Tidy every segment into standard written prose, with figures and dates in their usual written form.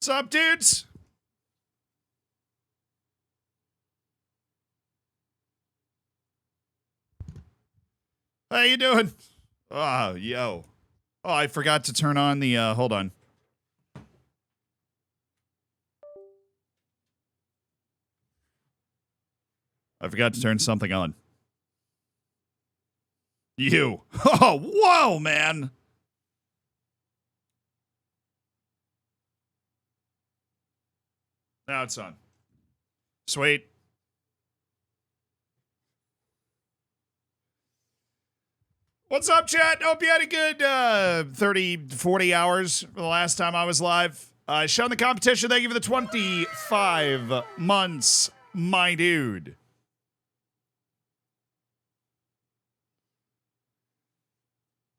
What's up, dudes? How you doing? Oh, yo. Oh, I forgot to turn on the, hold on. I forgot to turn something on. You. Oh, whoa, man. Now it's on. Sweet. What's up, chat? Hope you had a good 30, 40 hours for the last time I was live. Showing the competition. Thank you for the 25 months, my dude.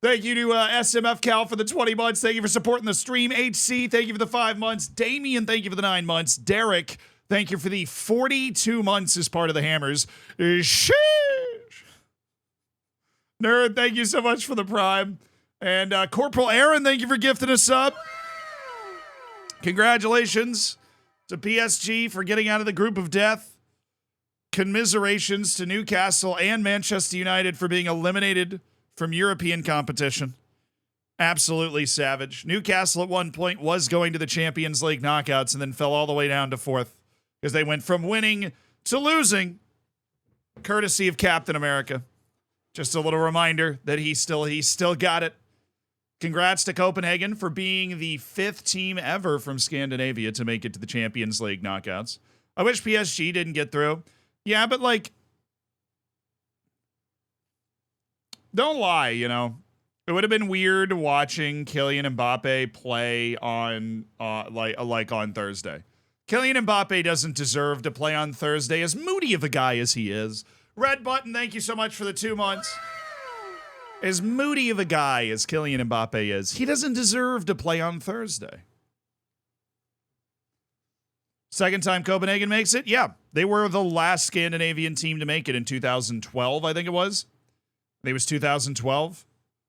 Thank you to SMF Cal for the 20 months. Thank you for supporting the stream. HC, thank you for the 5 months. Damien, thank you for the 9 months. Derek, thank you for the 42 months as part of the Hammers. Sheesh. Nerd, thank you so much for the Prime. And Corporal Aaron, thank you for gifting us up. Congratulations to PSG for getting out of the group of death. Commiserations to Newcastle and Manchester United for being eliminated from European competition. Absolutely savage. Newcastle at one point was going to the Champions League knockouts and then fell all the way down to 4th because they went from winning to losing, courtesy of Captain America. Just a little reminder that he still got it. Congrats to Copenhagen for being the 5th team ever from Scandinavia to make it to the Champions League knockouts. I wish PSG didn't get through. Yeah, but like, don't lie, you know. It would have been weird watching Kylian Mbappe play on like on Thursday. Kylian Mbappe doesn't deserve to play on Thursday, as moody of a guy as he is. Red Button, thank you so much for the 2 months. As moody of a guy as Kylian Mbappe is, he doesn't deserve to play on Thursday. Second time Copenhagen makes it? Yeah. They were the last Scandinavian team to make it in 2012, I think it was. It was 2012.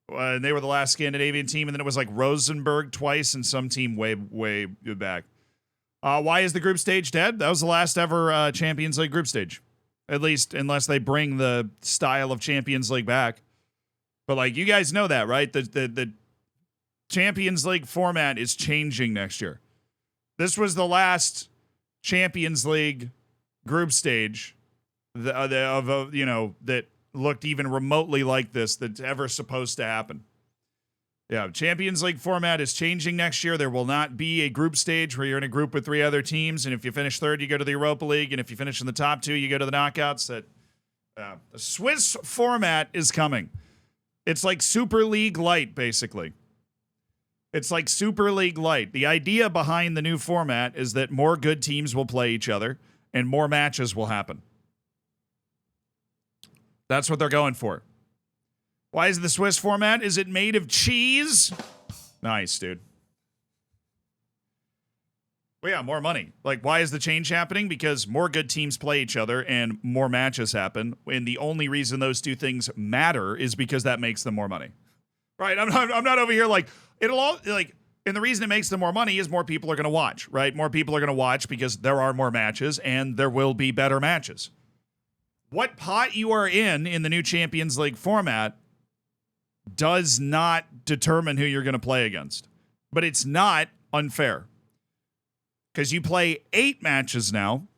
And they were the last Scandinavian team, and then it was like Rosenborg twice and some team way back. Why is the group stage dead? That was the last ever Champions League group stage. At least, unless they bring the style of Champions League back. But, like, you guys know that, right? The Champions League format is changing next year. This was the last Champions League group stage that looked even remotely like this that's ever supposed to happen. Yeah, Champions League format is changing next year. There will not be a group stage where you're in a group with 3 other teams, and if you finish 3rd, you go to the Europa League, and if you finish in the top 2, you go to the knockouts. The Swiss format is coming. It's like Super League Light, basically. It's like Super League Light. The idea behind the new format is that more good teams will play each other, and more matches will happen. That's what they're going for. Why is the Swiss format? Is it made of cheese? Nice, dude. Well, yeah, more money. Like, why is the change happening? Because more good teams play each other and more matches happen. And the only reason those two things matter is because that makes them more money. Right? I'm not over here like, it'll all, like, and the reason it makes them more money is more people are going to watch, right? More people are going to watch because there are more matches and there will be better matches. What pot you are in the new Champions League format does not determine who you're going to play against. But it's not unfair. Because you play 8 matches now,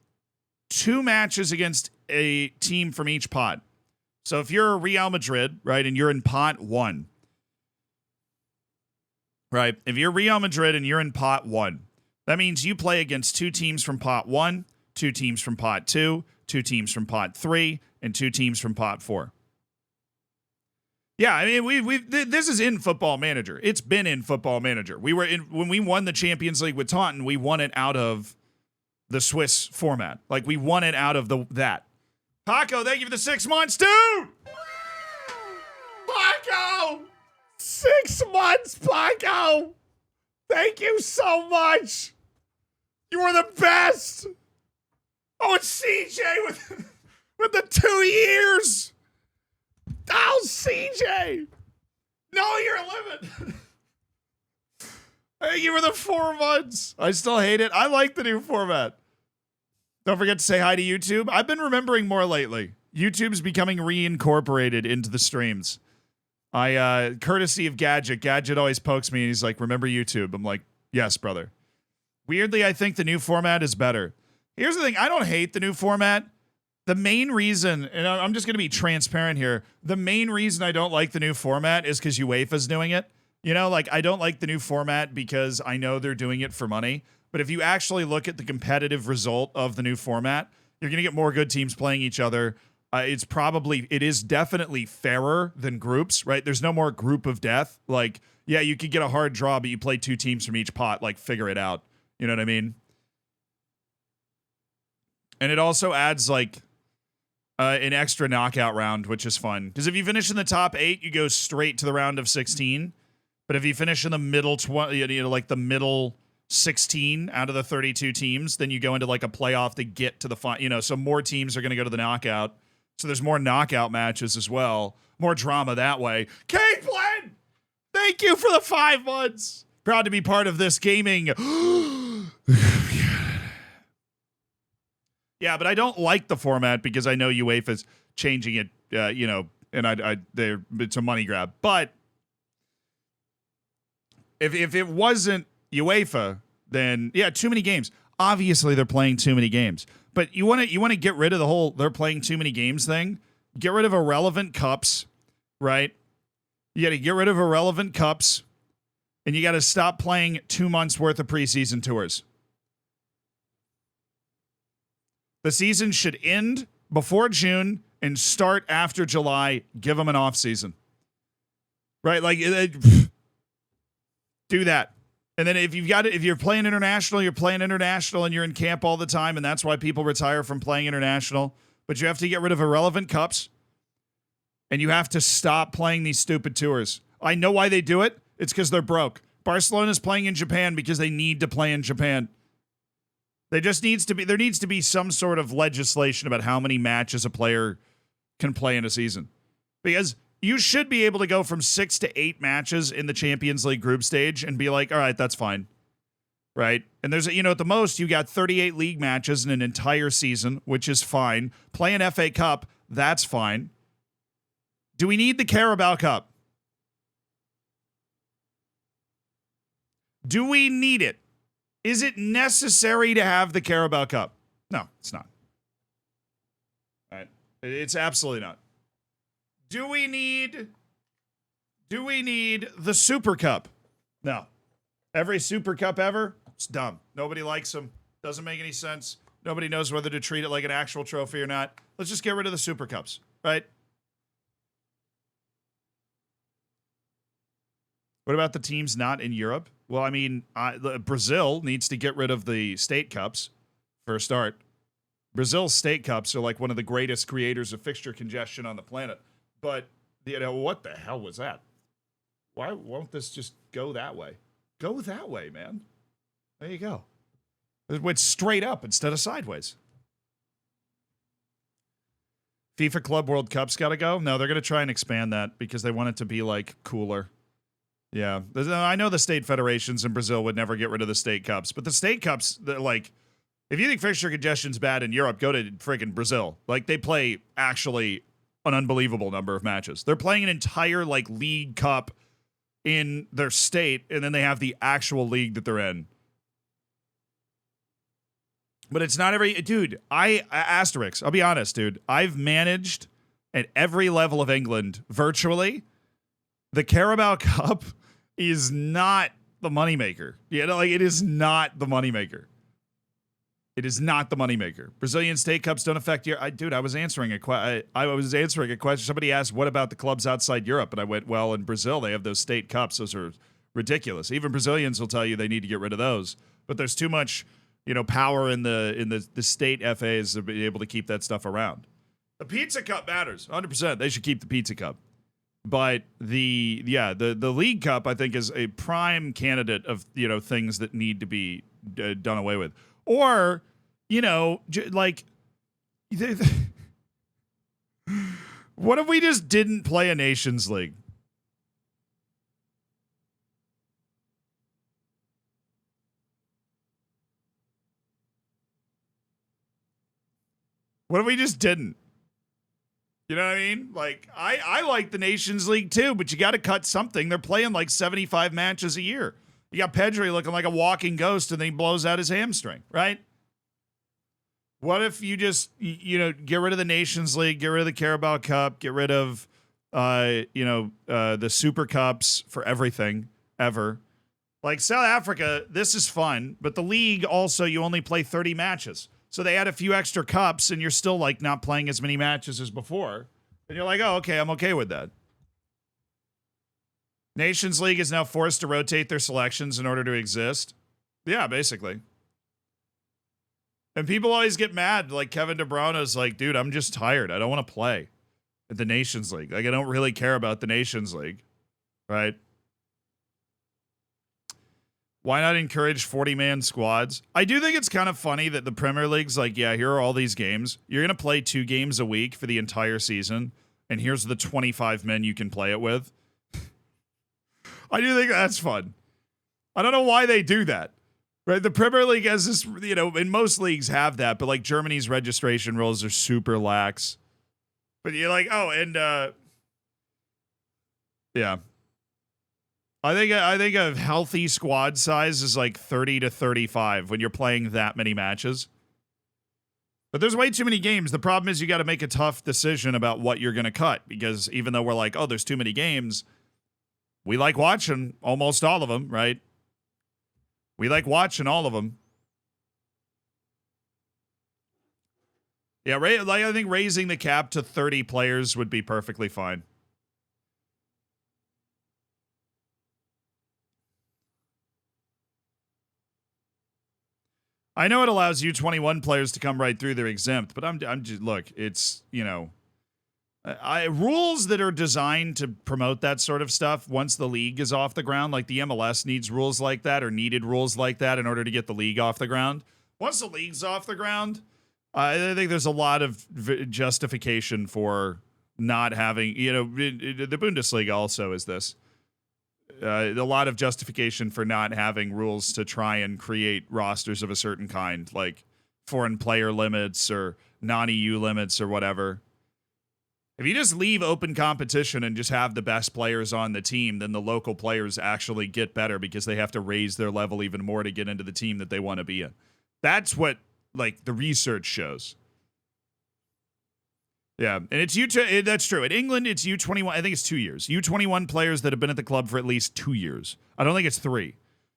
2 matches against a team from each pot. So if you're Real Madrid, right, and you're in pot 1, right, if you're Real Madrid and you're in pot 1, that means you play against 2 teams from pot 1, 2 teams from pot 2, 2 teams from pot 3, and 2 teams from pot 4. Yeah, I mean, this is in Football Manager. It's been in Football Manager. When we won the Champions League with Taunton, we won it out of the Swiss format. Like, we won it out of that. Paco, thank you for the 6 months, dude! Paco! 6 months, Paco! Thank you so much! You are the best! Oh, it's CJ with the 2 years! Oh, CJ! No, you're a limit. Thank you for the 4 months. I still hate it. I like the new format. Don't forget to say hi to YouTube. I've been remembering more lately. YouTube's becoming reincorporated into the streams. Courtesy of Gadget. Gadget always pokes me and he's like, remember YouTube? I'm like, yes, brother. Weirdly, I think the new format is better. Here's the thing. I don't hate the new format. The main reason, and I'm just going to be transparent here, the main reason I don't like the new format is because UEFA's doing it. You know, like, I don't like the new format because I know they're doing it for money. But if you actually look at the competitive result of the new format, you're going to get more good teams playing each other. It is definitely fairer than groups, right? There's no more group of death. Like, yeah, you could get a hard draw, but you play 2 teams from each pot. Like, figure it out. You know what I mean? And it also adds, like, an extra knockout round, which is fun. Because if you finish in the top 8, you go straight to the round of 16. But if you finish in the middle 20, like the middle 16 out of the 32 teams, then you go into like a playoff to get to the final. So more teams are going to go to the knockout. So there's more knockout matches as well. More drama that way. Caitlin, thank you for the 5 months. Proud to be part of this gaming. Yeah, but I don't like the format because I know UEFA's changing it, and it's a money grab. But if it wasn't UEFA, then yeah, too many games. Obviously, they're playing too many games. But you want to get rid of the whole they're playing too many games thing. Get rid of irrelevant cups, right? You got to get rid of irrelevant cups, and you got to stop playing 2 months worth of preseason tours. The season should end before June and start after July. Give them an off season, right? Like, do that. And then if you're playing international, and you're in camp all the time, and that's why people retire from playing international. But you have to get rid of irrelevant cups, and you have to stop playing these stupid tours. I know why they do it. It's because they're broke. Barcelona's playing in Japan because they need to play in Japan. There needs to be some sort of legislation about how many matches a player can play in a season. Because you should be able to go from 6 to 8 matches in the Champions League group stage and be like, all right, that's fine. Right? And there's, at the most, you got 38 league matches in an entire season, which is fine. Play an FA Cup, that's fine. Do we need the Carabao Cup? Do we need it? Is it necessary to have the Carabao Cup? No, it's not. All right. It's absolutely not. Do we need the Super Cup? No. Every Super Cup ever? It's dumb. Nobody likes them. Doesn't make any sense. Nobody knows whether to treat it like an actual trophy or not. Let's just get rid of the Super Cups, right? What about the teams not in Europe? Well, I mean, Brazil needs to get rid of the state cups for a start. Brazil's state cups are like one of the greatest creators of fixture congestion on the planet. But, what the hell was that? Why won't this just go that way? Go that way, man. There you go. It went straight up instead of sideways. FIFA Club World Cup's got to go? No, they're going to try and expand that because they want it to be, like, cooler. Yeah, I know the state federations in Brazil would never get rid of the state cups, but the state cups, like, if you think fixture congestion's bad in Europe, go to friggin' Brazil. Like, they play actually an unbelievable number of matches. They're playing an entire, like, league cup in their state, and then they have the actual league that they're in. But it's not every... Dude, asterisks, I'll be honest, dude. I've managed at every level of England, virtually. The Carabao Cup is not the moneymaker. It is not the moneymaker. It is not the moneymaker. Brazilian state cups don't affect your... I was answering a question. Somebody asked, what about the clubs outside Europe? And I went, well, in Brazil, they have those state cups. Those are ridiculous. Even Brazilians will tell you they need to get rid of those. But there's too much, power in the state FAs to be able to keep that stuff around. The Pizza Cup matters. 100%. They should keep the Pizza Cup. But the League Cup, I think, is a prime candidate of, things that need to be done away with. Or, like, what if we just didn't play a Nations League? What if we just didn't? You know what I mean? Like, I like the Nations League too, but you got to cut something. They're playing like 75 matches a year. You got Pedri looking like a walking ghost and then he blows out his hamstring, right? What if you just, get rid of the Nations League, get rid of the Carabao Cup, get rid of, the Super Cups for everything ever? Like South Africa, this is fun, but the league also, you only play 30 matches. So they add a few extra cups and you're still like not playing as many matches as before. And you're like, oh, okay, I'm okay with that. Nations League is now forced to rotate their selections in order to exist. Yeah, basically. And people always get mad. Like Kevin De Bruyne is like, dude, I'm just tired. I don't want to play at the Nations League. Like, I don't really care about the Nations League. Right? Why not encourage 40-man squads? I do think it's kind of funny that the Premier League's like, yeah, here are all these games. You're going to play 2 games a week for the entire season, and here's the 25 men you can play it with. I do think that's fun. I don't know why they do that. Right? The Premier League has this, and most leagues have that, but like Germany's registration rules are super lax. But you're like, oh, and yeah. I think a healthy squad size is like 30 to 35 when you're playing that many matches. But there's way too many games. The problem is you got to make a tough decision about what you're going to cut, because even though we're like, oh, there's too many games, we like watching almost all of them, right? We like watching all of them. Yeah, I think raising the cap to 30 players would be perfectly fine. I know it allows U21 players to come right through. They're exempt, but I'm just, look, it's, rules that are designed to promote that sort of stuff once the league is off the ground, like the MLS needs rules like that or needed rules like that in order to get the league off the ground. Once the league's off the ground, I think there's a lot of justification for not having, the Bundesliga also is this. A lot of justification for not having rules to try and create rosters of a certain kind, like foreign player limits or non-EU limits or whatever. If you just leave open competition and just have the best players on the team, then the local players actually get better because they have to raise their level even more to get into the team that they want to be in. That's what, like, the research shows. Yeah, and it's that's true. In England, it's U21. I think it's 2 years. U21 players that have been at the club for at least 2 years. I don't think it's 3.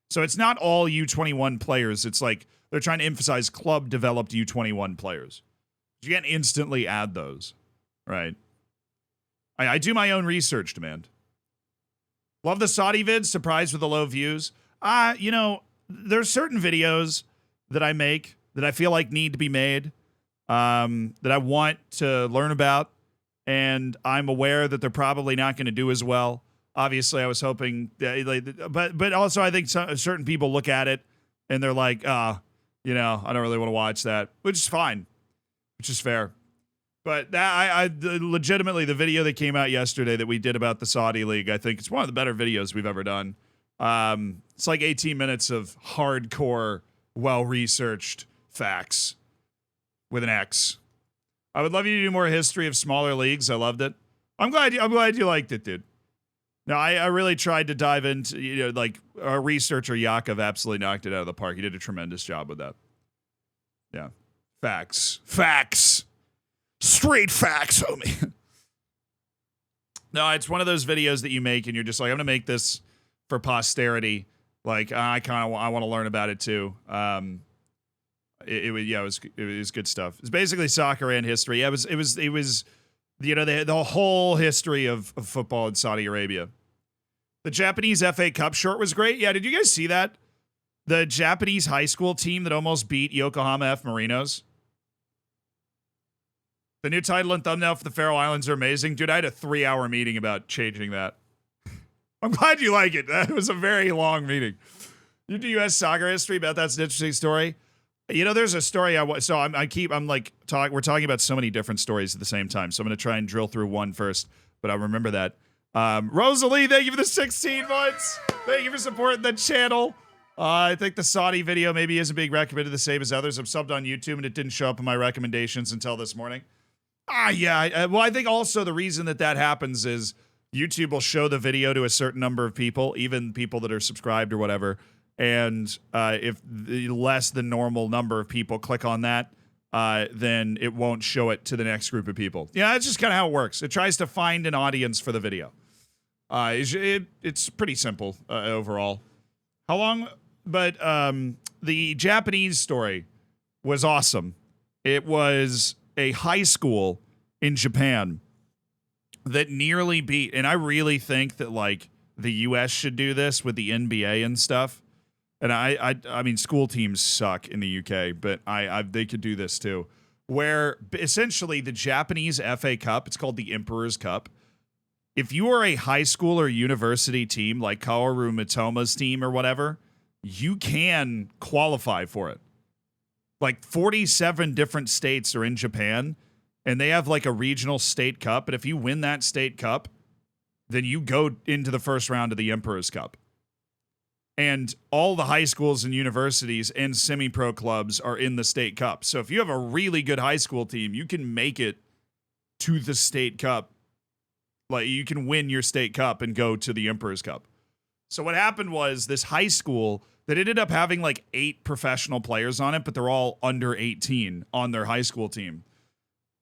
So it's not all U21 players. It's like they're trying to emphasize club-developed U21 players. You can't instantly add those, right? I do my own research, demand. Love the Saudi vids. Surprised with the low views. There's certain videos that I make that I feel like need to be made. That I want to learn about, and I'm aware that they're probably not going to do as well. Obviously, I was hoping, but also I think certain people look at it and they're like, I don't really want to watch that, which is fine, which is fair. But I legitimately, the video that came out yesterday that we did about the Saudi League, I think it's one of the better videos we've ever done. It's like 18 minutes of hardcore, well-researched facts. With an X. I would love you to do more history of smaller leagues. I loved it. I'm glad you liked it, dude. No, I really tried to dive into, our researcher Yakov absolutely knocked it out of the park. He did a tremendous job with that. Yeah. Facts. Straight facts, homie. No, it's one of those videos that you make and you're just like, I'm going to make this for posterity. Like, I want to learn about it too. It was good stuff. It's basically soccer and history. Yeah, it was the whole history of football in Saudi Arabia. The Japanese FA Cup short was great. Yeah, did you guys see that? The Japanese high school team that almost beat Yokohama F. Marinos. The new title and thumbnail for the Faroe Islands are amazing. Dude, I had a 3-hour meeting about changing that. I'm glad you like it. That was a very long meeting. You do U.S. soccer history, bet that's an interesting story. There's a story we're talking about so many different stories at the same time. So I'm going to try and drill through one first, but I remember that. Rosalie, thank you for the 16 months. Thank you for supporting the channel. I think the Saudi video maybe isn't being recommended the same as others. I'm subbed on YouTube and it didn't show up in my recommendations until this morning. Yeah. Well, I think also the reason that happens is YouTube will show the video to a certain number of people, even people that are subscribed or whatever. And if the less than normal number of people click on that, then it won't show it to the next group of people. Yeah, that's just kind of how it works. It tries to find an audience for the video. It's pretty simple overall. How long? But the Japanese story was awesome. It was a high school in Japan that nearly beat, and I really think that like the U.S. should do this with the NBA and stuff. And I mean, school teams suck in the UK, but they could do this too. Where essentially the Japanese FA Cup, it's called the Emperor's Cup. If you are a high school or university team like Kaoru Mitoma's team or whatever, you can qualify for it. Like 47 different states are in Japan, and they have like a regional state cup. But if you win that state cup, then you go into the first round of the Emperor's Cup. And all the high schools and universities and semi-pro clubs are in the state cup. So if you have a really good high school team, you can make it to the state cup. Like you can win your state cup and go to the Emperor's Cup. So what happened was this high school that ended up having like 8 professional players on it, but they're all under 18 on their high school team,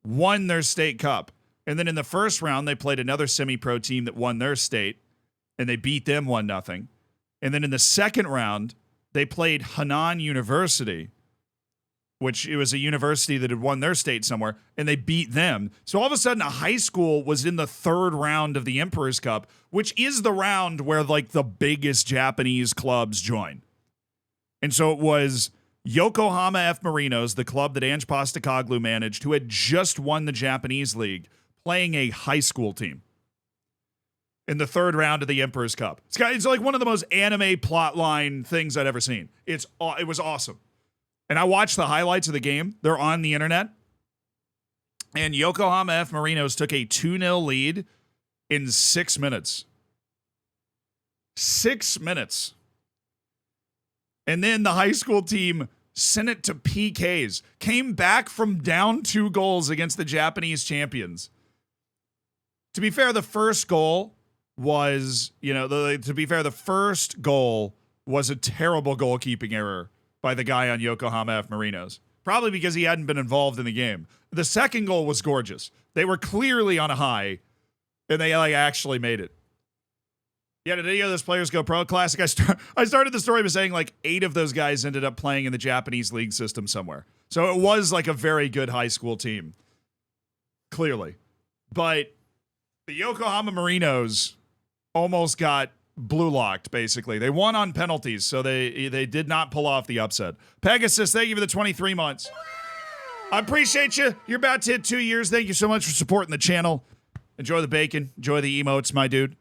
won their state cup. And then in the first round, they played another semi-pro team that won their state, and they beat them 1-0. And then in the second round, they played Henan University, which it was a university that had won their state somewhere, and they beat them. So all of a sudden, a high school was in the third round of the Emperor's Cup, which is the round where like the biggest Japanese clubs join. And so it was Yokohama F. Marinos, the club that Ange Postecoglou managed, who had just won the Japanese League, playing a high school team in the third round of the Emperor's Cup. It's like one of the most anime plotline things I'd ever seen. It was awesome. And I watched the highlights of the game. They're on the internet. And Yokohama F. Marinos took a 2-0 lead in 6 minutes. 6 minutes. And then the high school team sent it to PKs. Came back from down 2 goals against the Japanese champions. To be fair, the first goal was, the first goal was a terrible goalkeeping error by the guy on Yokohama F. Marinos. Probably because he hadn't been involved in the game. The second goal was gorgeous. They were clearly on a high, and they actually made it. Yeah, did any of those players go pro? Classic. I started the story by saying 8 of those guys ended up playing in the Japanese league system somewhere. So it was like a very good high school team. Clearly. But the Yokohama Marinos almost got blue locked, basically. They won on penalties, so they did not pull off the upset. Pegasus, thank you for the 23 months. I appreciate you. You're about to hit 2 years. Thank you so much for supporting the channel. Enjoy the bacon. Enjoy the emotes, my dude.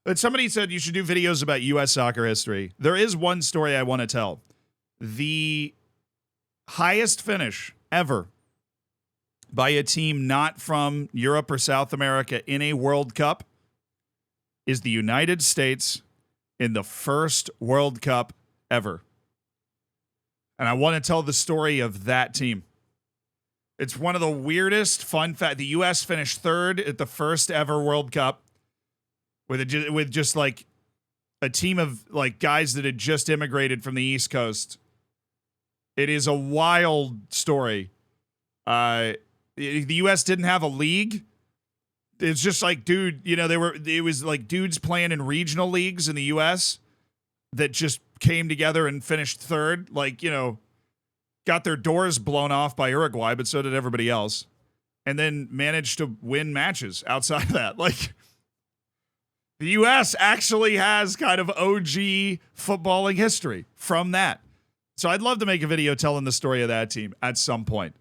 But somebody said you should do videos about U.S. soccer history. There is one story I want to tell. The highest finish ever by a team not from Europe or South America in a World Cup is the United States in the first World Cup ever. And I want to tell the story of that team. It's one of the weirdest fun fact. The U.S. finished third at the first ever World Cup with just like a team of like guys that had just immigrated from the East Coast. It is a wild story. The U.S. didn't have a league. It's just like, dude, it was like dudes playing in regional leagues in the U.S. that just came together and finished third. Like, got their doors blown off by Uruguay, but so did everybody else. And then managed to win matches outside of that. Like, the U.S. actually has kind of OG footballing history from that. So I'd love to make a video telling the story of that team at some point.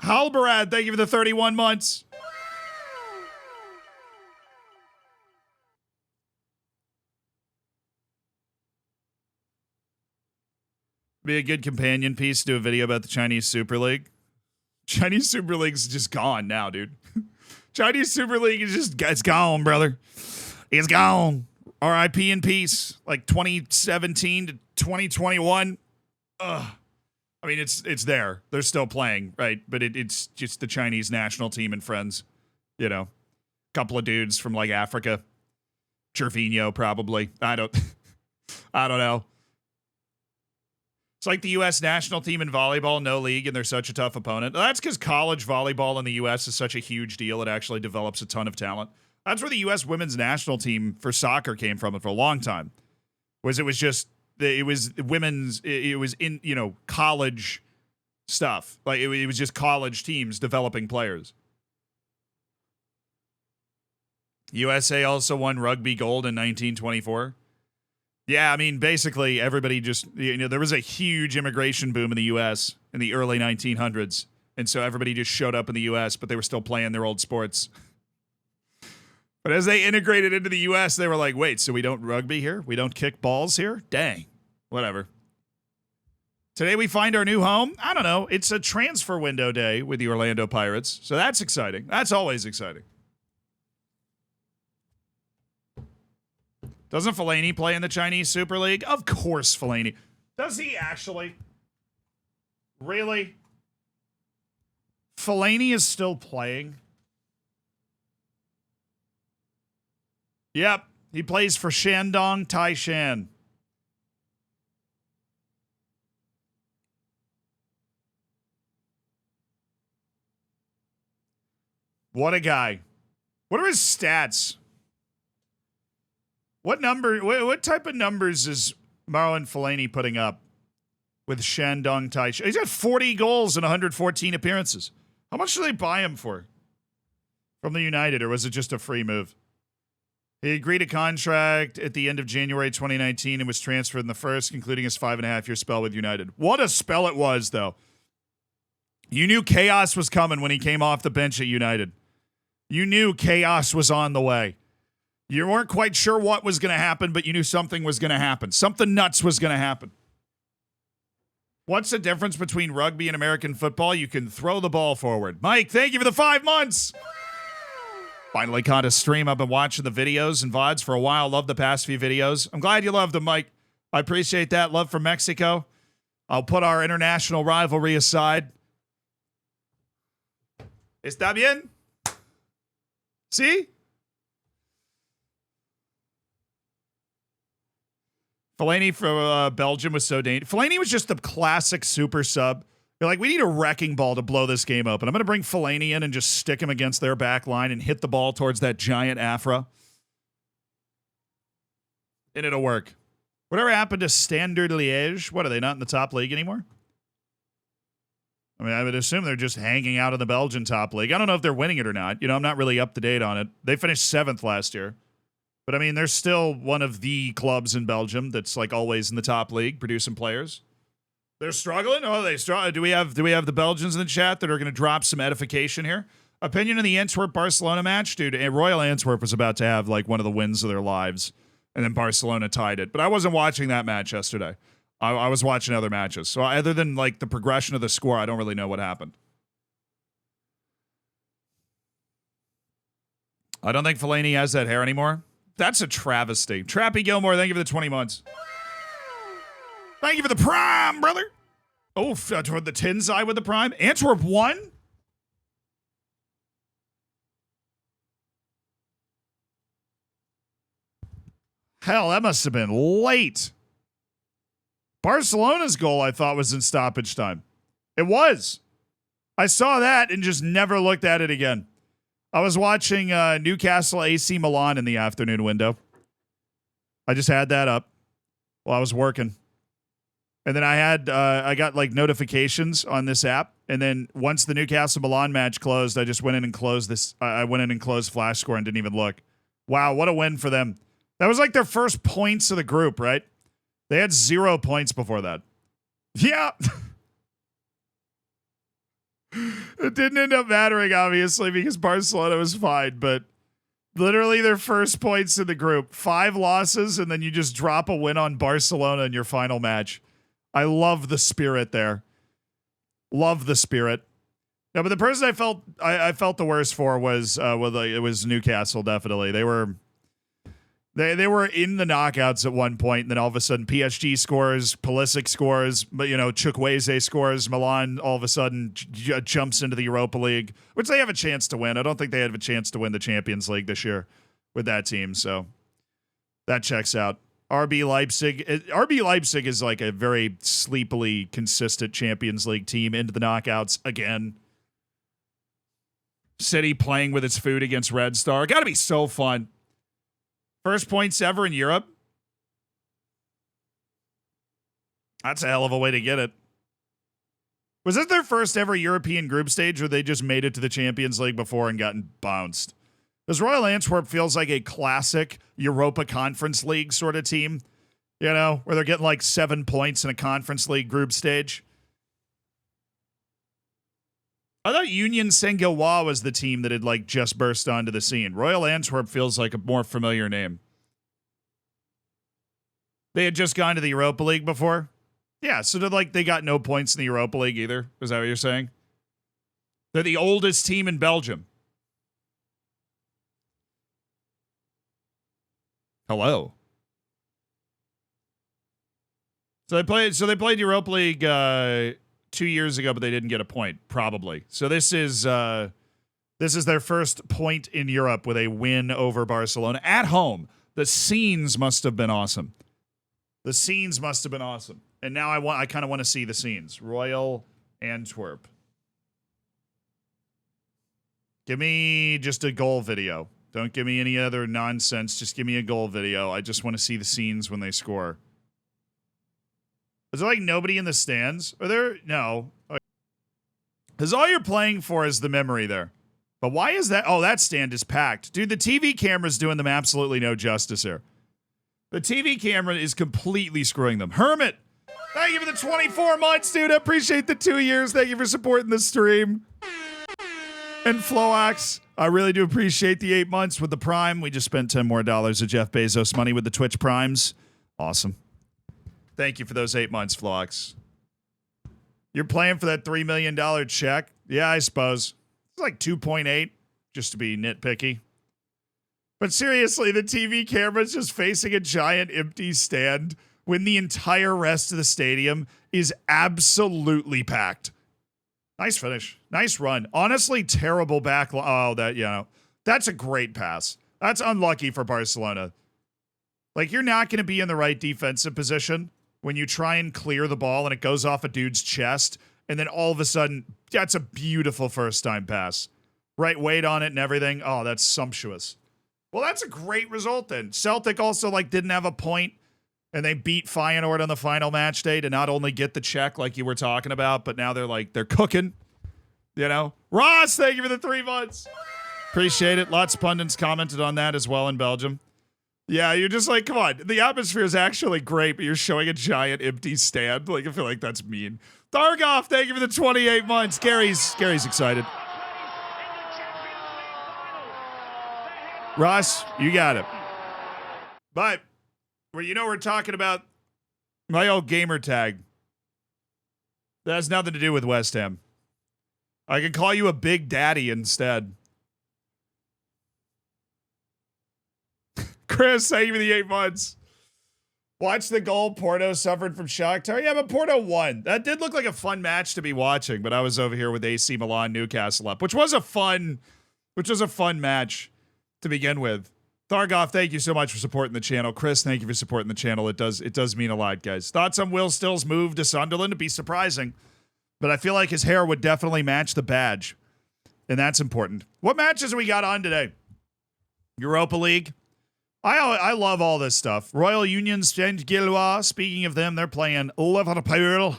Halbarad, thank you for the 31 months. Be a good companion piece to do a video about the Chinese Super League. Chinese Super League's just gone now, dude. Chinese Super League is it's gone, brother. It's gone. R.I.P. in peace. Like 2017 to 2021. Ugh. I mean, it's there. They're still playing, right? But it's just the Chinese national team and friends. You know, couple of dudes from like Africa. Gervinho, probably. I don't know. It's like the U.S. national team in volleyball, no league, and they're such a tough opponent. That's because college volleyball in the U.S. is such a huge deal. It actually develops a ton of talent. That's where the U.S. women's national team for soccer came from for a long time. It was women's, it was in, college stuff. Like it was just college teams developing players. USA also won rugby gold in 1924. Yeah, I mean, basically everybody just, there was a huge immigration boom in the U.S. in the early 1900s. And so everybody just showed up in the U.S., but they were still playing their old sports. But as they integrated into the U.S., they were like, wait, so we don't rugby here? We don't kick balls here? Dang. Whatever. Today we find our new home? I don't know. It's a transfer window day with the Orlando Pirates. So that's exciting. That's always exciting. Doesn't Fellaini play in the Chinese Super League? Of course, Fellaini. Does he actually? Really? Fellaini is still playing? Yep. He plays for Shandong Taishan. What a guy. What are his stats? What type of numbers is Marwan Fellaini putting up with Shandong Taishan? He's got 40 goals and 114 appearances. How much do they buy him for? From the United, or was it just a free move? He agreed a contract at the end of January 2019 and was transferred in the first, concluding his 5.5-year spell with United. What a spell it was, though. You knew chaos was coming when he came off the bench at United. You knew chaos was on the way. You weren't quite sure what was going to happen, but you knew something was going to happen. Something nuts was going to happen. What's the difference between rugby and American football? You can throw the ball forward. Mike, thank you for the 5 months. Finally caught a stream. I've been watching the videos and VODs for a while. Love the past few videos. I'm glad you loved them, Mike. I appreciate that. Love for Mexico. I'll put our international rivalry aside. ¿Está bien? See? Fellaini for Belgium was so dangerous. Fellaini was just the classic super sub. They're like, we need a wrecking ball to blow this game open. I'm going to bring Fellaini in and just stick him against their back line and hit the ball towards that giant Afra. And it'll work. Whatever happened to Standard Liège? What, are they not in the top league anymore? I mean, I would assume they're just hanging out in the Belgian top league. I don't know if they're winning it or not. I'm not really up to date on it. They finished 7th last year. But, I mean, they're still one of the clubs in Belgium that's, like, always in the top league, producing players. They're struggling? Oh, they struggle. Do we have the Belgians in the chat that are going to drop some edification here? Opinion on the Antwerp-Barcelona match? Dude, Royal Antwerp was about to have, like, one of the wins of their lives. And then Barcelona tied it. But I wasn't watching that match yesterday. I was watching other matches. So other than, like, the progression of the score, I don't really know what happened. I don't think Fellaini has that hair anymore. That's a travesty. Trappy Gilmore, thank you for the 20 months. Thank you for the prime, brother. Oh, toward the 10 side with the prime. Antwerp won? Hell, that must have been late. Barcelona's goal, I thought, was in stoppage time. It was. I saw that and just never looked at it again. I was watching Newcastle AC Milan in the afternoon window. I just had that up while I was working. And then I got like notifications on this app. And then once the Newcastle Milan match closed, I just went in and closed this. I went in and closed Flash Score and didn't even look. Wow, what a win for them. That was like their first points of the group, right? They had 0 points before that. Yeah. It didn't end up mattering, obviously, because Barcelona was fine, but literally their first points in the group. 5 losses, and then you just drop a win on Barcelona in your final match. I love the spirit there. Love the spirit. No, but the person I felt the worst for was it was Newcastle, definitely. They They were in the knockouts at one point, and then all of a sudden PSG scores, Pulisic scores, but Chukwueze scores, Milan all of a sudden jumps into the Europa League, which they have a chance to win. I don't think they have a chance to win the Champions League this year with that team, so that checks out. RB Leipzig is like a very sleepily consistent Champions League team into the knockouts again. City playing with its food against Red Star. Got to be so fun. First points ever in Europe. That's a hell of a way to get it. Was this their first ever European group stage, or they just made it to the Champions League before and gotten bounced? Because Royal Antwerp feels like a classic Europa Conference League sort of team, where they're getting like 7 points in a Conference League group stage. I thought Union Saint-Gilloise was the team that had like just burst onto the scene. Royal Antwerp feels like a more familiar name. They had just gone to the Europa League before? Yeah, so they got no points in the Europa League either. Is that what you're saying? They're the oldest team in Belgium. Hello. So they played Europa League 2 years ago, but they didn't get a point, probably. So this is their first point in Europe with a win over Barcelona at home. The scenes must have been awesome. And now I kind of want to see the scenes. Royal Antwerp. Give me just a goal video. Don't give me any other nonsense. Just give me a goal video. I just want to see the scenes when they score. Is there like nobody in the stands? Are there? No. Because all you're playing for is the memory there. But why is that? Oh, that stand is packed. Dude, the TV camera's doing them absolutely no justice here. The TV camera is completely screwing them. Hermit, thank you for the 24 months, dude. I appreciate the 2 years. Thank you for supporting the stream. And Floax, I really do appreciate the 8 months with the Prime. We just spent $10 more of Jeff Bezos money with the Twitch Primes. Awesome. Thank you for those 8 months, Floax. You're playing for that $3 million check? Yeah, I suppose. It's like 2.8, just to be nitpicky. But seriously, the TV camera's just facing a giant empty stand when the entire rest of the stadium is absolutely packed. Nice finish. Nice run. Honestly, terrible back. Oh, that's a great pass. That's unlucky for Barcelona. Like, you're not going to be in the right defensive position when you try and clear the ball and it goes off a dude's chest, and then all of a sudden, that's a beautiful first-time pass. Right weight on it and everything. Oh, that's sumptuous. Well, that's a great result then. Celtic also didn't have a point, and they beat Feyenoord on the final match day to not only get the check like you were talking about, but now they're cooking. Ross, thank you for the 3 months. Appreciate it. Lots of pundits commented on that as well in Belgium. Yeah, you're just come on. The atmosphere is actually great, but you're showing a giant empty stand. I feel like that's mean. Thargoff, thank you for the 28 months. Gary's excited. Ross, you got it. But, we're talking about my old gamer tag. That has nothing to do with West Ham. I can call you a big daddy instead. Chris, thank you for the 8 months. Watch the goal Porto suffered from Shakhtar. Yeah, but Porto won. That did look like a fun match to be watching, but I was over here with AC Milan Newcastle up, which was a fun match to begin with. Thargoff, thank you so much for supporting the channel. Chris, thank you for supporting the channel. It does mean a lot, guys. Thoughts on Will Still's move to Sunderland? It'd be surprising, but I feel like his hair would definitely match the badge, and that's important. What matches we got on today? Europa League. I love all this stuff. Royal Union Saint-Gilloise. Speaking of them, they're playing Liverpool.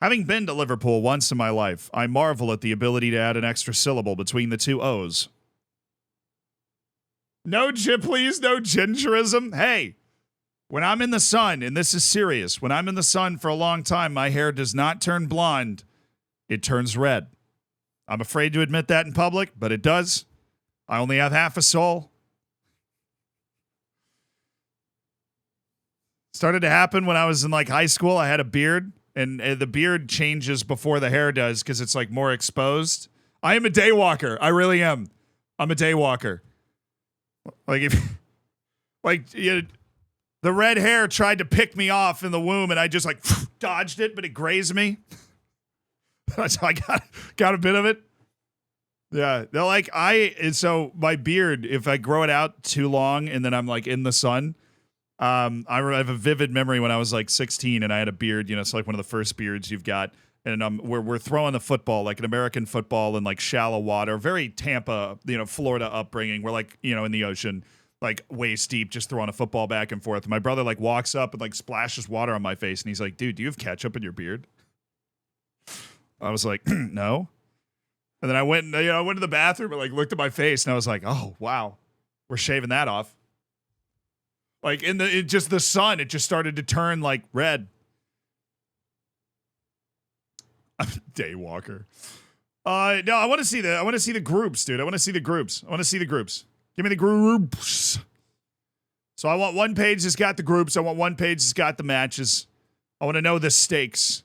Having been to Liverpool once in my life, I marvel at the ability to add an extra syllable between the two O's. Please, no gingerism. Hey, when I'm in the sun, and this is serious, when I'm in the sun for a long time, my hair does not turn blonde. It turns red. I'm afraid to admit that in public, but it does. I only have half a soul. Started to happen when I was in high school. I had a beard. And the beard changes before the hair does because it's more exposed. I am a daywalker. I really am. I'm a daywalker. Like if, like you know, the red hair tried to pick me off in the womb, and I just like dodged it, but it grazed me. So I got a bit of it. Yeah, they're like so my beard, if I grow it out too long and then I'm like in the sun, I have a vivid memory when I was like 16 and I had a beard. You know, it's like one of the first beards you've got. And we're throwing the football, like an American football in like shallow water, very Tampa, you know, Florida upbringing. We're like, you know, in the ocean, like waist deep, just throwing a football back and forth. My brother like walks up and like splashes water on my face, and he's like, "Dude, do you have ketchup in your beard?" I was like, "No." And then I went to the bathroom and like looked at my face, and I was like, "Oh wow, we're shaving that off." Like in just the sun, it just started to turn like red. I'm a daywalker. No, I want to see the groups, dude. I want to see the groups. Give me the groups. So I want one page that's got the groups. I want one page that's got the matches. I want to know the stakes.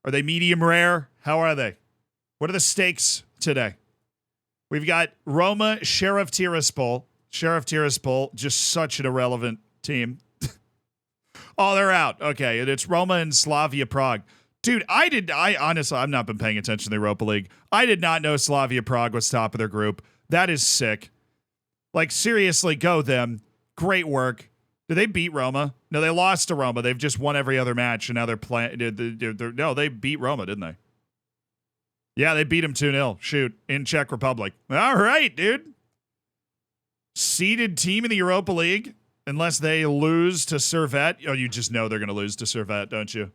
Are they medium rare? How are they? What are the stakes today? We've got Roma, Sheriff Tiraspol. Sheriff Tiraspol, just such an irrelevant team. Oh, they're out. Okay, it's Roma and Slavia Prague. Dude, I honestly, I've not been paying attention to the Europa League. I did not know Slavia Prague was top of their group. That is sick. Like, seriously, go them. Great work. Did they beat Roma? No, they lost to Roma. They've just won every other match, and now they're playing. No, they beat Roma, didn't they? Yeah, they beat them 2-0. Shoot, in Czech Republic. All right, dude. Seeded team in the Europa League, unless they lose to Servette. Oh, you just know they're going to lose to Servette, don't you?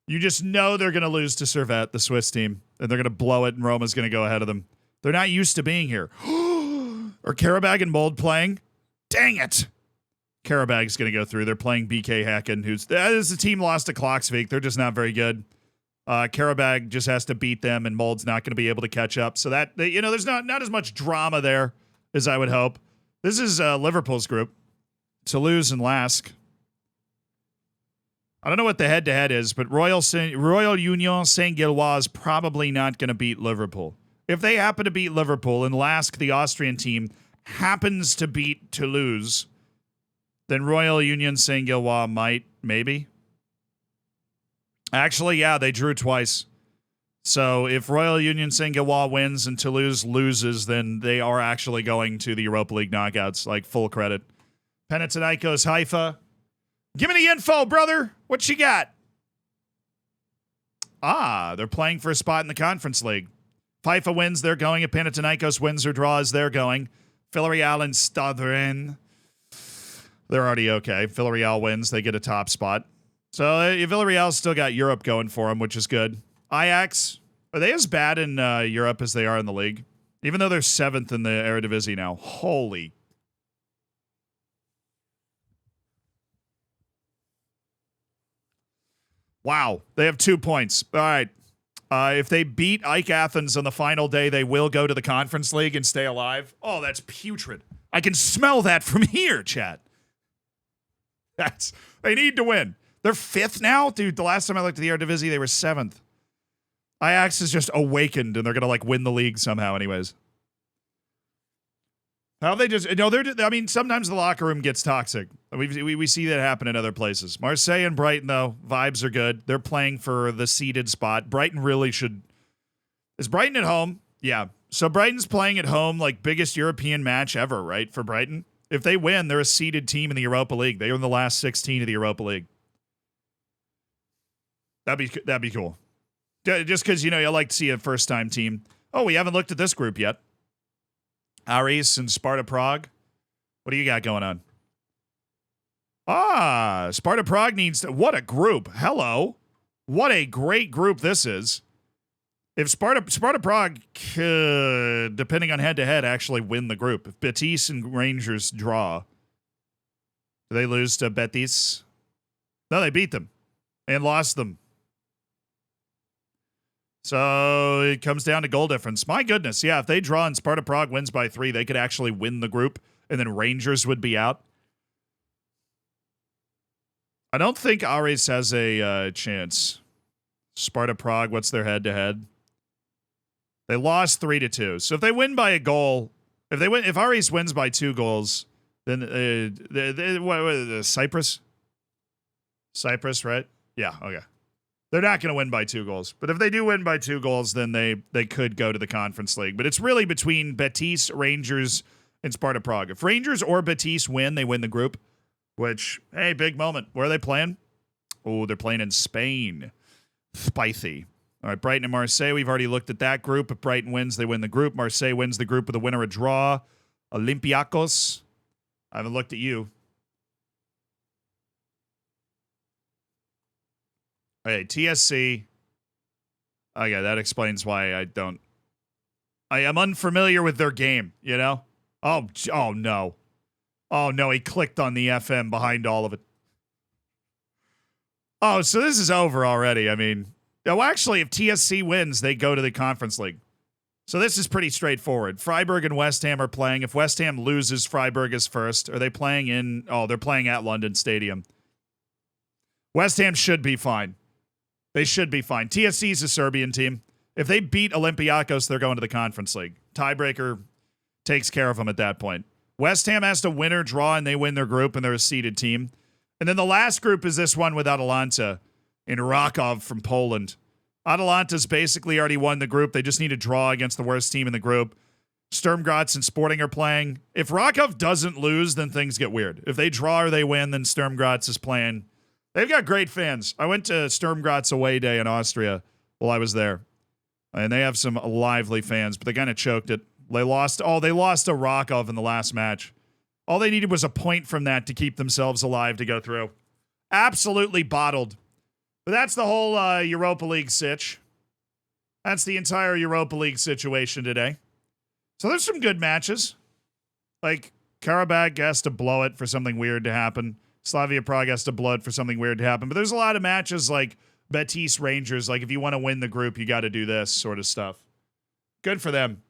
You just know they're going to lose to Servette, the Swiss team, and they're going to blow it, and Roma's going to go ahead of them. They're not used to being here. Are Karabag and Mold playing? Dang it. Karabag's going to go through. They're playing BK Häcken, who's the team lost to Klaksvik. They're just not very good. Karabag just has to beat them, and Mold's not going to be able to catch up. So that, you know, there's not as much drama there as I would hope. This is Liverpool's group. Toulouse and Lask. I don't know what the head-to-head is, but Royal Union Saint-Gilloise is probably not going to beat Liverpool. If they happen to beat Liverpool and Lask, the Austrian team, happens to beat Toulouse, then Royal Union Saint-Gilloise might, maybe. Actually, yeah, they drew twice. So if Royal Union Saint-Gilloise wins and Toulouse loses, then they are actually going to the Europa League knockouts, like full credit. Panathinaikos Haifa. Give me the info, brother. What you got? They're playing for a spot in the Conference League. If Haifa wins, they're going. If Panathinaikos wins or draws, they're going. Villarreal and Stadren. They're already okay. Villarreal wins, they get a top spot. So Villarreal's still got Europe going for them, which is good. Ajax, are they as bad in Europe as they are in the league? Even though they're 7th in the Eredivisie now. Holy. Wow. They have 2 points. All right. If they beat Ike Athens on the final day, they will go to the Conference League and stay alive. Oh, that's putrid. I can smell that from here, chat. They need to win. They're 5th now? Dude, the last time I looked at the Eredivisie, they were 7th. Ajax is just awakened, and they're going to, like, win the league somehow anyways. How they just... No, I mean, sometimes the locker room gets toxic. We see that happen in other places. Marseille and Brighton, though, vibes are good. They're playing for the seeded spot. Brighton really should... Is Brighton at home? Yeah. So Brighton's playing at home, like, biggest European match ever, right, for Brighton? If they win, they're a seeded team in the Europa League. They were in the last 16 of the Europa League. That'd be cool. Just because, you know, you like to see a first-time team. Oh, we haven't looked at this group yet. Aris and Sparta Prague. What do you got going on? Sparta Prague needs... What a group. Hello. What a great group this is. If Sparta Prague could, depending on head-to-head, actually win the group. If Betis and Rangers draw, do they lose to Betis? No, they beat them and lost them. So it comes down to goal difference. My goodness, yeah, if they draw and Sparta Prague wins by 3, they could actually win the group, and then Rangers would be out. I don't think Aris has a chance. Sparta Prague, what's their head-to-head? They lost 3-2. So if they win by a goal, If Aris wins by 2 goals, then Cyprus, right? Yeah, okay. They're not going to win by 2 goals, but if they do win by 2 goals, then they could go to the Conference League. But it's really between Betis, Rangers, and Sparta Prague. If Rangers or Betis win, they win the group. Which, hey, big moment. Where are they playing? Oh, they're playing in Spain. Spicy. All right, Brighton and Marseille. We've already looked at that group. If Brighton wins, they win the group. Marseille wins the group with a winner, a draw. Olympiacos. I haven't looked at you. Okay, TSC. Okay, that explains why I am unfamiliar with their game, you know? Oh no. Oh, no, he clicked on the FM behind all of it. Oh, so this is over already. I mean, well, actually, if TSC wins, they go to the Conference League. So this is pretty straightforward. Freiburg and West Ham are playing. If West Ham loses, Freiburg is first. Are they playing in... Oh, they're playing at London Stadium. West Ham should be fine. They should be fine. TSC is a Serbian team. If they beat Olympiacos, they're going to the Conference League. Tiebreaker takes care of them at that point. West Ham has to win or draw, and they win their group, and they're a seeded team. And then the last group is this one with Atalanta in Rakov from Poland. Atalanta's basically already won the group. They just need to draw against the worst team in the group. Sturm Graz and Sporting are playing. If Rakov doesn't lose, then things get weird. If they draw or they win, then Sturm Graz is playing. They've got great fans. I went to Sturm Graz away day in Austria while I was there. And they have some lively fans, but they kind of choked it. They lost to Rakov in the last match. All they needed was a point from that to keep themselves alive to go through. Absolutely bottled. But that's the whole Europa League sitch. That's the entire Europa League situation today. So there's some good matches. Like, Karabakh has to blow it for something weird to happen. Slavia Prague has to blow it for something weird to happen. But there's a lot of matches like Betis Rangers. Like, if you want to win the group, you got to do this sort of stuff. Good for them.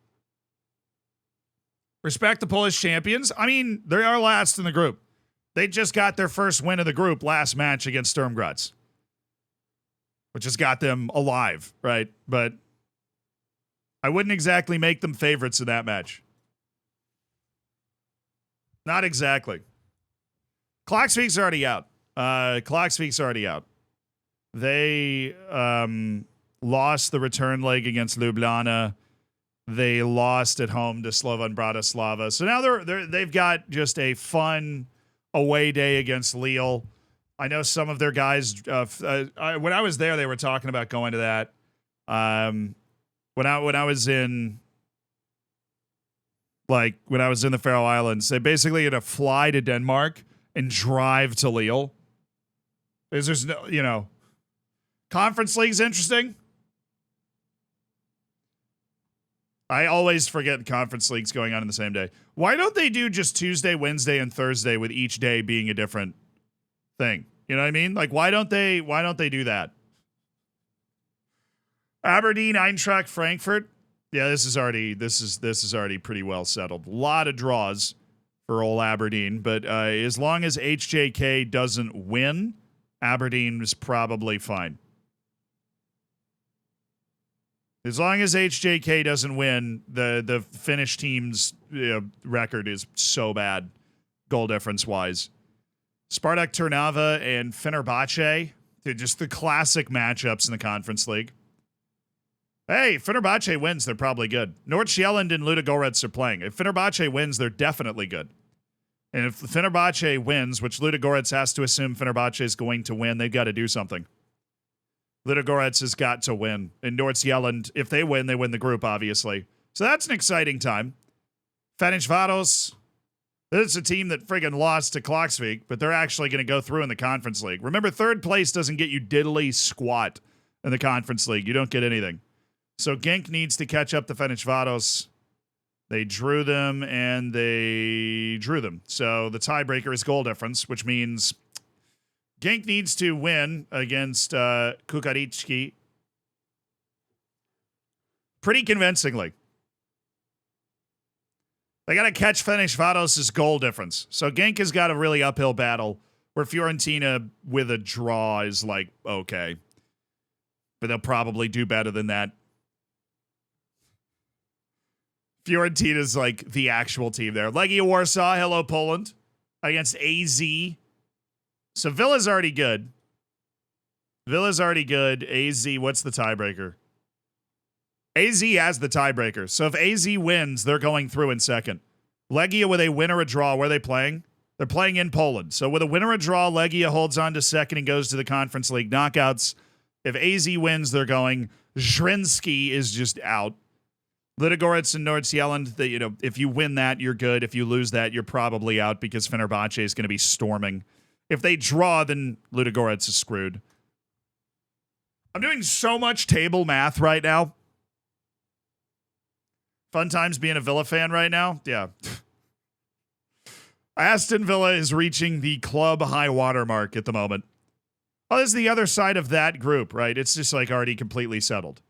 Respect the Polish champions. I mean, they are last in the group. They just got their first win of the group last match against Sturm Graz, which has got them alive, right? But I wouldn't exactly make them favorites in that match. Not exactly. Klaksvik's already out. Klaksvik's already out. They lost the return leg against Ljubljana. They lost at home to Slovan Bratislava. So now they've got just a fun away day against Lille. I know some of their guys, when I was there, they were talking about going to that. When I was in the Faroe Islands, they basically had to fly to Denmark and drive to Lille. There's no, Conference League's interesting. I always forget Conference League's going on in the same day. Why don't they do just Tuesday, Wednesday, and Thursday with each day being a different thing? You know what I mean? Like, why don't they do that? Aberdeen, Eintracht, Frankfurt. Yeah, this is already pretty well settled. A lot of draws for old Aberdeen, but as long as HJK doesn't win, Aberdeen is probably fine. As long as HJK doesn't win, the Finnish team's record is so bad, goal difference-wise. Spartak Trnava and Fenerbahce, they're just the classic matchups in the Conference League. Hey, Fenerbahce wins, they're probably good. Nordsjælland and Ludogorets are playing. If Fenerbahce wins, they're definitely good. And if Fenerbahce wins, which Ludogorets has to assume Fenerbahce is going to win, they've got to do something. Ludogorets has got to win. And Nordsjælland, if they win the group, obviously. So that's an exciting time. Ferencváros, this is a team that friggin' lost to Klaksvik, but they're actually going to go through in the Conference League. Remember, third place doesn't get you diddly squat in the Conference League. You don't get anything. So Genk needs to catch up to Ferencváros. They drew them, and they drew them. So the tiebreaker is goal difference, which means Genk needs to win against Kukaricki pretty convincingly. They got to catch Ferencváros' goal difference. So Genk has got a really uphill battle where Fiorentina with a draw is like, okay. But they'll probably do better than that. Fiorentina's like the actual team there. Legia Warsaw, hello Poland, against AZ. So Villa's already good. Villa's already good. AZ, what's the tiebreaker? AZ has the tiebreaker. So if AZ wins, they're going through in second. Legia with a win or a draw, where are they playing? They're playing in Poland. So with a win or a draw, Legia holds on to second and goes to the Conference League knockouts. If AZ wins, they're going. Zrinski is just out. Ludogorets and Nordsjælland, if you win that, you're good. If you lose that, you're probably out because Fenerbahce is going to be storming. If they draw, then Ludogorets is screwed. I'm doing so much table math right now. Fun times being a Villa fan right now. Yeah. Aston Villa is reaching the club high water mark at the moment. Oh, this is the other side of that group, right? It's just like already completely settled.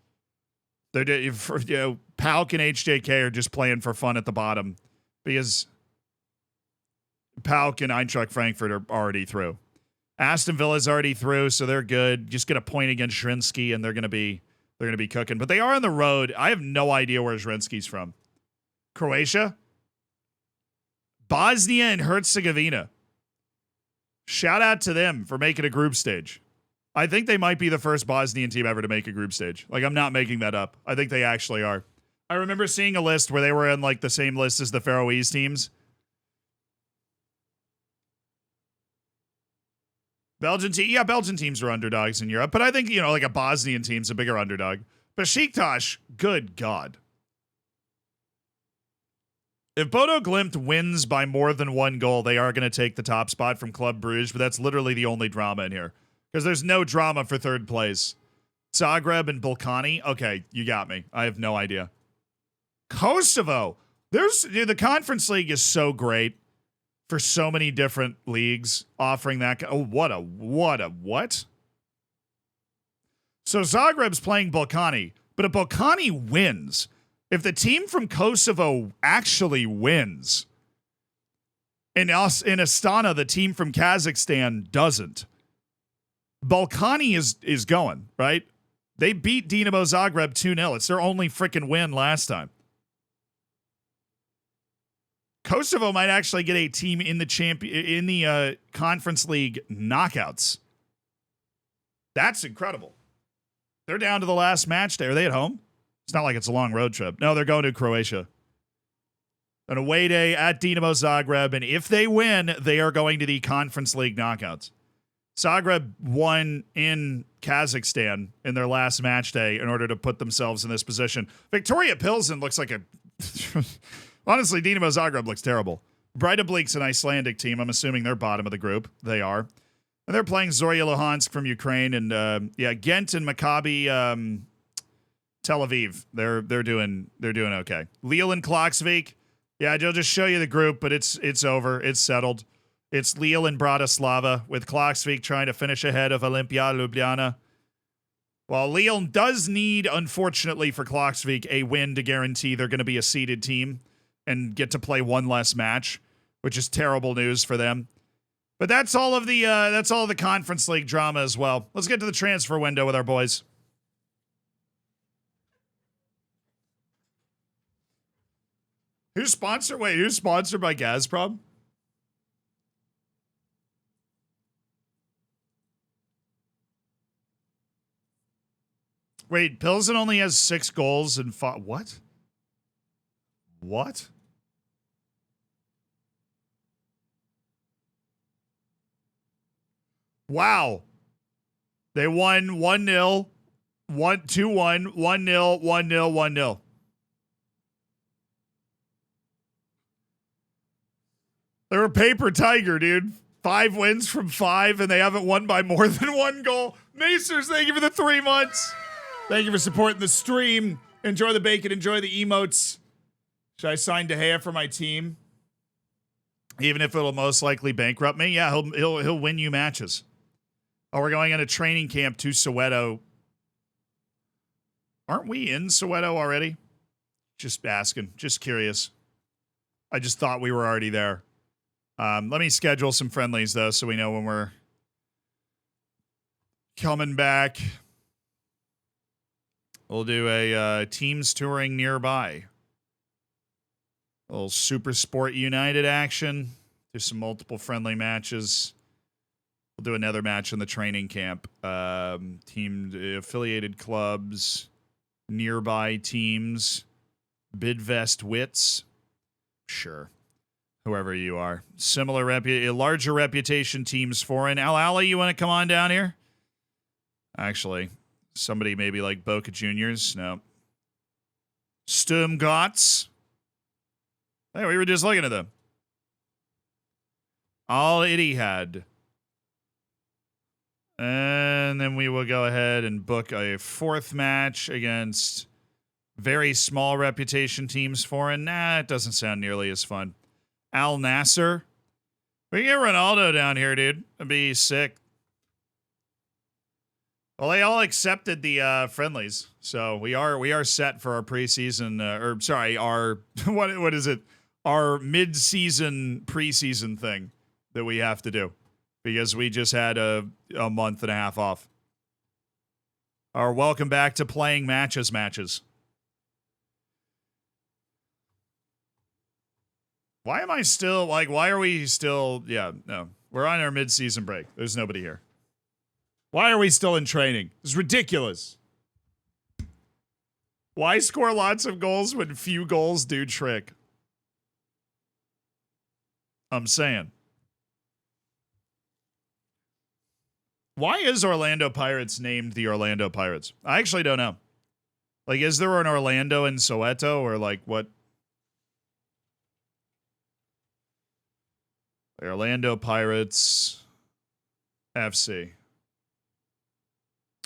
They're, Pauk and HJK are just playing for fun at the bottom because Pauk and Eintracht Frankfurt are already through. Aston Villa's already through, so they're good. Just get a point against Zrinski, and they're gonna be cooking. But they are on the road. I have no idea where Zrinski's from. Croatia, Bosnia and Herzegovina. Shout out to them for making a group stage. I think they might be the first Bosnian team ever to make a group stage. Like, I'm not making that up. I think they actually are. I remember seeing a list where they were in like the same list as the Faroese teams. Belgian teams are underdogs in Europe, but I think, like a Bosnian team's a bigger underdog. Besiktas, good God. If Bodo Glimt wins by more than one goal, they are going to take the top spot from Club Brugge, but that's literally the only drama in here. Because there's no drama for third place. Zagreb and Balkani? Okay, you got me. I have no idea. Kosovo. The Conference League is so great for so many different leagues offering that. Oh, what? So Zagreb's playing Balkani, but if Balkani wins, if the team from Kosovo actually wins, and in Astana, the team from Kazakhstan doesn't, Balkani is going, right? They beat Dinamo Zagreb 2-0. It's their only freaking win last time. Kosovo might actually get a team in the Conference League knockouts. That's incredible. They're down to the last match day. Are they at home? It's not like it's a long road trip. No, they're going to Croatia. An away day at Dinamo Zagreb, and if they win, they are going to the Conference League knockouts. Zagreb won in Kazakhstan in their last match day in order to put themselves in this position. Victoria Pilsen looks like a... Honestly, Dinamo Zagreb looks terrible. Breidablik's an Icelandic team. I'm assuming they're bottom of the group. They are. And they're playing Zorya Luhansk from Ukraine. And, Ghent and Maccabi Tel Aviv. They're doing okay. Lille and Klaksvik. Yeah, I'll just show you the group, but it's over. It's settled. It's Lille and Bratislava, with Klaksvik trying to finish ahead of Olimpia Ljubljana. While Lille does need, unfortunately for Klaksvik, a win to guarantee they're going to be a seeded team and get to play one less match, which is terrible news for them. But that's all of the Conference League drama as well. Let's get to the transfer window with our boys. Who's sponsored by Gazprom? Wait, Pilsen only has 6 goals and 5. What? What? Wow. They won 1-0, 2-1, 1-0, 1-0, 1-0. They're a paper tiger, dude. 5 wins from 5, and they haven't won by more than 1 goal. Macers, thank you for the 3 months. Thank you for supporting the stream. Enjoy the bacon. Enjoy the emotes. Should I sign De Gea for my team? Even if it'll most likely bankrupt me? Yeah, he'll win you matches. Oh, we're going on a training camp to Soweto. Aren't we in Soweto already? Just asking. Just curious. I just thought we were already there. Let me schedule some friendlies, though, so we know when we're coming back. We'll do a teams touring nearby. A little Super Sport United action. Do some multiple friendly matches. We'll do another match in the training camp. Team affiliated clubs, nearby teams, Bidvest Wits. Sure. Whoever you are. Larger reputation teams foreign. Al Ali, you want to come on down here? Actually, somebody maybe like Boca Juniors. No. Sturmgotts. Hey, we were just looking at them. Al Ittihad. And then we will go ahead and book a fourth match against very small reputation teams foreign. Nah, it doesn't sound nearly as fun. Al Nasser. We can get Ronaldo down here, dude. That'd be sick. Well, they all accepted the friendlies, so we are set for our preseason. Our what is it? Our mid-season preseason thing that we have to do because we just had a month and a half off. Our welcome back to playing matches. Why am I still, why are we still, no. We're on our mid-season break. There's nobody here. Why are we still in training? It's ridiculous. Why score lots of goals when few goals do trick? I'm saying. Why is Orlando Pirates named the Orlando Pirates? I actually don't know. Like, is there an Orlando in Soweto or like what? The Orlando Pirates FC.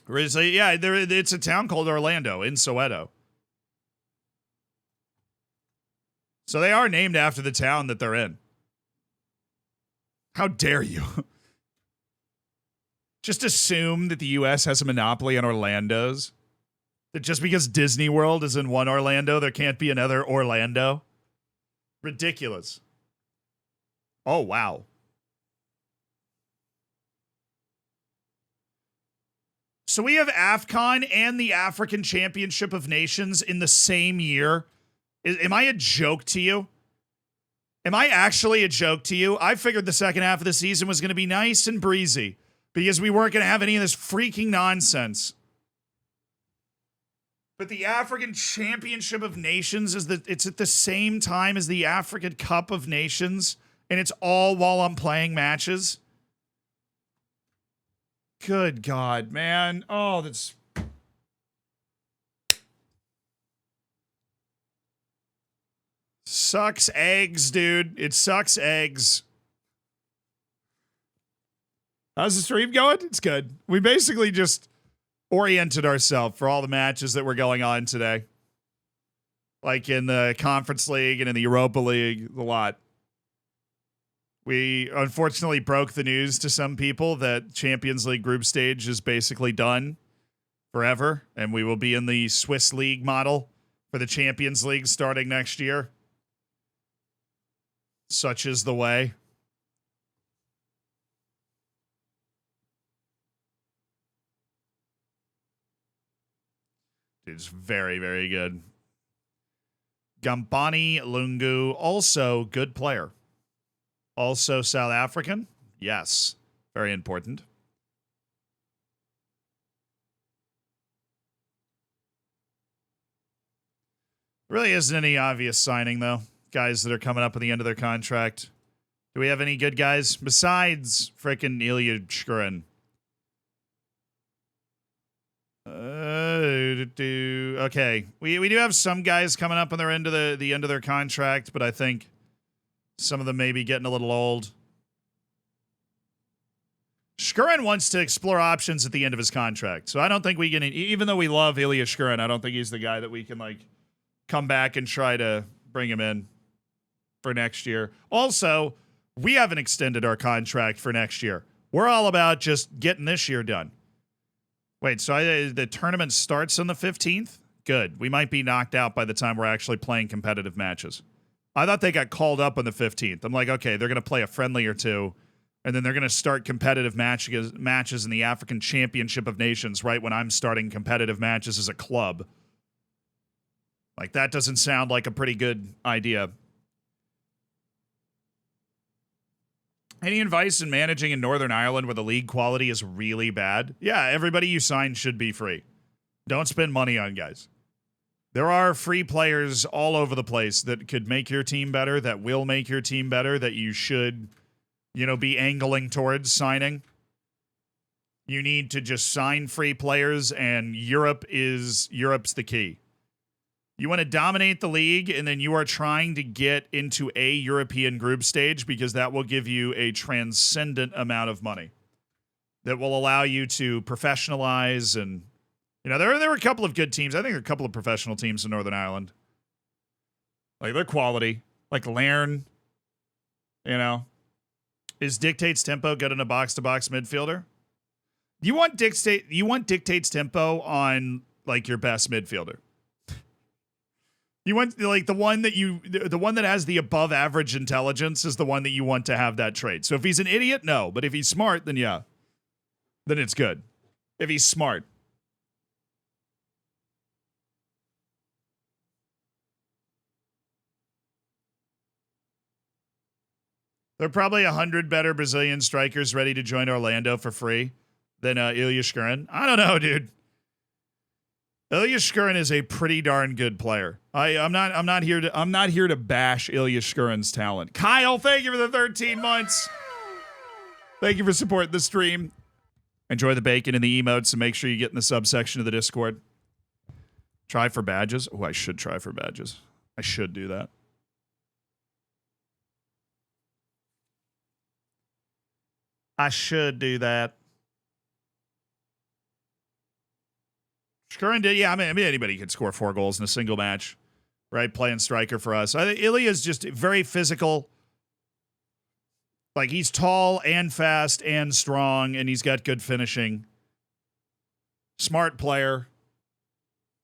Yeah, it's a town called Orlando in Soweto. So they are named after the town that they're in. How dare you? Just assume that the U.S. has a monopoly on Orlandos? That just because Disney World is in one Orlando, there can't be another Orlando? Ridiculous. Oh, wow. So we have AFCON and the African Championship of Nations in the same year. Am I a joke to you? Am I actually a joke to you? I figured the second half of the season was going to be nice and breezy because we weren't going to have any of this freaking nonsense. But the African Championship of Nations it's at the same time as the African Cup of Nations, and it's all while I'm playing matches. Good God, man. Oh, that's... Sucks eggs, dude. It sucks eggs. How's the stream going? It's good. We basically just oriented ourselves for all the matches that were going on today. Like in the Conference League and in the Europa League, a lot. We unfortunately broke the news to some people that Champions League group stage is basically done forever, and we will be in the Swiss League model for the Champions League starting next year. Such is the way. It's very, very good. Gambani Lungu, also good player. Also South African? Yes. Very important. There really isn't any obvious signing, though. Guys that are coming up at the end of their contract. Do we have any good guys? Besides frickin' Ilya Shkurin. Okay. We do have some guys coming up on their end of the end of their contract, but I think some of them may be getting a little old. Shkurin wants to explore options at the end of his contract. So I don't think we can, even though we love Ilya Shkurin, I don't think he's the guy that we can like come back and try to bring him in for next year. Also, we haven't extended our contract for next year. We're all about just getting this year done. Wait, so the tournament starts on the 15th? Good. We might be knocked out by the time we're actually playing competitive matches. I thought they got called up on the 15th. I'm like, okay, they're going to play a friendly or two, and then they're going to start competitive matches in the African Championship of Nations right when I'm starting competitive matches as a club. Like, that doesn't sound like a pretty good idea. Any advice in managing in Northern Ireland where the league quality is really bad? Yeah, everybody you sign should be free. Don't spend money on guys. There are free players all over the place that could make your team better, that will make your team better, that you should, be angling towards signing. You need to just sign free players, and Europe's the key. You want to dominate the league, and then you are trying to get into a European group stage because that will give you a transcendent amount of money that will allow you to professionalize. And, there were a couple of good teams. I think there are a couple of professional teams in Northern Ireland. Like, they're quality. Like Lairn, Is Dictates Tempo good in a box-to-box midfielder? You want Dictates Tempo on, like, your best midfielder. You want, like, the one that has the above average intelligence is the one that you want to have that trait. So if he's an idiot, no. But if he's smart, then yeah. Then it's good. If he's smart. There are probably 100 better Brazilian strikers ready to join Orlando for free than Ilya Shkurin. I don't know, dude. Ilya Shkurin is a pretty darn good player. I'm not here to bash Ilya Shkurin's talent. Kyle, thank you for the 13 months. Thank you for supporting the stream. Enjoy the bacon and the emotes, and make sure you get in the subsection of the Discord. Try for badges. Oh, I should try for badges. I should do that. I should do that. Shkurin did, yeah. I mean, anybody could score 4 goals in a single match, right? Playing striker for us. I think Ilya is just very physical. Like, he's tall and fast and strong, and he's got good finishing. Smart player.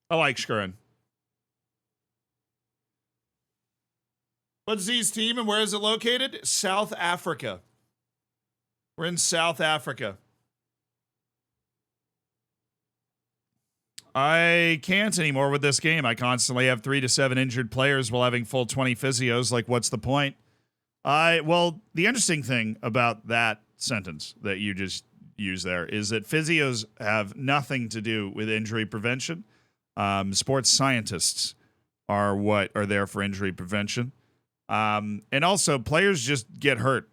I like Shkurin. What's Z's team and where is it located? South Africa. We're in South Africa. I can't anymore with this game. I constantly have 3 to 7 injured players while having full 20 physios. Like, what's the point? Well, the interesting thing about that sentence that you just used there is that physios have nothing to do with injury prevention. Sports scientists are what are there for injury prevention. And also, players just get hurt.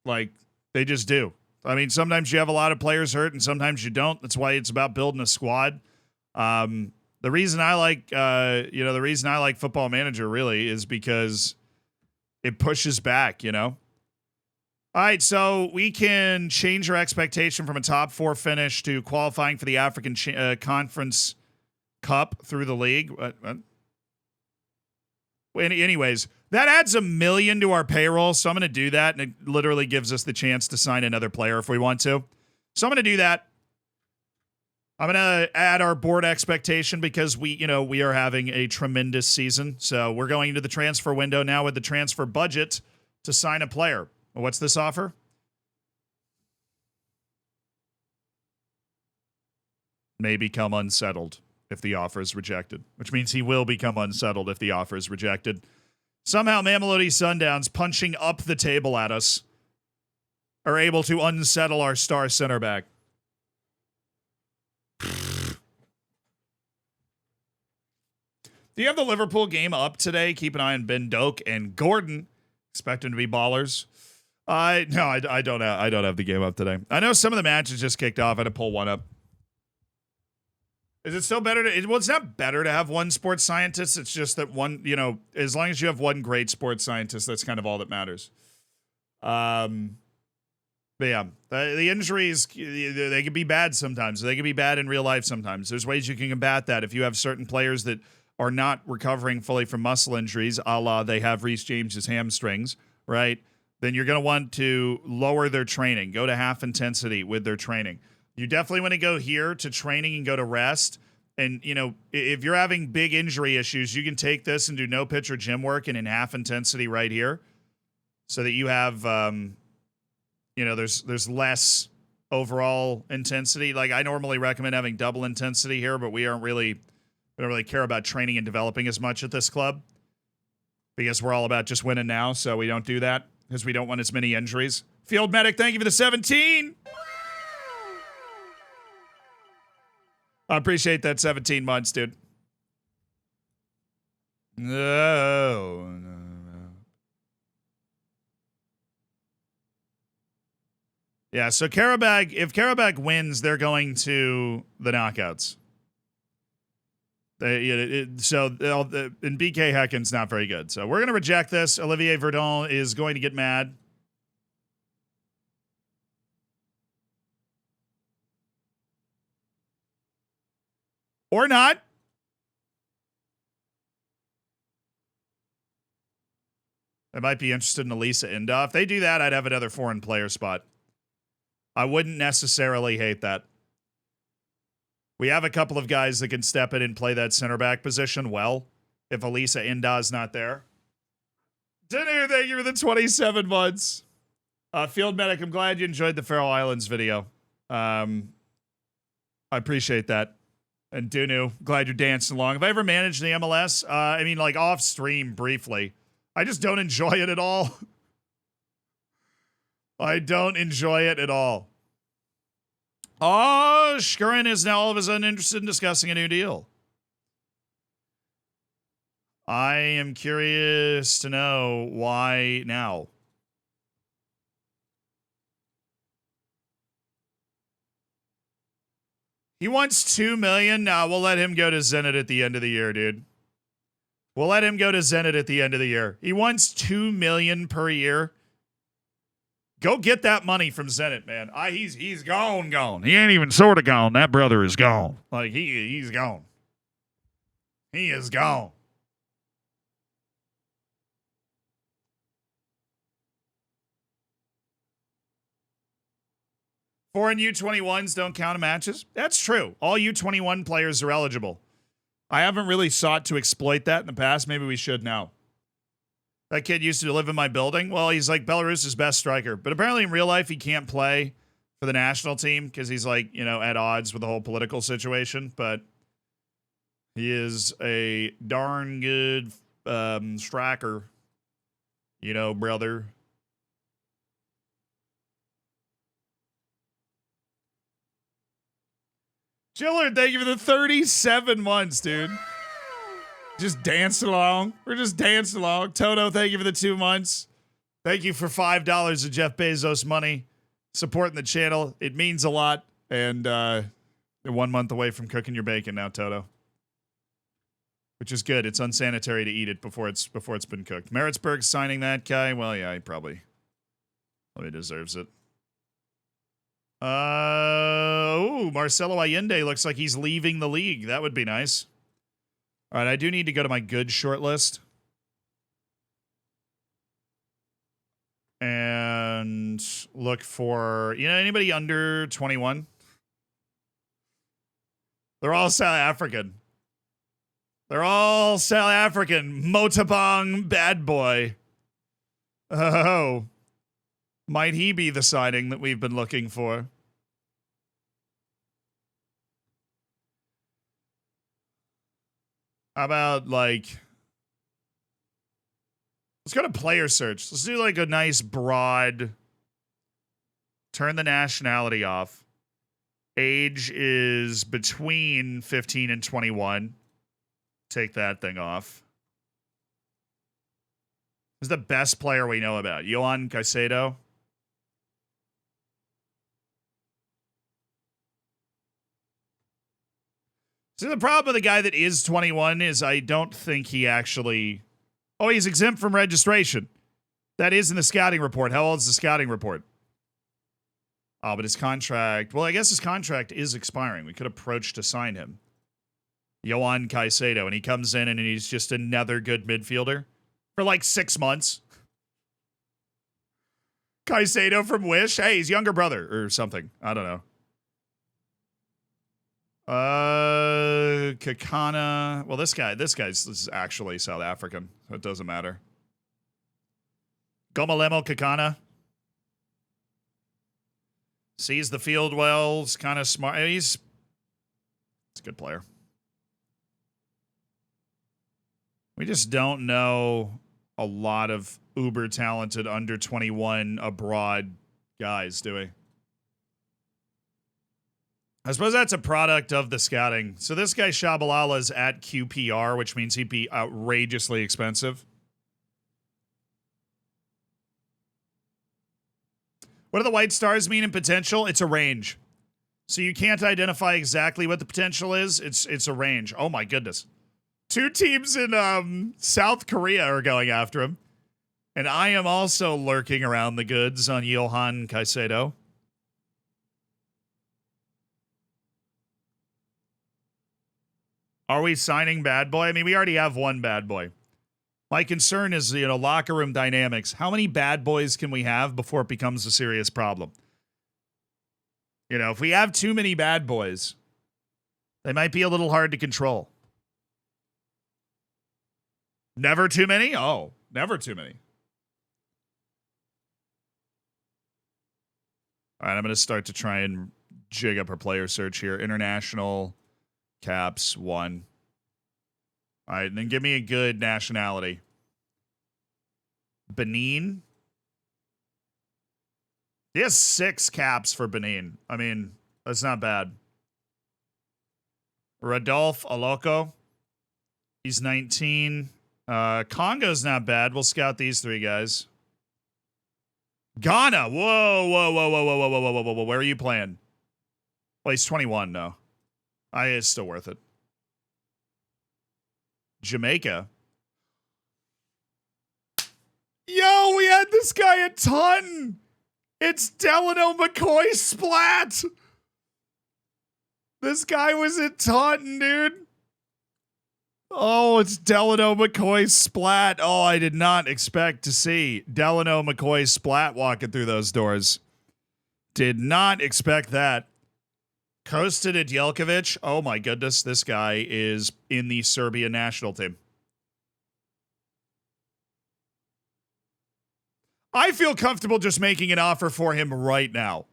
Like, they just do. I mean, sometimes you have a lot of players hurt and sometimes you don't. That's why it's about building a squad. The reason I like, the reason I like Football Manager really is because it pushes back, All right, so we can change our expectation from a top 4 finish to qualifying for the African Conference Cup through the league. Anyways, that adds $1 million to our payroll, so I'm going to do that, and it literally gives us the chance to sign another player if we want to. So I'm going to do that. I'm going to add our board expectation because we are having a tremendous season. So we're going into the transfer window now with the transfer budget to sign a player. What's this offer? May become unsettled if the offer is rejected, which means he will become unsettled if the offer is rejected. Somehow Mamelodi Sundowns punching up the table at us are able to unsettle our star center back. Do you have the Liverpool game up today? Keep an eye on Ben Doak and Gordon. Expect them to be ballers. No, I don't have the game up today. I know some of the matches just kicked off. I had to pull one up. Is it still better to... Well, it's not better to have one sports scientist. It's just that one, as long as you have one great sports scientist, that's kind of all that matters. But yeah, the injuries, they can be bad sometimes. They can be bad in real life sometimes. There's ways you can combat that. If you have certain players that are not recovering fully from muscle injuries, a la they have Reece James's hamstrings, right? Then you're going to want to lower their training, go to half intensity with their training. You definitely want to go here to training and go to rest. And, if you're having big injury issues, you can take this and do no pitch or gym work and in half intensity right here so that you have, there's less overall intensity. Like, I normally recommend having double intensity here, but we don't really care about training and developing as much at this club because we're all about just winning now, so we don't do that. because we don't want as many injuries. Field Medic, thank you for the 17. I appreciate that 17 months, dude. No. Yeah, so Karabag, if Karabag wins, they're going to the knockouts. And BK Heckin's not very good. So we're going to reject this. Olivier Verdon is going to get mad. Or not. I might be interested in Elisa Inda. If they do that, I'd have another foreign player spot. I wouldn't necessarily hate that. We have a couple of guys that can step in and play that center back position well if Elisa Inda's not there. Dinner, thank you for the 27 months. Field Medic, I'm glad you enjoyed the Faroe Islands video. I appreciate that. And Dunu, glad you're dancing along. Have I ever managed the MLS? I mean, like off stream briefly. I just don't enjoy it at all. I don't enjoy it at all. Oh, Shkurin is now all of a sudden interested in discussing a new deal. I am curious to know why now. He wants $2 million. Nah, we'll let him go to Zenit at the end of the year, dude. We'll let him go to Zenit at the end of the year. He wants $2 million per year. Go get that money from Zenit, man. He's gone. He ain't even sort of gone. That brother is gone. Like he's gone. He is gone. Foreign U21s don't count in matches. That's true. All U21 players are eligible. I haven't really sought to exploit that in the past. Maybe we should now. That kid used to live in my building. Well, he's like Belarus's best striker. But apparently in real life, he can't play for the national team because he's like, at odds with the whole political situation. But he is a darn good striker, brother. Chillard, thank you for the 37 months, dude. Just dancing along. We're just dancing along. Toto, thank you for the 2 months. Thank you for $5 of Jeff Bezos money. Supporting the channel. It means a lot. And you're 1 month away from cooking your bacon now, Toto. Which is good. It's unsanitary to eat it before it's been cooked. Maritzburg signing that guy. Well, yeah, he probably deserves it. Marcelo Allende looks like he's leaving the league. That would be nice. All right, I do need to go to my good short list. And look for, anybody under 21? They're all South African. Motabang bad boy. Oh. Might he be the signing that we've been looking for? How about, let's go to player search. Let's do, a nice broad, turn the nationality off. Age is between 15 and 21. Take that thing off. This is the best player we know about. Johan Caicedo. So the problem with the guy that is 21 is I don't think he actually... Oh, he's exempt from registration. That is in the scouting report. How old is the scouting report? Oh, but his contract... Well, I guess his contract is expiring. We could approach to sign him. Johan Caicedo. And he comes in and he's just another good midfielder for 6 months. Caicedo from Wish. Hey, he's younger brother or something. I don't know. Kakana. Well, this is actually South African, so it doesn't matter. Gomalemo Kakana. Sees the field well. He's kind of smart. He's a good player. We just don't know a lot of uber talented under 21 abroad guys, do we? I suppose that's a product of the scouting. So this guy Shabalala's at QPR, which means he'd be outrageously expensive. What do the white stars mean in potential? It's a range. So you can't identify exactly what the potential is. It's a range. Oh my goodness. 2 teams in South Korea are going after him. And I am also lurking around the goods on Johan Caicedo. Are we signing bad boy? I mean, we already have one bad boy. My concern is, locker room dynamics. How many bad boys can we have before it becomes a serious problem? If we have too many bad boys, they might be a little hard to control. Never too many? Oh, never too many. All right, I'm going to start to try and jig up our player search here. International caps 1. All right, and then give me a good nationality. Benin. He has 6 caps for Benin. I mean, that's not bad. Rodolphe Aloko. He's 19. Congo's not bad. We'll scout these 3 guys. Ghana. Whoa, whoa, whoa, whoa, whoa, whoa, whoa, whoa, whoa, whoa. Where are you playing? Well, he's 21, no. It's still worth it. Jamaica. Yo, we had this guy a ton. It's Delano McCoy Splat. This guy was a ton, dude. Oh, it's Delano McCoy Splat. Oh, I did not expect to see Delano McCoy Splat walking through those doors. Did not expect that. Kosta Nedjelkovic. Oh my goodness, this guy is in the Serbian national team. I feel comfortable just making an offer for him right now.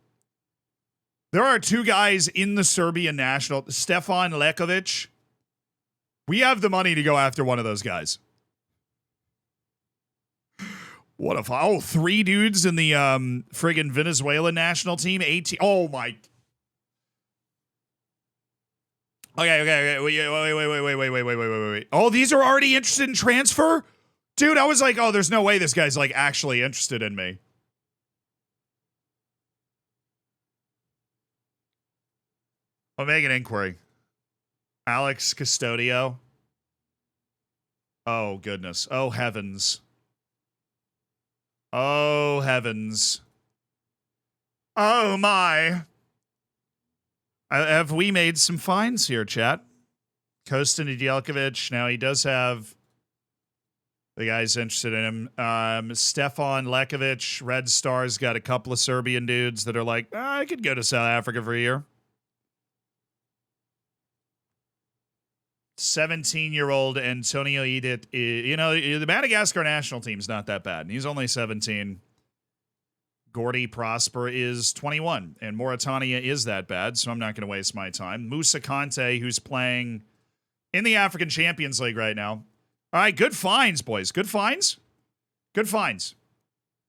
There are 2 guys in the Serbian national. Stefan Lekovic. We have the money to go after one of those guys. What if 3 dudes in the friggin' Venezuela national team? 18. Oh my. Okay. Wait. Oh, these are already interested in transfer? Dude, I was like, oh, there's no way this guy's like actually interested in me. I'll make an inquiry. Alex Custodio. Oh, goodness. Oh, heavens. Oh, heavens. Oh, my. Have we made some finds here, chat? Kosta Nedjelkovic. Now, he does have the guy's interested in him. Stefan Lekovic. Red Star's got a couple of Serbian dudes that are like, I could go to South Africa for a year. 17-year-old Antonio Edith. The Madagascar national team's not that bad. He's only 17. Gordy Prosper is 21. And Mauritania is that bad, so I'm not going to waste my time. Moussa Kante, who's playing in the African Champions League right now. All right, good finds, boys. Good finds. Good finds.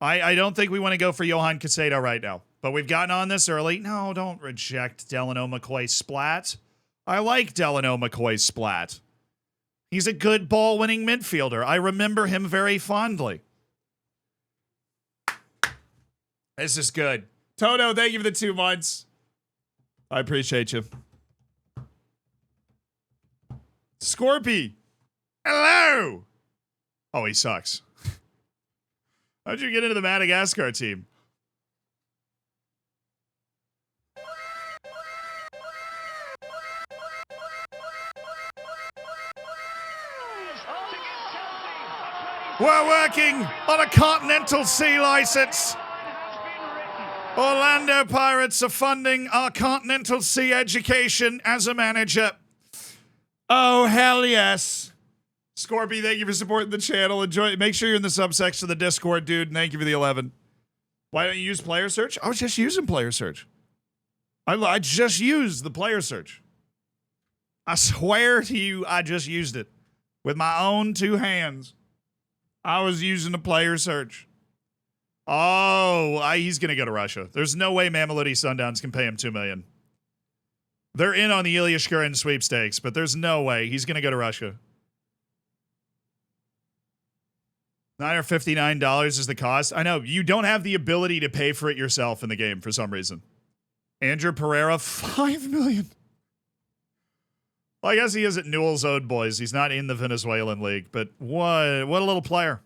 I don't think we want to go for Johan Caicedo right now. But we've gotten on this early. No, don't reject Delano McCoy Splat. I like Delano McCoy Splat. He's a good ball-winning midfielder. I remember him very fondly. This is good. Toto, thank you for the 2 months. I appreciate you. Scorpy. Hello. Oh, he sucks. How'd you get into the Madagascar team? We're working on a Continental C license. Orlando Pirates are funding our Continental C education as a manager. Oh, hell yes. Scorpy, thank you for supporting the channel. Enjoy it. Make sure you're in the subsection of the Discord, dude. And thank you for the 11. Why don't you use player search? I was just using player search. I just used the player search. I swear to you, I just used it with my own 2 hands. I was using the player search. Oh, he's going to go to Russia. There's no way Mamelodi Sundowns can pay him $2 million. They're in on the Ilya Shkurin sweepstakes, but there's no way. He's going to go to Russia. $959 is the cost. I know, you don't have the ability to pay for it yourself in the game for some reason. Andrew Pereira, $5 million. Well, I guess he is at Newell's Old Boys. He's not in the Venezuelan league, but what a little player.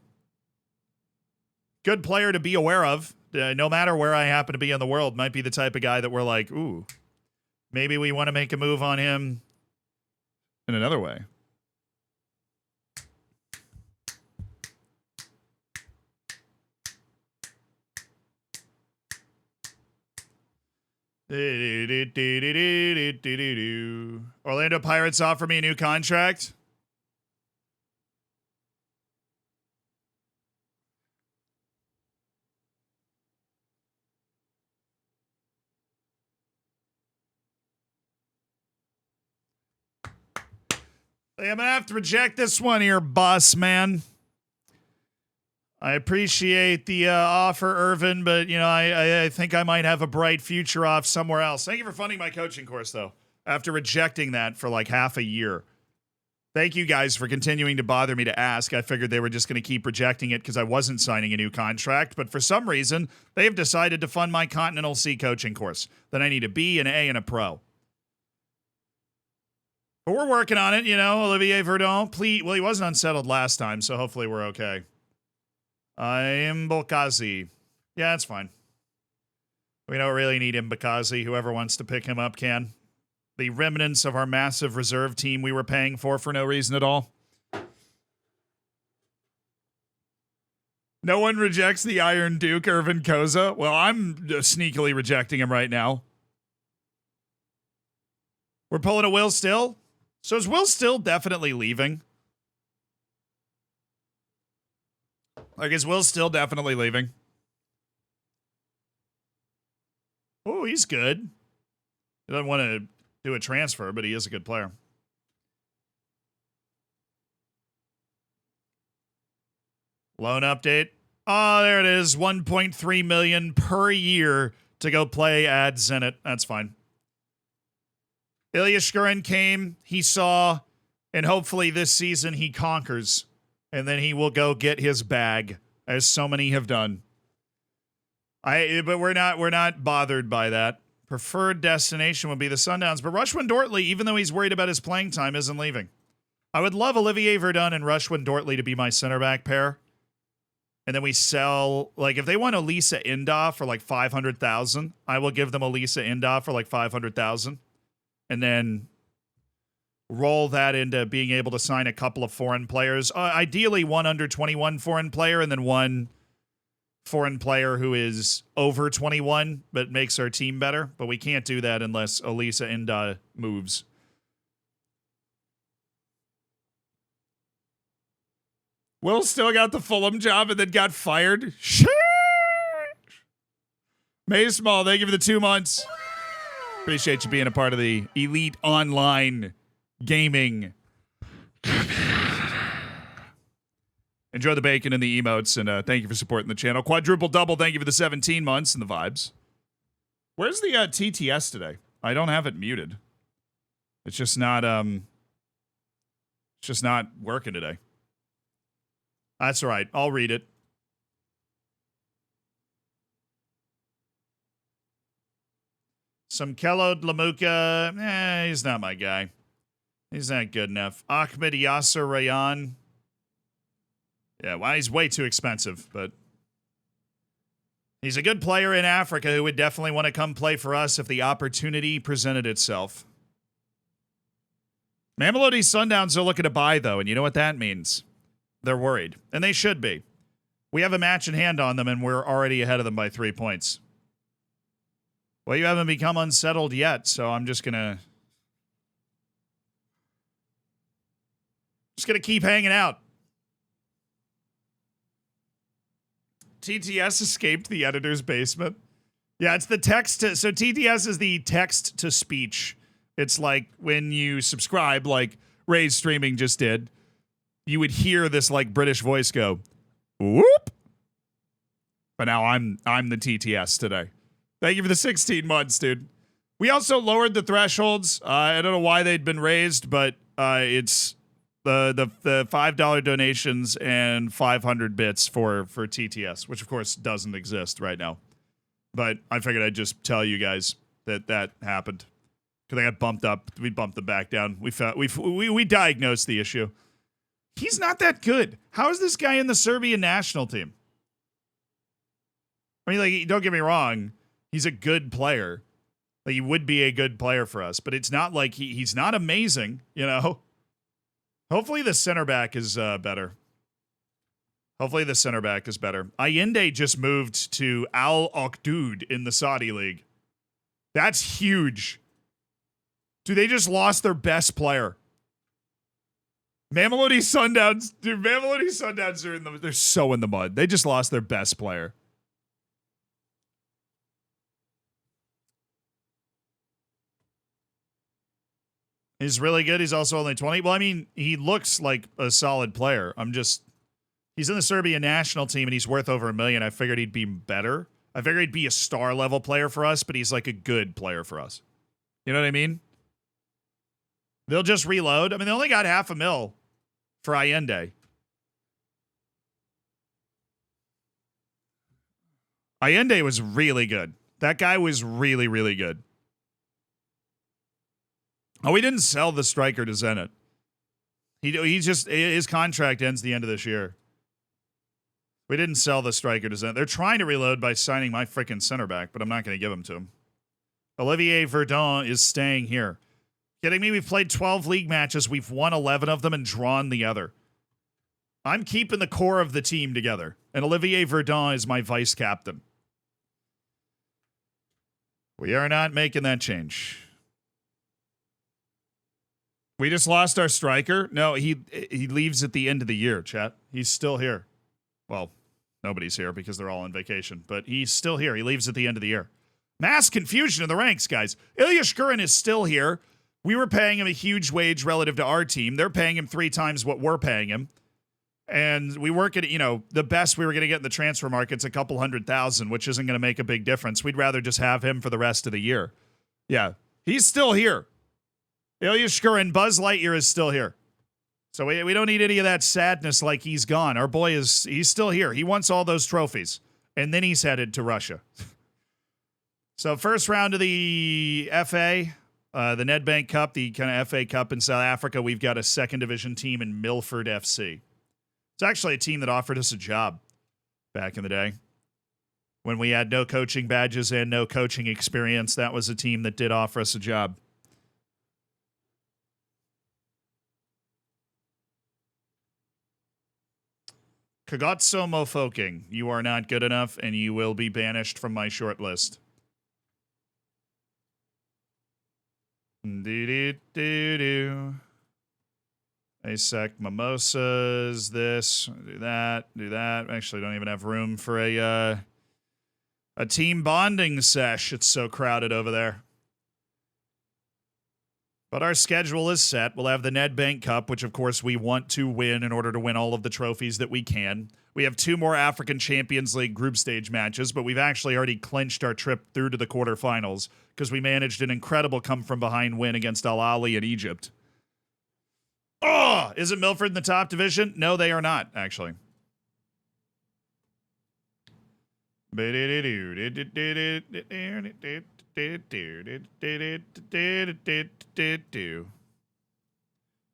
Good player to be aware of. No matter where I happen to be in the world, might be the type of guy that we're like, ooh, maybe we want to make a move on him in another way. Orlando Pirates offer me a new contract. I'm going to have to reject this one here, boss man. I appreciate the offer, Irvin, but, you know, I think I might have a bright future off somewhere else. Thank you for funding my coaching course, though, after rejecting that for like half a year. Thank you guys for continuing to bother me to ask. I figured they were just going to keep rejecting it because I wasn't signing a new contract, but for some reason, they have decided to fund my Continental C coaching course. That I need a B, an A, and a Pro. But we're working on it, you know. Olivier Verdon, please. Well, he wasn't unsettled last time, so hopefully we're okay. Mbakazi. Yeah, that's fine. We don't really need Mbakazi. Whoever wants to pick him up can. The remnants of our massive reserve team we were paying for no reason at all. No one rejects the Iron Duke, Irvin Koza. Well, I'm sneakily rejecting him right now. We're pulling a Will Still? So is Will Still definitely leaving? Like, is Will Still definitely leaving? Oh, he's good. He doesn't want to do a transfer, but he is a good player. Loan update. Oh, there it is. $1.3 million per year to go play at Zenit. That's fine. Ilya Shkurin came, he saw, and hopefully this season he conquers. And then he will go get his bag, as so many have done. But we're not bothered by that. Preferred destination would be the Sundowns, but Rushwin Dortley, even though he's worried about his playing time, isn't leaving. I would love Olivier Verdun and Rushwin Dortley to be my center back pair. And then we sell, like, if they want Elisa Inda for like 500,000, I will give them Elisa Inda for like 500,000. And then roll that into being able to sign a couple of foreign players. Ideally, one under 21 foreign player and then one foreign player who is over 21 but makes our team better. But we can't do that unless Elisa Inda moves. Will still got the Fulham job and then got fired. Sheesh. May Small, thank you for the 2 months. Appreciate you being a part of the elite online gaming. Enjoy the bacon and the emotes, and thank you for supporting the channel. Quadruple double, thank you for the 17 months and the vibes. Where's the TTS today? I don't have it muted. It's just not working today. That's all right. I'll read it. Some Kello Dlamuka, he's not my guy. He's not good enough. Ahmed Yasser Rayan. Yeah, well, he's way too expensive, but he's a good player in Africa who would definitely want to come play for us if the opportunity presented itself. Mamelodi Sundowns are looking to buy, though, and you know what that means. They're worried, and they should be. We have a match in hand on them, and we're already ahead of them by 3 points. Well, you haven't become unsettled yet, so I'm just gonna keep hanging out. TTS escaped the editor's basement. Yeah, it's the text to, so TTS is the text to speech. It's like when you subscribe, like Ray's streaming just did, you would hear this like British voice go, Whoop. But now I'm the TTS today. Thank you for the 16 months, dude. We also lowered the thresholds. I don't know why they'd been raised, but it's the $5 donations and 500 bits for TTS, which of course doesn't exist right now. But I figured I'd just tell you guys that happened because I got bumped up. We bumped them back down. We diagnosed the issue. He's not that good. How is this guy in the Serbian national team? I mean, like, don't get me wrong. He's a good player. Like, he would be a good player for us, but it's not like he's not amazing, you know? Hopefully the center back is better. Hopefully the center back is better. Allende just moved to Al Okdud in the Saudi League. That's huge. Dude, they just lost their best player. Mamelodi Sundowns, dude, Mamelodi Sundowns they're so in the mud. They just lost their best player. He's really good. He's also only 20. Well, I mean, he looks like a solid player. He's in the Serbian national team and he's worth over $1 million. I figured he'd be better. I figured he'd be a star level player for us, but he's like a good player for us. You know what I mean? They'll just reload. I mean, they only got $500,000 for Allende. Allende was really good. That guy was really, really good. Oh, we didn't sell the striker to Zenit. His contract ends the end of this year. We didn't sell the striker to Zenit. They're trying to reload by signing my freaking center back, but I'm not going to give him to him. Olivier Verdun is staying here. Kidding me? We've played 12 league matches. We've won 11 of them and drawn the other. I'm keeping the core of the team together, and Olivier Verdun is my vice captain. We are not making that change. We just lost our striker. No, he leaves at the end of the year, chat. He's still here. Well, nobody's here because they're all on vacation, but he's still here. He leaves at the end of the year. Mass confusion in the ranks, guys. Ilya Shkurin is still here. We were paying him a huge wage relative to our team. They're paying him 3 times what we're paying him. And we work at, the best we were going to get in the transfer market's a couple $100,000, which isn't going to make a big difference. We'd rather just have him for the rest of the year. Yeah, he's still here. Ilya Shkurin, Buzz Lightyear is still here. So we don't need any of that sadness like he's gone. Our boy he's still here. He wants all those trophies. And then he's headed to Russia. So first round of the FA, the Nedbank Cup, the kind of FA Cup in South Africa, we've got a second division team in Milford FC. It's actually a team that offered us a job back in the day. When we had no coaching badges and no coaching experience, that was a team that did offer us a job. Kagotso Mofoking, you are not good enough, and you will be banished from my short list. Do-do-do-do. ASEC mimosas, this, do that. Actually, don't even have room for a team bonding sesh. It's so crowded over there. But our schedule is set. We'll have the Nedbank Cup, which, of course, we want to win in order to win all of the trophies that we can. We have 2 more African Champions League group stage matches, but we've actually already clinched our trip through to the quarterfinals because we managed an incredible come-from-behind win against Al Ahly in Egypt. Oh, is it Milford in the top division? No, they are not, actually.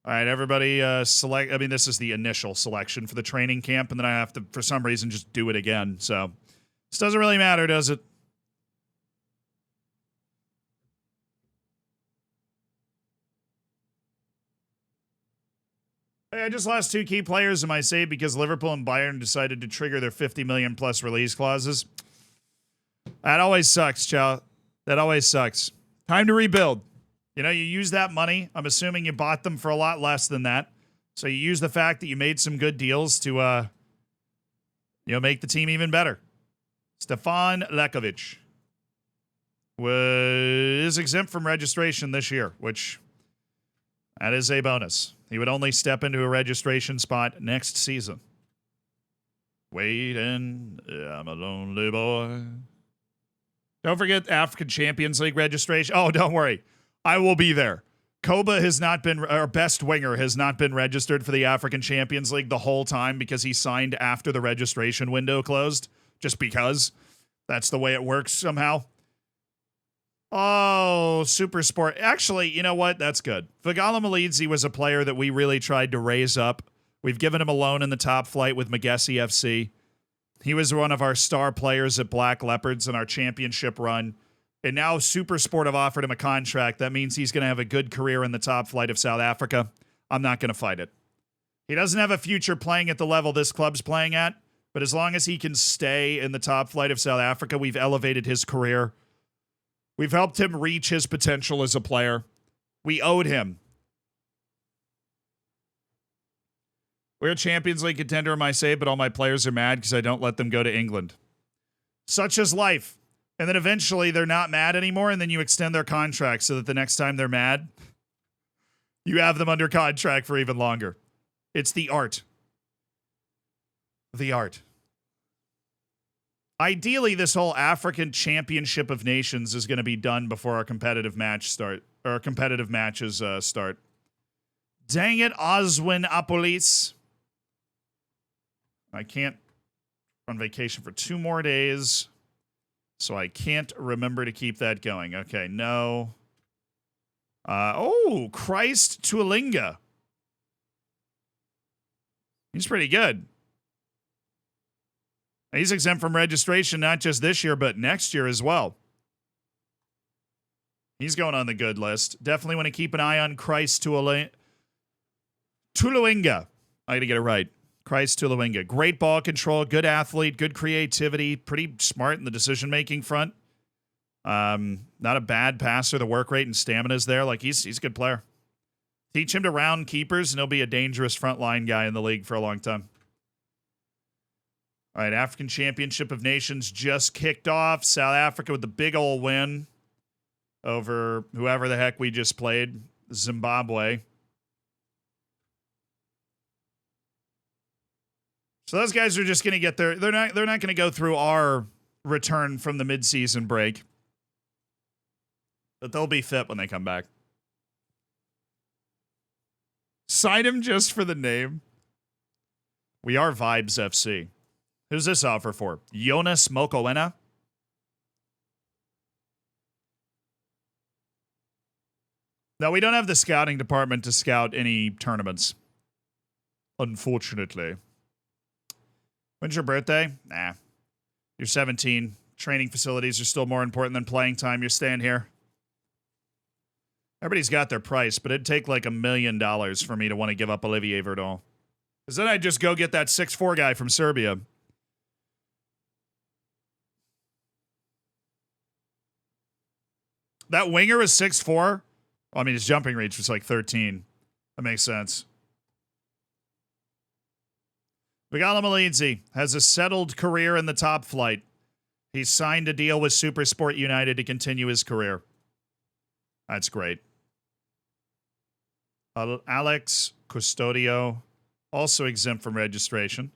All right, everybody select. I mean, this is the initial selection for the training camp, and then I have to, for some reason, just do it again. So this doesn't really matter, does it? Hey, I just lost 2 key players in my save because Liverpool and Bayern decided to trigger their 50 million plus release clauses. That always sucks, Chow. That always sucks. Time to rebuild. You use that money. I'm assuming you bought them for a lot less than that. So you use the fact that you made some good deals to, make the team even better. Stefan Lekovic was exempt from registration this year, which that is a bonus. He would only step into a registration spot next season. Waiting, I'm a lonely boy. Don't forget African Champions League registration. Oh, don't worry. I will be there. Koba has not been, our best winger has not been registered for the African Champions League the whole time because he signed after the registration window closed. Just because. That's the way it works somehow. Oh, Super Sport. Actually, you know what? That's good. Vigala Malidze was a player that we really tried to raise up. We've given him a loan in the top flight with Magesi FC. He was one of our star players at Black Leopards in our championship run. And now Super Sport have offered him a contract. That means he's going to have a good career in the top flight of South Africa. I'm not going to fight it. He doesn't have a future playing at the level this club's playing at, but as long as he can stay in the top flight of South Africa, we've elevated his career. We've helped him reach his potential as a player. We owed him. We're a Champions League contender in my say, but all my players are mad because I don't let them go to England. Such is life. And then eventually they're not mad anymore, and then you extend their contract so that the next time they're mad, you have them under contract for even longer. It's the art. The art. Ideally, this whole African Championship of Nations is going to be done before our competitive match start, or our competitive matches start. Dang it, Oswin Apolis. I can't on vacation for 2 more days. So I can't remember to keep that going. Okay, no. Oh, Christ Tuolinga. He's pretty good. He's exempt from registration not just this year, but next year as well. He's going on the good list. Definitely want to keep an eye on Christ Tuolinga. I got to get it right. Christ Tuolinga. Great ball control, good athlete, good creativity, pretty smart in the decision-making front. Not a bad passer. The work rate and stamina is there. Like, he's a good player. Teach him to round keepers, and he'll be a dangerous frontline guy in the league for a long time. All right, African Championship of Nations just kicked off. South Africa with the big ol' win over whoever the heck we just played, Zimbabwe. So those guys are just going to get their, they're not going to go through our return from the midseason break. But they'll be fit when they come back. Sign him just for the name. We are Vibes FC. Who's this offer for? Jonas Mokoena? No, we don't have the scouting department to scout any tournaments. Unfortunately. When's your birthday? Nah. You're 17. Training facilities are still more important than playing time. You're staying here. Everybody's got their price, but it'd take like $1 million for me to want to give up Olivier Verdon. Because then I'd just go get that 6'4" guy from Serbia. That winger is 6'4". Well, I mean, his jumping reach was like 13. That makes sense. Vigala Malidze has a settled career in the top flight. He's signed a deal with Supersport United to continue his career. That's great. Alex Custodio, also exempt from registration.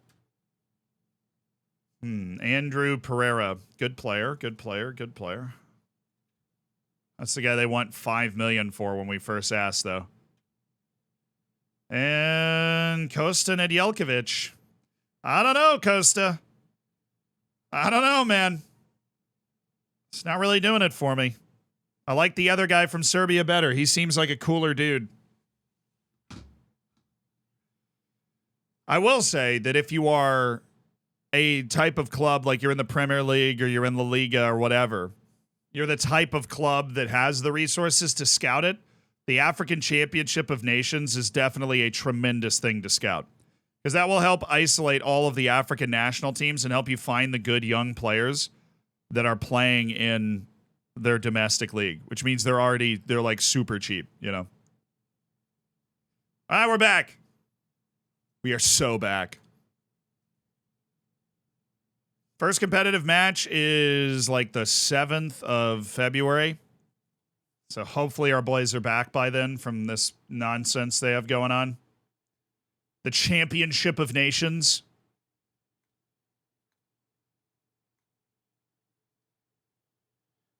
Andrew Pereira, good player, good player, good player. That's the guy they want $5 million for when we first asked, though. And Kosta Nedjelkovic. I don't know, Costa. I don't know, man. It's not really doing it for me. I like the other guy from Serbia better. He seems like a cooler dude. I will say that if you are a type of club, like you're in the Premier League or you're in La Liga or whatever, you're the type of club that has the resources to scout it, the African Championship of Nations is definitely a tremendous thing to scout. Because that will help isolate all of the African national teams and help you find the good young players that are playing in their domestic league, which means they're like super cheap, you know? All right, we're back. We are so back. First competitive match is like the 7th of February. So hopefully our boys are back by then from this nonsense they have going on. The Championship of Nations.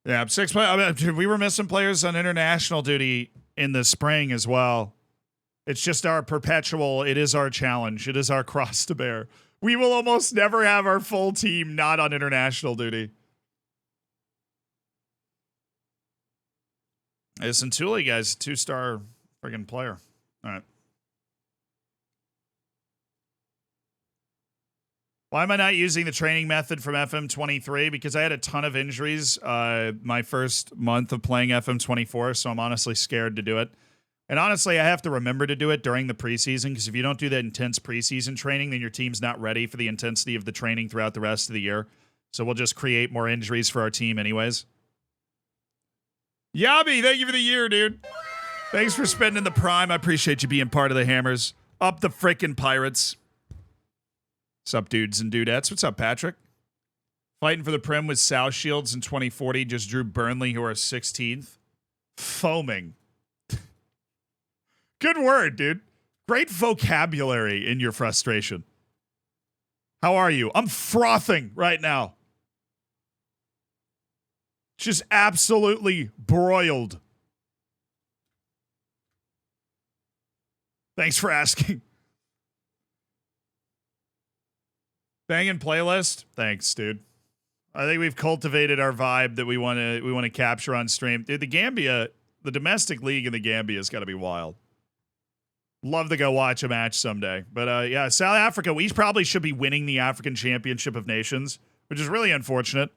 Yeah, 6 play. I mean, dude, we were missing players on international duty in the spring as well. It's just our perpetual, it is our challenge. It is our cross to bear. We will almost never have our full team not on international duty. Hey, Centuli, guys, 2-star friggin' player. All right. Why am I not using the training method from FM23? Because I had a ton of injuries my first month of playing FM24, so I'm honestly scared to do it. And honestly, I have to remember to do it during the preseason, because if you don't do that intense preseason training, then your team's not ready for the intensity of the training throughout the rest of the year. So we'll just create more injuries for our team anyways. Yabi, thank you for the year, dude. Thanks for spending the prime. I appreciate you being part of the Hammers. Up the frickin' Pirates. What's up, dudes and dudettes? What's up, Patrick? Fighting for the Prim with South Shields in 2040. Just drew Burnley, who are 16th. Foaming. Good word, dude. Great vocabulary in your frustration. How are you? I'm frothing right now. Just absolutely broiled. Thanks for asking. Banging playlist? Thanks, dude. I think we've cultivated our vibe that we want to capture on stream. Dude, the Gambia, the domestic league in the Gambia has got to be wild. Love to go watch a match someday. But yeah, South Africa, we probably should be winning the African Championship of Nations, which is really unfortunate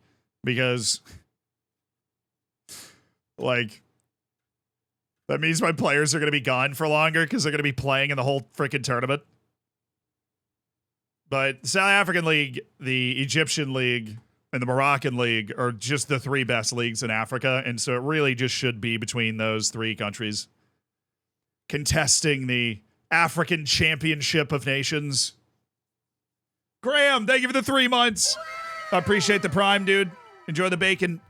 because, like, that means my players are going to be gone for longer because they're going to be playing in the whole freaking tournament. But the South African League, the Egyptian League, and the Moroccan League are just the 3 best leagues in Africa. And so it really just should be between those 3 countries contesting the African Championship of Nations. Graham, thank you for the 3 months. I appreciate the prime, dude. Enjoy the bacon.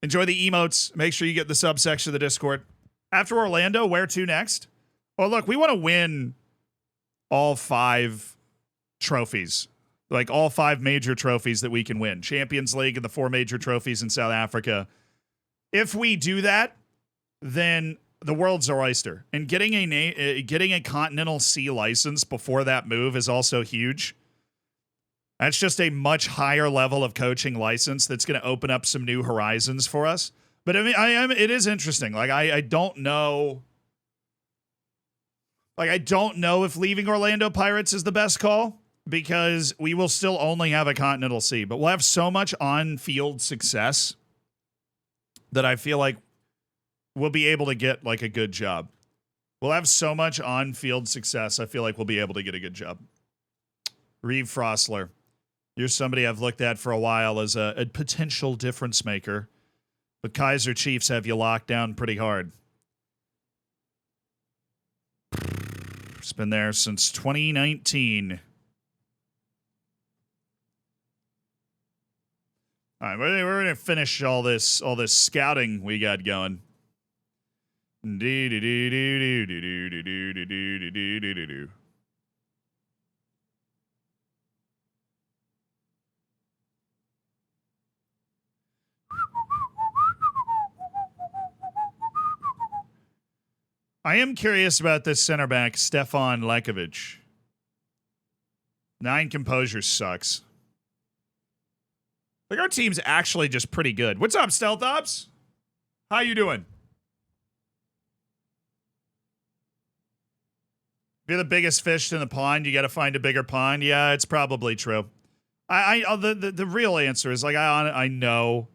Enjoy the emotes. Make sure you get the subsection of the Discord. After Orlando, where to next? Well, look, we want to win all 5 trophies, like all 5 major trophies that we can win. Champions League and the 4 major trophies in South Africa. If we do that, then the world's our oyster. And getting a Continental C license before that move is also huge. That's just a much higher level of coaching license that's going to open up some new horizons for us. But I mean, it is interesting. Like, I don't know. Like, I don't know if leaving Orlando Pirates is the best call, because we will still only have a Continental C, but we'll have so much on-field success that I feel like we'll be able to get, like, a good job. We'll have so much on-field success, I feel like we'll be able to get a good job. Reeve Frostler, you're somebody I've looked at for a while as a potential difference maker, but Kaiser Chiefs have you locked down pretty hard. It's been there since 2019. All right, we're going to finish all this scouting we got going. I am curious about this center back, Stefan Lekovic. 9 composure sucks. Like, our team's actually just pretty good. What's up, Stealth Ops? How you doing? If you're the biggest fish in the pond, you got to find a bigger pond. Yeah, it's probably true. The real answer is, like, I know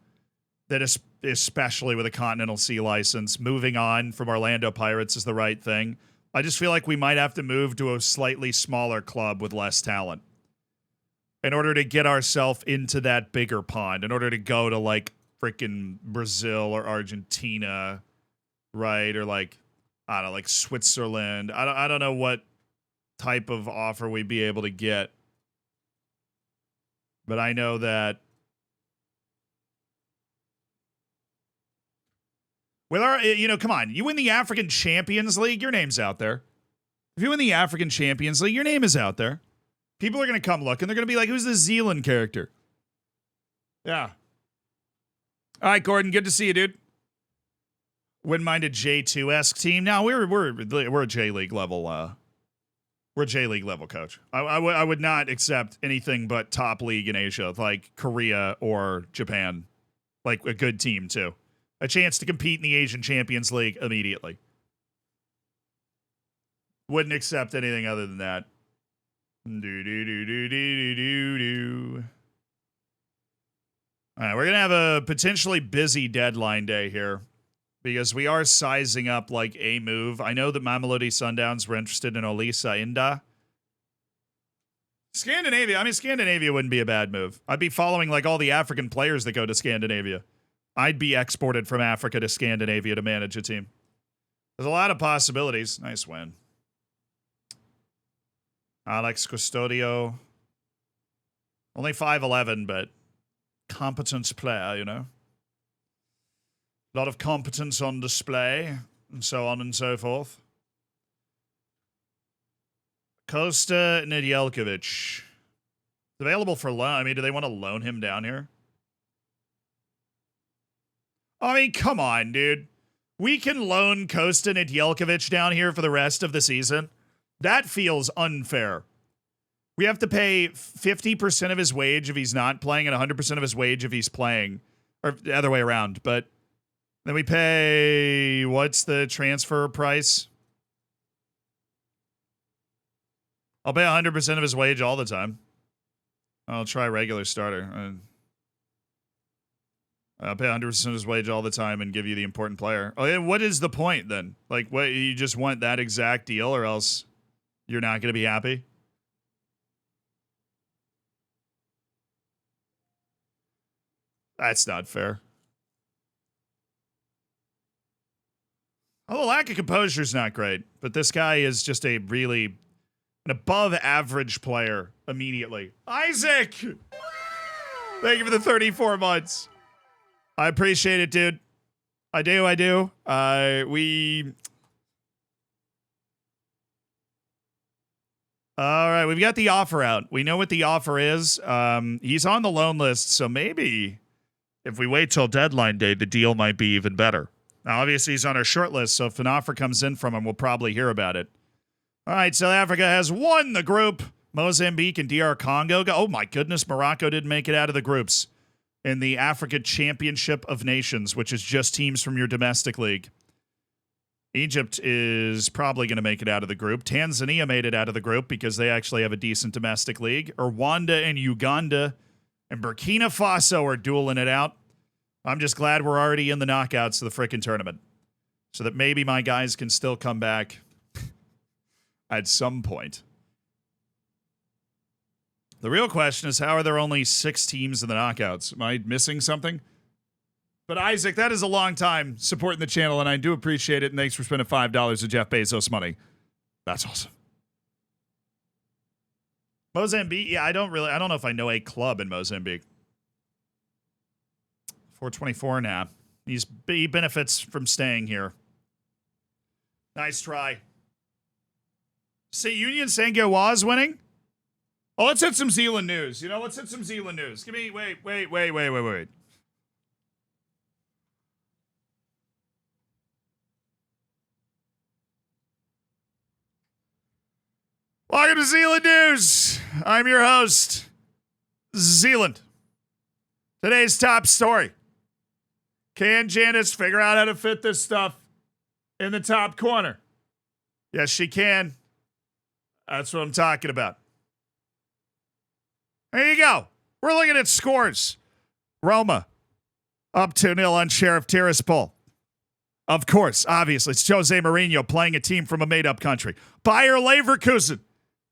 that especially with a Continental C license, moving on from Orlando Pirates is the right thing. I just feel like we might have to move to a slightly smaller club with less talent in order to get ourselves into that bigger pond, in order to go to, like, freaking Brazil or Argentina, right? Or, like, I don't know, like Switzerland. I don't know what type of offer we'd be able to get. But I know that with our, come on, you win the African Champions League, your name's out there. If you win the African Champions League, your name is out there. People are going to come look, and they're going to be like, who's this Zealand character? Yeah. All right, Gordon, good to see you, dude. Wouldn't mind a J2-esque team. No, we're a J League level. We're a J League level coach. I would not accept anything but top league in Asia, like Korea or Japan. Like a good team too. A chance to compete in the Asian Champions League immediately. Wouldn't accept anything other than that. All right, we're going to have a potentially busy deadline day here because we are sizing up like a move. I know that Mamelodi Sundowns were interested in Olisa Inda. Scandinavia wouldn't be a bad move. I'd be following like all the African players that go to Scandinavia. I'd be exported from Africa to Scandinavia to manage a team. There's a lot of possibilities. Nice win. Alex Custodio. Only 5'11", but competence player, you know. A lot of competence on display, and so on and so forth. Kosta Nedjelkovic. Available for loan. I mean, do they want to loan him down here? I mean, come on, dude. We can loan Kosta Nedjelkovic down here for the rest of the season. That feels unfair. We have to pay 50% of his wage if he's not playing and 100% of his wage if he's playing. Or the other way around. But then we pay... What's the transfer price? I'll pay 100% of his wage all the time. I'll try regular starter. I'll pay 100% of his wage all the time and give you the important player. Oh, yeah, what is the point then? Like, what, you just want that exact deal or else you're not going to be happy? That's not fair. Oh, the lack of composure is not great, but this guy is just an above average player immediately. Isaac! Thank you for the 34 months. I appreciate it, dude. I do. All right, we've got the offer out. We know what the offer is. He's on the loan list, so maybe if we wait till deadline day, the deal might be even better. Now, obviously, he's on our short list, so if an offer comes in from him, we'll probably hear about it. All right, South Africa has won the group. Mozambique and DR Congo. Oh, my goodness, Morocco didn't make it out of the groups in the Africa Championship of Nations, which is just teams from your domestic league. Egypt is probably going to make it out of the group. Tanzania made it out of the group because they actually have a decent domestic league. Rwanda and Uganda and Burkina Faso are dueling it out. I'm just glad we're already in the knockouts of the frickin' tournament so that maybe my guys can still come back at some point. The real question is, how are there only 6 teams in the knockouts? Am I missing something? But Isaac, that is a long time supporting the channel, and I do appreciate it, and thanks for spending $5 of Jeff Bezos money. That's awesome. Mozambique, yeah, I don't know if I know a club in Mozambique. 424 now. He benefits from staying here. Nice try. Say Union Saint-Gilloise is winning? Oh, let's hit some Zealand news. Let's hit some Zealand news. Give me, wait. Welcome to Zealand News. I'm your host, Zealand. Today's top story. Can Janice figure out how to fit this stuff in the top corner? Yes, she can. That's what I'm talking about. There you go. We're looking at scores. Roma up 2-0 on Sheriff Tiraspol. Of course, obviously, it's Jose Mourinho playing a team from a made-up country. Bayer Leverkusen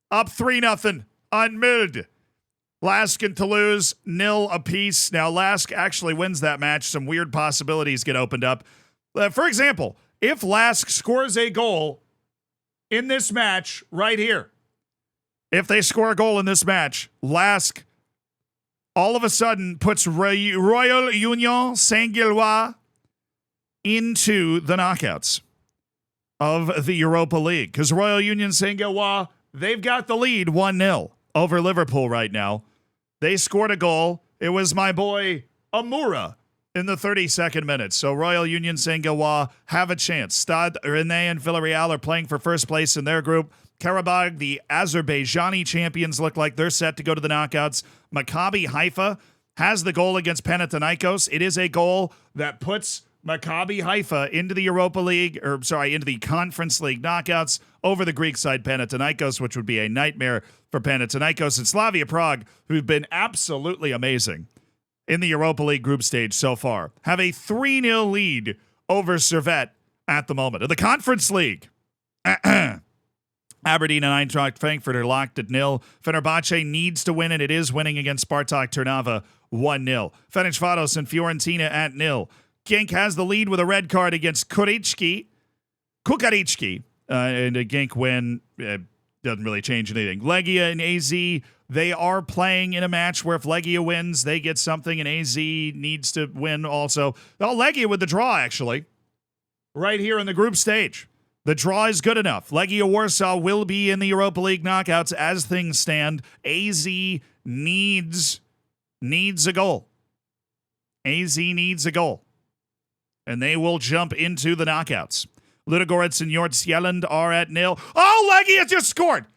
up 3-0 on Mulde. Lask and Toulouse 0 apiece. Now, Lask actually wins that match. Some weird possibilities get opened up. For example, if Lask scores a goal in this match right here, if they score a goal in this match, Lask all of a sudden puts Royal Union Saint-Gilloise into the knockouts of the Europa League. Because Royal Union Saint-Gilloise, they've got the lead 1-0 over Liverpool right now. They scored a goal. It was my boy Amura in the 32nd minute. So Royal Union Saint-Gilloise have a chance. Stade Rennais and Villarreal are playing for first place in their group. Karabakh, the Azerbaijani champions, look like they're set to go to the knockouts. Maccabi Haifa has the goal against Panathinaikos. It is a goal that puts Maccabi Haifa into the into the Conference League knockouts over the Greek side Panathinaikos, which would be a nightmare for Panathinaikos. And Slavia Prague, who've been absolutely amazing in the Europa League group stage so far, have a 3-0 lead over Servette at the moment. In the Conference League, Aberdeen and Eintracht Frankfurt are locked at 0. Fenerbahce needs to win, and it is winning against Spartak Trnava 1-0. Ferencváros and Fiorentina at 0. Genk has the lead with a red card against Kukaricki. And a Genk win doesn't really change anything. Legia and AZ, they are playing in a match where if Legia wins, they get something, and AZ needs to win also. Oh, Legia with the draw, actually, right here in the group stage. The draw is good enough. Legia Warsaw will be in the Europa League knockouts as things stand. AZ needs a goal. AZ needs a goal. And they will jump into the knockouts. Ludogorets and Nord-Sjælland are at 0. Oh, Legia just scored.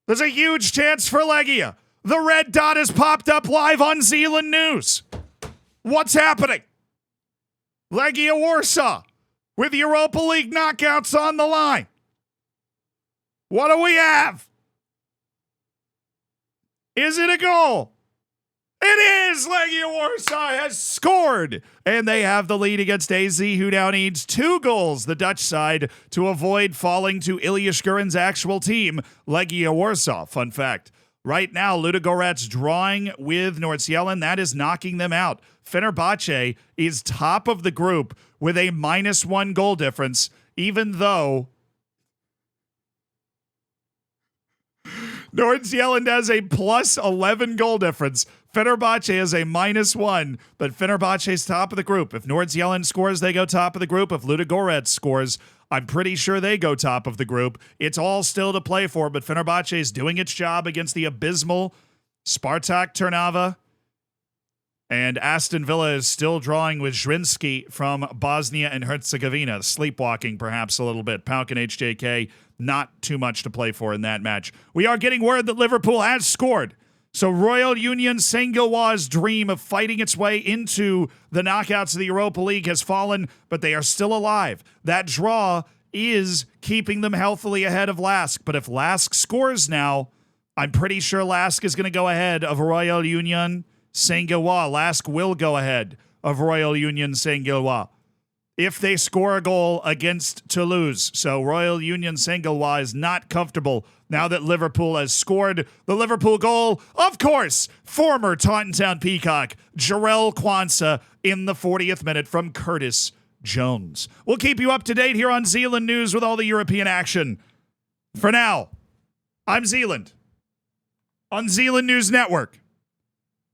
There's a huge chance for Legia. The red dot has popped up live on Zealand News. What's happening? Legia Warsaw with Europa League knockouts on the line. What do we have? Is it a goal? It is! Legia Warsaw has scored! And they have the lead against AZ, who now needs 2 goals, the Dutch side, to avoid falling to Ilya Shkurin's actual team, Legia Warsaw. Fun fact. Right now, Ludogorets drawing with Nord-Sjælland. That is knocking them out. Fenerbahce is top of the group with a -1 goal difference, even though Nord-Sjælland has a +11 goal difference. Fenerbahce has a -1, but Fenerbahce's top of the group. If Nord-Sjælland scores, they go top of the group. If Ludogorets scores, I'm pretty sure they go top of the group. It's all still to play for, but Fenerbahce is doing its job against the abysmal Spartak Trnava. And Aston Villa is still drawing with Zrinski from Bosnia and Herzegovina. Sleepwalking perhaps a little bit. PAOK and HJK, not too much to play for in that match. We are getting word that Liverpool has scored. So Royal Union Saint-Gilloise's dream of fighting its way into the knockouts of the Europa League has fallen, but they are still alive. That draw is keeping them healthily ahead of Lask. But if Lask scores now, I'm pretty sure Lask is going to go ahead of Royal Union Saint-Gilloise. Lask will go ahead of Royal Union Saint-Gilloise if they score a goal against Toulouse. So Royal Union Saint-Gilloise is not comfortable now that Liverpool has scored the Liverpool goal. Of course, former Taunton Town Peacock, Jarrell Quansah in the 40th minute from Curtis Jones. We'll keep you up to date here on Zealand News with all the European action. For now, I'm Zealand on Zealand News Network,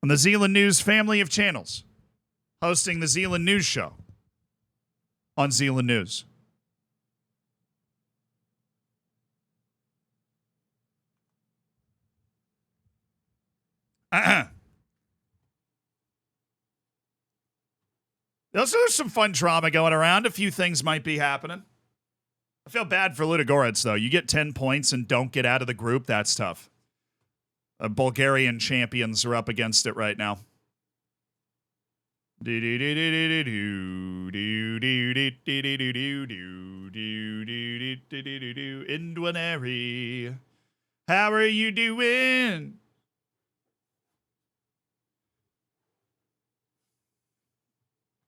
on the Zealand News family of channels, hosting the Zealand News Show on Zealand News. There's some fun drama going around. A few things might be happening. I feel bad for Ludogorets, though. You get 10 points and don't get out of the group. That's tough. Bulgarian champions are up against it right now. Indwaneri, how are you doing?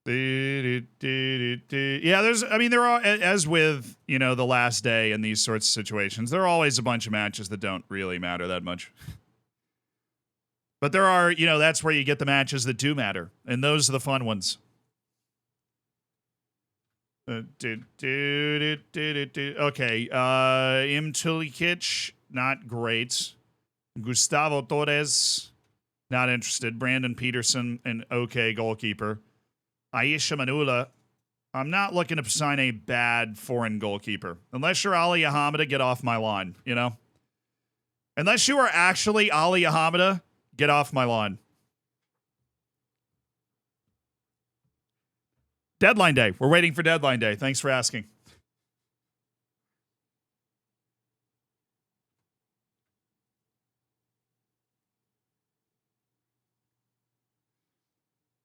Yeah, there are, as with, the last day and these sorts of situations, there are always a bunch of matches that don't really matter that much. But there are, that's where you get the matches that do matter. And those are the fun ones. Okay. Imtulikic, not great. Gustavo Torres, not interested. Brandon Peterson, an okay goalkeeper. Aisha Manula, I'm not looking to sign a bad foreign goalkeeper. Unless you're Ali Ahmada, get off my lawn, Unless you are actually Ali Ahmada, get off my lawn. Deadline day. We're waiting for deadline day. Thanks for asking.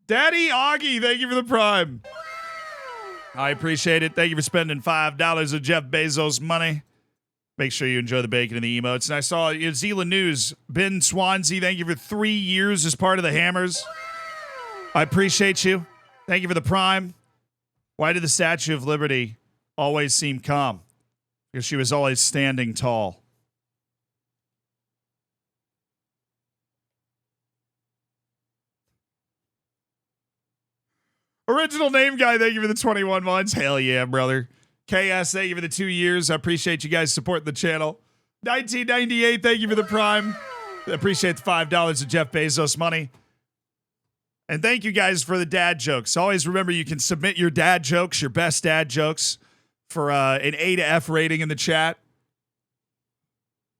Daddy Augie, thank you for the prime. I appreciate it. Thank you for spending $5 of Jeff Bezos' money. Make sure you enjoy the bacon and the emotes. And I saw in Zealand News, Ben Swansea, thank you for 3 years as part of the Hammers. I appreciate you. Thank you for the prime. Why did the Statue of Liberty always seem calm? Because she was always standing tall. Original name guy, thank you for the 21 months. Hell yeah, brother. KS, thank you for the 2 years. I appreciate you guys supporting the channel. 1998, thank you for the prime. I appreciate the $5 of Jeff Bezos money. And thank you guys for the dad jokes. Always remember you can submit your dad jokes, your best dad jokes, for an A to F rating in the chat.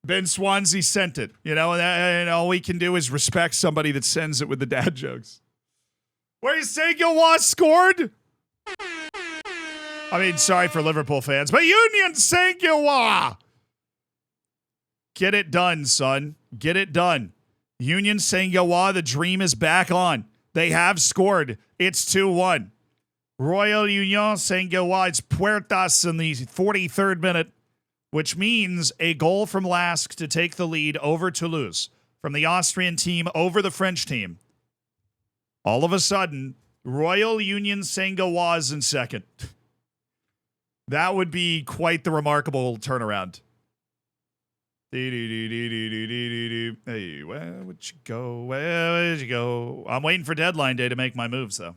Ben Swansea sent it, and all we can do is respect somebody that sends it with the dad jokes. Where you say Gilwa scored? I mean, sorry for Liverpool fans, but Union St. Gilwa. Get it done, son. Get it done. Union St. Gilwa, the dream is back on. They have scored. It's 2-1. Royal Union St. Gilwa, it's Puertas in the 43rd minute, which means a goal from Lask to take the lead over Toulouse, from the Austrian team over the French team. All of a sudden, Royal Union St. Gilwa is in second. That would be quite the remarkable turnaround. Hey, where would you go? Where would you go? I'm waiting for deadline day to make my moves, though.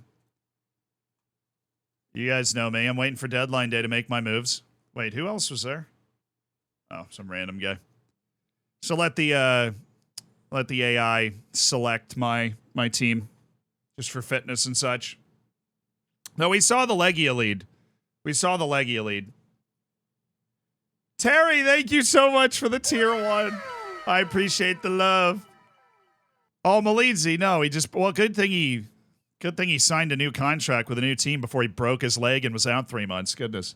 You guys know me. I'm waiting for deadline day to make my moves. Wait, who else was there? Oh, some random guy. So let the AI select my team, just for fitness and such. No, we saw the Legia lead. Terry, thank you so much for the tier 1. I appreciate the love. Oh, Malizzi, no, good thing he signed a new contract with a new team before he broke his leg and was out 3 months. Goodness.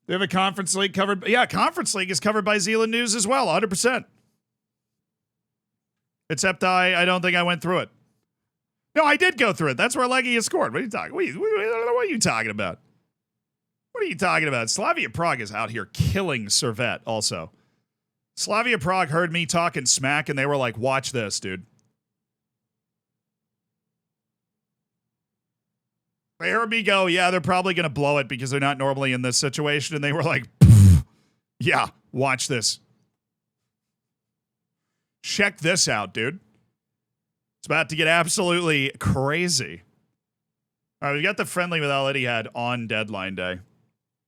They have a Conference League covered. Yeah, Conference League is covered by Zealand News as well, 100%. Except I don't think I went through it. No, I did go through it. That's where Legia scored. What are you talking? What are you talking about? What are you talking about? Slavia Prague is out here killing Servette also. Slavia Prague heard me talking smack and they were like, watch this, dude. They heard me go, yeah, they're probably going to blow it because they're not normally in this situation. And they were like, yeah, watch this. Check this out, dude. It's about to get absolutely crazy. All right, we got the friendly with Al Ittihad on deadline day.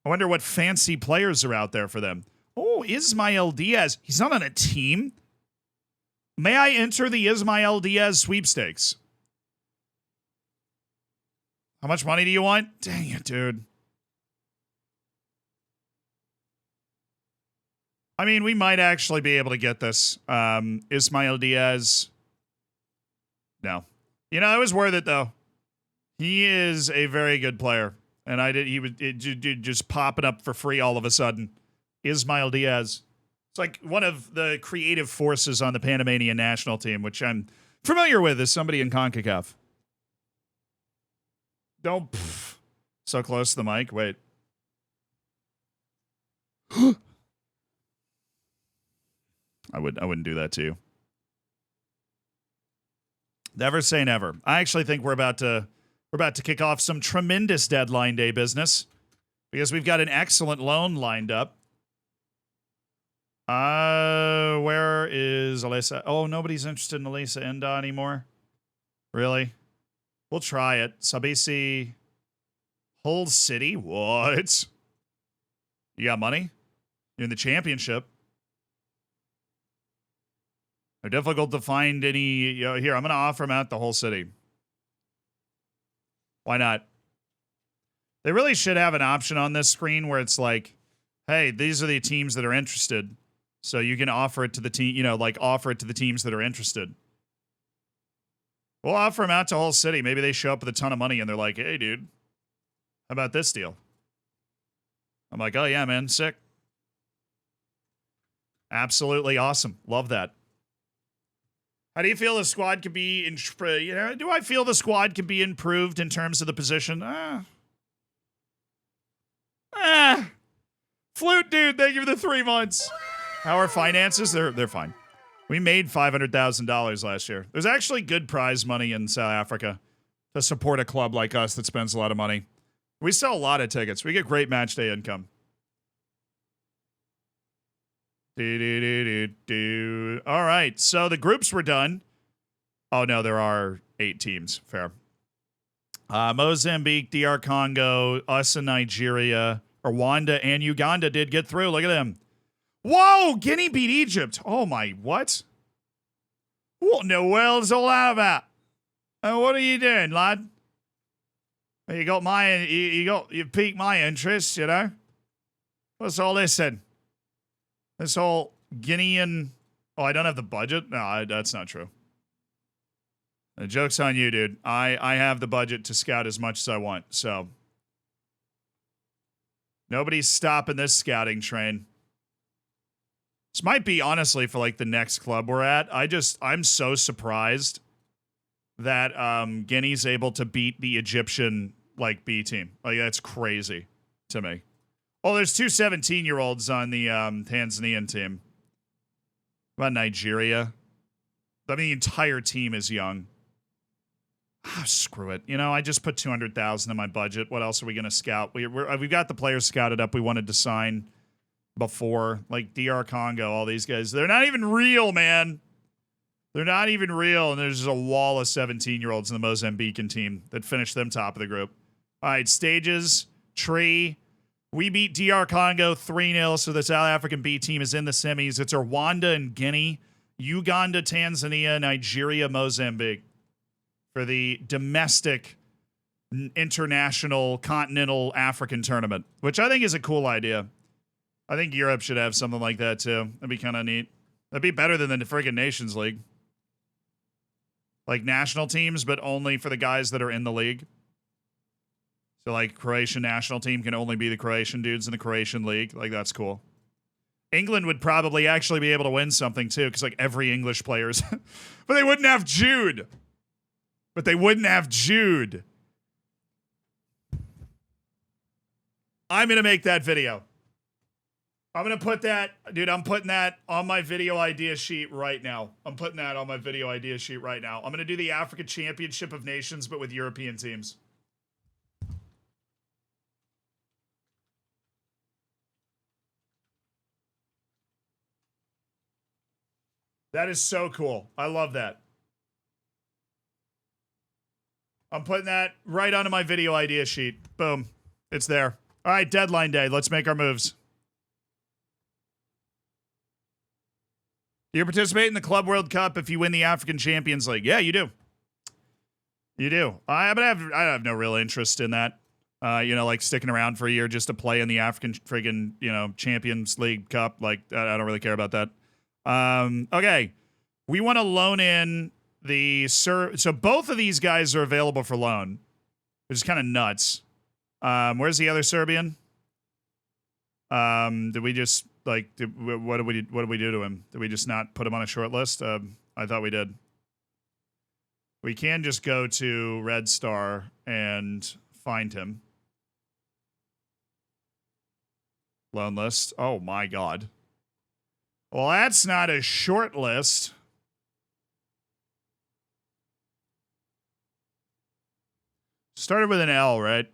I wonder what fancy players are out there for them. Oh, Ismail Diaz. He's not on a team. May I enter the Ismail Diaz sweepstakes? How much money do you want? Dang it, dude. I mean, we might actually be able to get this. Ismail Diaz. No. It was worth it, though. He is a very good player. And he was just popping up for free all of a sudden. Ismail Diaz. It's like one of the creative forces on the Panamanian national team, which I'm familiar with as somebody in CONCACAF. Don't. So close to the mic. Wait. I wouldn't do that to you. Never say never. I actually think we're about to kick off some tremendous deadline day business because we've got an excellent loan lined up. Where is Alessa? Oh, nobody's interested in Alessa Enda anymore. Really? We'll try it. Sabisi, Hull City. What? You got money? You're in the championship. They're difficult to find any. Here, I'm going to offer him out the Hull City. Why not? They really should have an option on this screen where it's like, hey, these are the teams that are interested. So you can offer it to the team, offer it to the teams that are interested. We'll offer them out to Hull City. Maybe they show up with a ton of money and they're like, hey, dude, how about this deal? I'm like, oh, yeah, man, sick. Absolutely awesome. Love that. How do you feel the squad could be, do I feel the squad could be improved in terms of the position? Flute, dude, thank you for the 3 months. How are finances? They're fine. We made $500,000 last year. There's actually good prize money in South Africa to support a club like us that spends a lot of money. We sell a lot of tickets. We get great match day income. All right, so the groups were done. Oh, no, there are 8 teams. Fair. Mozambique, DR Congo, us and Nigeria, Rwanda, and Uganda did get through. Look at them. Whoa, Guinea beat Egypt. Oh, my, what? What in the world's all that about? What are you doing, lad? You got you piqued my interest, you know? What's all this then? This whole Guinean... Oh, I don't have the budget? No, that's not true. The joke's on you, dude. I have the budget to scout as much as I want, so... Nobody's stopping this scouting train. This might be, honestly, for, like, the next club we're at. I'm so surprised that Guinea's able to beat the Egyptian, like, B team. Like, that's crazy to me. Oh, there's 2 17-year-olds on the Tanzanian team. What about Nigeria? I mean, the entire team is young. Ah, screw it. You know, I just put $200,000 in my budget. What else are we going to scout? We've got the players scouted up we wanted to sign before. Like DR Congo, all these guys. They're not even real, man. They're not even real. And there's just a wall of 17-year-olds in the Mozambican team that finished them top of the group. All right, stages, tree. We beat DR Congo 3-0, so the South African B team is in the semis. It's Rwanda and Guinea, Uganda, Tanzania, Nigeria, Mozambique for the domestic international continental African tournament, which I think is a cool idea. I think Europe should have something like that too. That'd be kind of neat. That'd be better than the friggin' Nations League. Like national teams, but only for the guys that are in the league. So, like, Croatian national team can only be the Croatian dudes in the Croatian league. Like, that's cool. England would probably actually be able to win something, too, because, like, every English player's... But they wouldn't have Jude. I'm going to make that video. I'm going to put that... Dude, I'm putting that on my video idea sheet right now. I'm going to do the Africa Championship of Nations, but with European teams. That is so cool. I love that. I'm putting that right onto my video idea sheet. Boom. It's there. All right, deadline day. Let's make our moves. Do you participate in the Club World Cup if you win the African Champions League? Yeah, you do. You do. I have no real interest in that. Like sticking around for a year just to play in the African friggin', Champions League Cup. Like, I don't really care about that. Okay. We want to loan in so both of these guys are available for loan, which is kind of nuts. Where's the other Serbian? Did we just what did we do to him? Did we just not put him on a short list? I thought we did. We can just go to Red Star and find him. Loan list. Oh my God. Well, that's not a short list. Started with an L, right?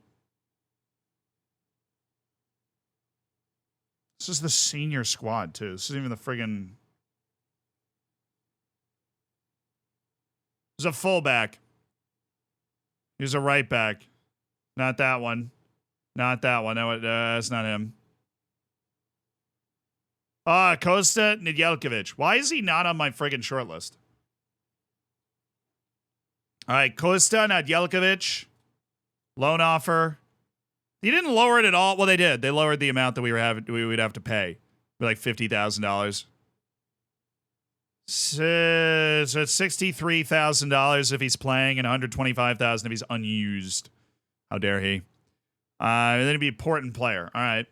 This is the senior squad, too. This isn't even the friggin'... He's a fullback. He's a right back. Not that one. Not that one. No, that's not him. Kosta Nedjelkovic. Why is he not on my friggin' short list? All right, Kosta Nedjelkovic. Loan offer. You didn't lower it at all. Well, they did. They lowered the amount that we would have to pay. Like $50,000. So it's $63,000 if he's playing and $125,000 if he's unused. How dare he? And then he'd be a important player. All right.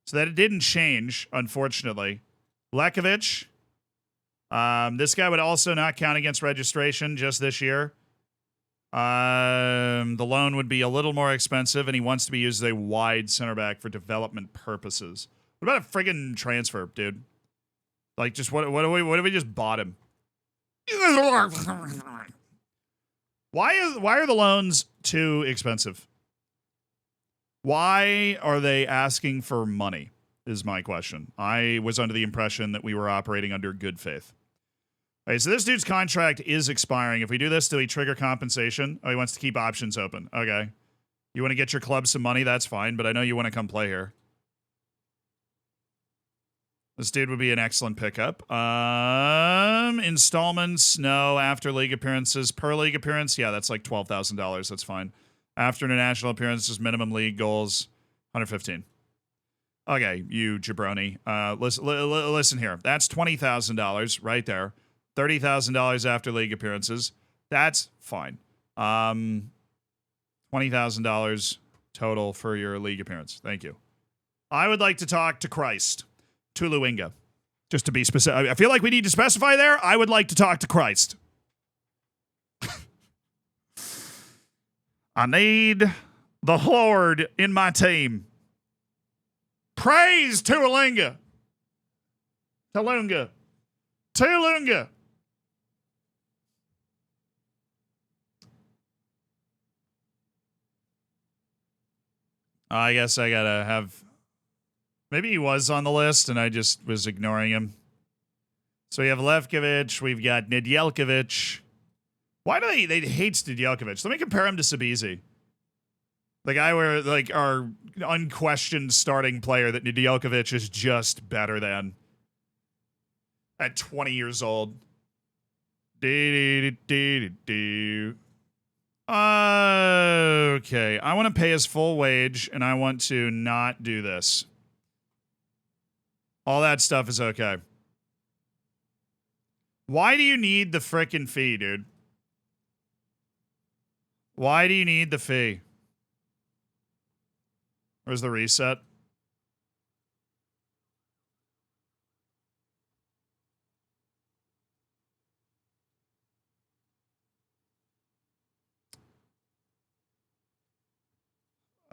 So that it didn't change, unfortunately. Lekovic. This guy would also not count against registration just this year. The loan would be a little more expensive, and he wants to be used as a wide center back for development purposes. What about a friggin' transfer, dude? Like, just what if we just bought him? Why are the loans too expensive? Why are they asking for money? Is my question. I was under the impression that we were operating under good faith. All right, so this dude's contract is expiring. If we do this, do we trigger compensation? Oh, he wants to keep options open. Okay. You want to get your club some money? That's fine, but I know you want to come play here. This dude would be an excellent pickup. Installments, no. After league appearances, per league appearance, yeah, that's like $12,000. That's fine. After international appearances, minimum league goals, 115. Okay, you jabroni. Listen here. That's $20,000 right there. $30,000 after league appearances. That's fine. $20,000 total for your league appearance. Thank you. I would like to talk to Christ. Tuluinga. Just to be specific. I feel like we need to specify there. I would like to talk to Christ. I need the Lord in my team. Praise Tuluinga. Tulunga. Tulunga. I guess I gotta have... Maybe he was on the list and I just was ignoring him. So we have Levkovic. We've got Nedjelkovic. Why do they hate Nedjelkovic? Let me compare him to Sabizi. The guy where, like, our unquestioned starting player that Nedjelkovic is just better than. At 20 years old. Okay, I want to pay his full wage and I want to not do this. All that stuff is okay. Why do you need the frickin' fee, dude? Why do you need the fee? Where's the reset?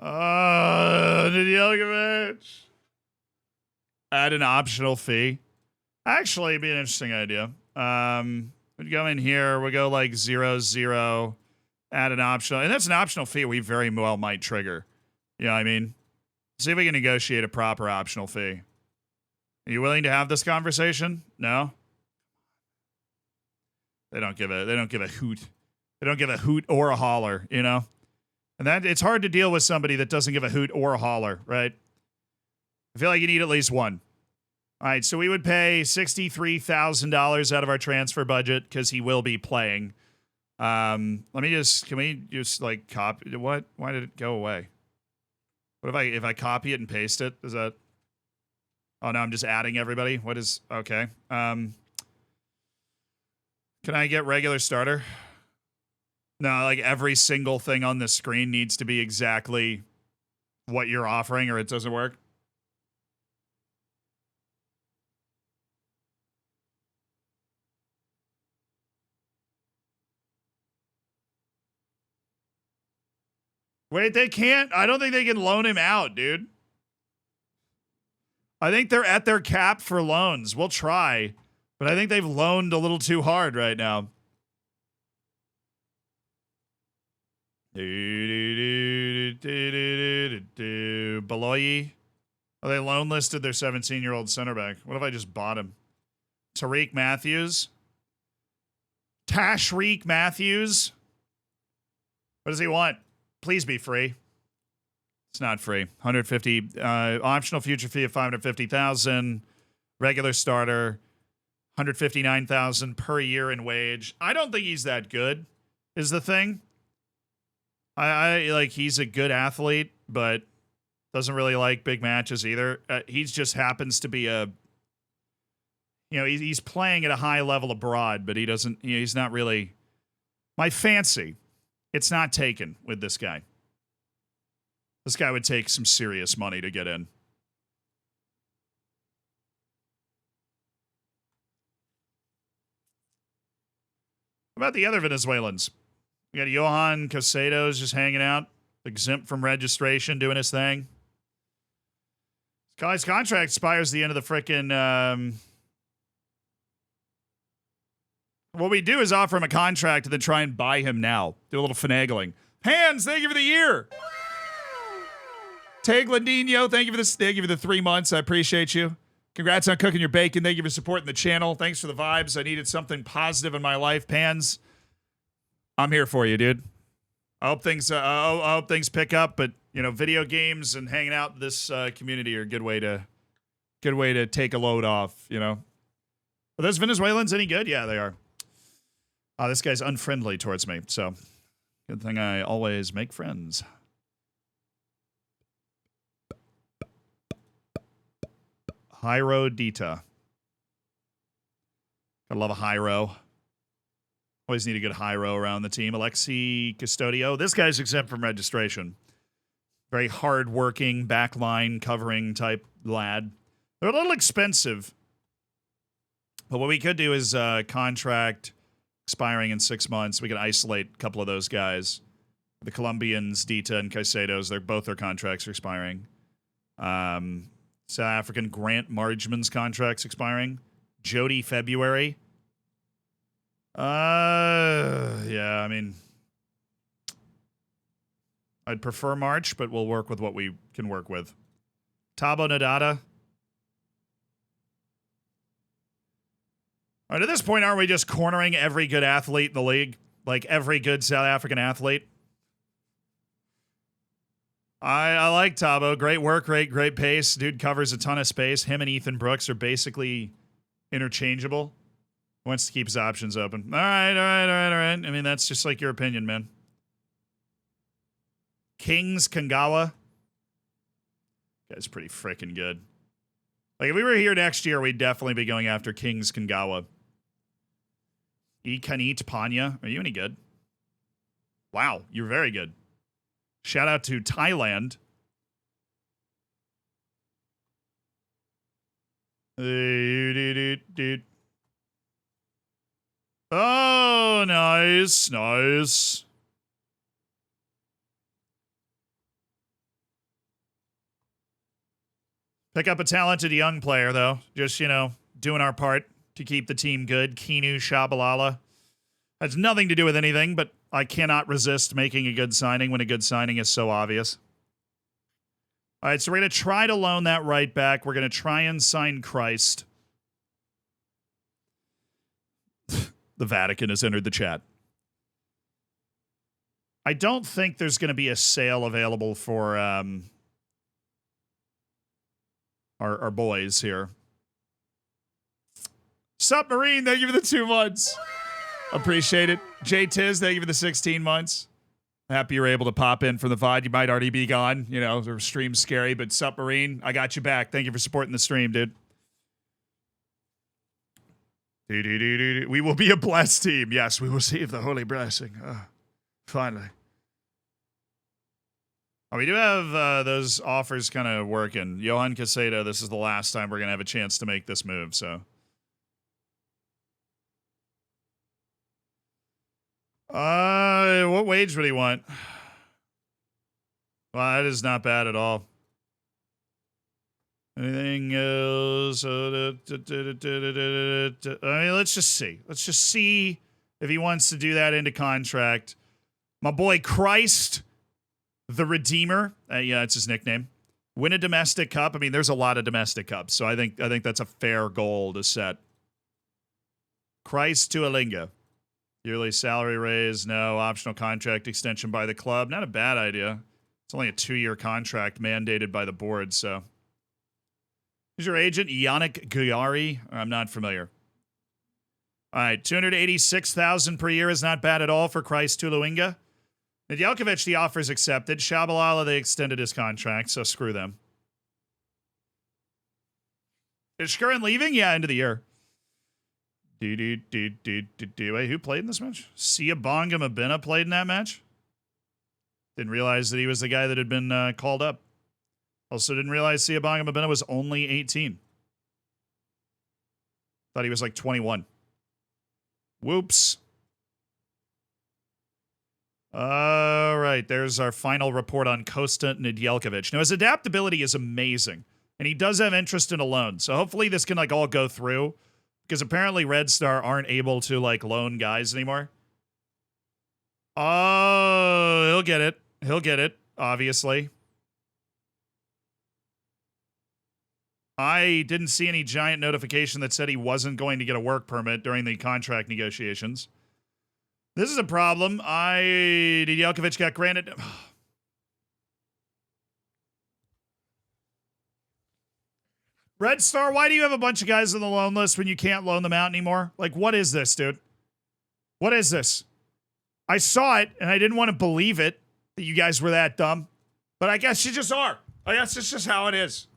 Nedjelkovic. Add an optional fee. Actually, it'd be an interesting idea. We'd go in here. We'll go like 0-0. Add an optional. And that's an optional fee we very well might trigger. You know what I mean? See if we can negotiate a proper optional fee. Are you willing to have this conversation? No? They don't give a hoot. They don't give a hoot or a holler, you know? And that it's hard to deal with somebody that doesn't give a hoot or a holler, right? I feel like you need at least one. All right, so we would pay $63,000 out of our transfer budget because he will be playing. Can we just like copy what? Why did it go away? What if I copy it and paste it? Is that? Oh no, I'm just adding everybody. What is okay? Can I get regular starter? No, like every single thing on the screen needs to be exactly what you're offering, or it doesn't work. Wait, they can't? I don't think they can loan him out, dude. I think they're at their cap for loans. We'll try, but I think they've loaned a little too hard right now. Beloyi. Oh, they loan listed their 17-year-old center back. What if I just bought him? Tariq Matthews. Tashreeq Matthews. What does he want? Please be free. It's not free. 150 optional future fee of 550,000. Regular starter 159,000 per year in wage. I don't think he's that good. Is the thing. I like he's a good athlete, but doesn't really like big matches either. He just happens to be You know, he's playing at a high level abroad, but he doesn't, you know, he's not really my fancy. It's not taken with this guy. This guy would take some serious money to get in. What about the other Venezuelans? We got Johan Casados just hanging out, exempt from registration, doing his thing. This guy's contract expires the end of the frickin'. What we do is offer him a contract and then try and buy him now. Do a little finagling. Hands, thank you for the year. Taglandino, thank you for this. Thank you for the 3 months. I appreciate you. Congrats on cooking your bacon. Thank you for supporting the channel. Thanks for the vibes. I needed something positive in my life. Pans, I'm here for you, dude. I hope things pick up. But you know, video games and hanging out in this community are a good way to take a load off. You know, are those Venezuelans any good? Yeah, they are. This guy's unfriendly towards me, so good thing I always make friends. Hyro Dita. Gotta love a Hyro. Always need a good Hyro around the team. Alexi Custodio. This guy's exempt from registration. Very hard-working, backline covering type lad. They're a little expensive. But what we could do is contract expiring in 6 months. We can isolate a couple of those guys. The Colombians, Dita and Caicedos, both their contracts are expiring. South African Grant Margman's contract's expiring. Jody February. Yeah, I mean, I'd prefer March, but we'll work with what we can work with. Tabo Nadada. All right, at this point, aren't we just cornering every good athlete in the league? Like every good South African athlete? I like Tabo. Great work rate, great pace. Dude covers a ton of space. Him and Ethan Brooks are basically interchangeable. Wants to keep his options open. All right. I mean, that's just like your opinion, man. Kings Kangawa. Guy's pretty freaking good. Like, if we were here next year, we'd definitely be going after Kings Kangawa. Ikanit Panya. Are you any good? Wow, you're very good. Shout out to Thailand. Oh, nice. Nice. Pick up a talented young player, though. Just, you know, doing our part to keep the team good. Kinu Shabalala. Has nothing to do with anything, but I cannot resist making a good signing when a good signing is so obvious. All right, so we're going to try to loan that right back. We're going to try and sign Christ. The Vatican has entered the chat. I don't think there's going to be a sale available for our boys here. Submarine, thank you for the 2 months. Appreciate it. J Tiz, thank you for the 16 months. Happy you're able to pop in from the VOD. You might already be gone. You know, the stream's scary, but Submarine, I got you back. Thank you for supporting the stream, dude. We will be a blessed team. Yes, we will receive the holy blessing. Finally. Oh, we do have those offers kind of working. Johan Casado, this is the last time we're going to have a chance to make this move, so. What wage would he want? Well, that is not bad at all. Anything else? I mean, let's just see. Let's just see if he wants to do that into contract. My boy Christ, the Redeemer. Yeah, that's his nickname. Win a domestic cup. I mean, there's a lot of domestic cups, so I think that's a fair goal to set. Christ to Alinga. Yearly salary raise, no. Optional contract extension by the club. Not a bad idea. It's only a 2-year contract mandated by the board, so. Who's your agent? Yannick Guyari? I'm not familiar. All right, $286,000 per year is not bad at all for Christ Tuluinga. Nedjelkovic, the offer is accepted. Shabalala, they extended his contract, so screw them. Is Shkurin leaving? Yeah, end of the year. Wait, who played in this match? Siabonga Mabina played in that match? Didn't realize that he was the guy that had been called up. Also didn't realize Siabonga Mabina was only 18. Thought he was like 21. Whoops. All right, there's our final report on Kosta Nedjelkovic. Now, his adaptability is amazing, and he does have interest in a loan. So hopefully this can like all go through, because apparently Red Star aren't able to like loan guys anymore. Oh, he'll get it. He'll get it, obviously. I didn't see any giant notification that said he wasn't going to get a work permit during the contract negotiations. This is a problem. Nedjelkovic got granted. Red Star, why do you have a bunch of guys on the loan list when you can't loan them out anymore? Like, what is this, dude? What is this? I saw it, and I didn't want to believe it, that you guys were that dumb. But I guess you just are. I guess it's just how it is.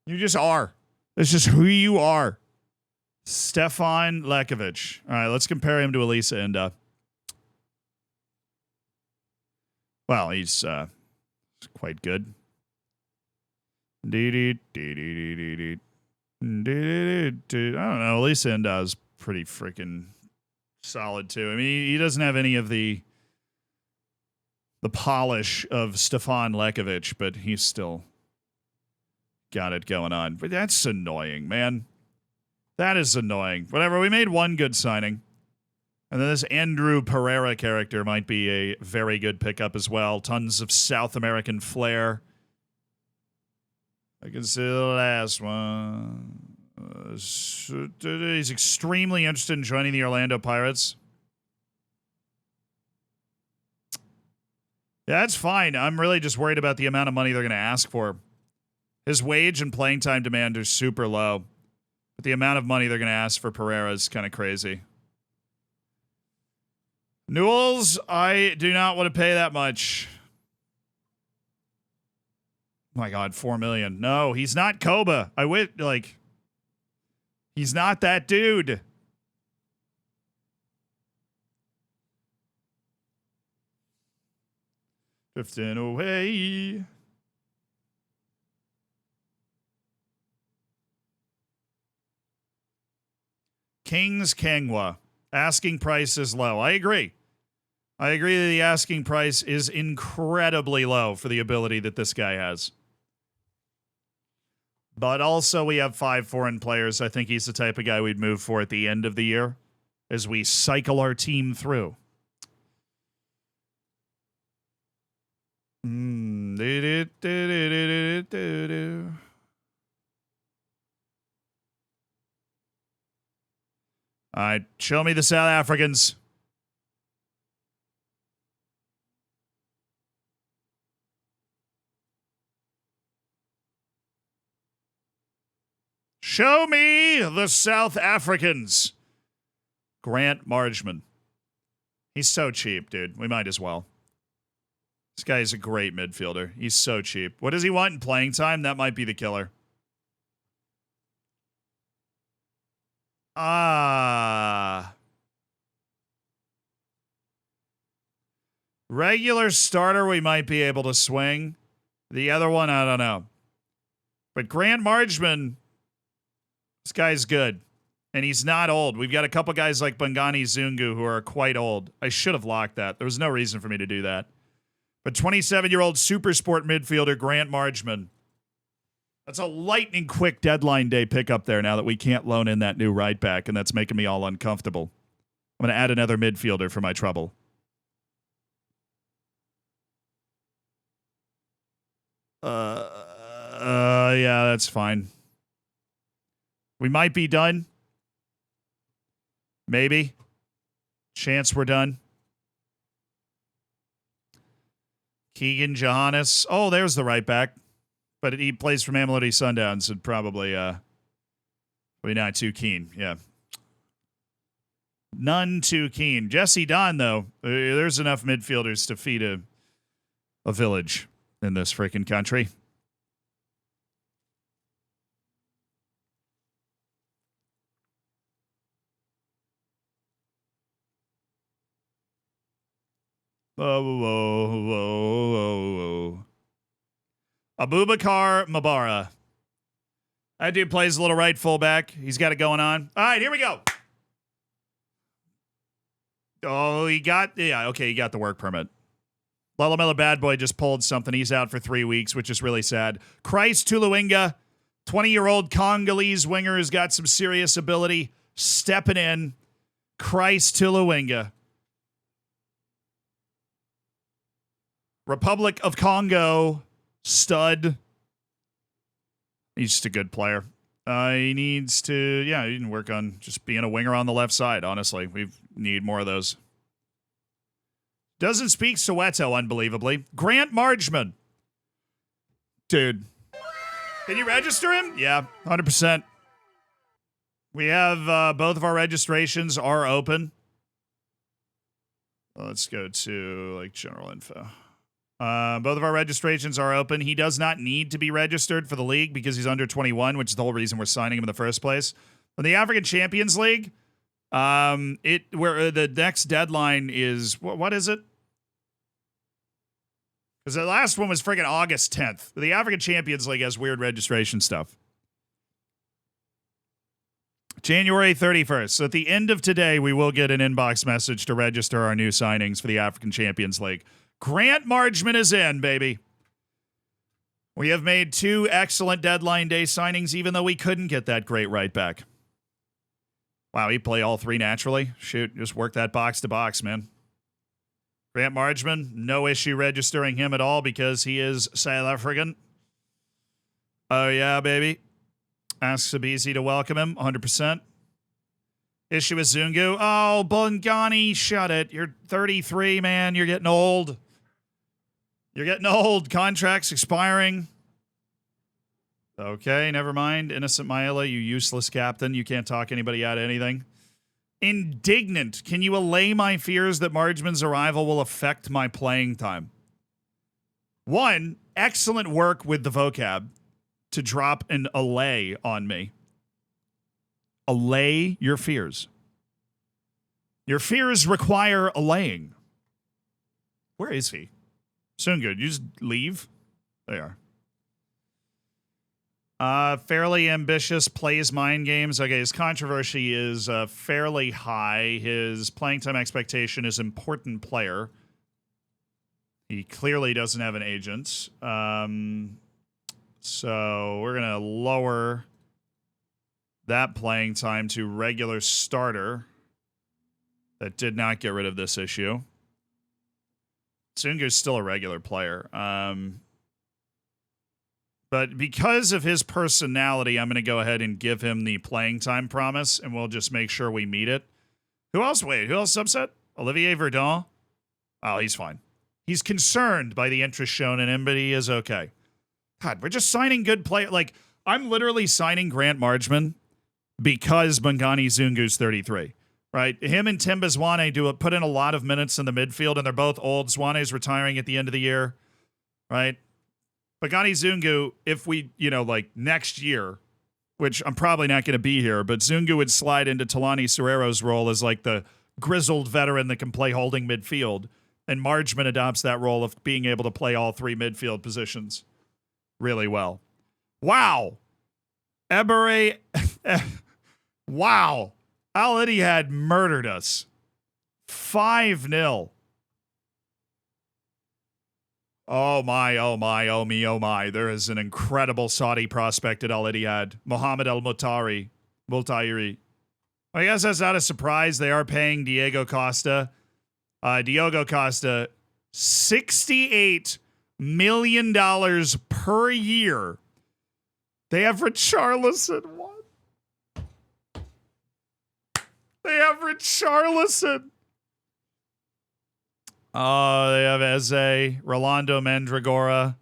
You just are. It's just who you are. Stefan Lekovic. All right, let's compare him to Elisa and well, he's quite good. I don't know. Elisa and is pretty freaking solid too. I mean, he doesn't have any of the polish of Stefan Lekovic, but he's still got it going on. But that's annoying, man. That is annoying. Whatever, we made one good signing. And then this Andrew Pereira character might be a very good pickup as well. Tons of South American flair. I can see the last one. He's extremely interested in joining the Orlando Pirates. Yeah, that's fine. I'm really just worried about the amount of money they're going to ask for. His wage and playing time demand are super low. But the amount of money they're going to ask for Pereira is kind of crazy. Newells, I do not want to pay that much. Oh my God, $4 million. No, he's not Koba. I wish, like, he's not that dude. Drifting away. Kings Kangwa. Asking price is low. I agree. I agree that the asking price is incredibly low for the ability that this guy has. But also we have 5 foreign players. I think he's the type of guy we'd move for at the end of the year as we cycle our team through. All right, show me the South Africans. Show me the South Africans. Grant Margeman. He's so cheap, dude. We might as well. This guy is a great midfielder. He's so cheap. What does he want in playing time? That might be the killer. Regular starter, we might be able to swing. The other one, I don't know. But Grant Margeman, this guy's good. And he's not old. We've got a couple guys like Bongani Zungu who are quite old. I should have locked that. There was no reason for me to do that. But 27-year-old super sport midfielder Grant Margeman. That's a lightning quick deadline day pickup there now that we can't loan in that new right back, and that's making me all uncomfortable. I'm going to add another midfielder for my trouble. Yeah, that's fine. We might be done. Maybe. Chance we're done. Keegan Johannes. Oh, there's the right back. But he plays for Mamelodi Sundowns and probably not too keen. Yeah. None too keen. Jesse Don, though. There's enough midfielders to feed a village in this freaking country. Abubakar Mabara. That dude plays a little right fullback. He's got it going on. All right, here we go. Oh, he got the work permit. Lalamela Bad Boy just pulled something. He's out for 3 weeks, which is really sad. Christ Tuluinga, 20-year-old Congolese winger who's got some serious ability, stepping in. Christ Tuluinga. Republic of Congo, stud. He's just a good player. He needs to, he can work on just being a winger on the left side, honestly. We need more of those. Doesn't speak Soweto, unbelievably. Grant Margeman. Dude. Can you register him? Yeah, 100%. We have both of our registrations are open. Let's go to, general info. Both of our registrations are open. He does not need to be registered for the league because he's under 21, which is the whole reason we're signing him in the first place. In the African Champions League, where the next deadline is what is it? Because the last one was friggin' August 10th. The African Champions League has weird registration stuff. January 31st. So at the end of today, we will get an inbox message to register our new signings for the African Champions League. Grant Margeman is in, baby. We have made 2 excellent deadline day signings, even though we couldn't get that great right back. Wow, he play all 3 naturally. Shoot, just work that box to box, man. Grant Margeman, no issue registering him at all because he is South African. Oh, yeah, baby. Ask Sabisi to welcome him, 100%. Issue with Zungu. Oh, Bungani, shut it. You're 33, man. You're getting old. You're getting old. Contract's expiring. Okay, never mind. Innocent Maela, you useless captain. You can't talk anybody out of anything. Indignant. Can you allay my fears that Margeman's arrival will affect my playing time? 1, excellent work with the vocab to drop an allay on me. Allay your fears. Your fears require allaying. Where is he? Soon good. You just leave? There you are. Fairly ambitious, plays mind games. Okay, his controversy is fairly high. His playing time expectation is important player. He clearly doesn't have an agent. So we're going to lower that playing time to regular starter. That did not get rid of this issue. Tsungu's still a regular player. But because of his personality, I'm going to go ahead and give him the playing time promise, and we'll just make sure we meet it. Who else? Wait, who else subset? Olivier Verdun? Oh, he's fine. He's concerned by the interest shown in him, but he is okay. God, we're just signing good players. I'm literally signing Grant Margeman because Bungani Zungu's 33. Right, him and Timba Zwane put in a lot of minutes in the midfield, and they're both old. Zwane's retiring at the end of the year, right? Bungani Zungu, if we, next year, which I'm probably not going to be here, but Zungu would slide into Talani Serrero's role as the grizzled veteran that can play holding midfield, and Margeman adopts that role of being able to play all 3 midfield positions really well. Wow, Ebere, wow. Al Ittihad murdered us. 5-0. Oh my, oh my, oh me, oh my. There is an incredible Saudi prospect at Al Ittihad. Mohammed Al Multairi. I guess that's not a surprise. They are paying Diego Costa. Diogo Costa, $68 million per year. They have Richarlison. What? They have Richarlison. They have Eze, Rolando Mandragora,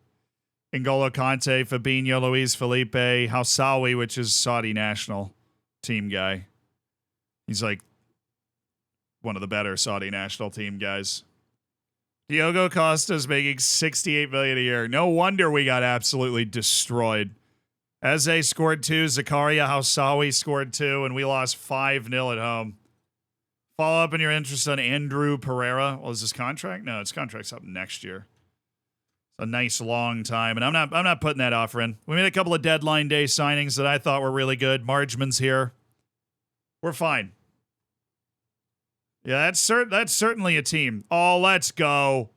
N'Golo Kante, Fabinho, Luis Felipe, Hausawi, which is Saudi national team guy. He's one of the better Saudi national team guys. Diogo Costa's making $68 million a year. No wonder we got absolutely destroyed. Eze scored 2, Zakaria Hausawi scored 2, and we lost 5-0 at home. Follow up on your interest on Andrew Pereira. Well, is his contract? No, his contract's up next year. It's a nice long time, and I'm not putting that offer in. We made a couple of deadline day signings that I thought were really good. Margeman's here. We're fine. Yeah, that's certainly a team. Oh, let's go.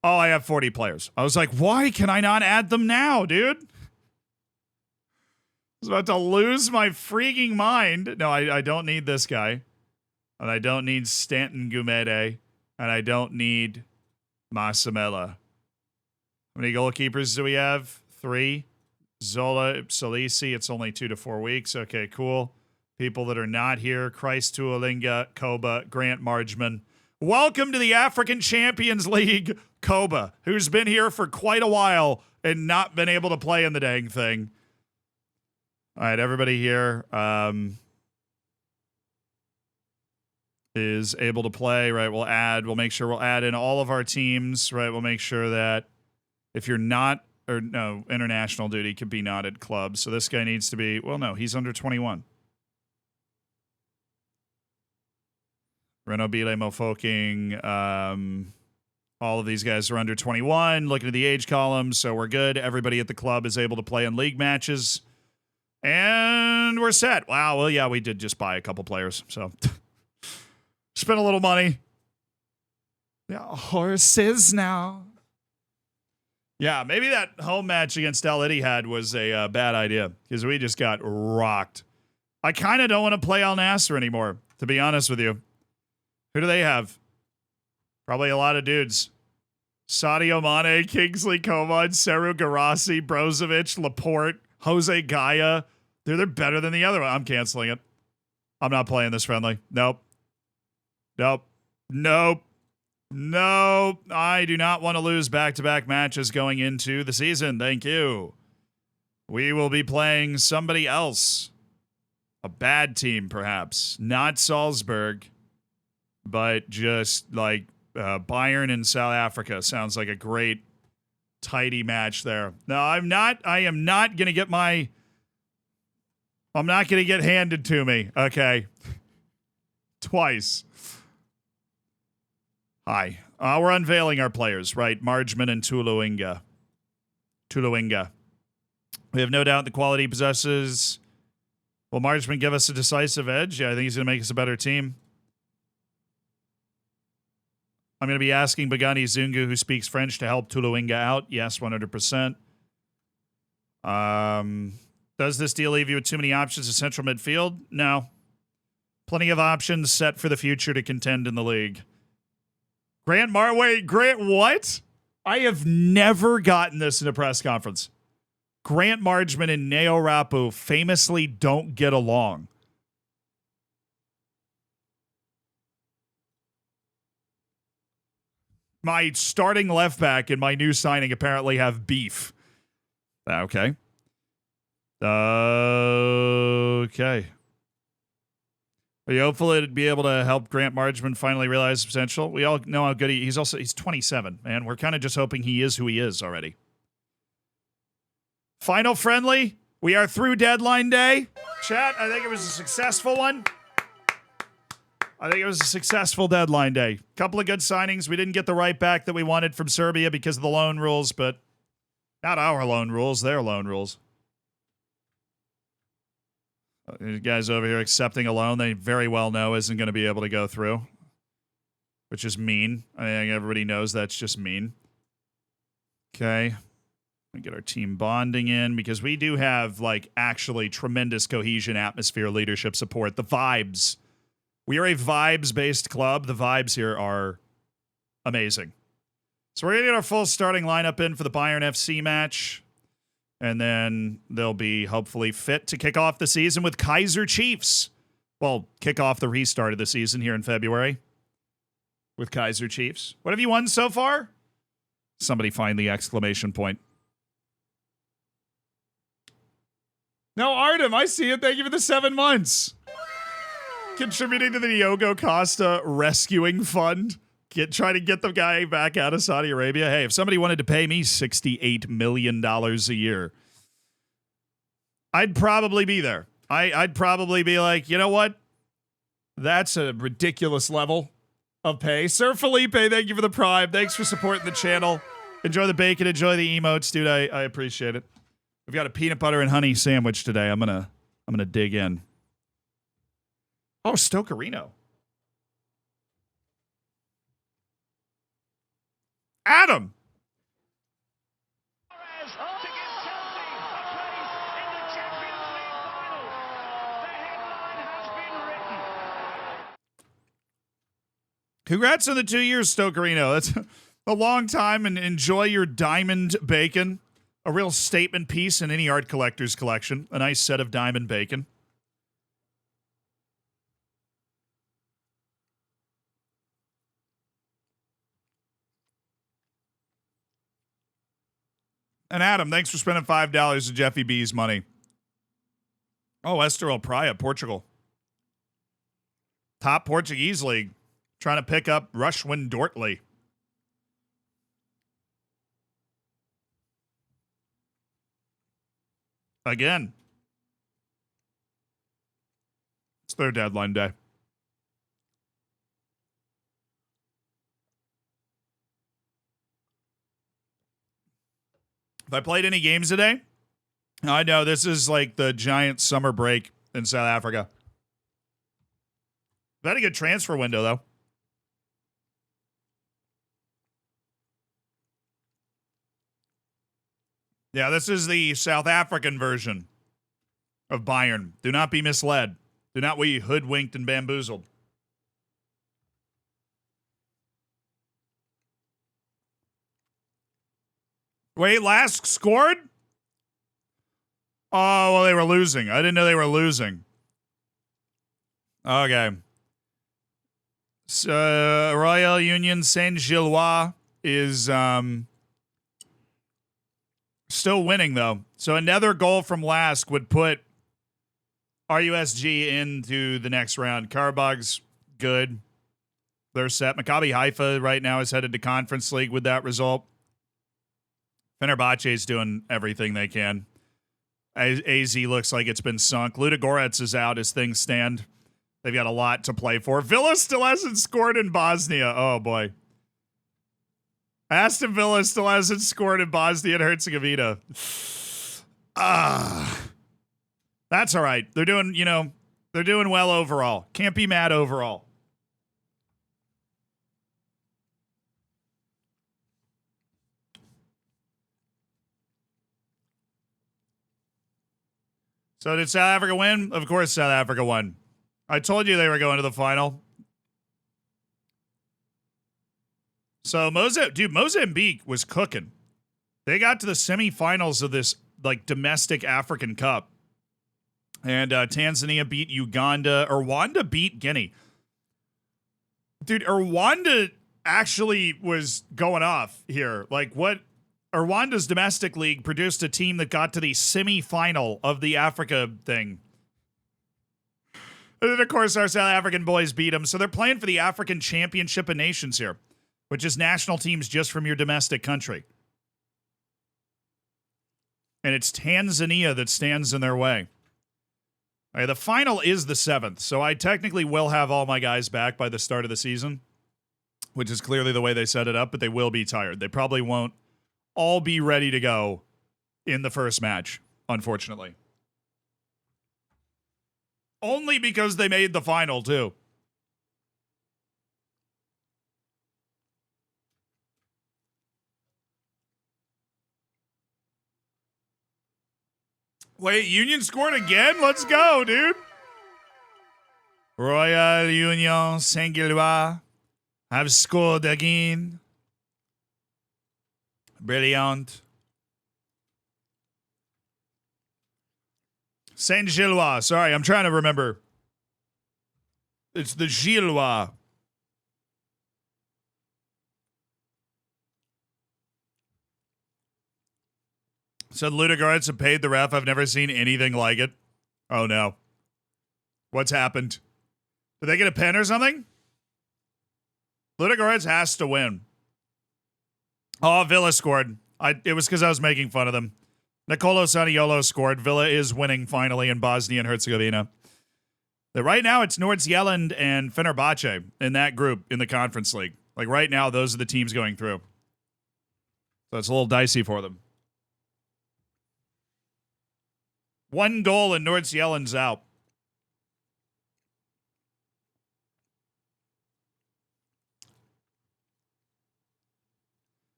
Oh, I have 40 players. I was like, why can I not add them now, dude? I was about to lose my freaking mind. No, I don't need this guy. And I don't need Stanton Gumede. And I don't need Masamela. How many goalkeepers do we have? 3. Zola, Salisi, it's only 2 to 4 weeks. Okay, cool. People that are not here, Christ Tuolinga, Koba, Grant Margeman. Welcome to the African Champions League, Koba, who's been here for quite a while and not been able to play in the dang thing. All right, everybody here is able to play, right? We'll make sure we'll add in all of our teams, right? We'll make sure that if you're not, or no, international duty could be not at clubs. So this guy needs to be, well, no, he's under 21. Renaud Bile, Mofoking, all of these guys are under 21. Looking at the age column, so we're good. Everybody at the club is able to play in league matches. And we're set. Wow, well, yeah, we did just buy a couple players, so spent a little money. Yeah, horses now. Yeah, maybe that home match against El Ittihad was a bad idea because we just got rocked. I kind of don't want to play Al Nassr anymore, to be honest with you. Who do they have? Probably a lot of dudes. Sadio Mane, Kingsley Coman, Seru Garassi, Brozovic, Laporte, Jose Gaia. They're better than the other one. I'm canceling it. I'm not playing this friendly. Nope. Nope. Nope. Nope. I do not want to lose back-to-back matches going into the season. Thank you. We will be playing somebody else. A bad team, perhaps. Not Salzburg. But just like Bayern in South Africa sounds like a great, tidy match there. No, I am not going to get I'm not going to get handed to me. Okay. Twice. Hi. We're unveiling our players, right? Margeman and Tuluinga. We have no doubt the quality he possesses. Will Margeman give us a decisive edge? Yeah, I think he's going to make us a better team. I'm going to be asking Bagani Zungu, who speaks French, to help Tuluinga out. Yes, 100%. Does this deal leave you with too many options in central midfield? No. Plenty of options set for the future to contend in the league. Grant what? I have never gotten this in a press conference. Grant Margeman and Neo Rapu famously don't get along. My starting left back and my new signing apparently have beef. Okay. Okay. Are you hopeful it'd be able to help Grant Margeman finally realize his potential? We all know how good he's 27, man. We're kind of just hoping he is who he is already. Final friendly. We are through deadline day. Chat, I think it was a successful one. I think it was a successful deadline day. Couple of good signings. We didn't get the right back that we wanted from Serbia because of the loan rules, but not our loan rules, their loan rules. These guys over here accepting a loan they very well know isn't going to be able to go through, which is mean. I think everybody knows that's just mean. Okay. We get our team bonding in because we do have, like, actually tremendous cohesion, atmosphere, leadership support. The vibes. We are a vibes-based club. The vibes here are amazing. So we're going to get our full starting lineup in for the Bayern FC match. And then they'll be hopefully fit to kick off the season with Kaiser Chiefs. Well, kick off the restart of the season here in February with Kaiser Chiefs. What have you won so far? Somebody find the exclamation point. No, Artem, I see it. Thank you for the 7 months. Contributing to the Diogo Costa rescuing fund. Try to get the guy back out of Saudi Arabia. Hey, if somebody wanted to pay me $68 million a year, I'd probably be there. I'd probably be like, you know what? That's a ridiculous level of pay. Sir Felipe, thank you for the prime. Thanks for supporting the channel. Enjoy the bacon. Enjoy the emotes, dude. I appreciate it. We've got a peanut butter and honey sandwich today. I'm gonna dig in. Oh, Stokerino. Adam. Congrats on the 2 years, Stokerino. That's a long time, and enjoy your diamond bacon. A real statement piece in any art collector's collection. A nice set of diamond bacon. And Adam, thanks for spending $5 of Jeffy B's money. Oh, Estoril Praia, Portugal. Top Portuguese league. Trying to pick up Rushwin Dortley. Again. It's their deadline day. If I played any games today, I know this is like the giant summer break in South Africa. Had a good transfer window, though. Yeah, this is the South African version of Bayern. Do not be misled. Do not be hoodwinked and bamboozled. Wait, Lask scored? Oh, well, they were losing. I didn't know they were losing. Okay. Royal Union Saint-Gilloise is still winning, though. So another goal from Lask would put RUSG into the next round. Karabag's good. They're set. Maccabi Haifa right now is headed to Conference League with that result. Fenerbahce's doing everything they can. AZ looks like it's been sunk. Ludogorets is out as things stand. They've got a lot to play for. Villa still hasn't scored in Bosnia. Oh, boy. Aston Villa still hasn't scored in Bosnia and Herzegovina. That's all right. They're doing, they're doing well overall. Can't be mad overall. So did South Africa win? Of course South Africa won. I told you they were going to the final. So Mozambique was cooking. They got to the semifinals of this domestic African Cup. And Tanzania beat Uganda. Rwanda beat Guinea. Dude, Rwanda actually was going off here. What? Rwanda's domestic league produced a team that got to the semi-final of the Africa thing. And then, of course, our South African boys beat them. So they're playing for the African Championship of Nations here, which is national teams just from your domestic country. And it's Tanzania that stands in their way. All right, the final is the 7th, so I technically will have all my guys back by the start of the season, which is clearly the way they set it up, but they will be tired. They probably won't all be ready to go in the first match, unfortunately. Only because they made the final, too. Wait, Union scored again? Let's go, dude. Royal Union Saint-Gilloise have scored again. Brilliant. Saint-Gilloise. Sorry, I'm trying to remember. It's the Gilloise. Said Ludogorets have paid the ref. I've never seen anything like it. Oh, no. What's happened? Did they get a pen or something? Ludogorets has to win. Oh, Villa scored. It was because I was making fun of them. Nicolo Saniolo scored. Villa is winning finally in Bosnia and Herzegovina. Right now, it's Nordsjælland and Fenerbahce in that group in the Conference League. Like right now, those are the teams going through. So it's a little dicey for them. 1 goal and Nordsjælland's out.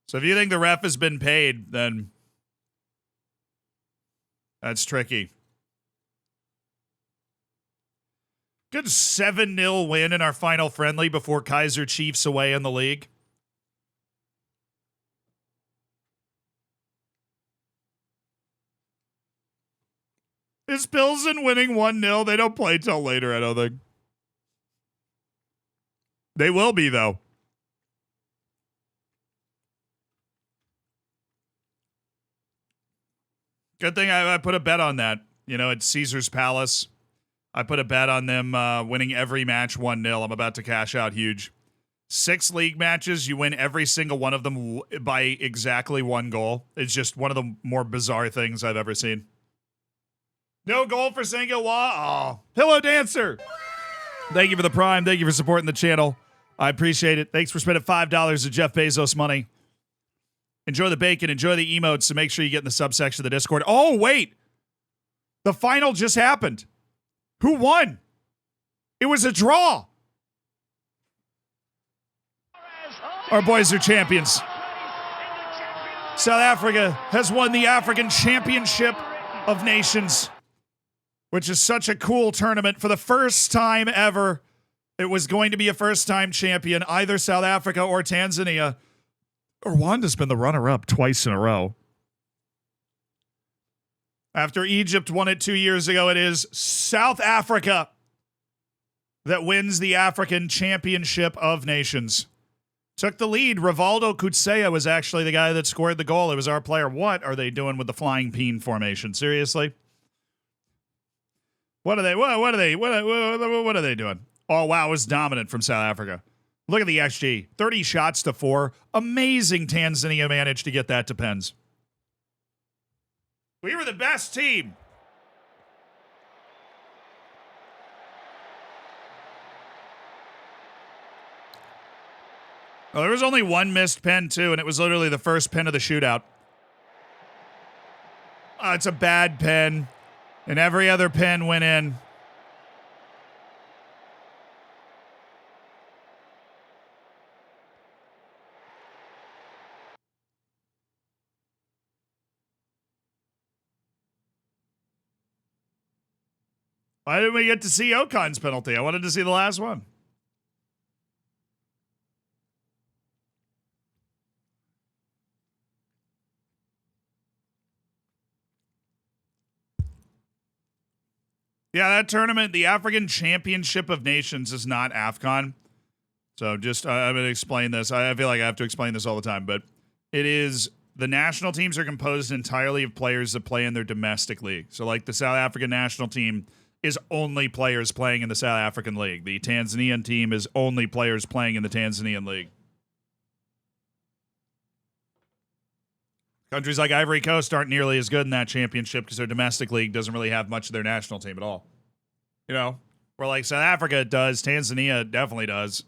So if you think the ref has been paid, then that's tricky. Good 7-0 win in our final friendly before Kaiser Chiefs away in the league. Is Pilsen winning 1-0? They don't play till later, I don't think. They will be, though. Good thing I put a bet on that. You know, at Caesar's Palace. I put a bet on them winning every match 1-0. I'm about to cash out huge. 6 league matches, you win every single one of them by exactly 1 goal. It's just one of the more bizarre things I've ever seen. No goal for Saint-Gilloise. Oh, Pillow Dancer. Thank you for the Prime. Thank you for supporting the channel. I appreciate it. Thanks for spending $5 of Jeff Bezos money. Enjoy the bacon. Enjoy the emotes. So make sure you get in the subsection of the Discord. Oh, wait. The final just happened. Who won? It was a draw. Our boys are champions. South Africa has won the African Championship of Nations, which is such a cool tournament. For the first time ever, it was going to be a first-time champion, either South Africa or Tanzania. Rwanda's been the runner-up twice in a row. After Egypt won it 2 years ago, it is South Africa that wins the African Championship of Nations. Took the lead. Rivaldo Kutseya was actually the guy that scored the goal. It was our player. What are they doing with the flying peen formation? Seriously? What are they doing? Oh, wow, it was dominant from South Africa. Look at the XG. 30 shots to 4. Amazing Tanzania managed to get that to pens. We were the best team. Well, there was only one missed pen, too, and it was literally the first pen of the shootout. It's a bad pen, and every other pen went in. Why didn't we get to see Okan's penalty? I wanted to see the last one. Yeah, that tournament, the African Championship of Nations, is not AFCON. So just, I'm going to explain this. I feel like I have to explain this all the time, but it is, the national teams are composed entirely of players that play in their domestic league. So like the South African national team is only players playing in the South African league. The Tanzanian team is only players playing in the Tanzanian league. Countries like Ivory Coast aren't nearly as good in that championship because their domestic league doesn't really have much of their national team at all. You know, where like South Africa does, Tanzania definitely does.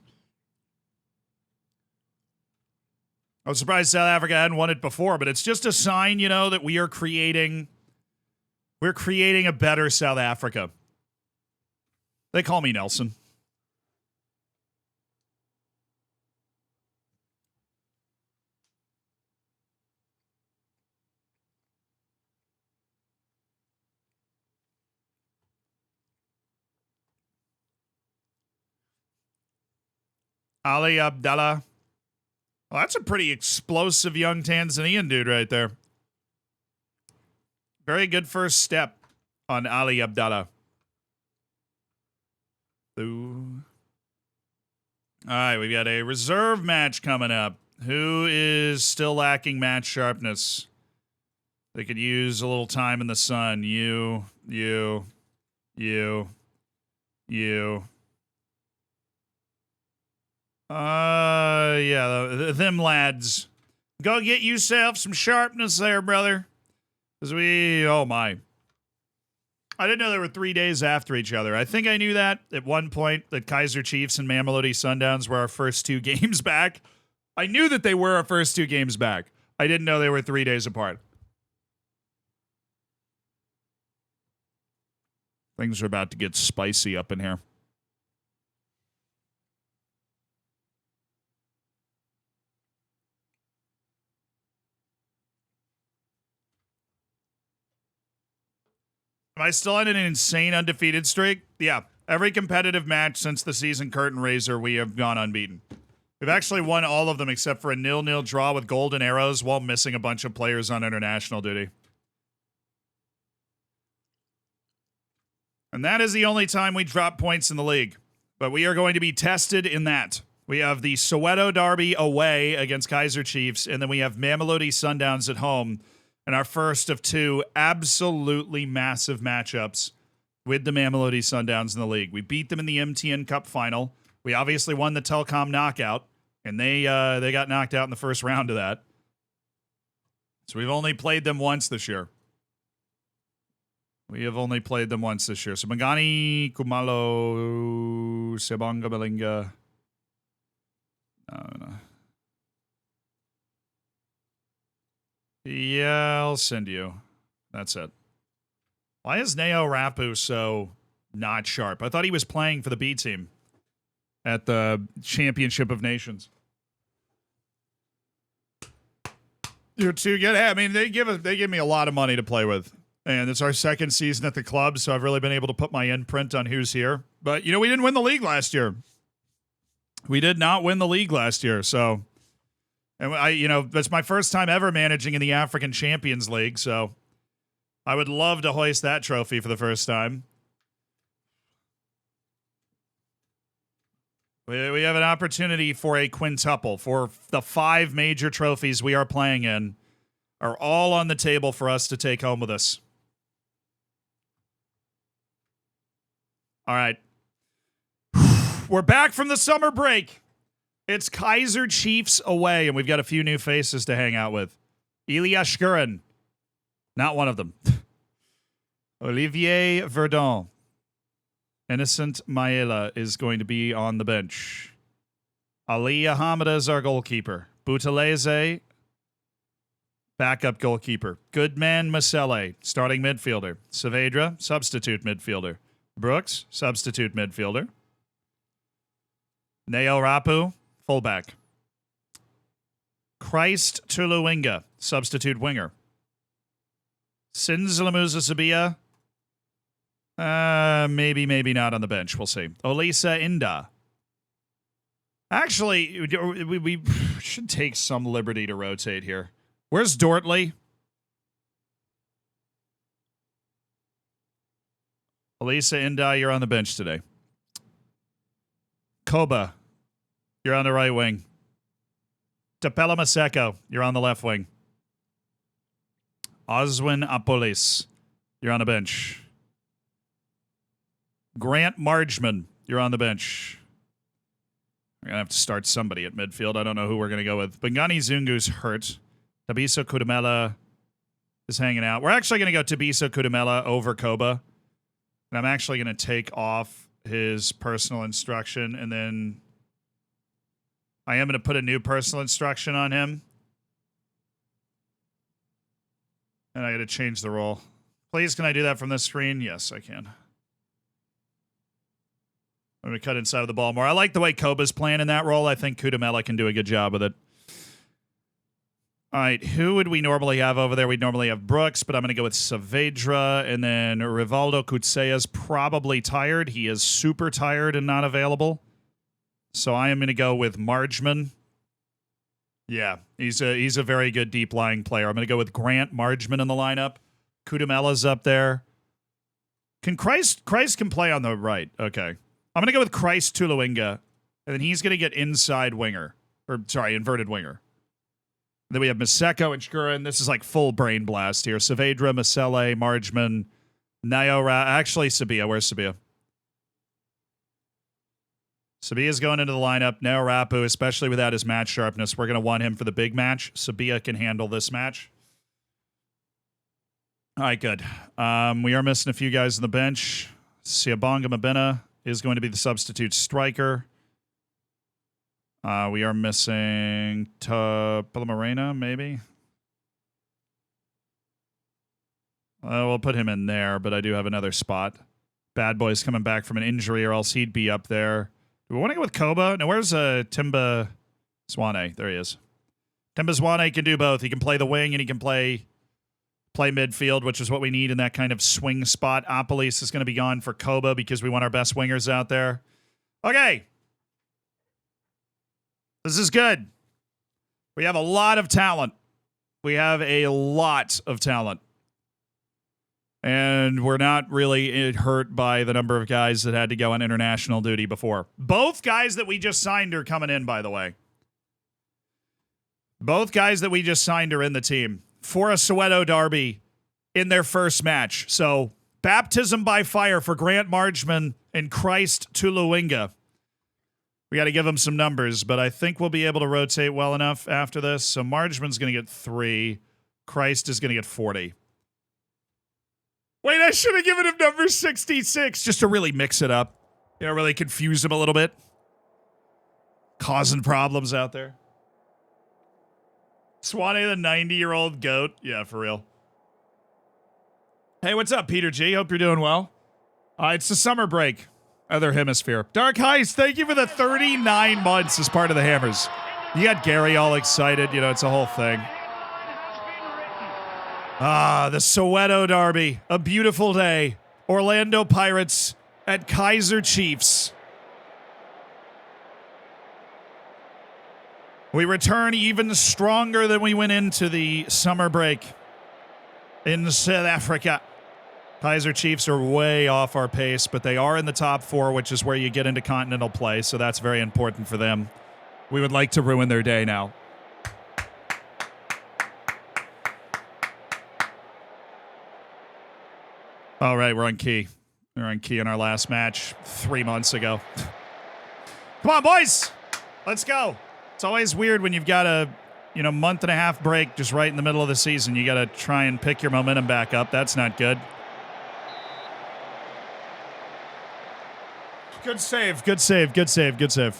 I was surprised South Africa hadn't won it before, but it's just a sign, you know, that we're creating a better South Africa. They call me Nelson. Ali Abdallah. Well, that's a pretty explosive young Tanzanian dude right there. Very good first step on Ali Abdallah. Ooh. All right, we've got a reserve match coming up. Who is still lacking match sharpness? They could use a little time in the sun. You. Yeah, them lads. Go get yourself some sharpness there, brother. Because oh my. I didn't know they were 3 days after each other. I think I knew that at one point that Kaiser Chiefs and Mamelodi Sundowns were our first 2 games back. I knew that they were our first 2 games back. I didn't know they were 3 days apart. Things are about to get spicy up in here. Am I still on an insane undefeated streak? Yeah. Every competitive match since the season curtain raiser, we have gone unbeaten. We've actually won all of them except for a 0-0 draw with golden arrows while missing a bunch of players on international duty. And that is the only time we drop points in the league. But we are going to be tested in that. We have the Soweto Derby away against Kaiser Chiefs, and then we have Mamelodi Sundowns at home. And our first of 2 absolutely massive matchups with the Mamelodi Sundowns in the league. We beat them in the MTN Cup final. We obviously won the Telkom knockout, and they got knocked out in the first round of that. So we've only played them once this year. So Magani, Kumalo, Sebanga, Belinga. No. Yeah, I'll send you. That's it. Why is Neo Rapu so not sharp? I thought he was playing for the B team at the Championship of Nations. You're too good. I mean, they give me a lot of money to play with. And it's our second season at the club, so I've really been able to put my imprint on who's here. But, we didn't win the league last year. We did not win the league last year, so... And that's my first time ever managing in the African Champions League, so I would love to hoist that trophy for the first time. We have an opportunity for a quintuple. For the 5 major trophies we are playing in are all on the table for us to take home with us. All right. We're back from the summer break. It's Kaiser Chiefs away, and we've got a few new faces to hang out with. Ilya Shkurin. Not one of them. Olivier Verdun. Innocent Maela is going to be on the bench. Ali Ahmada is our goalkeeper. Boutaleze, backup goalkeeper. Goodman Masele, starting midfielder. Saavedra, substitute midfielder. Brooks, substitute midfielder. Neo Rapu, fullback. Christ Tuluwinga, substitute winger. Sinzalamuza Sabia, maybe not on the bench. We'll see. Olisa Inda. Actually, we should take some liberty to rotate here. Where's Dortley? Olisa Inda, you're on the bench today. Koba, you're on the right wing. Tapela Maseko, you're on the left wing. Oswin Apolis, you're on the bench. Grant Margeman, you're on the bench. We're going to have to start somebody at midfield. I don't know who we're going to go with. Bangani Zungu's hurt. Tabiso Kudamela is hanging out. We're actually going to go Tabiso Kudamela over Koba. And I'm actually going to take off his personal instruction, and then I am going to put a new personal instruction on him. And I got to change the role. Please, can I do that from this screen? Yes, I can. I'm going to cut inside of the ball more. I like the way Koba's playing in that role. I think Kudamela can do a good job with it. All right, who would we normally have over there? We'd normally have Brooks, but I'm going to go with Saavedra, and then Rivaldo Kutsea's probably tired. He is super tired and not available. So I am going to go with Margeman. Yeah, he's a very good deep-lying player. I'm going to go with Grant Margeman in the lineup. Kudamela's up there. Can Christ can play on the right. Okay. I'm going to go with Christ Tuluwinga, and then he's going to get inside winger. Inverted winger. Then we have Maseko and Shkurin. This is like full brain blast here. Saavedra, Masele, Margeman, Nayora. Actually, Sabia. Where's Sabia? Sabia's going into the lineup. Neo Rapu, especially without his match sharpness. We're going to want him for the big match. Sabia can handle this match. All right, good. We are missing a few guys on the bench. Siabonga Mabena is going to be the substitute striker. We are missing Pilamarena, maybe. We'll put him in there, but I do have another spot. Bad Boy's coming back from an injury, or else he'd be up there. Do we want to go with Koba? Now, where's Timba Swane? There he is. Timba Swane can do both. He can play the wing, and he can play midfield, which is what we need in that kind of swing spot. Opolis is going to be gone for Koba because we want our best wingers out there. Okay. This is good. We have a lot of talent. We have a lot of talent. And we're not really hurt by the number of guys that had to go on international duty before. Both guys that we just signed are coming in, by the way. Both guys that we just signed are in the team for a Soweto Derby in their first match. So, baptism by fire for Grant Marchman and Christ Tuluwinga. We got to give them some numbers, but I think we'll be able to rotate well enough after this. So, Marchman's going to get 3. Christ is going to get 40. Wait, I should have given him number 66 just to really mix it up. You know, really confuse him a little bit. Causing problems out there. Swane, the 90-year-old goat. Yeah, for real. Hey, what's up, Peter G? Hope you're doing well. It's the summer break. Other hemisphere. Dark Heist, thank you for the 39 months as part of the Hammers. You got Gary all excited. You know, it's a whole thing. The Soweto Derby. A beautiful day. Orlando Pirates at Kaiser Chiefs. We return even stronger than we went into the summer break in South Africa. Kaiser Chiefs are way off our pace, but they are in the top 4, which is where you get into continental play, so that's very important for them. We would like to ruin their day now. All right, we're on key. We're on key in our last match 3 months ago. Come on, boys. Let's go. It's always weird when you've got a, month and a half break just right in the middle of the season. You got to try and pick your momentum back up. That's not good. Good save. Good save. Good save. Good save.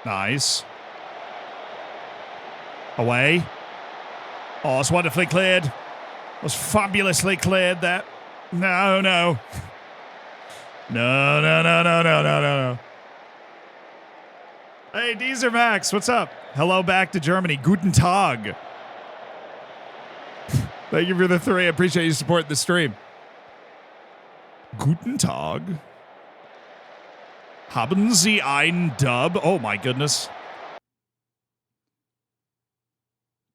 Nice. Away. Oh, it's wonderfully cleared. It was fabulously cleared, that. No. No. Hey, Deezer Max, what's up? Hello back to Germany. Guten Tag. Thank you for the 3. I appreciate you supporting the stream. Guten Tag. Haben Sie ein Dub? Oh, my goodness.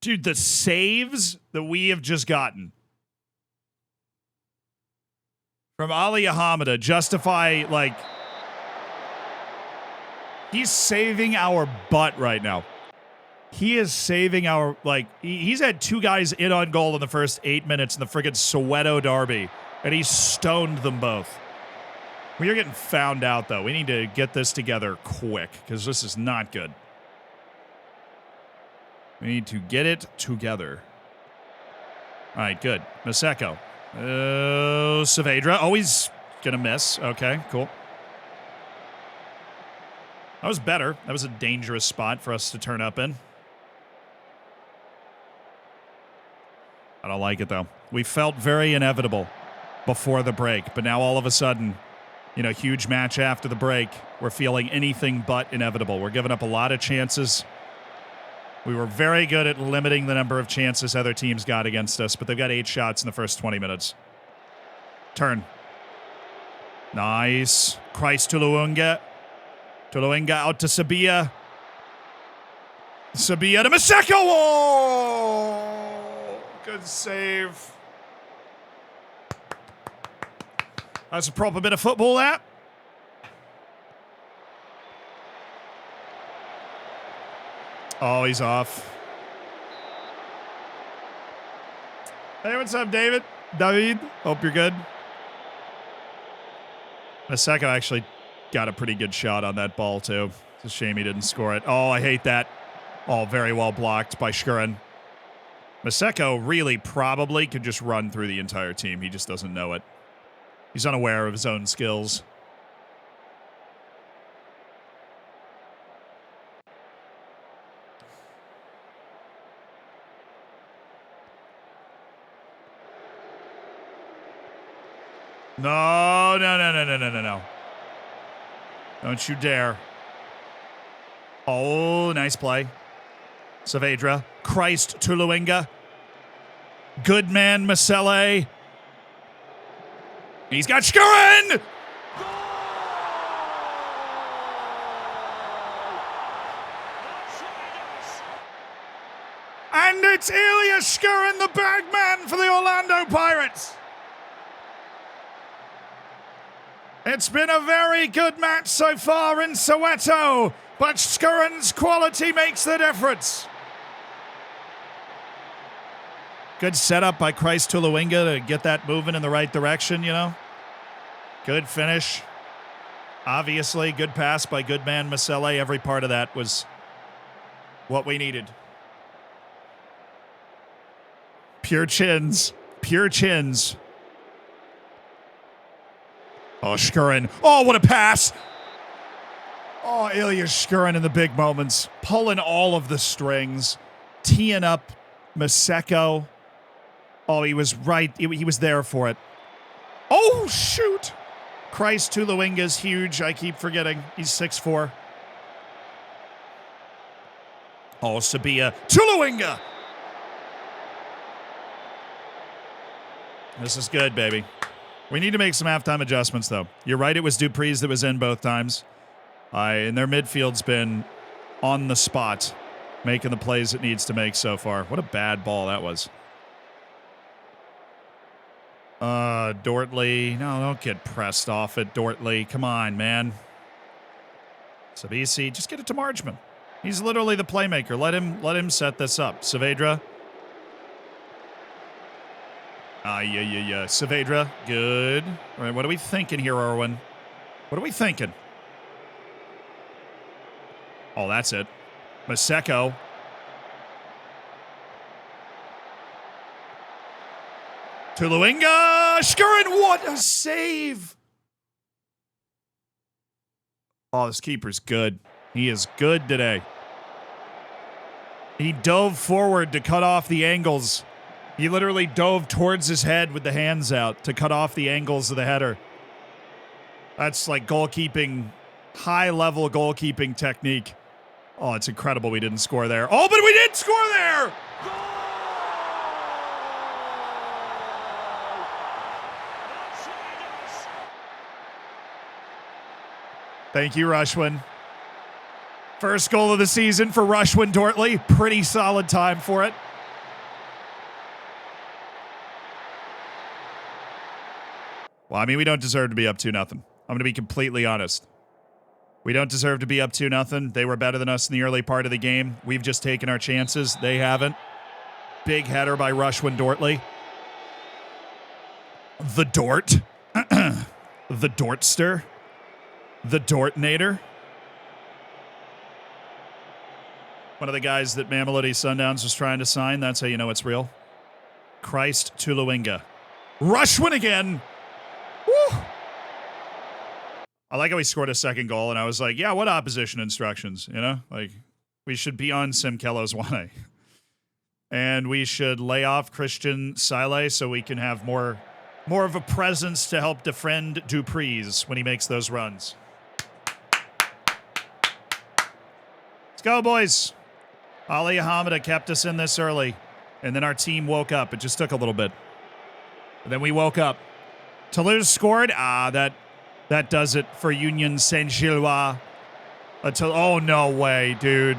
Dude, the saves that we have just gotten from Ali Ahmeda justify, he's saving our butt right now. He is saving our, he's had 2 guys in on goal in the first 8 minutes in the friggin' Soweto Derby, and he stoned them both. We are getting found out, though. We need to get this together quick, because this is not good. We need to get it together. All right, good. Maseko. Saavedra. Oh, he's going to miss. Okay, cool. That was better. That was a dangerous spot for us to turn up in. I don't like it, though. We felt very inevitable before the break, but now all of a sudden, huge match after the break, we're feeling anything but inevitable. We're giving up a lot of chances. We were very good at limiting the number of chances other teams got against us, but they've got 8 shots in the first 20 minutes. Turn. Nice. Christ Tuluwinga. Tuluwinga out to Sabia. Sabia to Maseko. Oh, good save. That's a proper bit of football, that. Oh, he's off. Hey, what's up, David? David, hope you're good. Maseko actually got a pretty good shot on that ball, too. It's a shame he didn't score it. Oh, I hate that. Oh, very well blocked by Shkurin. Maseko really probably could just run through the entire team. He just doesn't know it. He's unaware of his own skills. No, no, no, no, no, no, no, no. Don't you dare. Oh, nice play. Saavedra. Christ Tuluinga. Good man, Masele. He's got Shkurin! And it's Ilya Shkurin, the bagman for the Orlando Pirates. It's been a very good match so far in Soweto, but Shkurin's quality makes the difference. Good setup by Christ Tuluinga to get that moving in the right direction, you know. Good finish. Obviously, good pass by good man Masele. Every part of that was what we needed. Pure chins. Pure chins. Oh, Shkurin. Oh, what a pass. Oh, Ilya Shkurin in the big moments. Pulling all of the strings. Teeing up Maseko. Oh, he was right. He was there for it. Oh, shoot. Christ Tuluinga's huge. I keep forgetting. He's 6'4". Oh, Sabia. Tuluinga. This is good, baby. We need to make some halftime adjustments, though. You're right, it was Dupree's that was in both times. And their midfield's been on the spot, making the plays it needs to make so far. What a bad ball that was. Dortley. No, don't get pressed off it, Dortley. Come on, man. Sabisi, just get it to Marchman. He's literally the playmaker. Let him set this up. Saavedra. Yeah. Saavedra, good. All right, what are we thinking here, Erwin? What are we thinking? Oh, that's it. Maseko. Tuluinga! Shkurin, what a save! Oh, this keeper's good. He is good today. He dove forward to cut off the angles. He literally dove towards his head with the hands out to cut off the angles of the header. That's like goalkeeping, high-level goalkeeping technique. Oh, it's incredible we didn't score there. Oh, but we did score there! Thank you, Rushwin. First goal of the season for Rushwin Dortley. Pretty solid time for it. Well, I mean, we don't deserve to be up 2-0. I'm going to be completely honest. We don't deserve to be up 2-0. They were better than us in the early part of the game. We've just taken our chances. They haven't. Big header by Rushwin Dortley. The Dort. The Dortster. The Dortnator. One of the guys that Mamelodi Sundowns was trying to sign. That's how you know it's real. Christ Tuluinga. Rushwin again. Woo! I like how he scored a second goal, and I was like, yeah, what opposition instructions? You know, like, we should be on Simkelo's 1A. And we should lay off Christian Sile so we can have more of a presence to help defend Dupree's when he makes those runs. Let's go, boys. Ali Hamida kept us in this early, and then our team woke up. It just took a little bit. And then we woke up. Toulouse scored. That does it for Union Saint-Gilloise. Oh, no way, dude.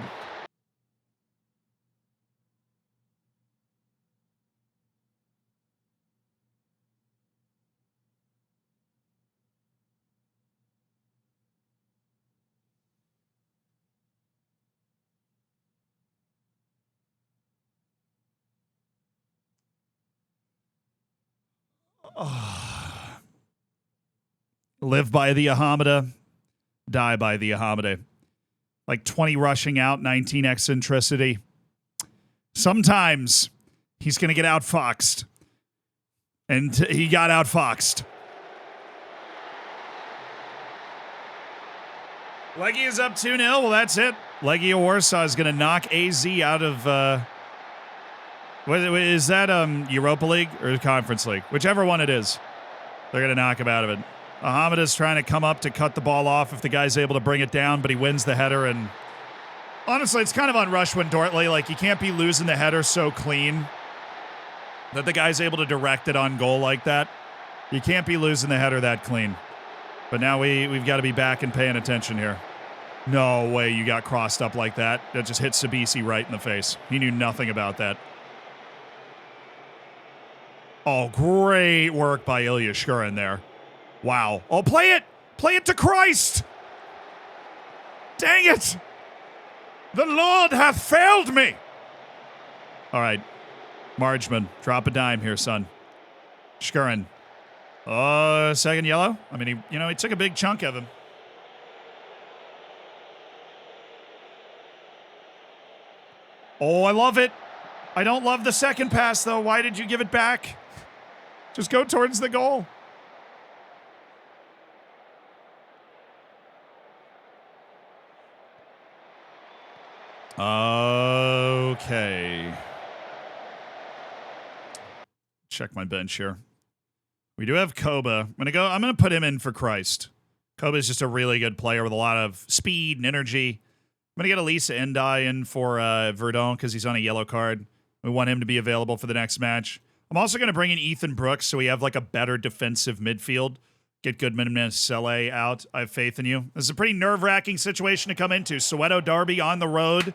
Oh. Live by the Ahamada, die by the Ahamada. Like 20 rushing out, 19 eccentricity. Sometimes he's going to get outfoxed. And he got outfoxed. Leggy is up 2-0. Well, that's it. Leggy of Warsaw is going to knock AZ out of... what is that Europa League or Conference League? Whichever one it is. They're going to knock him out of it. Ahmed is trying to come up to cut the ball off if the guy's able to bring it down, but he wins the header. And honestly, it's kind of on Rushwin Dortley. Like, you can't be losing the header so clean that the guy's able to direct it on goal like that. You can't be losing the header that clean. But now we've got to be back and paying attention here. No way you got crossed up like that. That just hit Sabisi right in the face. He knew nothing about that. Oh, great work by Ilya Shkurin there. Wow. Oh, play it! Play it to Christ! Dang it! The Lord hath failed me! All right. Margeman, drop a dime here, son. Shkurin. Second yellow? I mean, he took a big chunk of him. Oh, I love it. I don't love the second pass, though. Why did you give it back? Just go towards the goal. Okay. Check my bench here. We do have Koba. I'm gonna put him in for Christ. Koba is just a really good player with a lot of speed and energy. I'm gonna get Elisa Endai in for Verdun because he's on a yellow card. We want him to be available for the next match. I'm also gonna bring in Ethan Brooks so we have like a better defensive midfield. Get Goodman and Sele out. I have faith in you. This is a pretty nerve-wracking situation to come into. Soweto Derby on the road.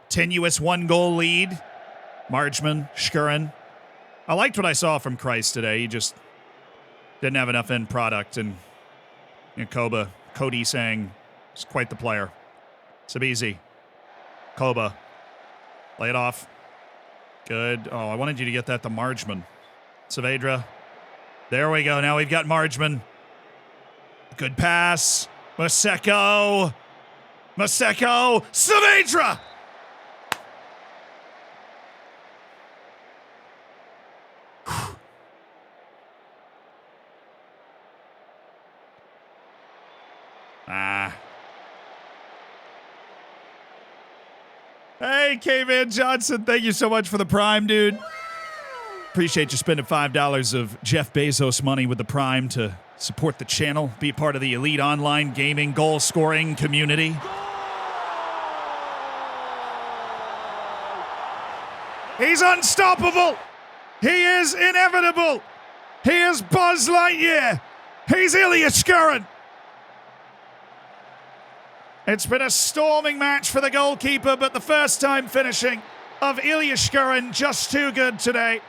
Tenuous 1-goal lead. Margeman, Shkurin. I liked what I saw from Christ today. He just didn't have enough end product. And Koba, Cody saying, is quite the player. Sabisi. Koba. Lay it off. Good. Oh, I wanted you to get that to Margeman. Saavedra. There we go. Now we've got Margeman. Good pass. Maseko. Saavedra! Hey, K-Man Johnson, thank you so much for the Prime, dude. Appreciate you spending $5 of Jeff Bezos money with the Prime to support the channel, be part of the elite online gaming goal-scoring community. He's unstoppable. He is inevitable. He is Buzz Lightyear. He's Ilya Shkurin. It's been a storming match for the goalkeeper, but the first time finishing of Ilya Shkurin just too good today.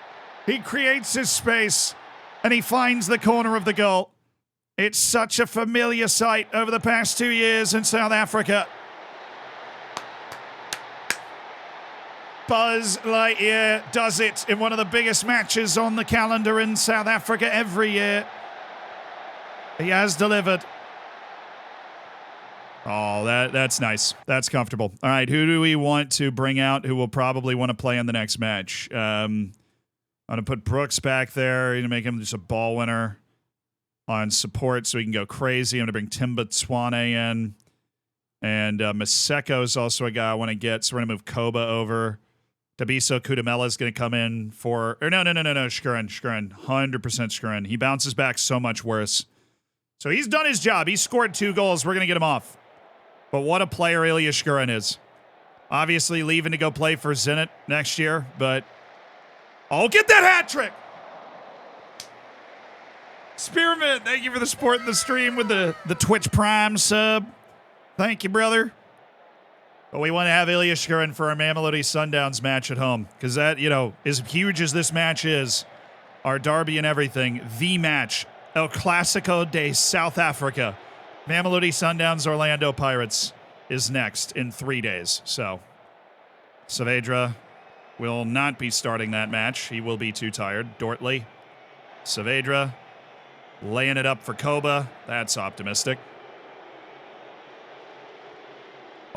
He creates his space, and he finds the corner of the goal. It's such a familiar sight over the past 2 years in South Africa. Buzz Lightyear does it in one of the biggest matches on the calendar in South Africa every year. He has delivered. Oh, that's nice. That's comfortable. All right, who do we want to bring out who will probably want to play in the next match? I'm going to put Brooks back there. Going to make him just a ball winner on support so he can go crazy. I'm going to bring Timba Tswane in. And Maseko is also a guy I want to get, so we're going to move Koba over. Dabiso Kudamela is going to come in for... Or no, Shkurin. 100% Shkurin. He bounces back so much worse. So he's done his job. He's scored 2 goals. We're going to get him off. But what a player Ilya Shkurin is. Obviously leaving to go play for Zenit next year, but... Oh, get that hat trick! Spearmint, thank you for the support in the stream with the Twitch Prime sub. Thank you, brother. But we want to have Ilya Shkurin for our Mamelodi Sundowns match at home. Because that, as huge as this match is, our derby and everything, the match, El Clasico de South Africa. Mamelodi Sundowns Orlando Pirates is next in 3 days. So, Saavedra will not be starting that match. He will be too tired. Dortley. Saavedra laying it up for Koba. That's optimistic.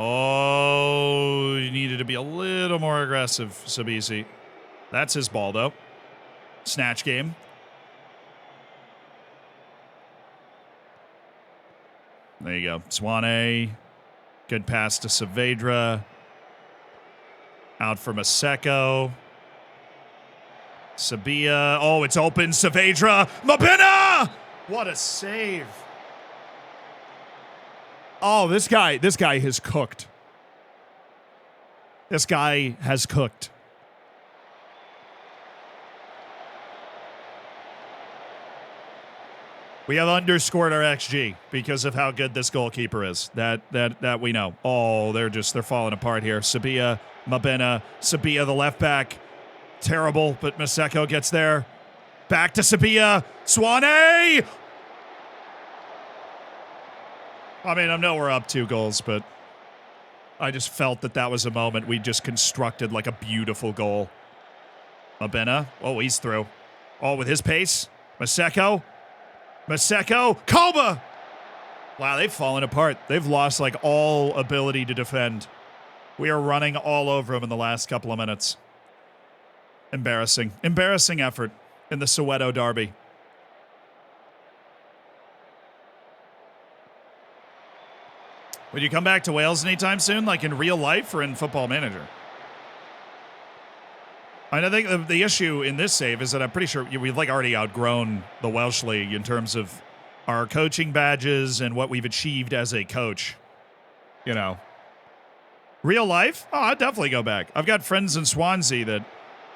Oh, you needed to be a little more aggressive, Sabisi. That's his ball, though. Snatch game. There you go. Swane. Good pass to Saavedra. Out for Maseko. Sabia. Oh, it's open. Saavedra. Mabena! What a save. Oh, this guy has cooked. This guy has cooked. We have underscored our XG because of how good this goalkeeper is. That we know. Oh, they're falling apart here. Sabia, Mabena, Sabia, the left back. Terrible, but Maseko gets there. Back to Sabia. Swane! I mean, I know we're up 2 goals, but I just felt that was a moment we just constructed like a beautiful goal. Mabena. Oh, he's through. Oh, with his pace. Maseko. Koba! Wow, they've fallen apart. They've lost like all ability to defend. We are running all over them in the last couple of minutes. Embarrassing. Embarrassing effort in the Soweto Derby. Would you come back to Wales anytime soon, like in real life or in Football Manager? I think the issue in this save is that I'm pretty sure we've like already outgrown the Welsh League in terms of our coaching badges and what we've achieved as a coach. You know. Real life? Oh, I'd definitely go back. I've got friends in Swansea that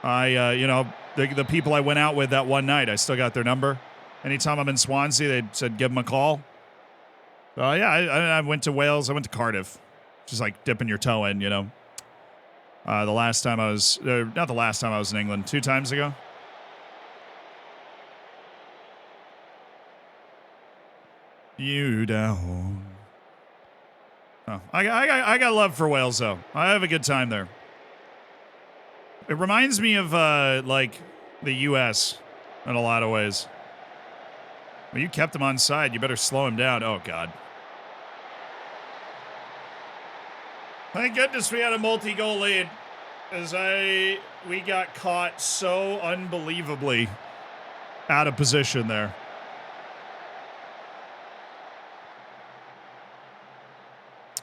the people I went out with that one night, I still got their number. Anytime I'm in Swansea, they said give them a call. Yeah, I went to Wales. I went to Cardiff. Just like dipping your toe in, you know. The last time I was, not the last time I was in England, 2 times ago. You down. Oh, I got love for Wales though. I have a good time there. It reminds me of like the U.S. in a lot of ways. Well, you kept him on side. You better slow him down. Oh God. Thank goodness we had a multi-goal lead, as we got caught so unbelievably out of position there.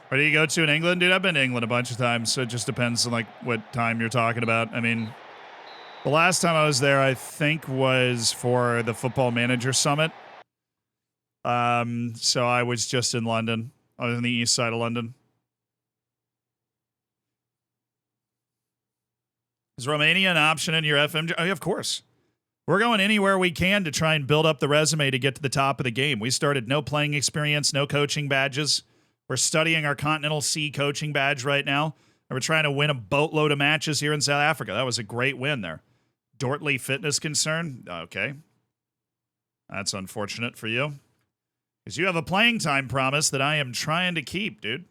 Where do you go to in England? Dude, I've been to England a bunch of times, so it just depends on like what time you're talking about. I mean, the last time I was there, I think, was for the Football Manager Summit. So I was just in London. I was in the east side of London. Is Romania an option in your FMJ? Oh, yeah, of course. We're going anywhere we can to try and build up the resume to get to the top of the game. We started no playing experience, no coaching badges. We're studying our Continental C coaching badge right now. And we're trying to win a boatload of matches here in South Africa. That was a great win there. Dortley fitness concern? Okay. That's unfortunate for you. Because you have a playing time promise that I am trying to keep, dude.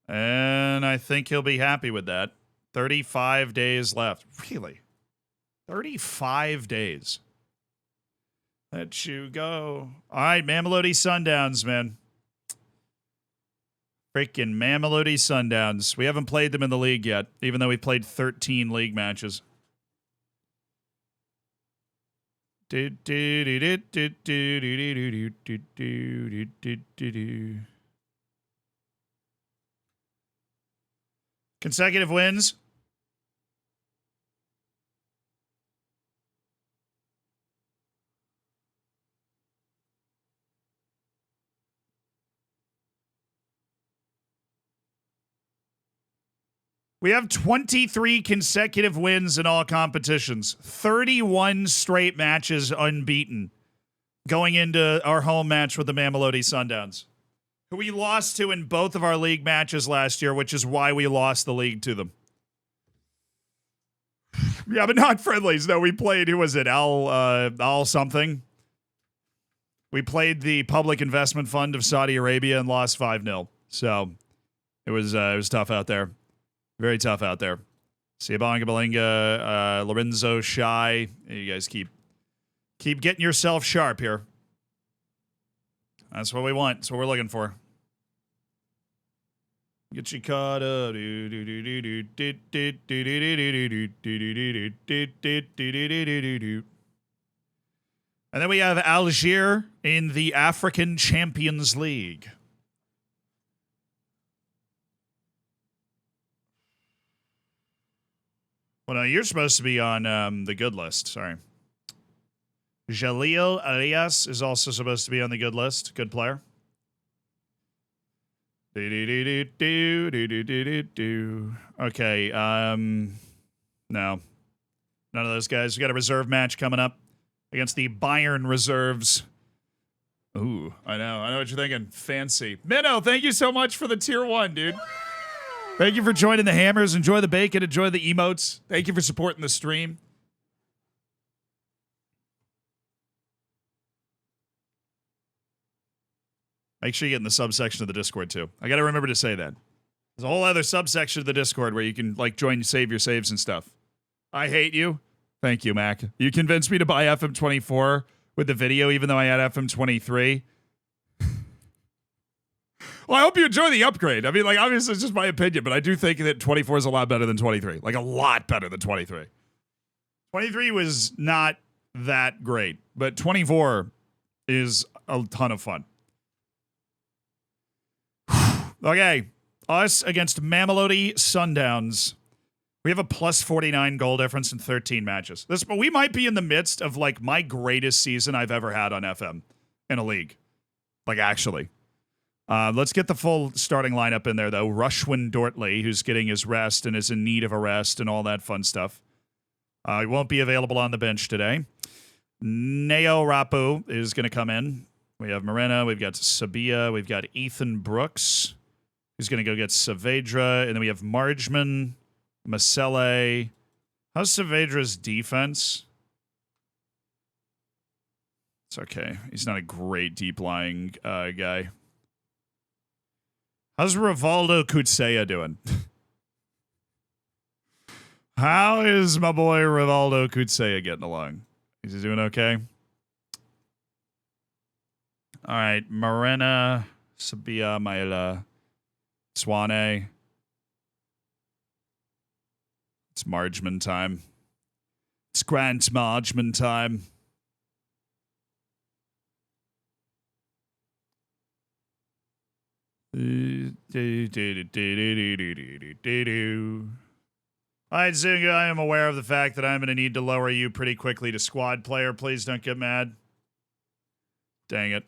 And I think he'll be happy with that. 35 days left. Really? 35 days. Let you go. All right, Mamelodi Sundowns, man. Freaking Mamelodi Sundowns. We haven't played them in the league yet, even though we played 13 league matches. Consecutive wins. We have 23 consecutive wins in all competitions. 31 straight matches unbeaten going into our home match with the Mamelodi Sundowns, who we lost to in both of our league matches last year, which is why we lost the league to them. Yeah, but not friendlies. No, we played, who was it? Al something. We played the Public Investment Fund of Saudi Arabia and lost 5-0. So it was tough out there. Very tough out there. Siabanga Balinga, Lorenzo Shy. You guys keep getting yourself sharp here. That's what we want. That's what we're looking for. Get you caught up. And then we have Algiers in the African Champions League. Well, no, you're supposed to be on the good list. Sorry. Jalil Elias is also supposed to be on the good list. Good player. Okay. No. None of those guys. We got a reserve match coming up against the Bayern reserves. Ooh, I know what you're thinking. Fancy. Minnow, thank you so much for the tier 1, dude. Thank you for joining the hammers. Enjoy the bacon. Enjoy the emotes. Thank you for supporting the stream. Make sure you get in the subsection of the Discord, too. I got to remember to say that. There's a whole other subsection of the Discord where you can, like, join, save your saves and stuff. I hate you. Thank you, Mac. You convinced me to buy FM24 with the video, even though I had FM23. Well, I hope you enjoy the upgrade. I mean, like, obviously, it's just my opinion, but I do think that 24 is a lot better than 23. Like, a lot better than 23. 23 was not that great, but 24 is a ton of fun. Okay, us against Mamelodi Sundowns. We have a plus 49 goal difference in 13 matches. But we might be in the midst of, like, my greatest season I've ever had on FM in a league. Like, actually. Let's get the full starting lineup in there, though. Rushwin Dortley, who's getting his rest and is in need of a rest and all that fun stuff. He won't be available on the bench today. Neo Rapu is going to come in. We have Moreno. We've got Sabia. We've got Ethan Brooks, who's going to go get Saavedra. And then we have Margeman, Masele. How's Saavedra's defense? It's okay. He's not a great deep-lying guy. How's Rivaldo Kutsea doing? How is my boy Rivaldo Kutsea getting along? Is he doing okay? All right. Morena, Sabia, Maela, Swane. It's Margeman time. It's Grant Margeman time. All right, Zunga, I am aware of the fact that I'm going to need to lower you pretty quickly to squad player. Please don't get mad. Dang it.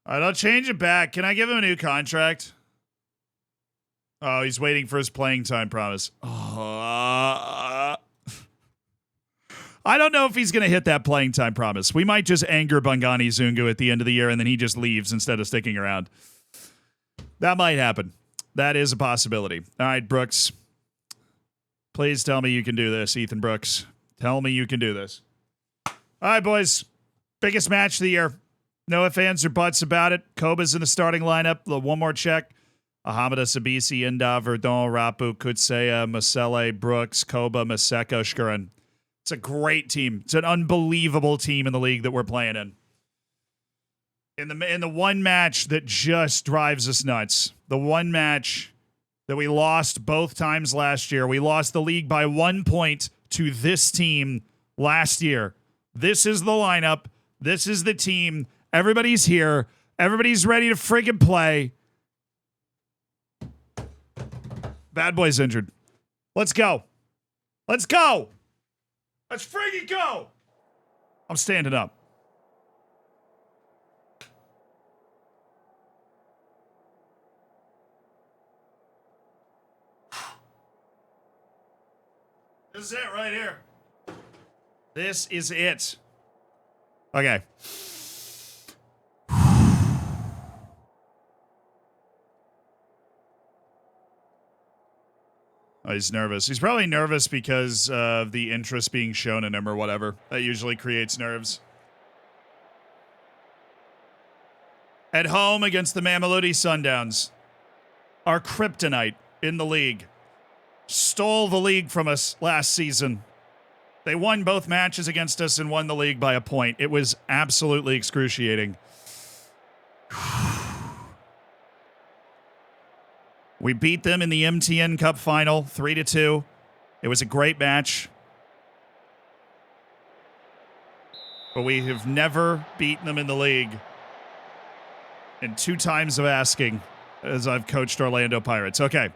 All right, I'll change it back. Can I give him a new contract? Oh, he's waiting for his playing time promise. I don't know if he's going to hit that playing time promise. We might just anger Bangani Zungu at the end of the year, and then he just leaves instead of sticking around. That might happen. That is a possibility. All right, Brooks. Please tell me you can do this, Ethan Brooks. Tell me you can do this. All right, boys. Biggest match of the year. No ifs, ands, or buts about it. Koba's in the starting lineup. One more check. Ahamada, Sabisi, Inda, Verdon, Rapu, Kutsea, Masele, Brooks, Koba, Maseko, Shkuran. It's a great team. It's an unbelievable team in the league that we're playing in. In the one match that just drives us nuts. The one match that we lost both times last year. We lost the league by 1 point to this team last year. This is the lineup. This is the team. Everybody's here. Everybody's ready to friggin' play. Bad boy's injured. Let's go. Let's go. Let's friggin' go. I'm standing up. This is it right here. This is it. Okay. Oh, he's nervous. He's probably nervous because of the interest being shown in him or whatever. That usually creates nerves. At home against the Mamelodi Sundowns. Our kryptonite in the league. Stole the league from us last season. They won both matches against us and won the league by a point. It was absolutely excruciating. We beat them in the MTN Cup final, 3-2. It was a great match. But we have never beaten them in the league. And 2 times of asking as I've coached Orlando Pirates. Okay.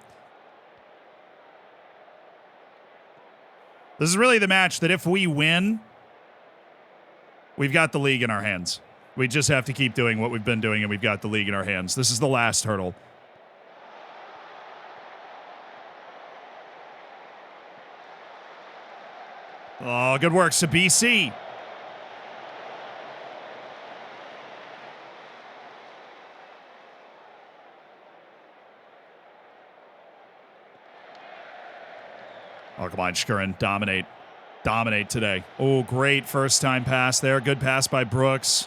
This is really the match that if we win, we've got the league in our hands. We just have to keep doing what we've been doing, and we've got the league in our hands. This is the last hurdle. Oh, good work, Sabisi. Oh, come on, Shkurin. Dominate. Dominate today. Oh, great first-time pass there. Good pass by Brooks.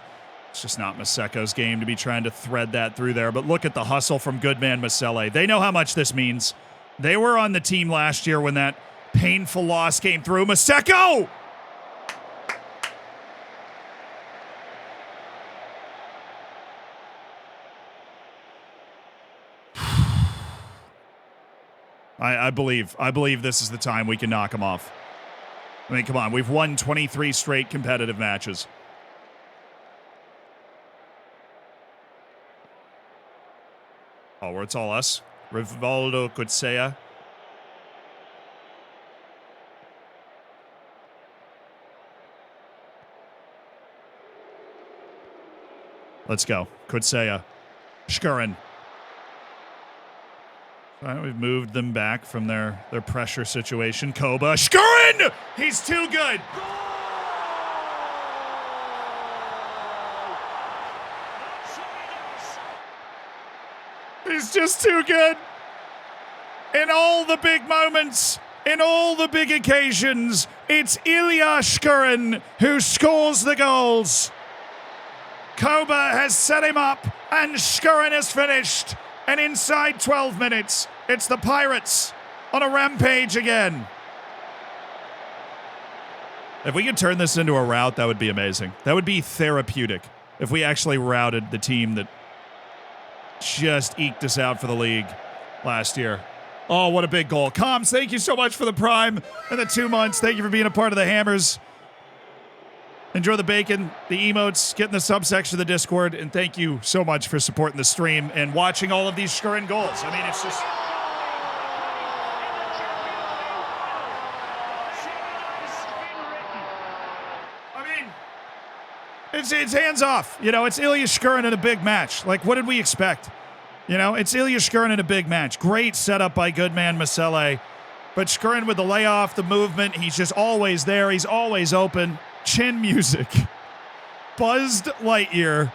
It's just not Maseko's game to be trying to thread that through there. But look at the hustle from Goodman Masele. They know how much this means. They were on the team last year when that painful loss came through. Maseko! I believe this is the time we can knock them off. I mean, come on. We've won 23 straight competitive matches. Oh, where it's all us. Rivaldo Kutsea. Let's go. Kutsea. Shkurin. All right, we've moved them back from their pressure situation. Koba. Shkurin! He's too good. He's just too good. In all the big moments, in all the big occasions, it's Ilya Shkurin who scores the goals. Koba has set him up, and Shkurin has finished. And inside 12 minutes, it's the Pirates on a rampage again. If we could turn this into a rout, that would be amazing. That would be therapeutic if we actually routed the team that just eked us out for the league last year. Oh, what a big goal. Coms, thank you so much for the Prime and the 2 months. Thank you for being a part of the Hammers. Enjoy the bacon, the emotes, get in the subsection of the Discord, and thank you so much for supporting the stream and watching all of these Shkurin goals. I mean, it's just... It's hands off. You know, it's Ilya Shkurin in a big match. Like, what did we expect? You know, it's Ilya Shkurin in a big match. Great setup by Goodman Masele. But Shkurin with the layoff, the movement, he's just always there. He's always open. Chin music. Buzzed Lightyear.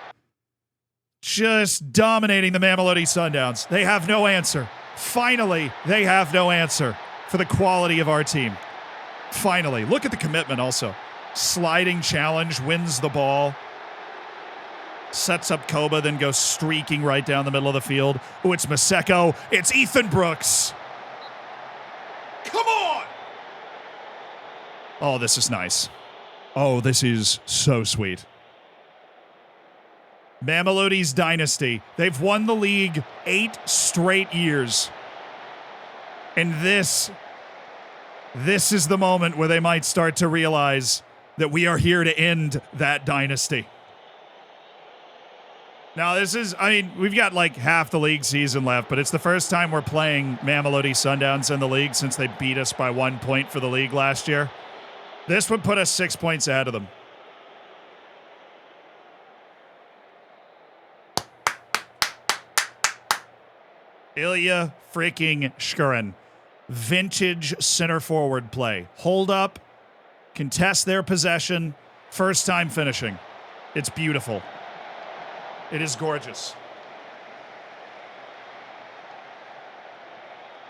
Just dominating the Mamelodi Sundowns. They have no answer. Finally, they have no answer for the quality of our team. Finally. Look at the commitment also. Sliding challenge, wins the ball. Sets up Koba, then goes streaking right down the middle of the field. Oh, it's Maseko. It's Ethan Brooks. Come on! Oh, this is nice. Oh, this is so sweet. Mamelodi's dynasty. They've won the league 8 straight years. And this is the moment where they might start to realize that we are here to end that dynasty. Now, this is, I mean, we've got like half the league season left, but it's the first time we're playing Mamelodi Sundowns in the league since they beat us by 1 point for the league last year. This would put us 6 points ahead of them. Ilya freaking Shkurin. Vintage center forward play. Hold up, contest their possession, first time finishing. It's beautiful. It is gorgeous.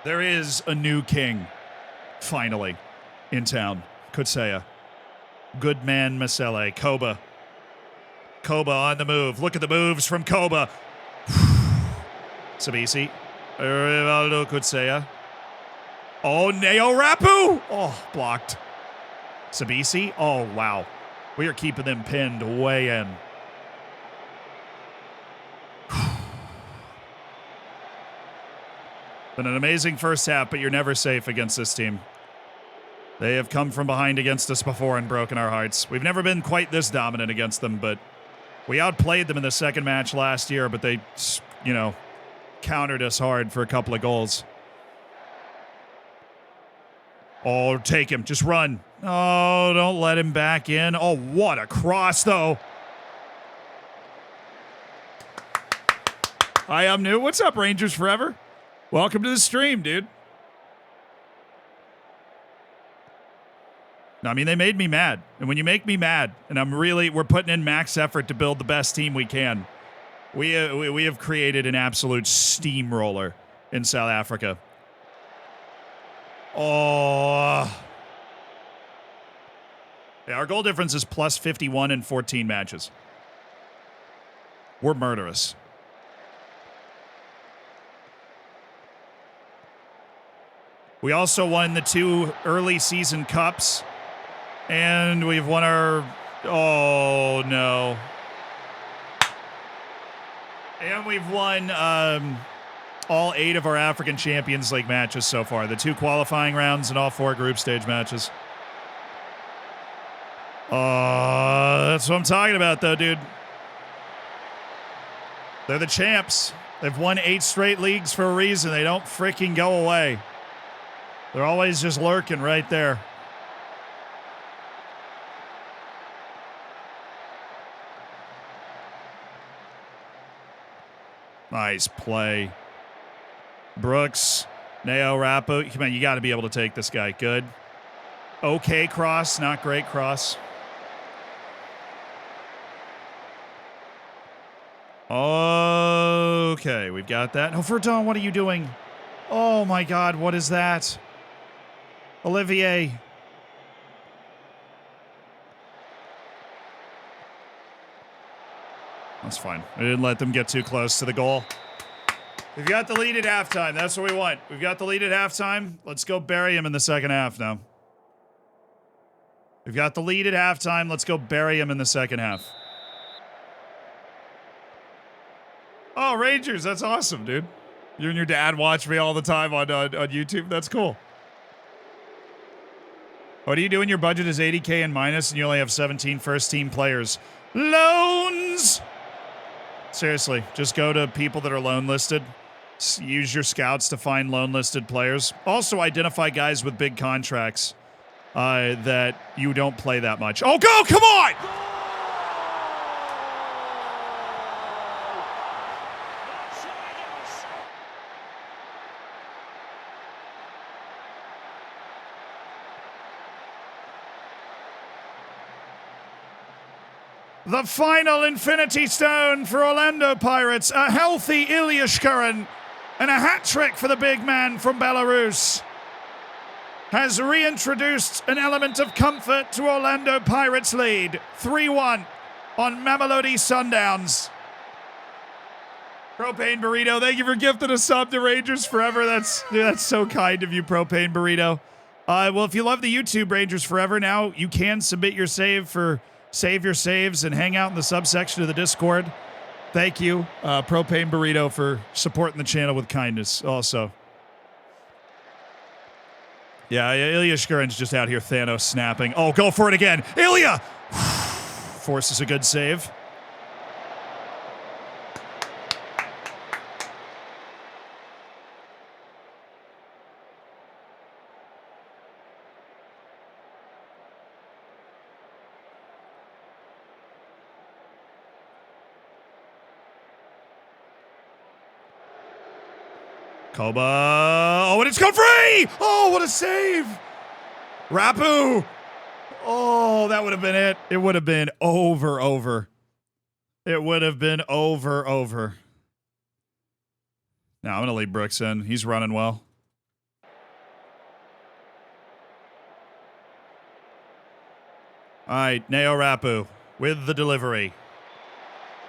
There is a new king, finally, in town. Kutsea. Goodman Masele. Koba. Koba on the move. Look at the moves from Koba. Sabisi. Rivaldo Kutsea. Oh, Neo Rapu. Oh, blocked. Sabisi. Oh, wow. We are keeping them pinned way in. Been an amazing first half, but you're never safe against this team. They have come from behind against us before and broken our hearts. We've never been quite this dominant against them, but we outplayed them in the second match last year, but they, you know, countered us hard for a couple of goals. Oh, take him. Just run. Oh, don't let him back in. Oh, what a cross, though. Hi, I'm new. What's up, Rangers Forever? Welcome to the stream, dude. I mean, they made me mad. And when you make me mad, and we're putting in max effort to build the best team we can, we have created an absolute steamroller in South Africa. Oh. Yeah, our goal difference is plus 51 in 14 matches. We're murderous. We also won the 2 early season cups. And we've won our... Oh, no. And we've won all 8 of our African Champions League matches so far. The 2 qualifying rounds and all 4 group stage matches. That's what I'm talking about, though, dude. They're the champs. They've won 8 straight leagues for a reason. They don't freaking go away. They're always just lurking right there. Nice play. Brooks, Neo Rapu. Come on, you got to be able to take this guy. Good. Okay cross, not great cross. Okay, we've got that. Oh, Verdun, what are you doing? Oh my God, what is that? Olivier. That's fine. I didn't let them get too close to the goal. We've got the lead at halftime. That's what we want. We've got the lead at halftime. Let's go bury him in the second half now. We've got the lead at halftime. Let's go bury him in the second half. Oh, Rangers. That's awesome, dude. You and your dad watch me all the time on YouTube. That's cool. What do you do when your budget is 80K and minus and you only have 17 first-team players? Loans! Seriously, just go to people that are loan listed. Use your scouts to find loan listed players. Also, identify guys with big contracts that you don't play that much. Oh, go! Come on! The final Infinity Stone for Orlando Pirates. A healthy Ilyashkurin and a hat trick for the big man from Belarus has reintroduced an element of comfort to Orlando Pirates' lead. 3-1 on Mamelodi Sundowns. Propane Burrito, thank you for gifting a sub to Rangers Forever. That's so kind of you, Propane Burrito. Well, if you love the YouTube Rangers Forever now, you can submit your save for Save Your Saves and hang out in the subsection of the Discord. Thank you, Propane Burrito, for supporting the channel with kindness also. Yeah, Ilya Shkurin's just out here Thanos snapping. Oh, go for it again. Ilya! Forces a good save. Koba. Oh, and it's gone free! Oh, what a save! Rapu! Oh, that would have been it. It would have been over. It would have been over. Now I'm going to leave Brooks in. He's running well. All right, Neo Rapu with the delivery.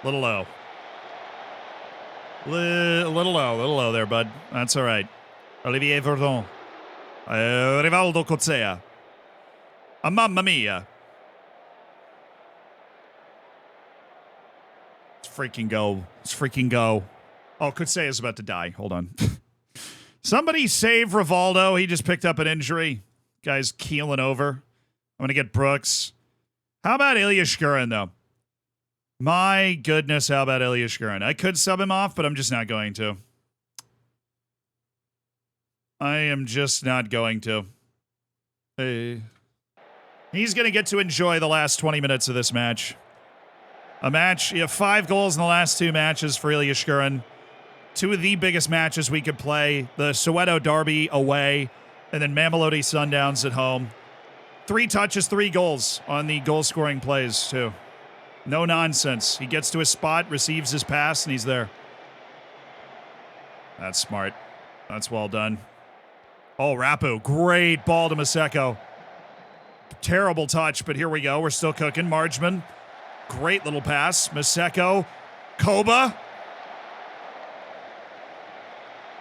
Little low. Little low there, bud. That's all right. Olivier Verdon. Rivaldo Cotzea. Mamma mia. Let's freaking go. Let's freaking go. Oh, Cotzea is about to die. Hold on. Somebody save Rivaldo. He just picked up an injury. Guy's keeling over. I'm going to get Brooks. How about Ilya Shkurin, though? My goodness, how about Ilya Shkurin? I could sub him off, but I'm just not going to. I am just not going to. Hey. He's going to get to enjoy the last 20 minutes of this match. A match, you have 5 goals in the last 2 matches for Ilya Shkurin. 2 of the biggest matches we could play. The Soweto Derby away, and then Mamelodi Sundowns at home. 3 touches, 3 goals on the goal-scoring plays, too. No nonsense. He gets to his spot, receives his pass, and he's there. That's smart. That's well done. Oh, Rapu. Great ball to Maseko. Terrible touch, but here we go. We're still cooking. Margeman. Great little pass. Maseko. Koba.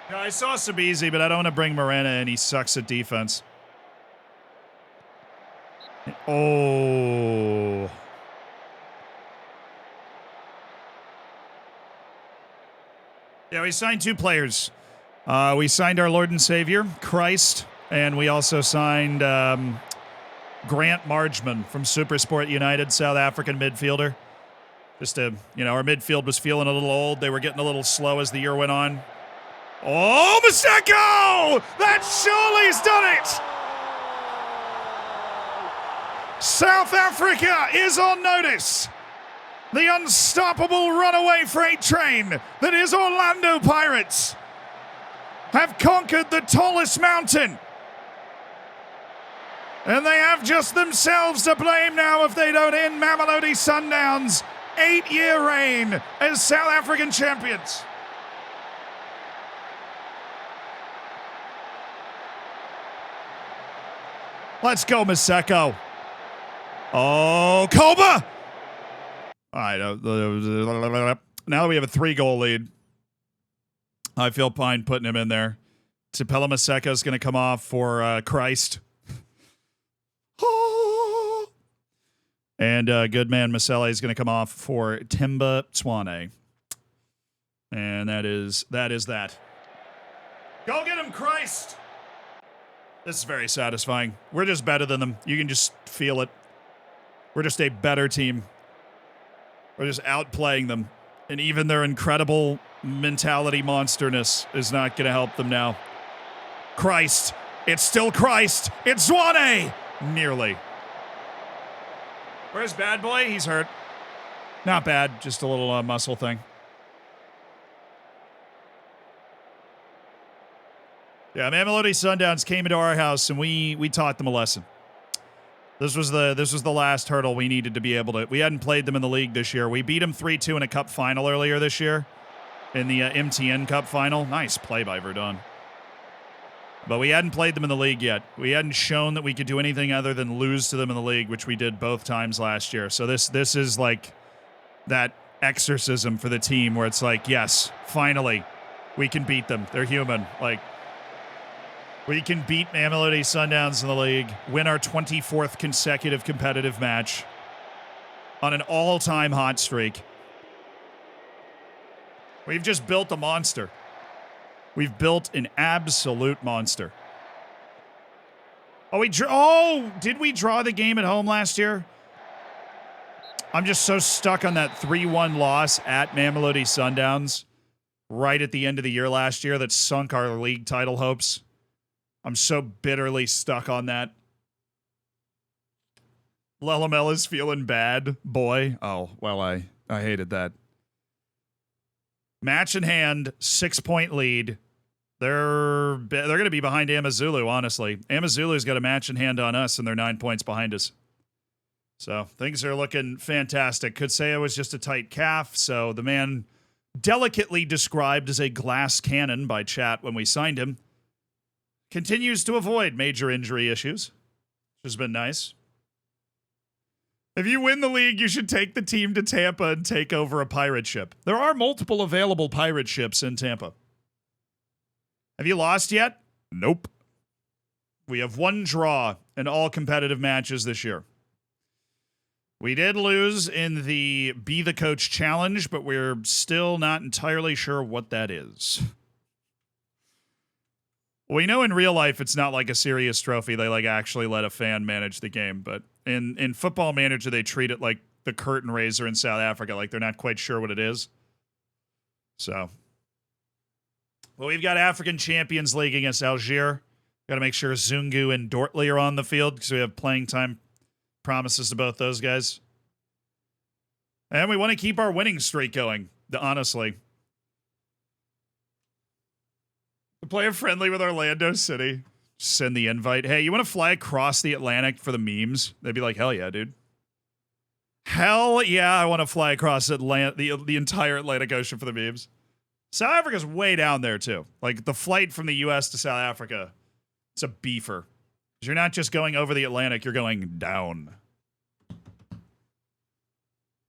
Yeah, I saw Sabizi, but I don't want to bring Morena in. He sucks at defense. Oh. Yeah, we signed 2 players. We signed our Lord and Savior, Christ, and we also signed Grant Margeman from Supersport United, South African midfielder. Just to, our midfield was feeling a little old. They were getting a little slow as the year went on. Oh, Maseko! That surely's done it! South Africa is on notice. The unstoppable runaway freight train that is Orlando Pirates have conquered the tallest mountain. And they have just themselves to blame now if they don't end Mamelodi Sundowns' 8-year reign as South African champions. Let's go, Maseko. Oh, Koba! All right, now that we have a 3-goal lead, I feel fine putting him in there. Tipela Maseko is going to come off for Christ. And good man Masele is going to come off for Timba Twane. And that is that. Go get him, Christ! This is very satisfying. We're just better than them. You can just feel it. We're just a better team. We're just outplaying them. And even their incredible mentality monsterness is not going to help them now. Christ. It's still Christ. It's Zwane. Nearly. Where's Bad Boy? He's hurt. Not bad. Just a little muscle thing. Yeah, Mamelodi Sundowns came into our house and we taught them a lesson. This was the last hurdle we needed to be able to. We hadn't played them in the league this year. We beat them 3-2 in a cup final earlier this year, in the MTN Cup final. Nice play by Verdun. But we hadn't played them in the league yet. We hadn't shown that we could do anything other than lose to them in the league, which we did both times last year. So this is like that exorcism for the team where it's like, yes, finally, we can beat them. They're human. Like, we can beat Mamelodi Sundowns in the league, win our 24th consecutive competitive match on an all-time hot streak. We've just built a monster. We've built an absolute monster. Oh, did we draw the game at home last year? I'm just so stuck on that 3-1 loss at Mamelodi Sundowns right at the end of the year last year that sunk our league title hopes. I'm so bitterly stuck on that. Lelamel is feeling bad, boy. Oh, well, I hated that. Match in hand, 6-point lead. They're going to be behind Amazulu, honestly. Amazulu's got a match in hand on us, and they're 9 points behind us. So things are looking fantastic. Could was just a tight calf, so the man delicately described as a glass cannon by chat when we signed him continues to avoid major injury issues, which has been nice. If you win the league, you should take the team to Tampa and take over a pirate ship. There are multiple available pirate ships in Tampa. Have you lost yet? Nope. We have one draw in all competitive matches this year. We did lose in the Be the Coach Challenge, but we're still not entirely sure what that is. We know in real life it's not like a serious trophy. They like actually let a fan manage the game, but in Football Manager they treat it like the curtain raiser in South Africa, like they're not quite sure what it is. So, well, we've got African Champions League against Algiers. Got to make sure Zungu and Dortley are on the field because we have playing time promises to both those guys. And we want to keep our winning streak going, honestly. Play a friendly with Orlando City. Send the invite. Hey, you want to fly across the Atlantic for the memes? They'd be like, hell yeah, dude. Hell yeah, I want to fly across the entire Atlantic Ocean for the memes. South Africa's way down there, too. Like, the flight from the U.S. to South Africa, it's a beefer. Because you're not just going over the Atlantic, you're going down.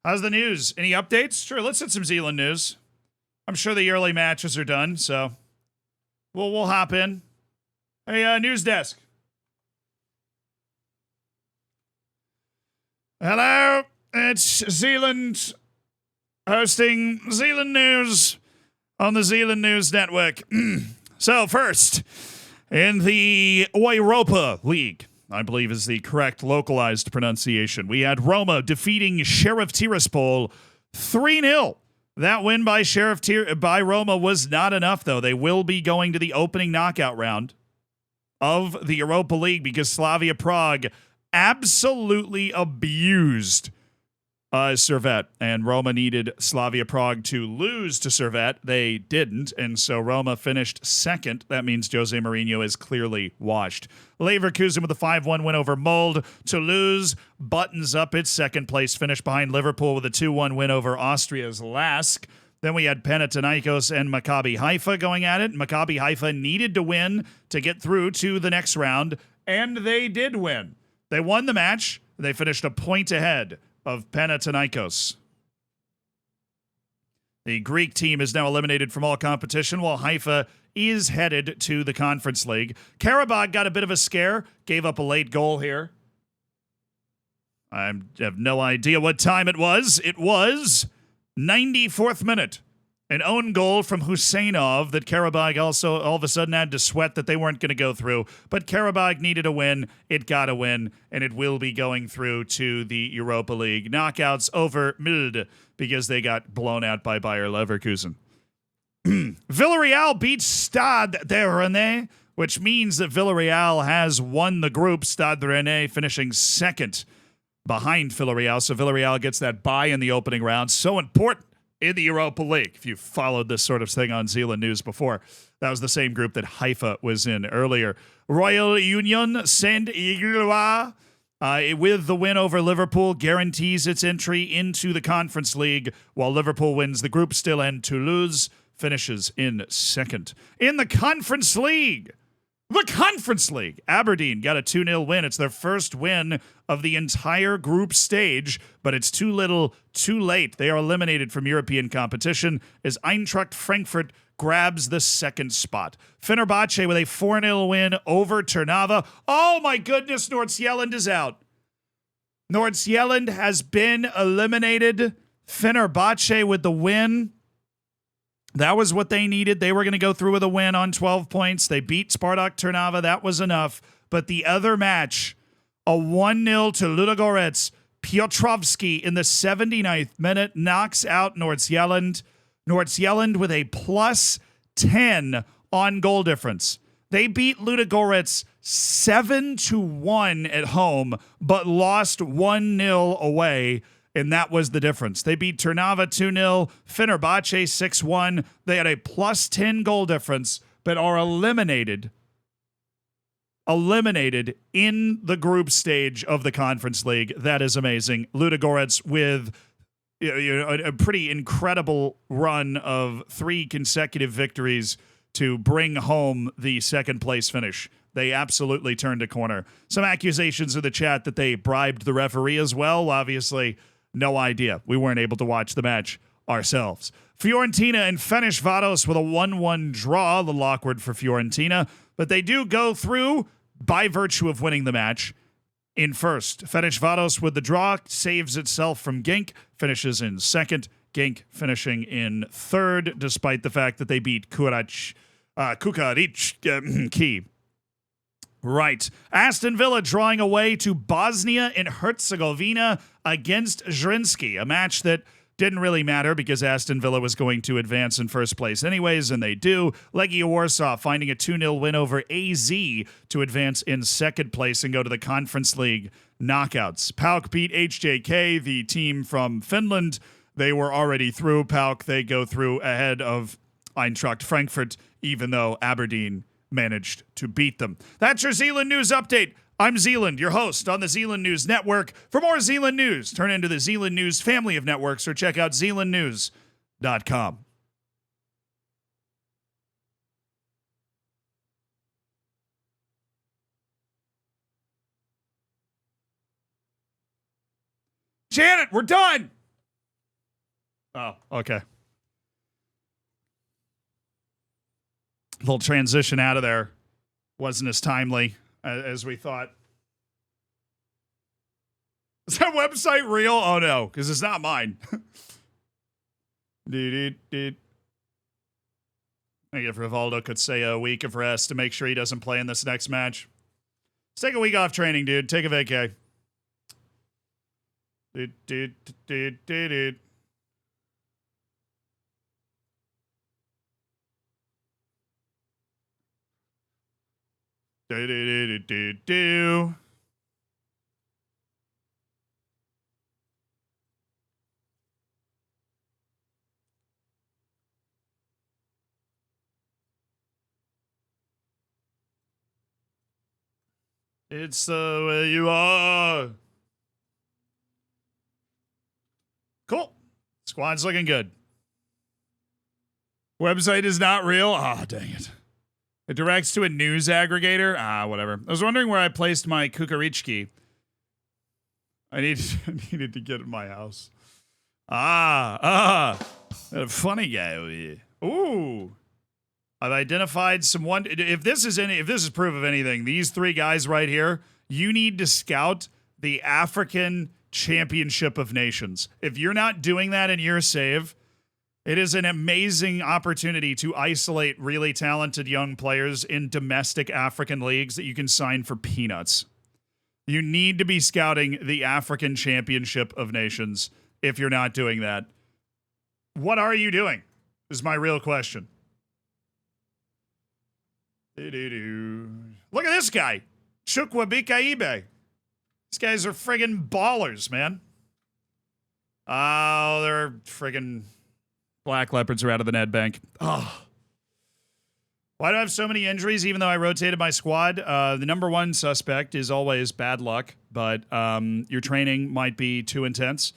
How's the news? Any updates? Sure, let's hit some Zealand news. I'm sure the early matches are done, so we'll hop in. Hey, news desk. Hello, it's Zealand hosting Zealand News on the Zealand News Network. So first, in the Europa League, I believe is the correct localized pronunciation, we had Roma defeating Sheriff Tiraspol 3-0. That win by Roma was not enough, though. They will be going to the opening knockout round of the Europa League because Slavia Prague absolutely abused Servette, and Roma needed Slavia Prague to lose to Servette. They didn't, and so Roma finished second. That means Jose Mourinho is clearly washed. Leverkusen with a 5-1 win over Molde. Toulouse buttons up its second-place finish behind Liverpool with a 2-1 win over Austria's Lask. Then we had Panathinaikos and Maccabi Haifa going at it. Maccabi Haifa needed to win to get through to the next round, and they did win. They won the match. They finished a point ahead of Panathinaikos. The Greek team is now eliminated from all competition, while Haifa is headed to the Conference League. Karabakh got a bit of a scare, gave up a late goal here. I have no idea what time it was. It was 94th minute. An own goal from Husseinov that Karabakh also all of a sudden had to sweat that they weren't going to go through. But Karabakh needed a win. It got a win, and it will be going through to the Europa League. Knockouts over Milde because they got blown out by Bayer Leverkusen. Villarreal beats Stade de Rennais, which means that Villarreal has won the group. Stade de Rennais finishing second behind Villarreal. So Villarreal gets that bye in the opening round. So important in the Europa League. If you followed this sort of thing on Zealand News before, that was the same group that Haifa was in earlier. Royal Union Saint-Gilloise, with the win over Liverpool, guarantees its entry into the Conference League, while Liverpool wins the group still, and Toulouse finishes in second. In the Conference League, Aberdeen got a 2-0 win. It's their first win of the entire group stage, but it's too little, too late. They are eliminated from European competition as Eintracht Frankfurt grabs the second spot. Fenerbahce with a 4-0 win over Trnava. Oh my goodness, Nordsjælland is out. Nordsjælland has been eliminated. Fenerbahce with the win. That was what they needed. They were going to go through with a win on 12 points. They beat Spartak Trnava. That was enough. But the other match, a 1-0 to Ludogorets. Piotrowski in the 79th minute knocks out Nordsjælland. Nordsjælland with a +10 on goal difference. They beat Ludogorets 7-1 at home, but lost 1-0 away. And that was the difference. They beat Trnava 2-0, Fenerbahce 6-1. They had a +10 goal difference, but are eliminated in the group stage of the Conference League. That is amazing. Ludogorets with a pretty incredible run of 3 consecutive victories to bring home the second place finish. They absolutely turned a corner. Some accusations in the chat that they bribed the referee as well. Obviously, no idea. We weren't able to watch the match ourselves. Fiorentina and Ferencváros with a 1-1 draw. A little awkward for Fiorentina, but they do go through by virtue of winning the match in first. Ferencváros with the draw saves itself from Genk, finishes in second. Genk finishing in third, despite the fact that they beat Kukaricki. Right. Aston Villa drawing away to Bosnia and Herzegovina against Zrinski, a match that didn't really matter because Aston Villa was going to advance in first place anyways, and they do. Legia Warsaw finding a 2-0 win over AZ to advance in second place and go to the Conference League knockouts. PAOK beat HJK, the team from Finland. They were already through. PAOK, they go through ahead of Eintracht Frankfurt, even though Aberdeen managed to beat them. That's your Zealand News Update. I'm Zealand, your host on the Zealand News Network. For more Zealand News, turn into the Zealand News family of networks or check out zealandnews.com. Janet, we're done. Oh, okay. Little transition out of there wasn't as timely as we thought. Is that website real? Oh no, because it's not mine. I if Rivaldo could say a week of rest to make sure he doesn't play in this next match. Let's take a week off training, dude. Take a vacay. It's the way you are. Cool. Squad's looking good. Website is not real. Ah, dang it. It directs to a news aggregator. Ah, whatever. I was wondering where I placed my Kukaricki. I needed to get in my house. A funny guy over here. Ooh. I've identified someone. If this is proof of anything, these three guys right here, you need to scout the African Championship of Nations. If you're not doing that in your save, it is an amazing opportunity to isolate really talented young players in domestic African leagues that you can sign for peanuts. You need to be scouting the African Championship of Nations if you're not doing that. What are you doing? Is my real question. Look at this guy. Chukwuemeka. These guys are friggin' ballers, man. Oh, they're friggin' Black Leopards are out of the Nedbank. Oh. Why do I have so many injuries even though I rotated my squad? The number one suspect is always bad luck, but your training might be too intense.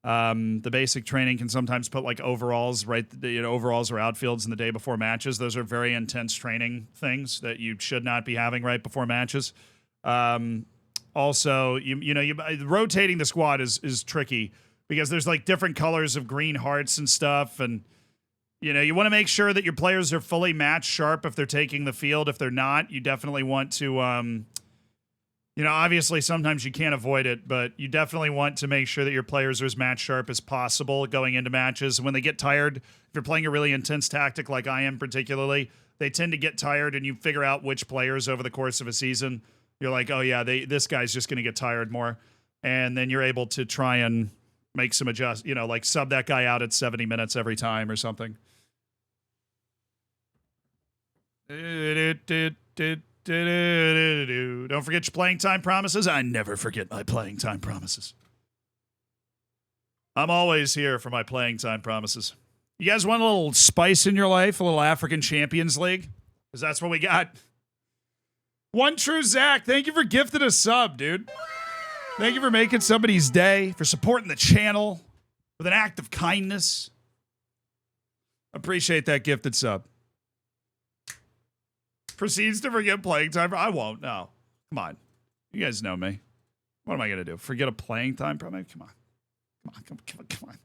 The basic training can sometimes put like overalls, right? Overalls or outfields in the day before matches. Those are very intense training things that you should not be having right before matches. Also, rotating the squad is tricky because there's like different colors of green hearts and stuff. And, you want to make sure that your players are fully match sharp if they're taking the field. If they're not, you definitely want to, obviously sometimes you can't avoid it, but you definitely want to make sure that your players are as match sharp as possible going into matches. When they get tired, if you're playing a really intense tactic like I am particularly, they tend to get tired and you figure out which players over the course of a season, you're like, oh yeah, this guy's just going to get tired more. And then you're able to try and make some like sub that guy out at 70 minutes every time or something. Don't forget your playing time promises. I never forget my playing time promises. I'm always here for my playing time promises. You guys want a little spice in your life? A little African Champions League? Because that's what we got. One True Zach, thank you for gifting a sub, dude. Thank you for making somebody's day, for supporting the channel with an act of kindness. Appreciate that gifted sub. Proceeds to forget playing time. I won't. No. Come on. You guys know me. What am I going to do? Forget a playing time? Probably. Come on. Come on.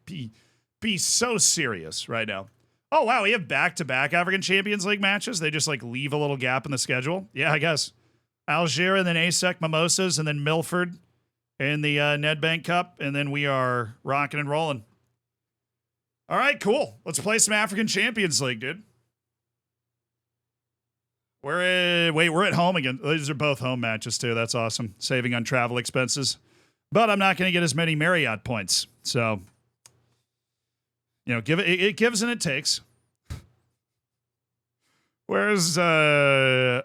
Be so serious right now. Oh, wow. We have back-to-back African Champions League matches. They just like leave a little gap in the schedule. Yeah, I guess. Algiers and then ASEC Mimosas and then Milford in the Nedbank Cup. And then we are rocking and rolling. All right, cool. Let's play some African Champions League, dude. We're at home again. These are both home matches, too. That's awesome. Saving on travel expenses. But I'm not going to get as many Marriott points. So, you know, it gives and it takes. Where's Rushwin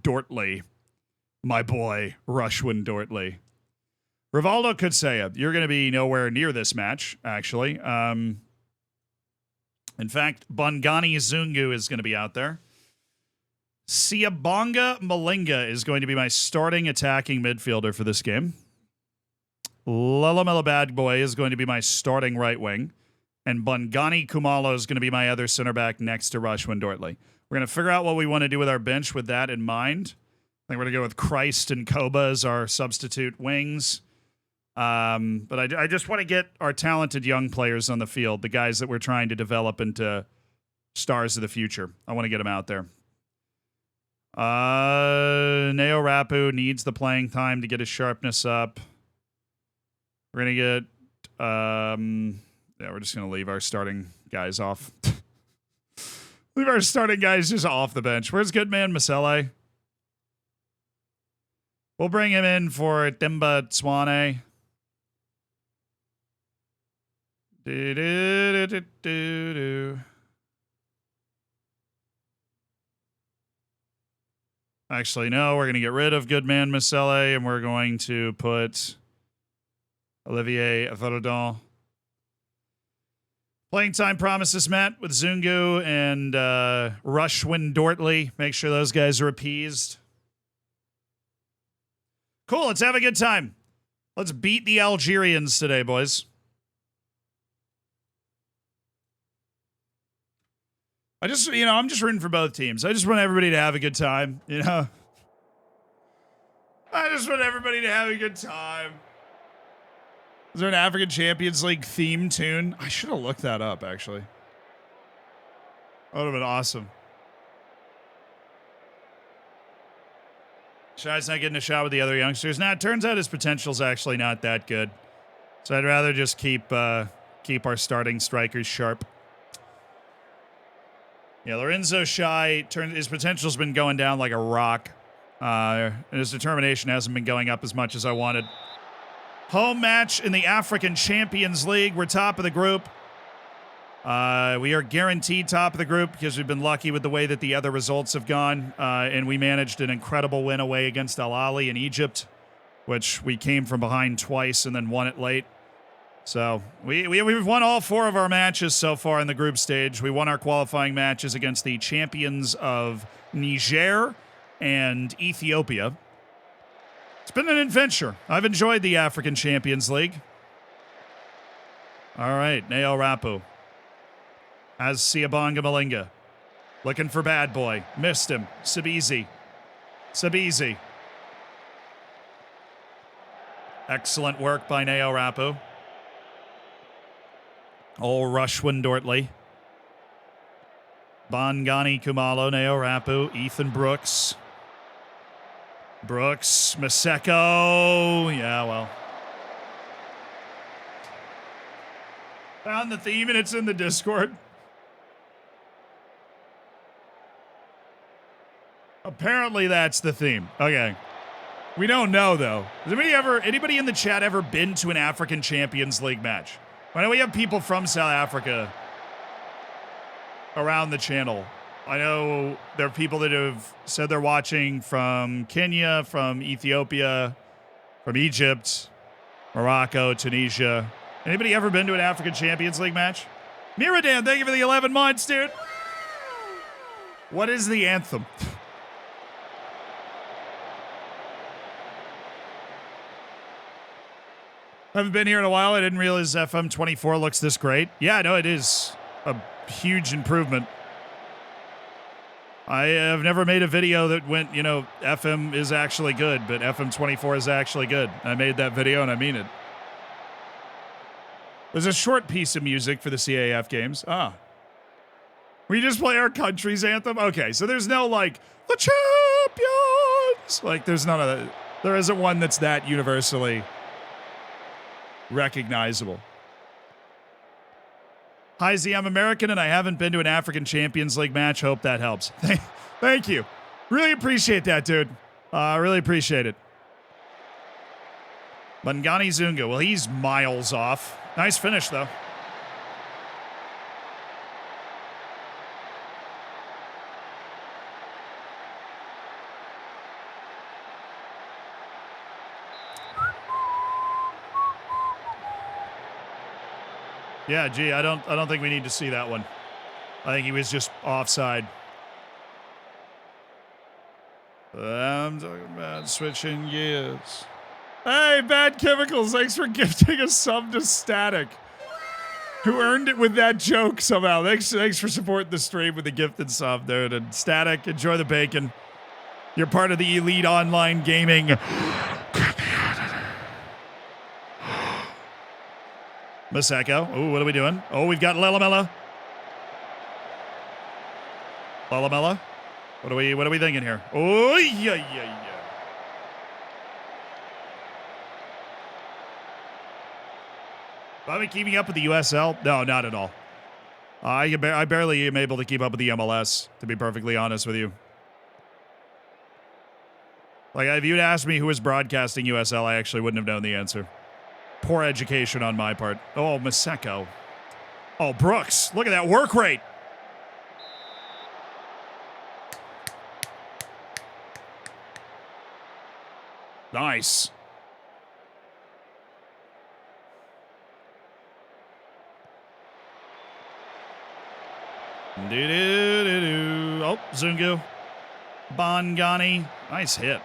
Dortley? My boy, Rushwin Dortley. Rivaldo Kutsaya, you're going to be nowhere near this match, actually. In fact, Bongani Zungu is going to be out there. Siabonga Malinga is going to be my starting attacking midfielder for this game. Lalamela Bad Boy is going to be my starting right wing. And Bongani Kumalo is going to be my other center back next to Rushwin Dortley. We're going to figure out what we want to do with our bench with that in mind. I think we're going to go with Christ and Koba as our substitute wings. But I just want to get our talented young players on the field, the guys that we're trying to develop into stars of the future. I want to get them out there. Neo Rapu needs the playing time to get his sharpness up. We're going to get... we're just going to leave our starting guys off. Leave our starting guys just off the bench. Where's Goodman Masele? We'll bring him in for Demba Swane. Actually, no, we're going to get rid of Goodman Masele, and we're going to put Olivier Verdon. Playing time promises met with Zungu and Rushwin Dortley. Make sure those guys are appeased. Cool, let's have a good time. Let's beat the Algerians today, boys. I'm just rooting for both teams. I just want everybody to have a good time, you know? I just want everybody to have a good time. Is there an African Champions League theme tune? I should have looked that up, actually. That would have been awesome. Shai's not getting a shot with the other youngsters. Nah, it turns out his potential's actually not that good. So I'd rather just keep our starting strikers sharp. Yeah, Lorenzo Shai, his potential's been going down like a rock. And his determination hasn't been going up as much as I wanted. Home match in the African Champions League. We're top of the group. We are guaranteed top of the group because we've been lucky with the way that the other results have gone. And we managed an incredible win away against Al Ahly in Egypt, which we came from behind twice and then won it late. So we've won all 4 of our matches so far in the group stage. We won our qualifying matches against the champions of Niger and Ethiopia. It's been an adventure. I've enjoyed the African Champions League. All right, Neo Rapu has Siabonga Malinga. Looking for Bad Boy. Missed him. Sabizi. Excellent work by Neo Rapu. Old Rushwin Dortley. Bongani Kumalo, Neo Rapu, Ethan Brooks. Maseko. Yeah, well. Found the theme and it's in the Discord. Apparently that's the theme. Okay. We don't know, though. Has anybody in the chat ever been to an African Champions League match? I know we have people from South Africa around the channel. I know there are people that have said they're watching from Kenya, from Ethiopia, from Egypt, Morocco, Tunisia. Anybody ever been to an African Champions League match? Miradan, thank you for the 11 months, dude. What is the anthem? I haven't been here in a while. I didn't realize FM24 looks this great. Yeah, no, it is a huge improvement. I have never made a video that went, you know, FM is actually good, but FM24 is actually good. I made that video and I mean it. There's a short piece of music for the CAF games. Ah. We just play our country's anthem? Okay, so there's no, like, the champions! Like, there's none of that. There isn't one that's that universally recognizable. Hi, Z, I'm American and I haven't been to an African Champions League match. Hope that helps. Thank you. Really appreciate that, dude. Really appreciate it. Bangani Zunga. Well, he's miles off. Nice finish, though. Yeah, gee, I don't think we need to see that one. I think he was just offside. I'm talking about switching gears. Hey, Bad Chemicals, thanks for gifting a sub to Static, who earned it with that joke somehow. Thanks for supporting the stream with the gifted sub, dude. And Static, enjoy the bacon. You're part of the elite online gaming Maseko. Oh, what are we doing? Oh, we've got Lalamela. Lalamela. What are we thinking here? Oh, yeah. Am I keeping up with the USL? No, not at all. I barely am able to keep up with the MLS, to be perfectly honest with you. Like, if you'd asked me who was broadcasting USL, I actually wouldn't have known the answer. Poor education on my part. Oh, Maseko. Oh, Brooks. Look at that work rate. Nice. Oh, Zungu. Bangani. Nice hit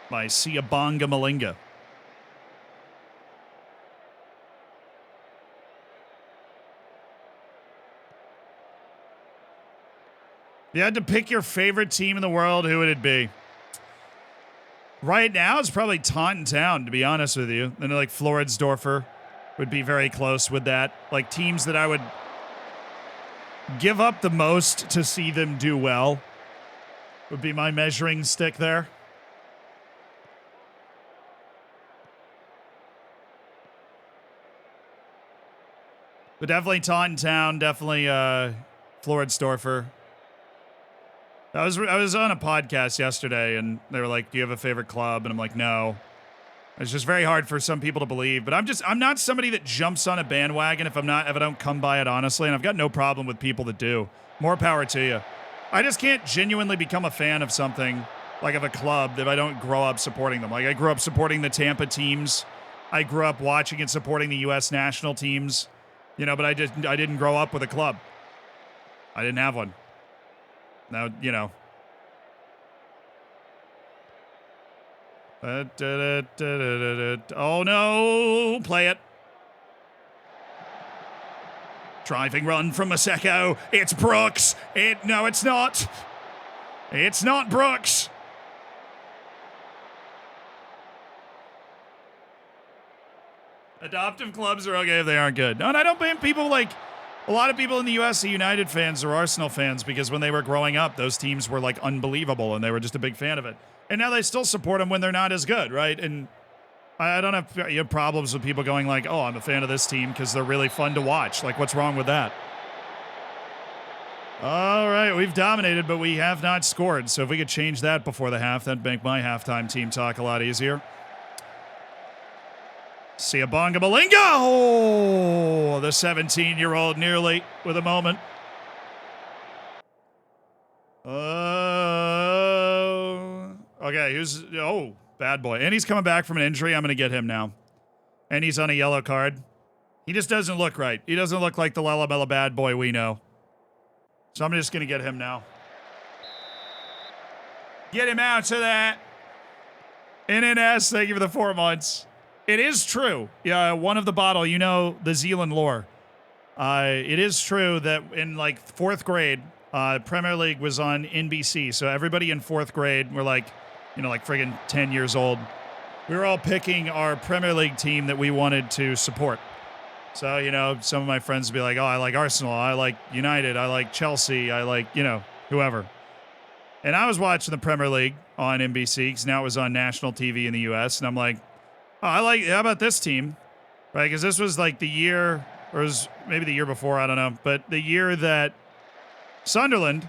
by Siabanga Malinga. If you had to pick your favorite team in the world, who would it be? Right now, it's probably Taunton Town, to be honest with you. And like Floridsdorfer would be very close with that. Like teams that I would give up the most to see them do well would be my measuring stick there. But definitely Taunton Town, definitely Floridsdorfer. I was on a podcast yesterday, and they were like, "Do you have a favorite club?" And I'm like, "No." It's just very hard for some people to believe, but I'm not somebody that jumps on a bandwagon if I don't come by it honestly, and I've got no problem with people that do. More power to you. I just can't genuinely become a fan of something, like of a club, if I don't grow up supporting them. Like I grew up supporting the Tampa teams. I grew up watching and supporting the U.S. national teams, you know, but I didn't grow up with a club. I didn't have one. Now, you know. Oh, no. Play it. Driving run from Maseko. It's Brooks. No, it's not. It's not Brooks. Adoptive clubs are okay if they aren't good. No, and I don't blame people like... A lot of people in the U.S. are United fans or Arsenal fans because when they were growing up, those teams were like unbelievable and they were just a big fan of it. And now they still support them when they're not as good, right? And I don't have problems with people going like, oh, I'm a fan of this team because they're really fun to watch. Like, what's wrong with that? All right, we've dominated, but we have not scored. So if we could change that before the half, that'd make my halftime team talk a lot easier. Siabanga Malinga! Oh, the 17-year-old nearly with a moment. Okay, bad boy. And he's coming back from an injury. I'm going to get him now. And he's on a yellow card. He just doesn't look right. He doesn't look like the Lalabella bad boy we know. So I'm just going to get him now. Get him out to that. NNS, thank you for the 4 months. It is true. Yeah, one of the bottle, you know, the Zealand lore. It is true that in like 4th grade, Premier League was on NBC, so everybody in 4th grade were like, like friggin' 10 years old. We were all picking our Premier League team that we wanted to support. So, some of my friends would be like, oh, I like Arsenal, I like United, I like Chelsea, I like, whoever. And I was watching the Premier League on NBC because now it was on national TV in the U.S. And I'm like, oh, how about this team? Right? Because this was like the year, or it was maybe the year before, I don't know. But the year that Sunderland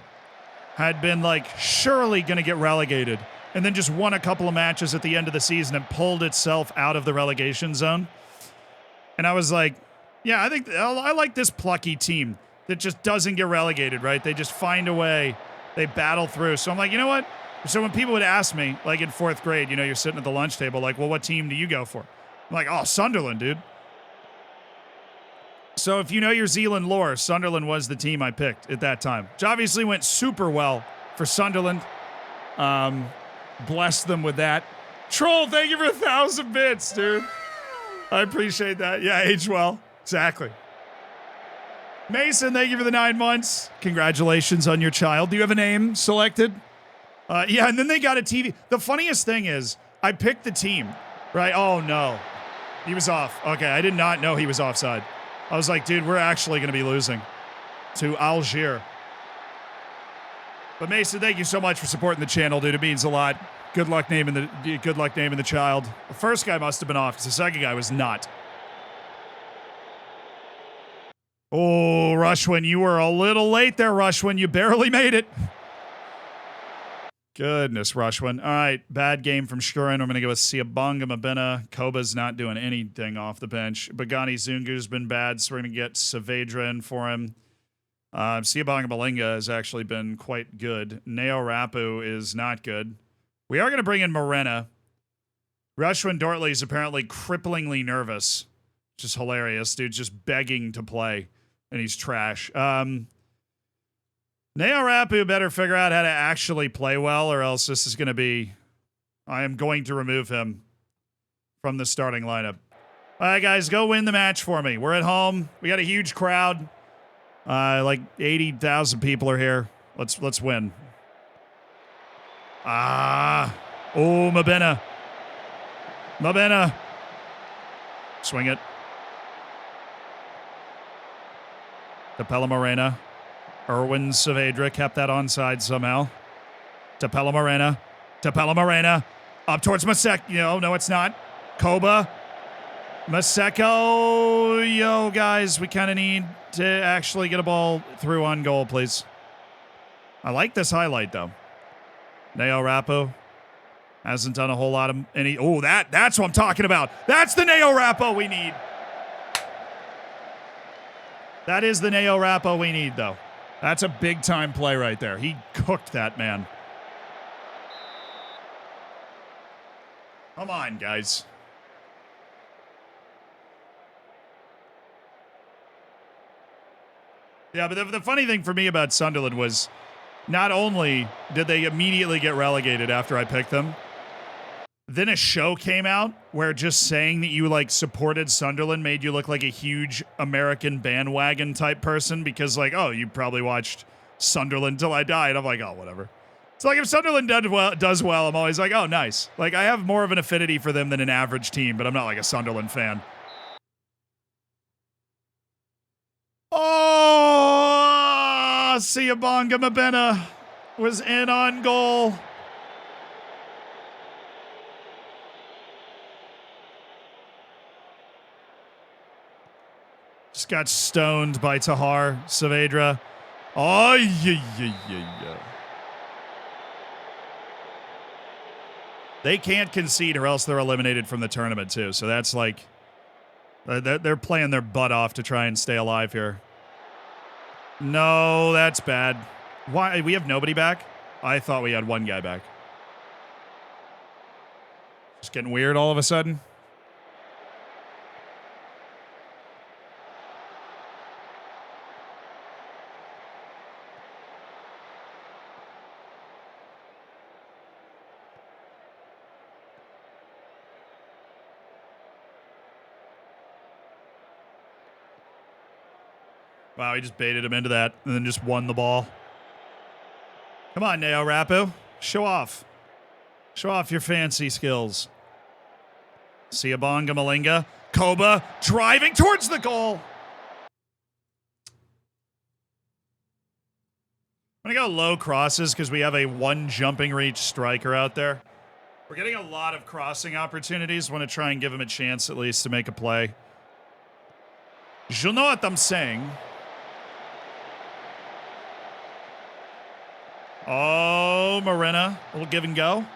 had been like surely going to get relegated and then just won a couple of matches at the end of the season and pulled itself out of the relegation zone. And I was like, yeah, I like this plucky team that just doesn't get relegated, right? They just find a way. They battle through. So I'm like, you know what? So when people would ask me, like in 4th grade, you're sitting at the lunch table, like, well, what team do you go for? I'm like, oh, Sunderland, dude. So if you know your Zealand lore, Sunderland was the team I picked at that time, which obviously went super well for Sunderland. Bless them with that. Troll, thank you for 1,000 bits, dude. I appreciate that. Yeah, aged well. Exactly. Mason, thank you for the 9 months. Congratulations on your child. Do you have a name selected? Yeah, and then they got a TV. The funniest thing is, I picked the team, right? Oh, no. He was off. Okay, I did not know he was offside. I was like, dude, we're actually going to be losing to Algiers. But Mason, thank you so much for supporting the channel, dude. It means a lot. Good luck naming the child. The first guy must have been off because the second guy was not. Oh, Rushwin, you were a little late there, Rushwin. You barely made it. Goodness, Rushwin. All right, bad game from Shurin. I'm going to go with Siabonga Mabena. Koba's not doing anything off the bench. Bagani Zungu's been bad, so we're going to get Saavedra in for him. Siabonga Malinga has actually been quite good. Neo Rapu is not good. We are going to bring in Morena. Rushwin Dortley is apparently cripplingly nervous, which is hilarious. Dude's just begging to play, and he's trash. Neo Rapu better figure out how to actually play well, or else this is going to be... I am going to remove him from the starting lineup. All right, guys, go win the match for me. We're at home. We got a huge crowd. Like 80,000 people are here. Let's win. Oh, Mabena. Mabena. Swing it. Tapella Morena. Erwin Saavedra kept that onside somehow. Tapella Morena. Tapella Morena. Up towards Masek. No, it's not. Koba. Maseko. Yo, guys, we kind of need to actually get a ball through on goal, please. I like this highlight, though. Neo Rapo hasn't done a whole lot of any. Oh, that's what I'm talking about. That's the Neo Rapo we need. That is the Neo Rapo we need, though. That's a big-time play right there. He cooked that man. Come on, guys. Yeah, but the funny thing for me about Sunderland was not only did they immediately get relegated after I picked them, then a show came out where just saying that you supported Sunderland made you look like a huge American bandwagon type person because oh, you probably watched Sunderland till I died. I'm like, oh, whatever. It's like if Sunderland does well, I'm always like, oh, nice. I have more of an affinity for them than an average team, but I'm not a Sunderland fan. Oh, Siabonga Mabena was in on goal. Just got stoned by Tahar Saavedra. Oh, yeah. They can't concede or else they're eliminated from the tournament, too. So that's they're playing their butt off to try and stay alive here. No, that's bad. Why? We have nobody back? I thought we had one guy back. Just getting weird all of a sudden. Wow, he just baited him into that and then just won the ball. Come on, Neo Rapu. Show off. Show off your fancy skills. Siabonga Malinga. Koba driving towards the goal. I'm going to go low crosses because we have a one jumping reach striker out there. We're getting a lot of crossing opportunities. Want to try and give him a chance at least to make a play. You know what I'm saying. Oh, Morena. A little give and go.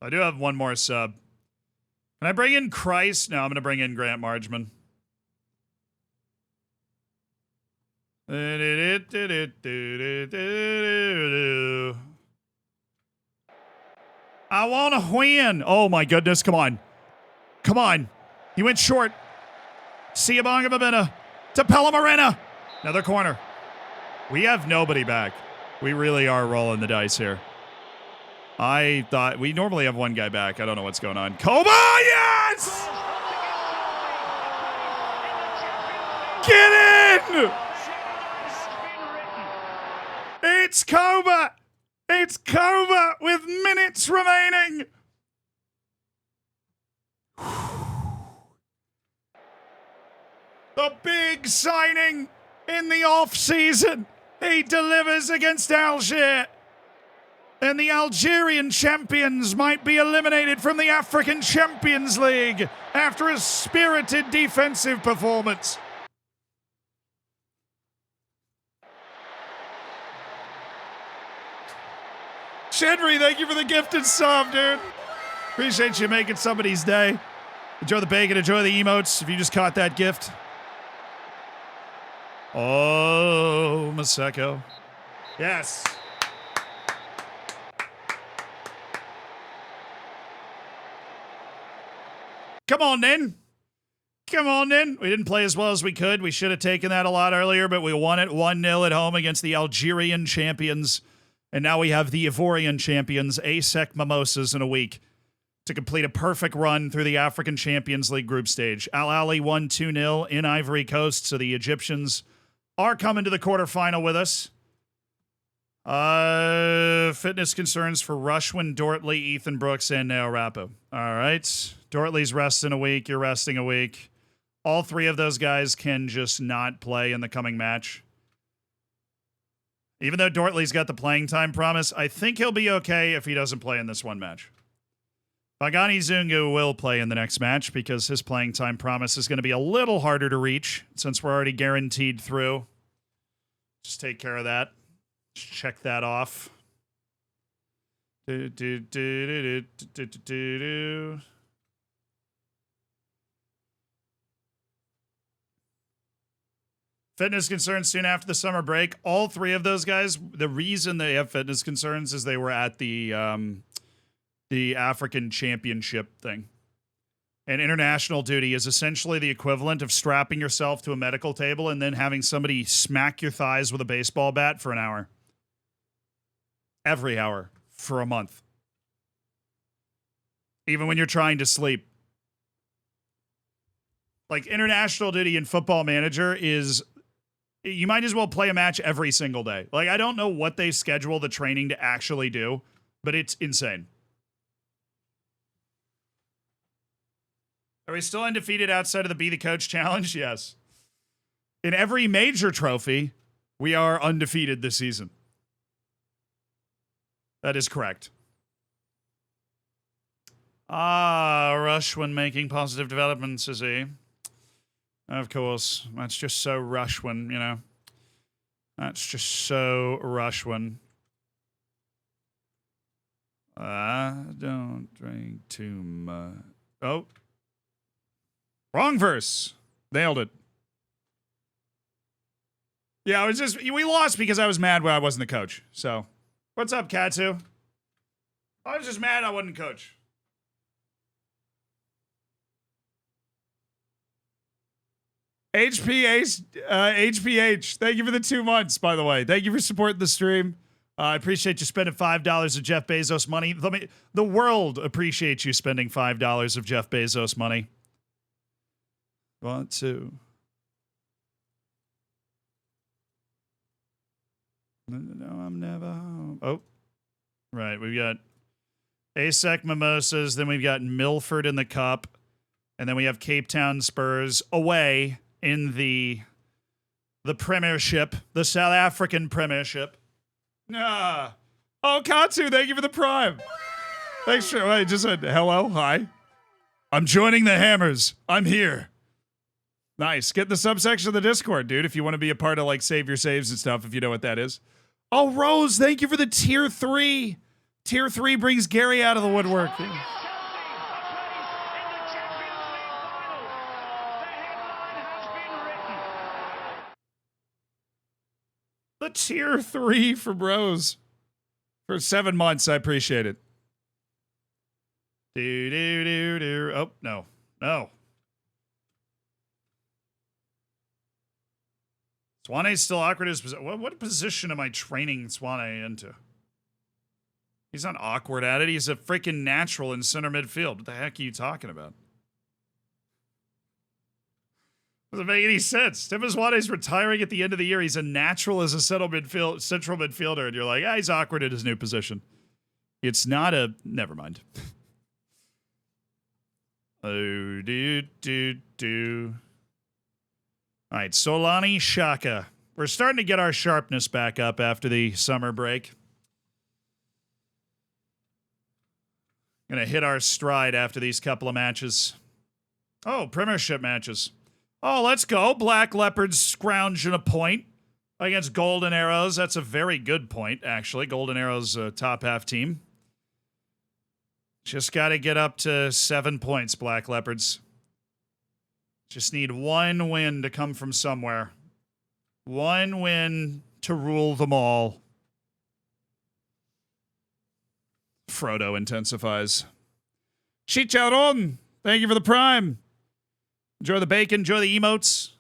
I do have one more sub. Can I bring in Christ? No, I'm going to bring in Grant Margeman. I want to win. Oh, my goodness. Come on. Come on. He went short. Siabonga Babina to Pella Morena. Another corner. We have nobody back. We really are rolling the dice here. I thought we normally have one guy back. I don't know what's going on. Koba, yes! Get in! It's Koba! It's Koba with minutes remaining! The big signing in the off-season. He delivers against Algiers. And the Algerian champions might be eliminated from the African Champions League after a spirited defensive performance. Shendry, thank you for the gifted sub, dude. Appreciate you making somebody's day. Enjoy the bacon, enjoy the emotes if you just caught that gift. Oh, Maseko. Yes. Come on, then. Come on, then. We didn't play as well as we could. We should have taken that a lot earlier, but we won it 1-0 at home against the Algerian champions. And now we have the Ivorian champions, ASEC Mimosas, in a week to complete a perfect run through the African Champions League group stage. Al Ahly won 2-0 in Ivory Coast, so the Egyptians are coming to the quarterfinal with us. Fitness concerns for Rushwin, Dortley, Ethan Brooks, and Neo Rapu. All right. Dortley's resting a week. You're resting a week. All three of those guys can just not play in the coming match. Even though Dortley's got the playing time promise, I think he'll be okay if he doesn't play in this one match. Pagani Zungu will play in the next match because his playing time promise is going to be a little harder to reach since we're already guaranteed through. Just take care of that. Just check that off. Fitness concerns soon after the summer break. All three of those guys, the reason they have fitness concerns is they were at the African Championship thing. And international duty is essentially the equivalent of strapping yourself to a medical table and then having somebody smack your thighs with a baseball bat for an hour. Every hour for a month. Even when you're trying to sleep. Like, international duty in Football Manager is... You might as well play a match every single day. Like, I don't know what they schedule the training to actually do, but it's insane. Are we still undefeated outside of the Be the Coach challenge? Yes. In every major trophy, we are undefeated this season. That is correct. Rush when making positive developments, is he? Of course. That's just so Rushwin, you know. That's just so Rushwin. I don't drink too much. Oh. Wrong verse. Nailed it. Yeah, it was just, we lost because I was mad when I wasn't the coach. So, what's up, Katsu? I was just mad I wasn't coach. HPH, thank you for the 2 months, by the way. Thank you for supporting the stream. I appreciate you spending $5 of Jeff Bezos money. The world appreciates you spending $5 of Jeff Bezos money. 1, 2. No, I'm never home. Oh, right. We've got ASEC Mimosas. Then we've got Milford in the Cup. And then we have Cape Town Spurs away in the Premiership, the South African Premiership. Ah. Oh, Katsu, thank you for the Prime. Thanks for, I just said hello, hi. I'm joining the Hammers. I'm here. Nice. Get the subsection of the Discord, dude, if you want to be a part of, like, Save Your Saves and stuff, if you know what that is. Oh, Rose, thank you for the Tier 3. Tier 3 brings Gary out of the woodwork. The Tier 3 from Rose. For 7 months, I appreciate it. Do. Oh, no. No. Swane's still awkward. What position am I training Swane into? He's not awkward at it. He's a freaking natural in center midfield. What the heck are you talking about? Doesn't make any sense. Stefan Swane's retiring at the end of the year. He's a natural as a central midfielder, and you're like, he's awkward at his new position. It's not a... Never mind. Oh, do. All right, Solani Shaka. We're starting to get our sharpness back up after the summer break. Gonna hit our stride after these couple of matches. Oh, Premiership matches. Oh, let's go. Black Leopards scrounging a point against Golden Arrows. That's a very good point, actually. Golden Arrows top half team. Just got to get up to 7 points, Black Leopards. Just need one win to come from somewhere. One win to rule them all. Frodo intensifies. Chicharron, thank you for the Prime. Enjoy the bacon, enjoy the emotes.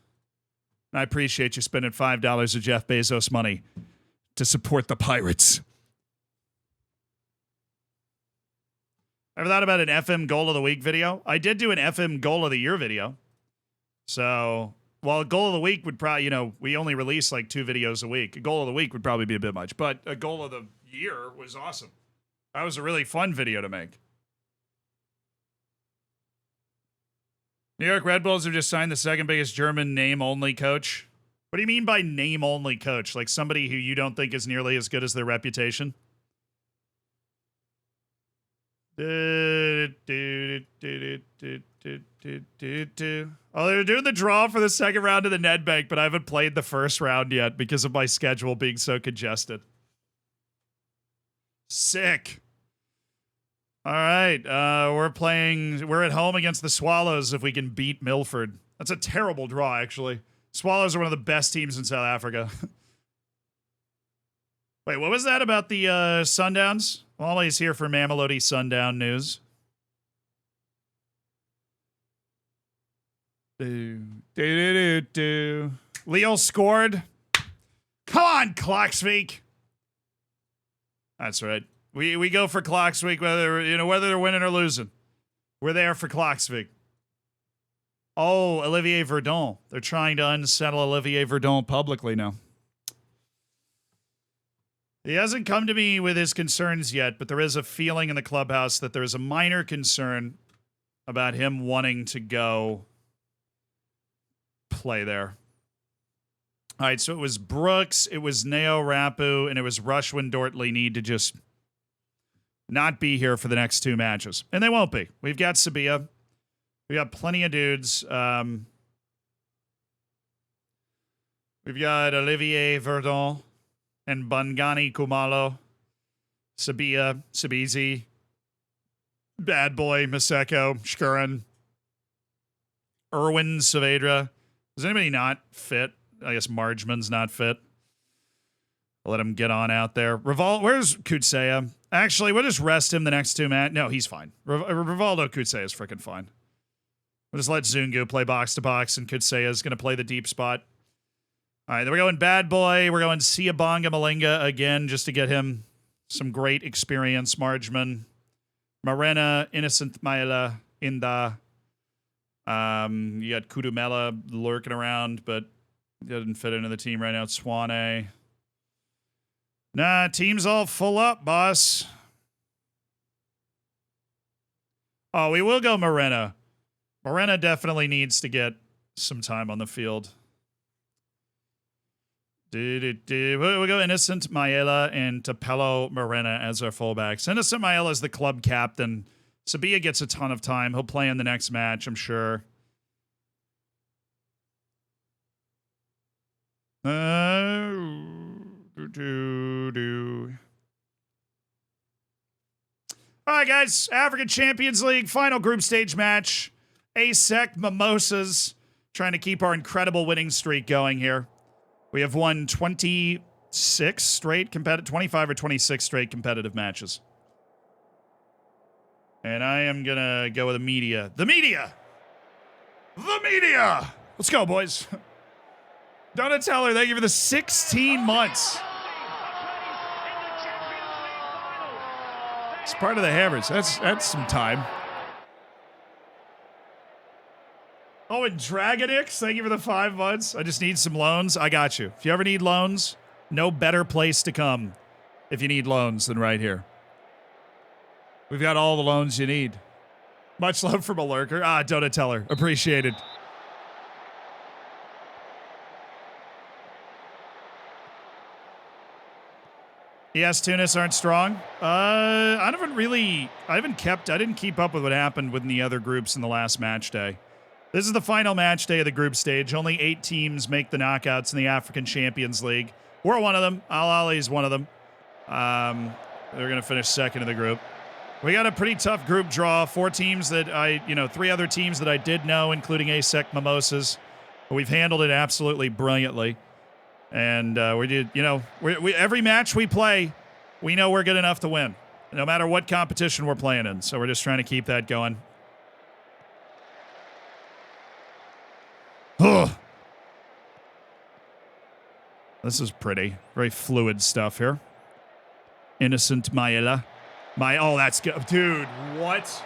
I appreciate you spending $5 of Jeff Bezos money to support the Pirates. Ever thought about an FM Goal of the Week video? I did do an FM Goal of the Year video. So, while a Goal of the Week would probably, we only release like 2 videos a week. A Goal of the Week would probably be a bit much. But a Goal of the Year was awesome. That was a really fun video to make. New York Red Bulls have just signed the second biggest German name-only coach. What do you mean by name-only coach? Like somebody who you don't think is nearly as good as their reputation? Oh, they're doing the draw for the second round of the Nedbank, but I haven't played the first round yet because of my schedule being so congested. Sick. All right, we're at home against the Swallows if we can beat Milford. That's a terrible draw, actually. Swallows are one of the best teams in South Africa. Wait, what was that about the Sundowns? I'm always here for Mamelodi Sundown news. Leo scored. Come on, Klaksvik. That's right. We go for Klaksvik whether they're winning or losing. We're there for Klaksvik. Oh, Olivier Verdon. They're trying to unsettle Olivier Verdon publicly now. He hasn't come to me with his concerns yet, but there is a feeling in the clubhouse that there is a minor concern about him wanting to go play there. All right, so it was Brooks, it was Neo Rapu, and it was Rushwin Dortley need to just not be here for the next 2 matches. And they won't be. We've got Sabia. We got plenty of dudes. We've got Olivier Verdon and Bangani Kumalo, Sabia, Sabizi, Bad Boy, Maseko, Shkuran, Erwin Saavedra. Is anybody not fit? I guess Margeman's not fit. I'll let him get on out there. Where's Kutsea? Actually, we'll just rest him the next 2 matches. No, he's fine. Rivaldo Kutsea is freaking fine. We'll just let Zungu play box-to-box, and Kutsea is going to play the deep spot. All right, then we're going Bad Boy. We're going Siabonga Malinga again, just to get him some great experience. Margeman. Marena, Innocent Maila, Inda. You got Kudumela lurking around, but doesn't fit into the team right now. It's Swane. Nah, team's all full up, boss. Oh, we will go Morena. Morena definitely needs to get some time on the field. We'll go Innocent Maela and Tapelo Morena as our fullbacks. Innocent Maela is the club captain. Sabia gets a ton of time. He'll play in the next match, I'm sure. All right, guys. African Champions League final group stage match. ASEC Mimosas trying to keep our incredible winning streak going here. We have won 26 straight 25 or 26 straight competitive matches. And I am going to go with the media. The media! The media! Let's go, boys. Donatello, thank you for the 16 months. It's part of the Hammers. That's some time. Oh, and Dragonix, thank you for the 5 months. I just need some loans. I got you. If you ever need loans, no better place to come if you need loans than right here. We've got all the loans you need. Much love from a lurker. Ah, Donatello. Appreciated. Yes, Tunis aren't strong. I didn't keep up with what happened with the other groups in the last match day. This is the final match day of the group stage. Only 8 teams make the knockouts in the African Champions League. We're one of them. Al Ali is one of them. They're going to finish second in the group. We got a pretty tough group draw. 4 teams that 3 other teams that I did know, including ASEC Mimosas. But we've handled it absolutely brilliantly. And every match we play, we know we're good enough to win, no matter what competition we're playing in. So we're just trying to keep that going. Ugh. This is pretty. Very fluid stuff here. Innocent Maela. Oh, that's good. Dude, what?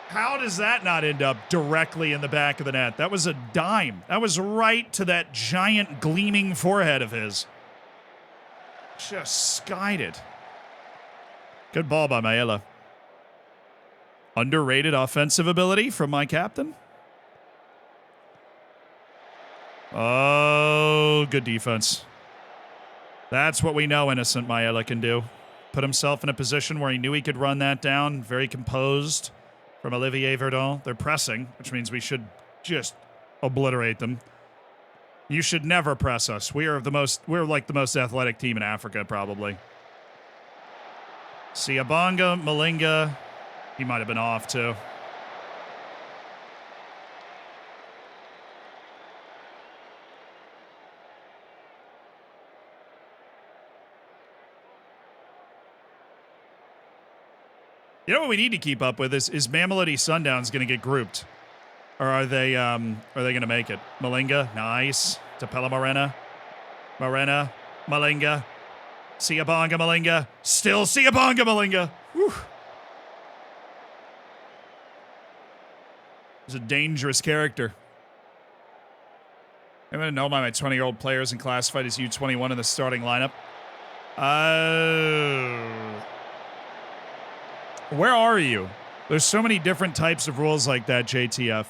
How does that not end up directly in the back of the net? That was a dime. That was right to that giant gleaming forehead of his. Just skied it. Good ball by Maela. Underrated offensive ability from my captain. Oh, good defense. That's what we know Innocent Maela can do. Put himself in a position where he knew he could run that down. Very composed from Olivier Verdon. They're pressing, which means we should just obliterate them. You should never press us. We're like the most athletic team in Africa, probably. Siabanga, Malinga. He might have been off, too. You know what we need to keep up with is Mamelody Sundowns going to get grouped? Or are they going to make it? Malinga, nice. Tapela Morena. Malinga. Siabanga Malinga. Still Siabanga Malinga. Whew. He's a dangerous character. I'm going to know my 20-year-old players and classified as U21 in the starting lineup. Where are you? There's so many different types of rules like that, JTF.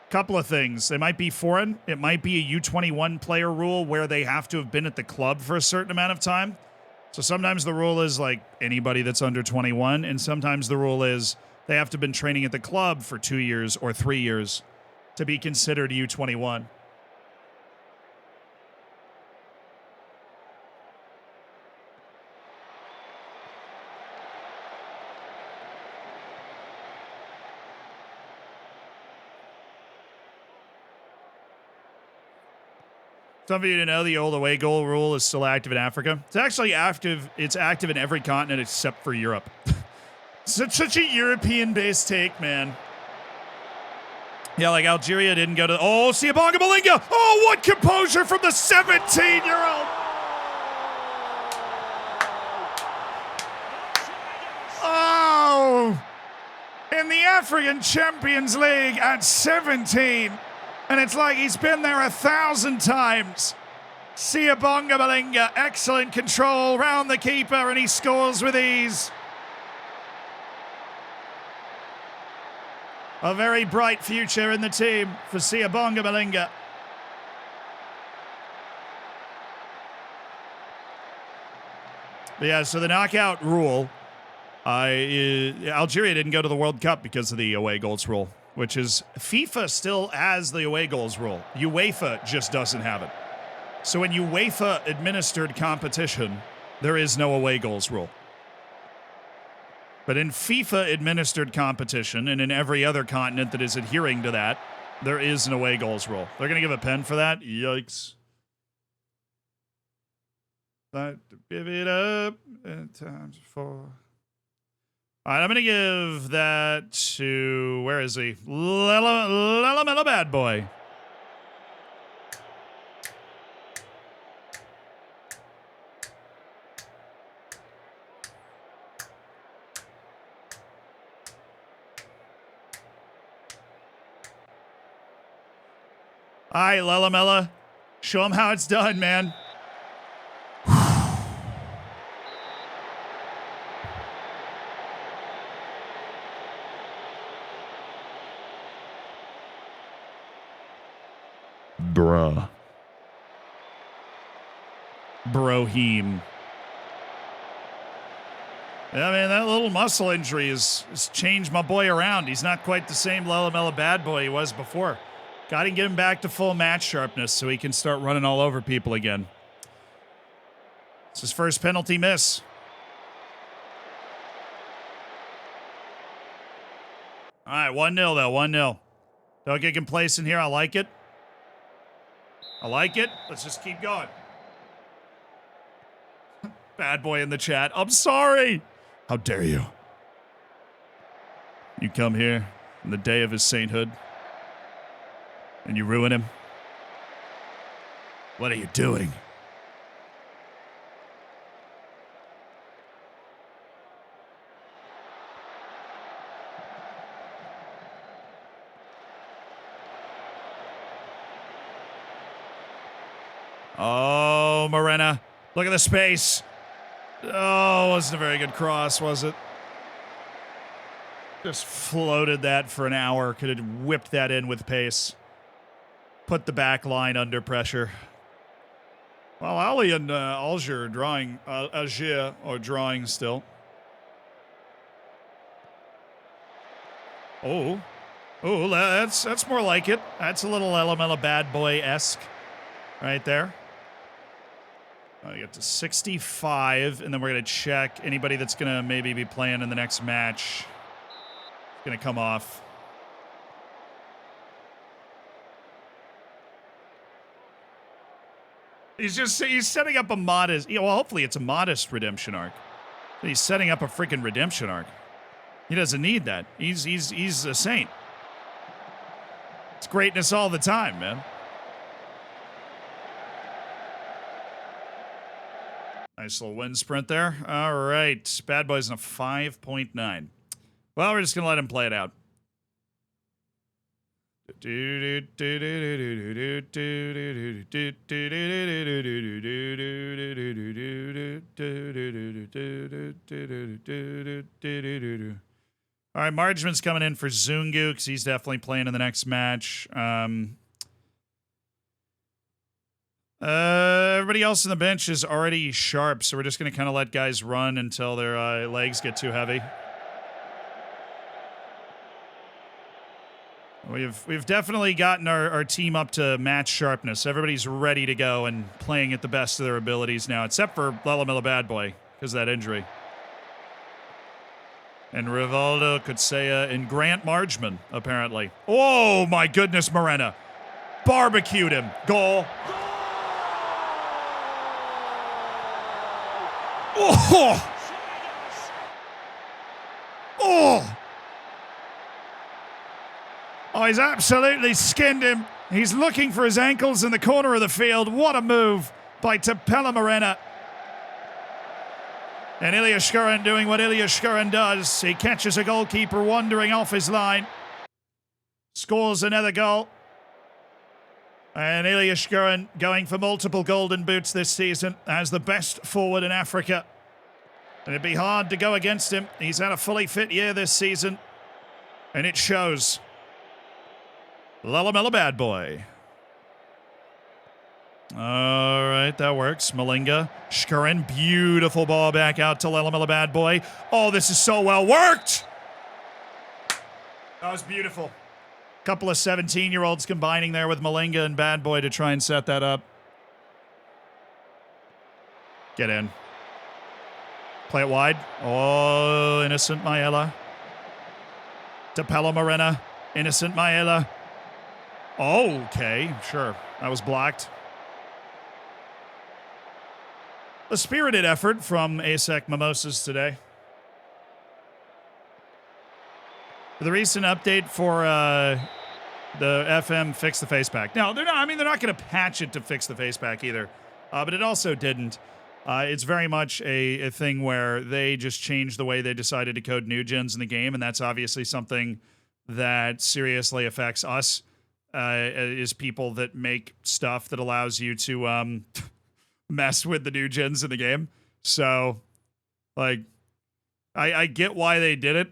Couple of things. They might be foreign. It might be a U21 player rule where they have to have been at the club for a certain amount of time. So sometimes the rule is like anybody that's under 21, and sometimes the rule is they have to have been training at the club for 2 years or 3 years to be considered U21. Some of you didn't know the old away goal rule is still active in Africa. It's actually active. It's active in every continent except for Europe. Such a European-based take, man. Yeah, like Algeria didn't go to... Oh, Siabanga Malinga! Oh, what composure from the 17-year-old! Oh! In the African Champions League at 17... And it's like he's been there 1,000 times. Siabonga Malinga, excellent control round the keeper, and he scores with ease. A very bright future in the team for Siabonga Malinga. But yeah, so the knockout rule, Algeria didn't go to the World Cup because of the away goals rule, which is FIFA still has the away goals rule. UEFA just doesn't have it. So in UEFA administered competition, there is no away goals rule. But in FIFA administered competition and in every other continent that is adhering to that, there is an away goals rule. They're going to give a pen for that? Yikes. Give it up times 4. All right, I'm going to give that to, where is he? Lela Bad Boy. All right, Lelamela, show him how it's done, man. Bruh. Brohim. Yeah, I mean, that little muscle injury has changed my boy around. He's not quite the same Lelamela Bad Boy he was before. Got to get him back to full match sharpness so he can start running all over people again. It's his first penalty miss. All right, 1-0 though, 1-0. Don't get complacent here. I like it. I like it. Let's just keep going. Bad Boy in the chat. I'm sorry. How dare you? You come here on the day of his sainthood and you ruin him? What are you doing? Oh, Morena. Look at the space. Oh, wasn't a very good cross, was it? Just floated that for an hour. Could have whipped that in with pace. Put the back line under pressure. Well, Ali and Alger are drawing. Alger are drawing still. Oh, that's more like it. That's a little Lelamela Bad Boy-esque right there. I get to 65, and then we're going to check anybody that's going to maybe be playing in the next match. Going to come off. He's setting up a modest, well, hopefully it's a modest redemption arc. He's setting up a freaking redemption arc. He doesn't need that. He's a saint. It's greatness all the time, man. Nice little wind sprint there. All right. Bad Boy's in a 5.9. Well, we're just going to let him play it out. All right, Margeman's coming in for Zungu because he's definitely playing in the next match. Everybody else on the bench is already sharp, so we're just going to kind of let guys run until their legs get too heavy. We've definitely gotten our team up to match sharpness. Everybody's ready to go and playing at the best of their abilities now, except for Lelamela Bad Boy because of that injury. And Rivaldo, Kutsea, and Grant Margeman, apparently. Oh, my goodness, Morena. Barbecued him. Goal. Oh! Oh! Oh, he's absolutely skinned him. He's looking for his ankles in the corner of the field. What a move by Tapela Morena. And Ilya Shkurin doing what Ilya Shkurin does. He catches a goalkeeper wandering off his line. Scores another goal. And Ilya Shkurin going for multiple golden boots this season as the best forward in Africa. And it'd be hard to go against him. He's had a fully fit year this season. And it shows. Lalamela bad boy. All right, that works. Malinga. Shkurin, beautiful ball back out to Lalamela bad boy. Oh, this is so well worked. That was beautiful. Couple of 17-year-olds combining there with Malinga and bad boy to try and set that up. Get in. Play it wide. Oh, innocent Maela. To Palomorena. Innocent Maela. Okay, sure. That was blocked. A spirited effort from ASEC Mimosas today. The recent update for the FM fix the face pack. No, they're not. I mean, they're not going to patch it to fix the face pack either. But it also didn't. It's very much a thing where they just changed the way they decided to code new gens in the game, and that's obviously something that seriously affects us as people that make stuff that allows you to mess with the new gens in the game. So, like, I get why they did it.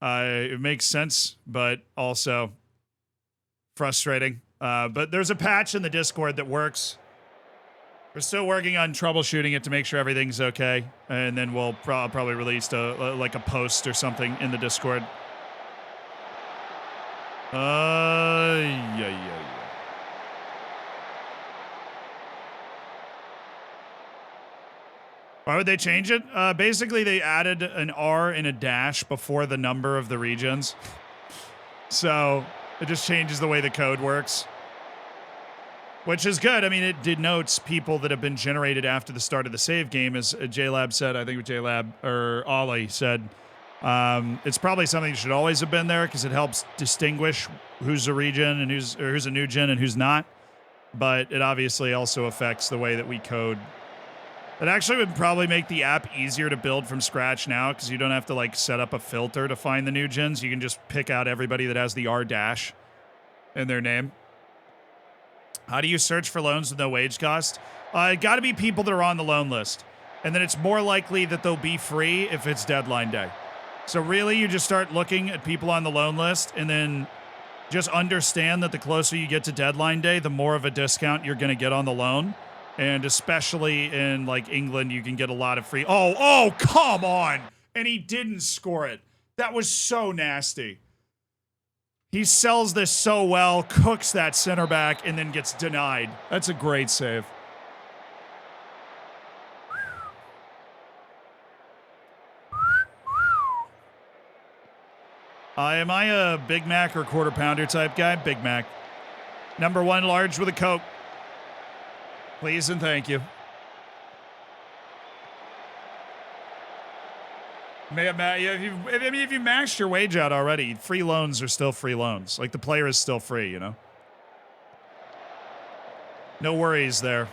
It makes sense, but also frustrating. But there's a patch in the Discord that works. We're still working on troubleshooting it to make sure everything's okay, and then we'll probably release like a post or something in the Discord. Yeah. Why would they change it? Basically, they added an R and a dash before the number of the regions. So it just changes the way the code works. Which is good. I mean, it denotes people that have been generated after the start of the save game, as JLab said. I think JLab or Ollie said. It's probably something that should always have been there because it helps distinguish who's a region and who's a new gen and who's not. But it obviously also affects the way that we code. It actually would probably make the app easier to build from scratch now because you don't have to like set up a filter to find the new gens. You can just pick out everybody that has the R dash in their name. How do you search for loans with no wage cost? It got to be people that are on the loan list. And then it's more likely that they'll be free if it's deadline day. So really, you just start looking at people on the loan list and then just understand that the closer you get to deadline day, the more of a discount you're going to get on the loan. And especially in like England, you can get a lot of free. Oh, come on. And he didn't score it. That was so nasty. He sells this so well, cooks that center back, and then gets denied. That's a great save. Am I a Big Mac or quarter pounder type guy? Big Mac. Number 1 large with a Coke. Please and thank you. If you maxed your wage out already, free loans are still free loans. Like, the player is still free, you know? No worries there.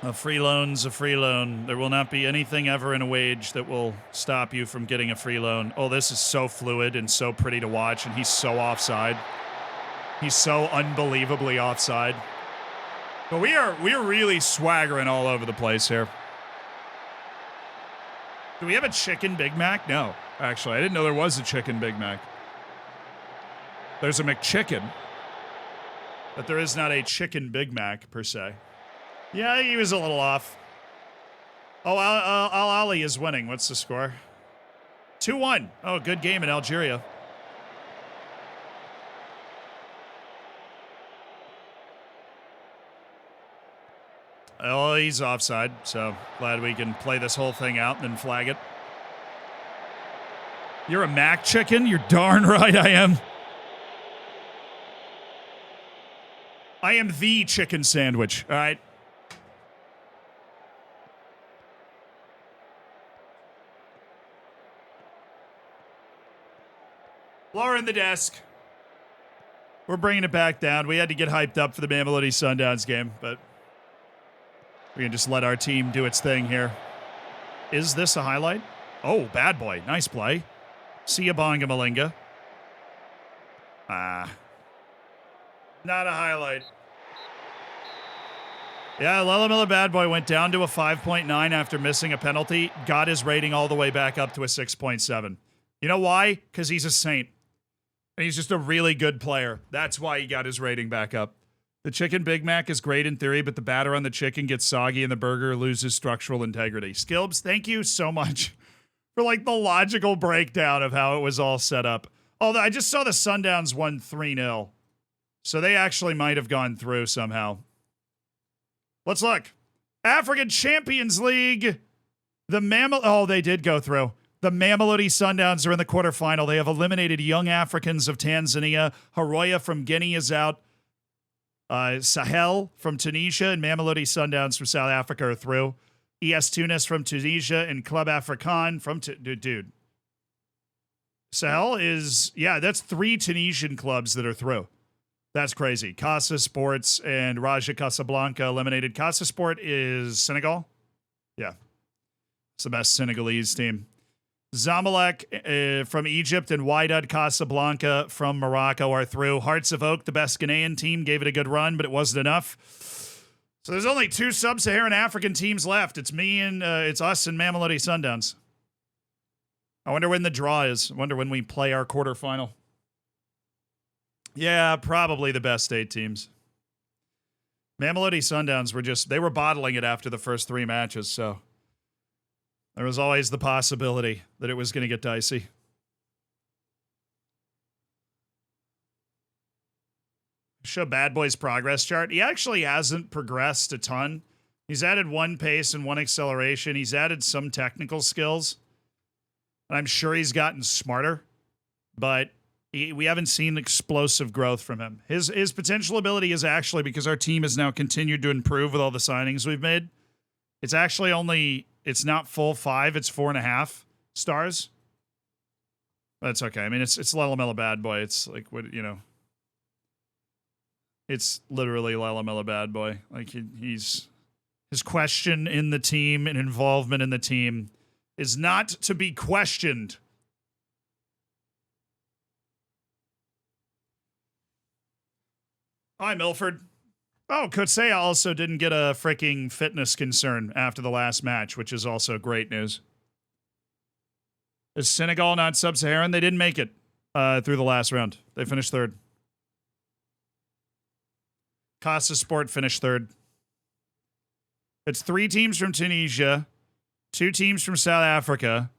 A free loan's a free loan. There will not be anything ever in a wage that will stop you from getting a free loan. Oh, this is so fluid and so pretty to watch, and he's so offside. He's so unbelievably offside. But we're really swaggering all over the place here. Do we have a chicken Big Mac? No, actually. I didn't know there was a chicken Big Mac. There's a McChicken. But there is not a chicken Big Mac, per se. Yeah, he was a little off. Oh, Al-Ali is winning. What's the score? 2-1. Oh, good game in Algeria. Oh, he's offside, so glad we can play this whole thing out and then flag it. You're a Mac chicken? You're darn right I am. I am the chicken sandwich, all right? Lowering the desk. We're bringing it back down. We had to get hyped up for the Mamelody Sundowns game, but we can just let our team do its thing here. Is this a highlight? Oh, bad boy. Nice play. See ya, Bonga Malinga. Not a highlight. Yeah, Lellamilla Bad Boy went down to a 5.9 after missing a penalty, got his rating all the way back up to a 6.7. You know why? Because he's a saint. And he's just a really good player. That's why he got his rating back up. The Chicken Big Mac is great in theory, but the batter on the chicken gets soggy and the burger loses structural integrity. Skilbs, thank you so much for like the logical breakdown of how it was all set up. Although I just saw the Sundowns won 3-0. So they actually might have gone through somehow. Let's look. African Champions League. They did go through. The Mamelodi Sundowns are in the quarterfinal. They have eliminated Young Africans of Tanzania. Haroya from Guinea is out. Sahel from Tunisia and Mamelodi Sundowns from South Africa are through. ES Tunis from Tunisia and Club Africain from... Dude. Sahel is... Yeah, that's 3 Tunisian clubs that are through. That's crazy. Casa Sports and Raja Casablanca eliminated. Casa Sport is Senegal? Yeah. It's the best Senegalese team. Zamalek from Egypt and Wydad Casablanca from Morocco are through. Hearts of Oak, the best Ghanaian team, gave it a good run, but it wasn't enough. So there's only 2 sub-Saharan African teams left. It's me and it's us and Mamelodi Sundowns. I wonder when the draw is. I wonder when we play our quarterfinal. Yeah, probably the best 8 teams. Mamelodi Sundowns they were bottling it after the first 3 matches, so there was always the possibility that it was going to get dicey. Show Bad Boy's progress chart. He actually hasn't progressed a ton. He's added 1 pace and 1 acceleration. He's added some technical skills. And I'm sure he's gotten smarter, but we haven't seen explosive growth from him. His potential ability is actually, because our team has now continued to improve with all the signings we've made, it's actually it's not full 5, it's 4.5 stars. But it's okay. I mean, it's Lellamilla Bad Boy. It's like, what, you know, it's literally Lellamilla Bad Boy. Like, his question in the team and involvement in the team is not to be questioned. Hi, Milford. Oh, Kotsea also didn't get a freaking fitness concern after the last match, which is also great news. Is Senegal not sub-Saharan? They didn't make it through the last round. They finished 3rd. Casa Sport finished 3rd. It's 3 teams from Tunisia, 2 teams from South Africa,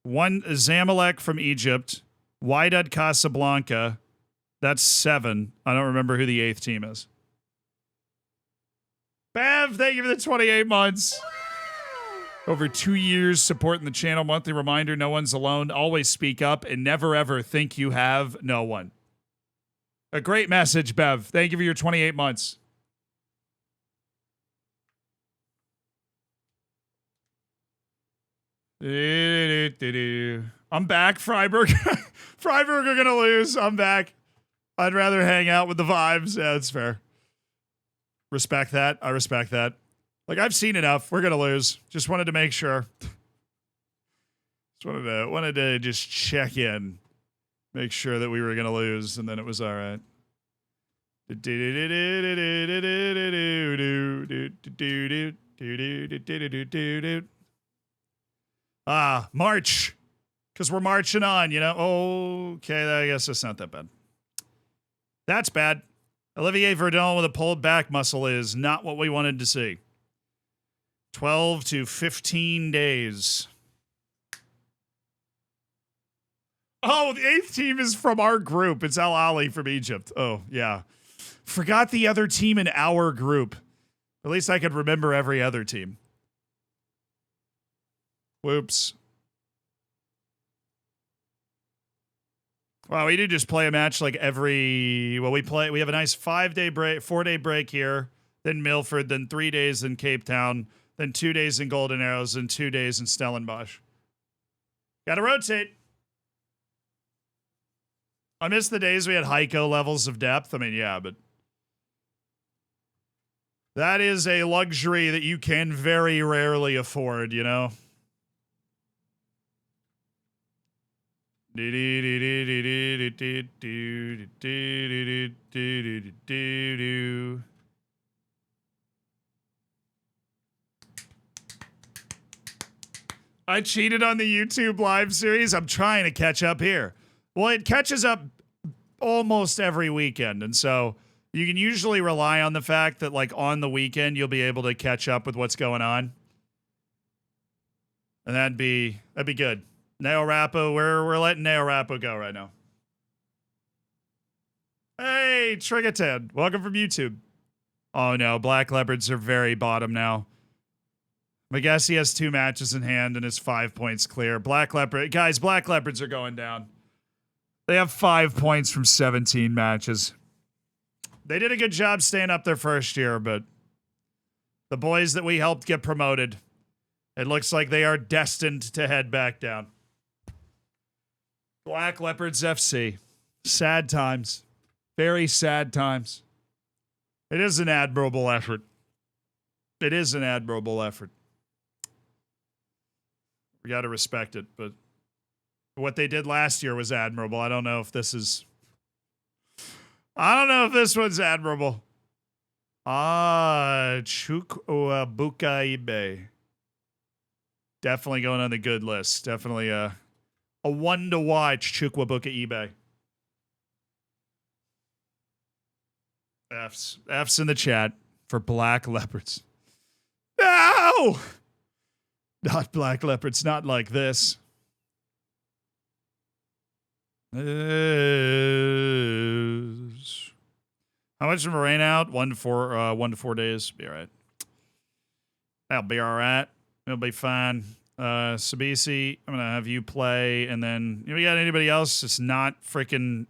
1 Zamalek from Egypt, Wydad Casablanca. That's 7. I don't remember who the 8th team is. Bev, thank you for the 28 months. Over 2 years supporting the channel. Monthly reminder, no one's alone. Always speak up and never ever think you have no one. A great message, Bev. Thank you for your 28 months. I'm back, Freiburg. Freiburg are going to lose. I'm back. I'd rather hang out with the vibes. Yeah, that's fair. Respect that. I respect that. Like, I've seen enough. We're going to lose. Just wanted to make sure. Just wanted to just check in. Make sure that we were going to lose, and then it was all right. March. Because we're marching on, you know? Okay, I guess that's not that bad. That's bad. Olivier Verdon with a pulled back muscle is not what we wanted to see. 12 to 15 days. Oh, the 8th team is from our group. It's Al Ali from Egypt. Oh, yeah. Forgot the other team in our group. At least I could remember every other team. Whoops. Wow, we do just play a match like we have a nice 4-day break here, then Milford, then 3 days in Cape Town, then 2 days in Golden Arrows, and 2 days in Stellenbosch. Gotta rotate. I miss the days we had Heiko levels of depth. I mean, yeah, but that is a luxury that you can very rarely afford, you know? I cheated on the YouTube live series. I'm trying to catch up here. Well, it catches up almost every weekend. And so you can usually rely on the fact that, like, on the weekend, you'll be able to catch up with what's going on. And that'd be good. Neo Rappo, we're letting Neo Rappo go right now. Hey, Triggerton, welcome from YouTube. Oh no, Black Leopards are very bottom now. I guess he has 2 matches in hand and is 5 points clear. Black Leopards are going down. They have 5 points from 17 matches. They did a good job staying up their first year, but the boys that we helped get promoted, it looks like they are destined to head back down. Black Leopards FC. Sad times. Very sad times. It is an admirable effort. It is an admirable effort. We got to respect it, but what they did last year was admirable. I don't know if this one's admirable. Chukwubuka. Definitely going on the good list. Definitely a one to watch, Chukwubuka. F's in the chat for Black Leopards. No! Not Black Leopards, not like this. How much of a rain out? 1 to 4 days. Be all right. That'll be all right. It'll be fine. Sabisi, I'm gonna have you play, and then we got anybody else? It's not freaking.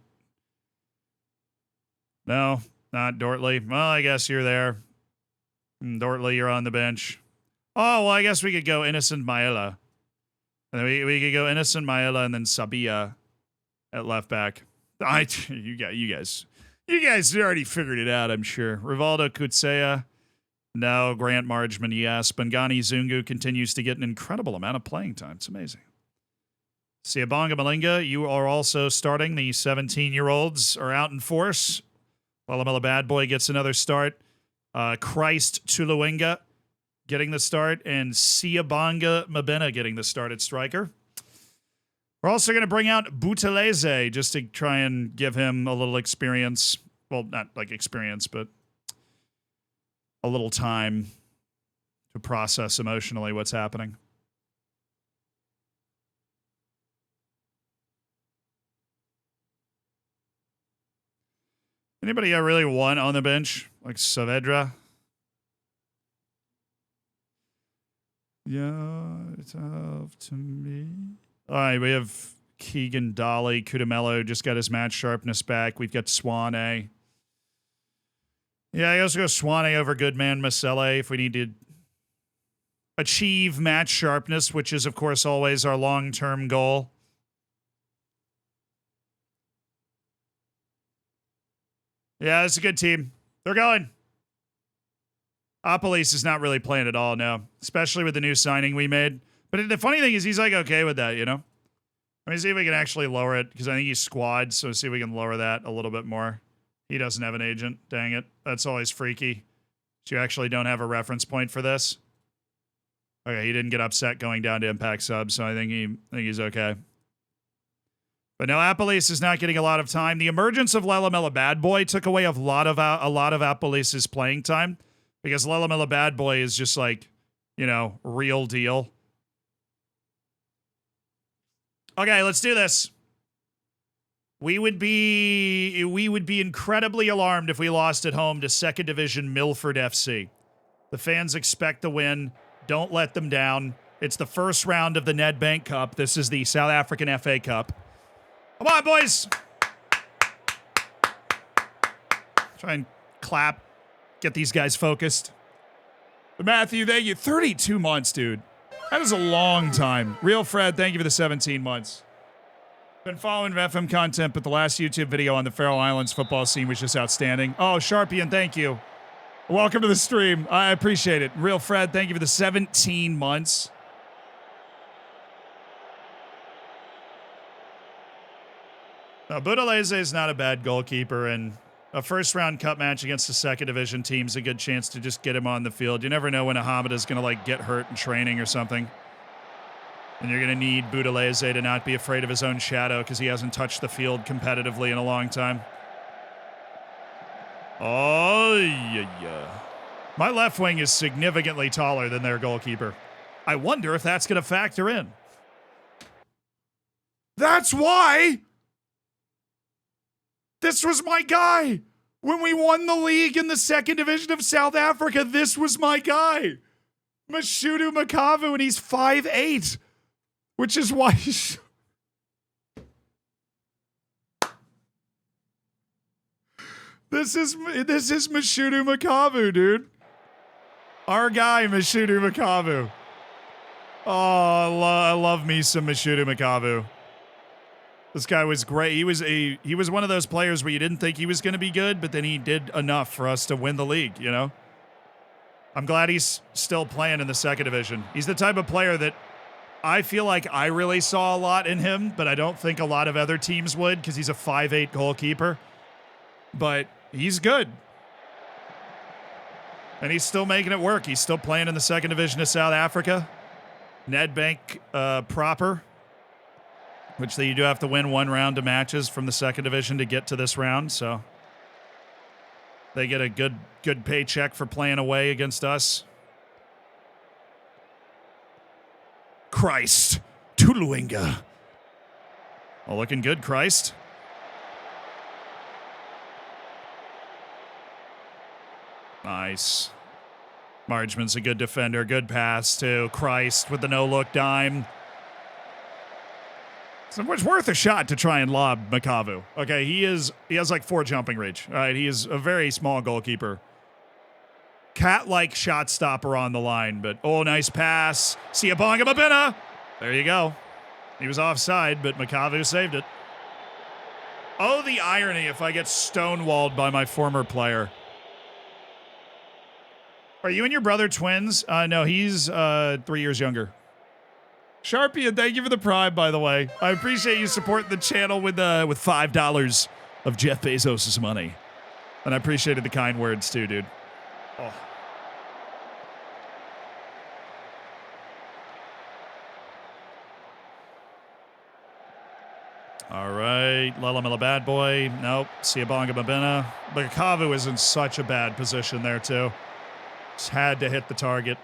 No, not Dortley. Well, I guess you're there. Dortley, you're on the bench. Oh, well, I guess we could go Innocent Maela. And then we could go Innocent Maela and then Sabia at left back. You guys already figured it out, I'm sure. Rivaldo Kutsea. No. Grant Margeman, yes. Bangani Zungu continues to get an incredible amount of playing time. It's amazing. Siabonga Malinga, you are also starting. The 17-year-olds are out in force. Lalamela Bad Boy gets another start. Christ Tuluenga getting the start, and Siabonga Mabena getting the start at striker. We're also going to bring out Bouteleze just to try and give him a little experience. Well, not like experience, but a little time to process emotionally what's happening. Anybody I really want on the bench? Like Saavedra? Yeah, it's up to me. All right, we have Keegan Dolly. Kudamello just got his match sharpness back. We've got Swane. Yeah, I also go Swane over Goodman Masele if we need to achieve match sharpness, which is, of course, always our long-term goal. Yeah, it's a good team. They're going. Apolis is not really playing at all now, especially with the new signing we made. But the funny thing is he's like okay with that, you know? Let me see if we can actually lower it, because I think he's squad, so see if we can lower that a little bit more. He doesn't have an agent. Dang it. That's always freaky. So you actually don't have a reference point for this? Okay, he didn't get upset going down to impact subs, so I think he's okay. But no, Apolis is not getting a lot of time. The emergence of Lalamela Bad Boy took away a lot of Apolis' playing time, because Lalamela Bad Boy is just like, you know, real deal. Okay, let's do this. We would be incredibly alarmed if we lost at home to 2nd Division Milford FC. The fans expect the win. Don't let them down. It's the first round of the Nedbank Cup. This is the South African FA Cup. Come on, boys. Try and clap. Get these guys focused. But Matthew, thank you. 32 months, dude. That is a long time. Real Fred, thank you for the 17 months. Been following FM content, but the last YouTube video on the Faroe Islands football scene was just outstanding. Oh, Sharpian, thank you. Welcome to the stream. I appreciate it. Real Fred, thank you for the 17 months. Boudelese is not a bad goalkeeper, and a first-round cup match against a second division team's a good chance to just get him on the field. You never know when Hamada's going to like get hurt in training or something. And you're going to need Boudelese to not be afraid of his own shadow because he hasn't touched the field competitively in a long time. Oh, yeah. My left wing is significantly taller than their goalkeeper. I wonder if that's going to factor in. That's why this was my guy. When we won the league in the second division of South Africa, this was my guy. Mashudu Makavu, and he's 5'8", which is why This is Mashudu Makavu, dude. Our guy, Mashudu Makavu. Oh, I love me some Mashudu Makavu. This guy was great. He was one of those players where you didn't think he was going to be good, but then he did enough for us to win the league, you know? I'm glad he's still playing in the second division. He's the type of player that I feel like I really saw a lot in him, but I don't think a lot of other teams would because he's a 5'8" goalkeeper. But he's good. And he's still making it work. He's still playing in the second division of South Africa. Nedbank proper, which you do have to win one round of matches from the second division to get to this round. So they get a good paycheck for playing away against us. Christ. Tuluinga. Oh, looking good, Christ. Nice. Margeman's a good defender. Good pass to Christ with the no-look dime. So it's worth a shot to try and lob Makavu. Okay, he has like 4 jumping reach. All right, he is a very small goalkeeper. Cat-like shot stopper on the line, but oh, nice pass. Siabonga Mabena. There you go. He was offside, but Makavu saved it. Oh, the irony if I get stonewalled by my former player. Are you and your brother twins? No, he's 3 years younger. Sharpie, and thank you for the prime, by the way. I appreciate you supporting the channel with $5 of Jeff Bezos' money. And I appreciated the kind words too, dude. Oh. All right, Lelamela bad boy. Nope, Siabonga Mabena. Makavu is in such a bad position there too. Just had to hit the target.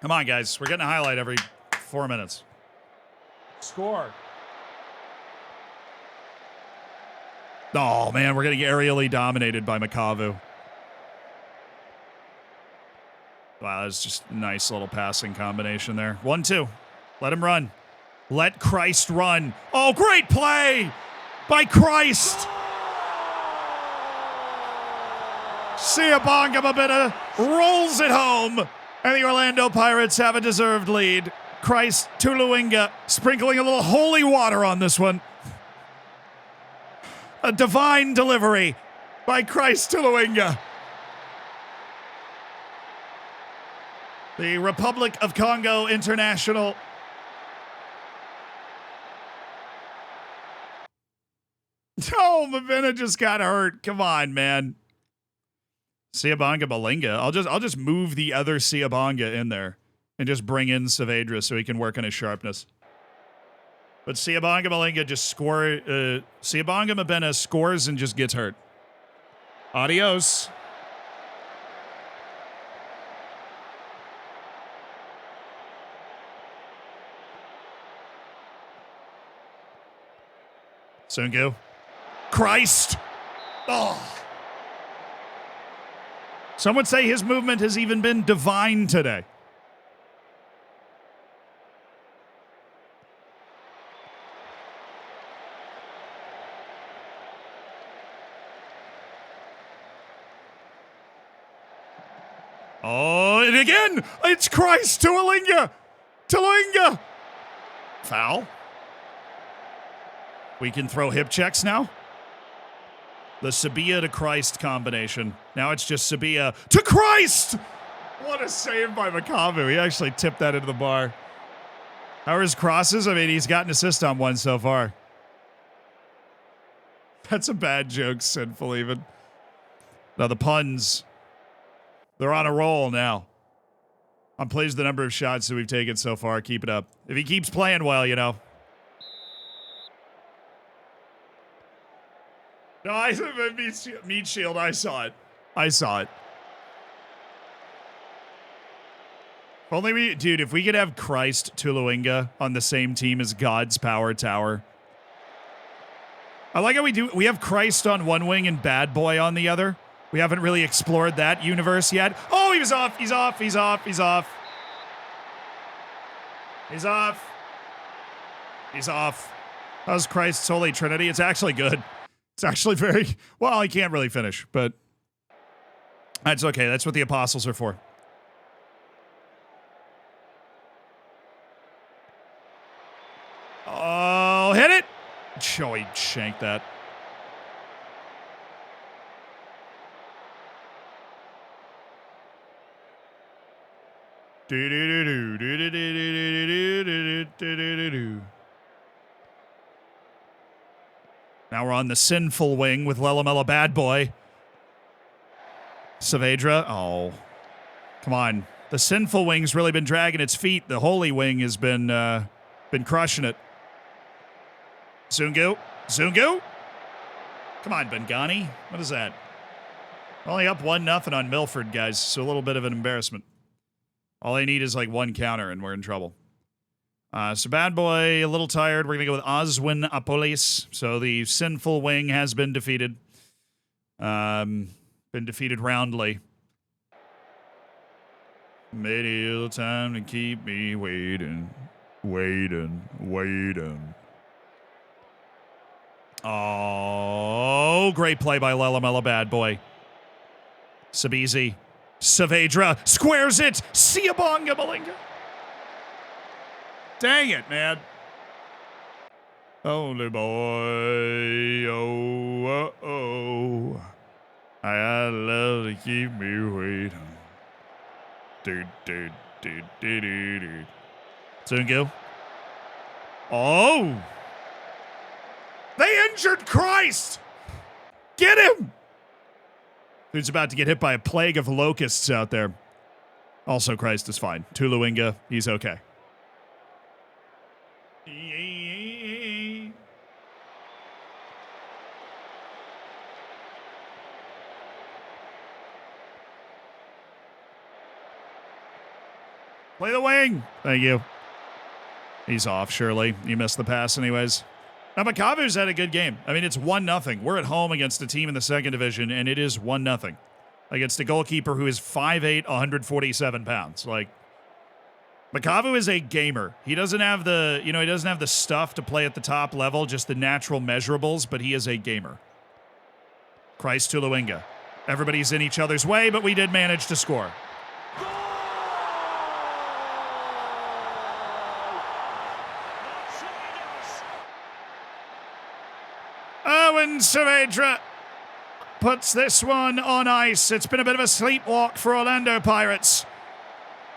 Come on, guys. We're getting a highlight every 4 minutes. Score. Oh, man. We're getting aerially dominated by Makavu. Wow, that's just a nice little passing combination there. 1-2. Let him run. Let Christ run. Oh, great play by Christ. Siabonga Mabena rolls it home, and the Orlando Pirates have a deserved lead. Christ Tuluinga sprinkling a little holy water on this one. A divine delivery by Christ Tuluinga. The Republic of Congo International. Oh, Mabena just got hurt. Come on, man. Siabonga Malinga. I'll just move the other Siabonga in there and just bring in Saavedra so he can work on his sharpness. But Siabonga Malinga just Siabonga Mabena scores and just gets hurt. Adios. Sungu. Christ. Oh. Some would say his movement has even been divine today. Oh, and again, it's Christ Tuluinga. Tuluinga. Foul. We can throw hip checks now. The Sabia to Christ combination. Now it's just Sabia to Christ! What a save by Makavu. He actually tipped that into the bar. How are his crosses? I mean, he's got an assist on one so far. That's a bad joke, Sinful even. Now the puns, they're on a roll now. I'm pleased with the number of shots that we've taken so far. Keep it up. If he keeps playing well, you know. No, Meat Shield, I saw it. I saw it. Only we, dude, if we could have Christ Tuluinga on the same team as God's Power Tower. I like how we have Christ on one wing and Bad Boy on the other. We haven't really explored that universe yet. Oh, he was off. He's off. He's off. He's off. He's off. He's off. How's Christ's Holy Trinity? It's actually good. It's actually very, well, he can't really finish, but that's okay. That's what the apostles are for. Oh, hit it. Oh, he shanked that. Now we're on the sinful wing with Lelamella Bad Boy. Saavedra. Oh, come on. The sinful wing's really been dragging its feet. The holy wing has been crushing it. Zungu. Zungu. Come on, Bengani. What is that? Only up 1-0 on Milford, guys. So a little bit of an embarrassment. All they need is like one counter and we're in trouble. So Bad Boy, a little tired. We're going to go with Oswin Apolis. So the sinful wing has been defeated. Been defeated roundly. Made a little time to keep me waiting. Waiting. Oh, great play by Lelamella Bad Boy. Sabizi. Saavedra squares it. Siabonga Malinga. Dang it, man. Only boy. Oh. I love to keep me waiting. Dude. Zungu. Oh. They injured Christ. Get him. Dude's about to get hit by a plague of locusts out there. Also, Christ is fine. Tuluinga, he's okay. Play the wing. Thank you. He's off, surely. You missed the pass anyways. Now, Makavu's had a good game. I mean, it's 1-0. We're at home against a team in the second division, and it is 1-0 against a goalkeeper who is 5'8", 147 pounds. Like, Makavu is a gamer. He doesn't have the, he doesn't have the stuff to play at the top level, just the natural measurables, but he is a gamer. Christ Tuluinga. Everybody's in each other's way, but we did manage to score. Owen Saavedra puts this one on ice. It's been a bit of a sleepwalk for Orlando Pirates.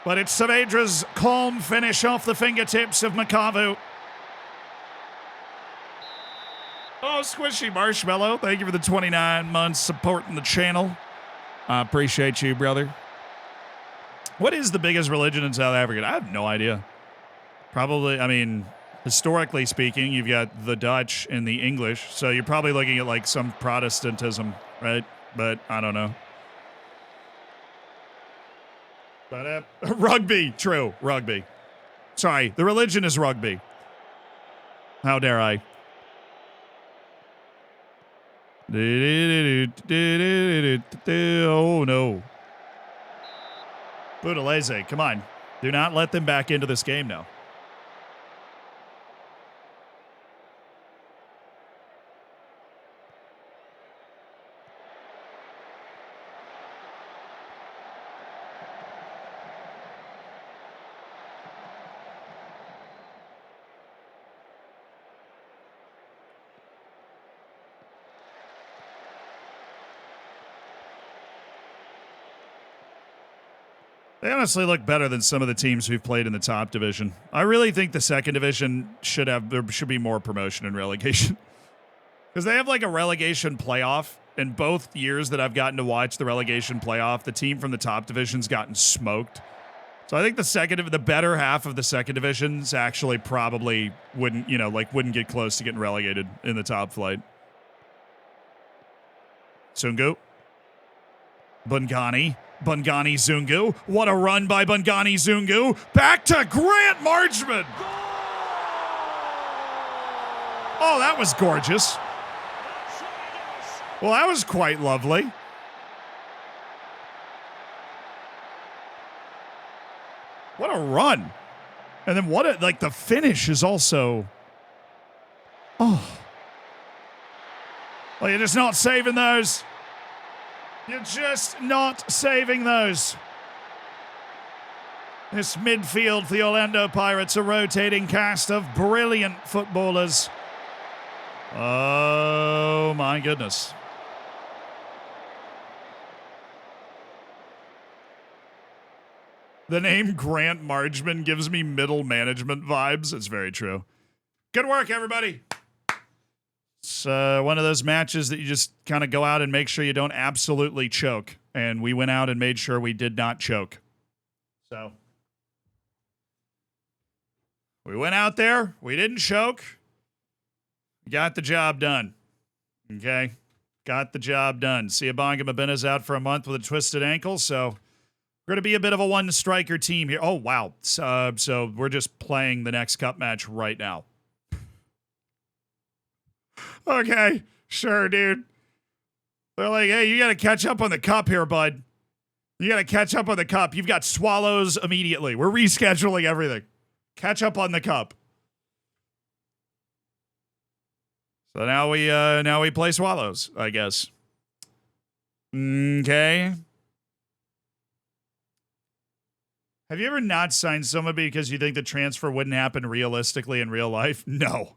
But it's Saavedra's calm finish off the fingertips of Makavu. Oh, Squishy Marshmallow, thank you for the 29 months supporting the channel. I appreciate you, brother. What is the biggest religion in South Africa? I have no idea. Probably, I mean, historically speaking, you've got the Dutch and the English, so you're probably looking at like some Protestantism, right? But I don't know. But rugby, true, rugby. Sorry, the religion is rugby. How dare I? Oh no. Budalese, come on. Do not let them back into this game now. They honestly look better than some of the teams we've played in the top division. I really think the second division there should be more promotion and relegation. Because they have like a relegation playoff. And both years that I've gotten to watch the relegation playoff, the team from the top division's gotten smoked. So I think the better half of the second divisions actually probably wouldn't get close to getting relegated in the top flight. Zungu. Bungani Zungu. What a run by Bungani Zungu. Back to Grant Marchman. Oh, that was gorgeous. Well, that was quite lovely. What a run. And then the finish is also... Oh. Well, you're just not saving those. You're just not saving those. This midfield for the Orlando Pirates, a rotating cast of brilliant footballers. Oh, my goodness. The name Grant Marchman gives me middle management vibes. It's very true. Good work, everybody. It's one of those matches that you just kind of go out and make sure you don't absolutely choke. And we went out and made sure we did not choke. So we went out there. We didn't choke. Got the job done. Okay? Got the job done. Siabanga Mabina's out for a month with a twisted ankle, so... We're going to be a bit of a one-striker team here. Oh, wow. So we're just playing the next cup match right now. Okay. Sure, dude. They're like, hey, you got to catch up on the cup here, bud. You got to catch up on the cup. You've got Swallows immediately. We're rescheduling everything. Catch up on the cup. So now we play Swallows, I guess. Okay. Have you ever not signed somebody because you think the transfer wouldn't happen realistically in real life? No.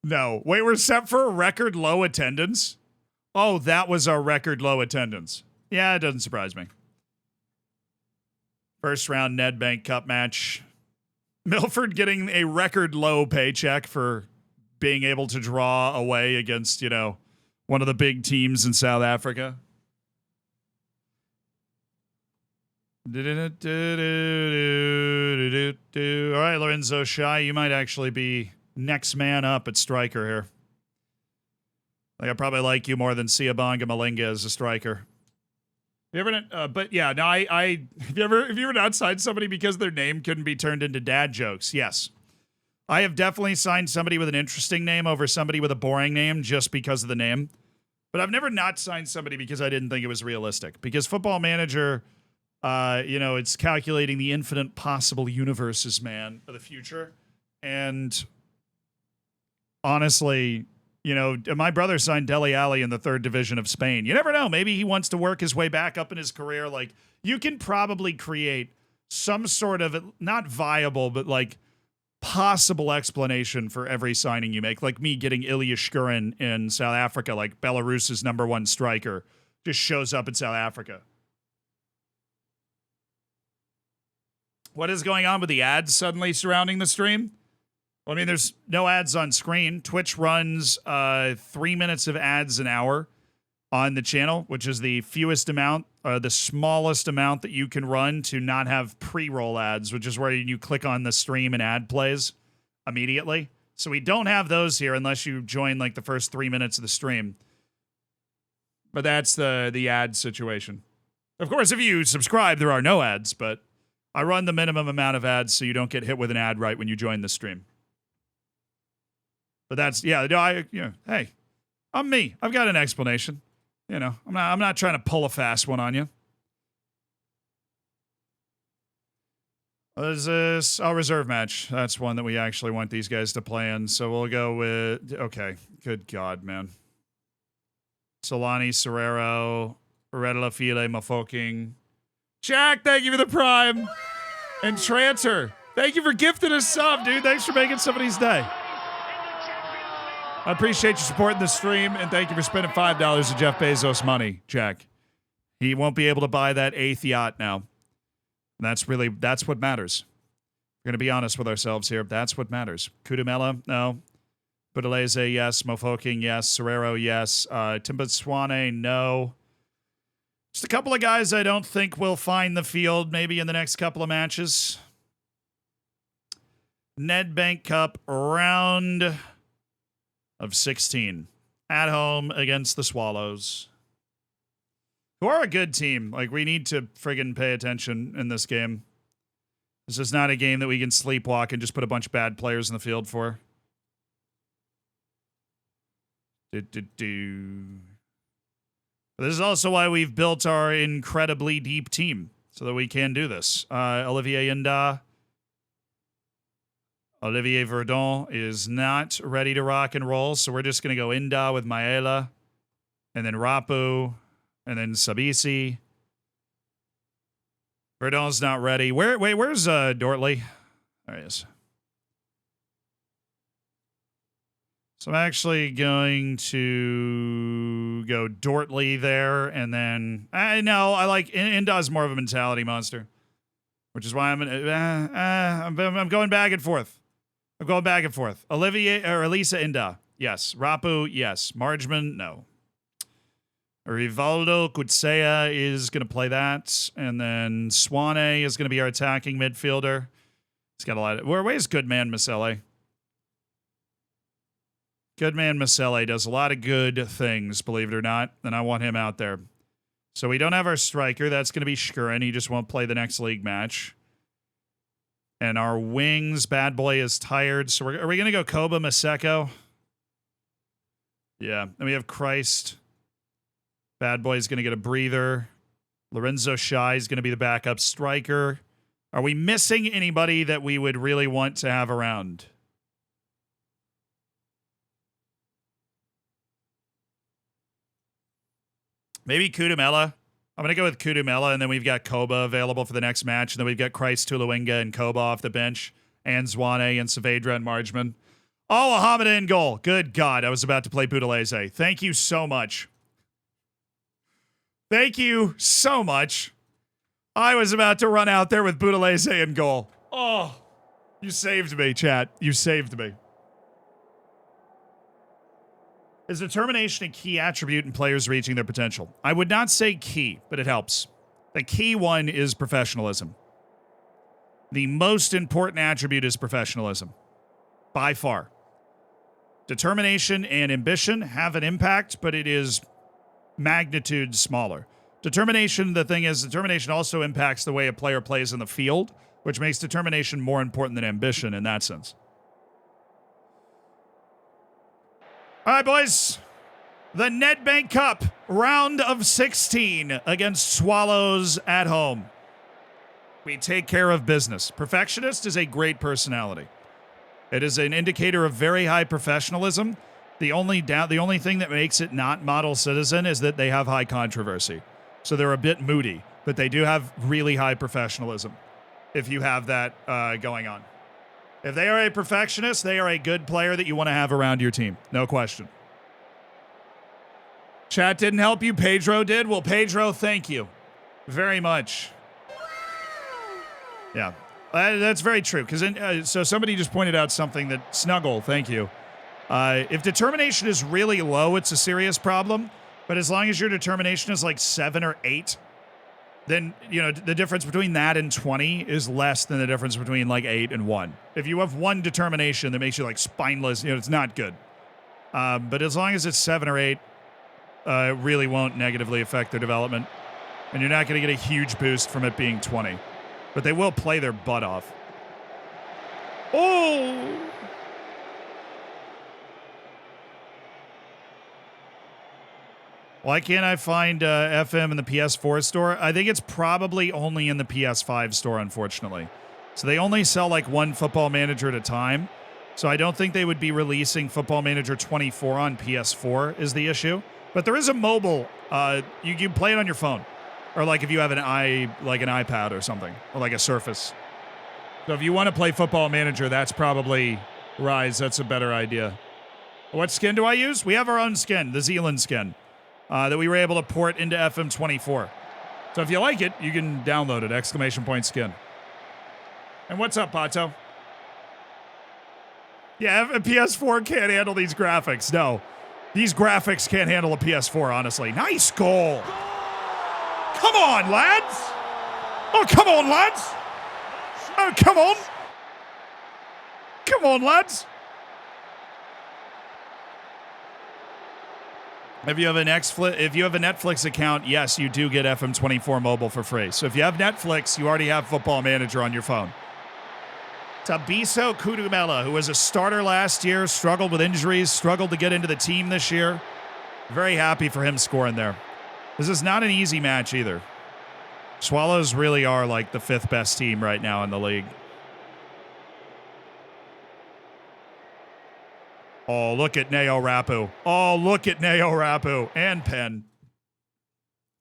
No. Wait, we're set for a record low attendance? Oh, that was our record low attendance. Yeah, it doesn't surprise me. First round Nedbank Cup match. Milford getting a record low paycheck for being able to draw away against, one of the big teams in South Africa. All right, Lorenzo Shai, you might actually be next man up at striker here. I probably like you more than Siabanga Malinga as a striker. You ever, but yeah, no, have you ever not signed somebody because their name couldn't be turned into dad jokes? Yes. I have definitely signed somebody with an interesting name over somebody with a boring name just because of the name. But I've never not signed somebody because I didn't think it was realistic. Because Football Manager... it's calculating the infinite possible universes, man, of the future. And honestly, my brother signed Dele Alli in the 3rd division of Spain. You never know. Maybe he wants to work his way back up in his career. Like, you can probably create some sort of, not viable, but like possible explanation for every signing you make. Like me getting Ilya Shkurin in South Africa, like Belarus's #1 striker, just shows up in South Africa. What is going on with the ads suddenly surrounding the stream? Well, I mean, there's no ads on screen. Twitch runs 3 minutes of ads an hour on the channel, which is the fewest amount, the smallest amount that you can run to not have pre-roll ads, which is where you click on the stream and ad plays immediately. So we don't have those here unless you join like the first 3 minutes of the stream. But that's the ad situation. Of course, if you subscribe, there are no ads, but I run the minimum amount of ads so you don't get hit with an ad right when you join the stream. But that's, hey, I'm me. I've got an explanation. I'm not trying to pull a fast one on you. There's this reserve match. That's one that we actually want these guys to play in. So we'll go with, okay, good God, man. Solani, Serrero, Redela File, Mafoking. Jack, thank you for the prime. And Tranter, thank you for gifting a sub, dude. Thanks for making somebody's day. I appreciate you supporting the stream, and thank you for spending $5 of Jeff Bezos money, Jack. He won't be able to buy that 8th yacht now. And that's what matters. We're going to be honest with ourselves here. That's what matters. Kudumela, no. Budalese, yes. Mofoking, yes. Serrero, yes. Timbaswane, no. Just a couple of guys I don't think will find the field maybe in the next couple of matches. Nedbank Cup round of 16. At home against the Swallows, who are a good team. Like, we need to friggin' pay attention in this game. This is not a game that we can sleepwalk and just put a bunch of bad players in the field for. This is also why we've built our incredibly deep team, so that we can do this. Olivier Inda. Olivier Verdon is not ready to rock and roll, so we're just going to go Inda with Maela, and then Rapu, and then Sabisi. Verdon's not ready. Where's Dortley? There he is. So I'm actually going to go Dortley there, and then I like Inda's more of a mentality monster, which is why I'm going back and forth. I'm going back and forth. Olivier or Elisa Inda, yes. Rapu, yes. Margeman, no. Rivaldo Kutsea is going to play that, and then Swane is going to be our attacking midfielder. He's got a lot of... Where's Goodman Masele? Goodman Masele does a lot of good things, believe it or not, and I want him out there. So we don't have our striker. That's going to be Shkurin. He just won't play the next league match. And our wings, Bad Boy is tired. So are we going to go Koba Maseko? Yeah. And we have Christ. Bad Boy is going to get a breather. Lorenzo Shai is going to be the backup striker. Are we missing anybody that we would really want to have around? Maybe Kudumela. I'm going to go with Kudumela, and then we've got Koba available for the next match, and then we've got Christ, Tuluwinga, and Koba off the bench, and Zwane, and Saavedra, and Margeman. Oh, a Hamada in goal. Good God, I was about to play Budalese. Thank you so much. Thank you so much. I was about to run out there with Budalese in goal. Oh, you saved me, chat. You saved me. Is determination a key attribute in players reaching their potential? I would not say key, but it helps. The key one is professionalism. The most important attribute is professionalism. By far. Determination and ambition have an impact, but it is magnitude smaller. Determination, the thing is, determination also impacts the way a player plays in the field, which makes determination more important than ambition in that sense. All right, boys. The Nedbank Cup, round of 16 against Swallows at home. We take care of business. Perfectionist is a great personality. It is an indicator of very high professionalism. The only thing that makes it not model citizen is that they have high controversy. So they're a bit moody, but they do have really high professionalism if you have that going on. If they are a perfectionist, they are a good player that you want to have around your team. No question. Chat didn't help you. Pedro did. Well, Pedro, thank you very much. Yeah, that's very true. Because so somebody just pointed out something that Snuggle, thank you. If determination is really low, it's a serious problem. But as long as your determination is like 7 or 8, then, you know, the difference between that and 20 is less than the difference between like 8 and 1. If you have one determination that makes you like spineless, you know, it's not good. But as long as it's 7 or 8, it really won't negatively affect their development. And you're not going to get a huge boost from it being 20. But they will play their butt off. Oh! Why can't I find FM in the PS4 store? I think it's probably only in the PS5 store, unfortunately. So they only sell like one Football Manager at a time. So I don't think they would be releasing Football Manager 24 on PS4 is the issue. But there is a mobile. You can play it on your phone. Or like if you have an iPad or something. Or like a Surface. So if you want to play Football Manager, that's probably Rise. That's a better idea. What skin do I use? We have our own skin, the Zealand skin. That we were able to port into FM24. So if you like it, you can download it, !skin. And what's up, Pato? Yeah, a PS4 can't handle these graphics. No. These graphics can't handle a PS4, honestly. Nice goal. Come on, lads. Oh, come on, lads. Oh, come on. Come on, lads. If you have a Netflix account, yes, you do get FM24 mobile for free. So if you have Netflix, you already have Football Manager on your phone. Tabiso Kudumela, who was a starter last year, struggled with injuries, struggled to get into the team this year. Very happy for him scoring there. This is not an easy match either. Swallows really are like the 5th best team right now in the league. Oh, look at Neo Rapu. Oh, look at Neo Rapu. And Penn.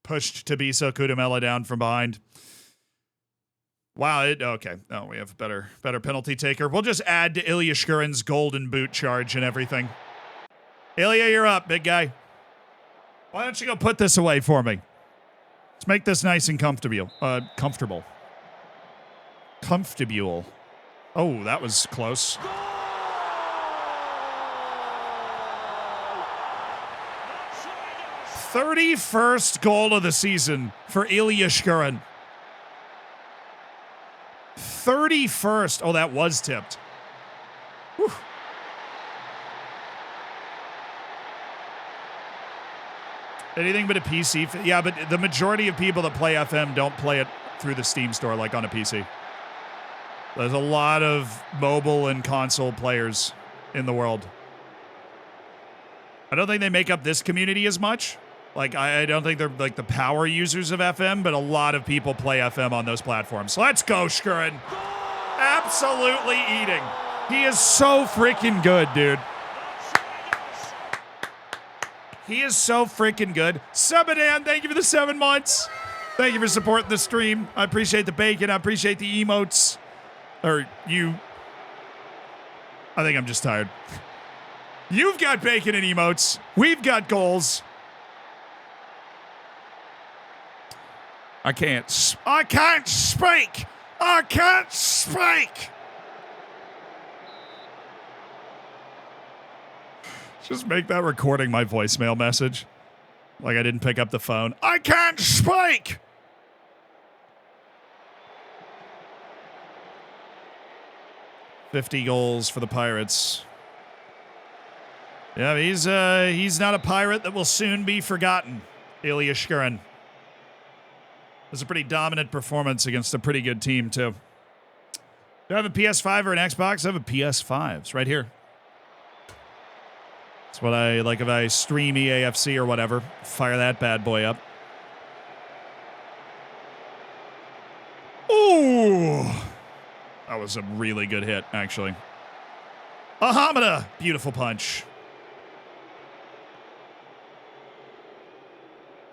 Pushed Tabiso Kudumela down from behind. Wow, okay. Oh, we have a better penalty taker. We'll just add to Ilya Shkurin's golden boot charge and everything. Ilya, you're up, big guy. Why don't you go put this away for me? Let's make this nice and comfortable. Comfortable. Oh, that was close. 31st goal of the season for Ilya Shkurin. 31st. Oh, that was tipped. Whew. Anything but a PC. Yeah, but the majority of people that play FM don't play it through the Steam store like on a PC. There's a lot of mobile and console players in the world. I don't think they make up this community as much. Like, I don't think they're like the power users of FM, but a lot of people play FM on those platforms. Let's go, Shkurin. Absolutely eating. He is so freaking good, dude. He is so freaking good. Subadan, thank you for the 7 months. Thank you for supporting the stream. I appreciate the bacon. I appreciate the emotes. Or you. I think I'm just tired. You've got bacon and emotes. We've got goals. I can't speak. I can't speak. Just make that recording my voicemail message. Like I didn't pick up the phone. I can't speak. $50 goals for the Pirates. Yeah, he's not a pirate that will soon be forgotten. Ilya Shkurin. It was a pretty dominant performance against a pretty good team, too. Do I have a PS5 or an Xbox? I have a PS5. It's right here. That's what I like if I stream EAFC or whatever. Fire that bad boy up. Ooh! That was a really good hit, actually. Ahamada! Beautiful punch.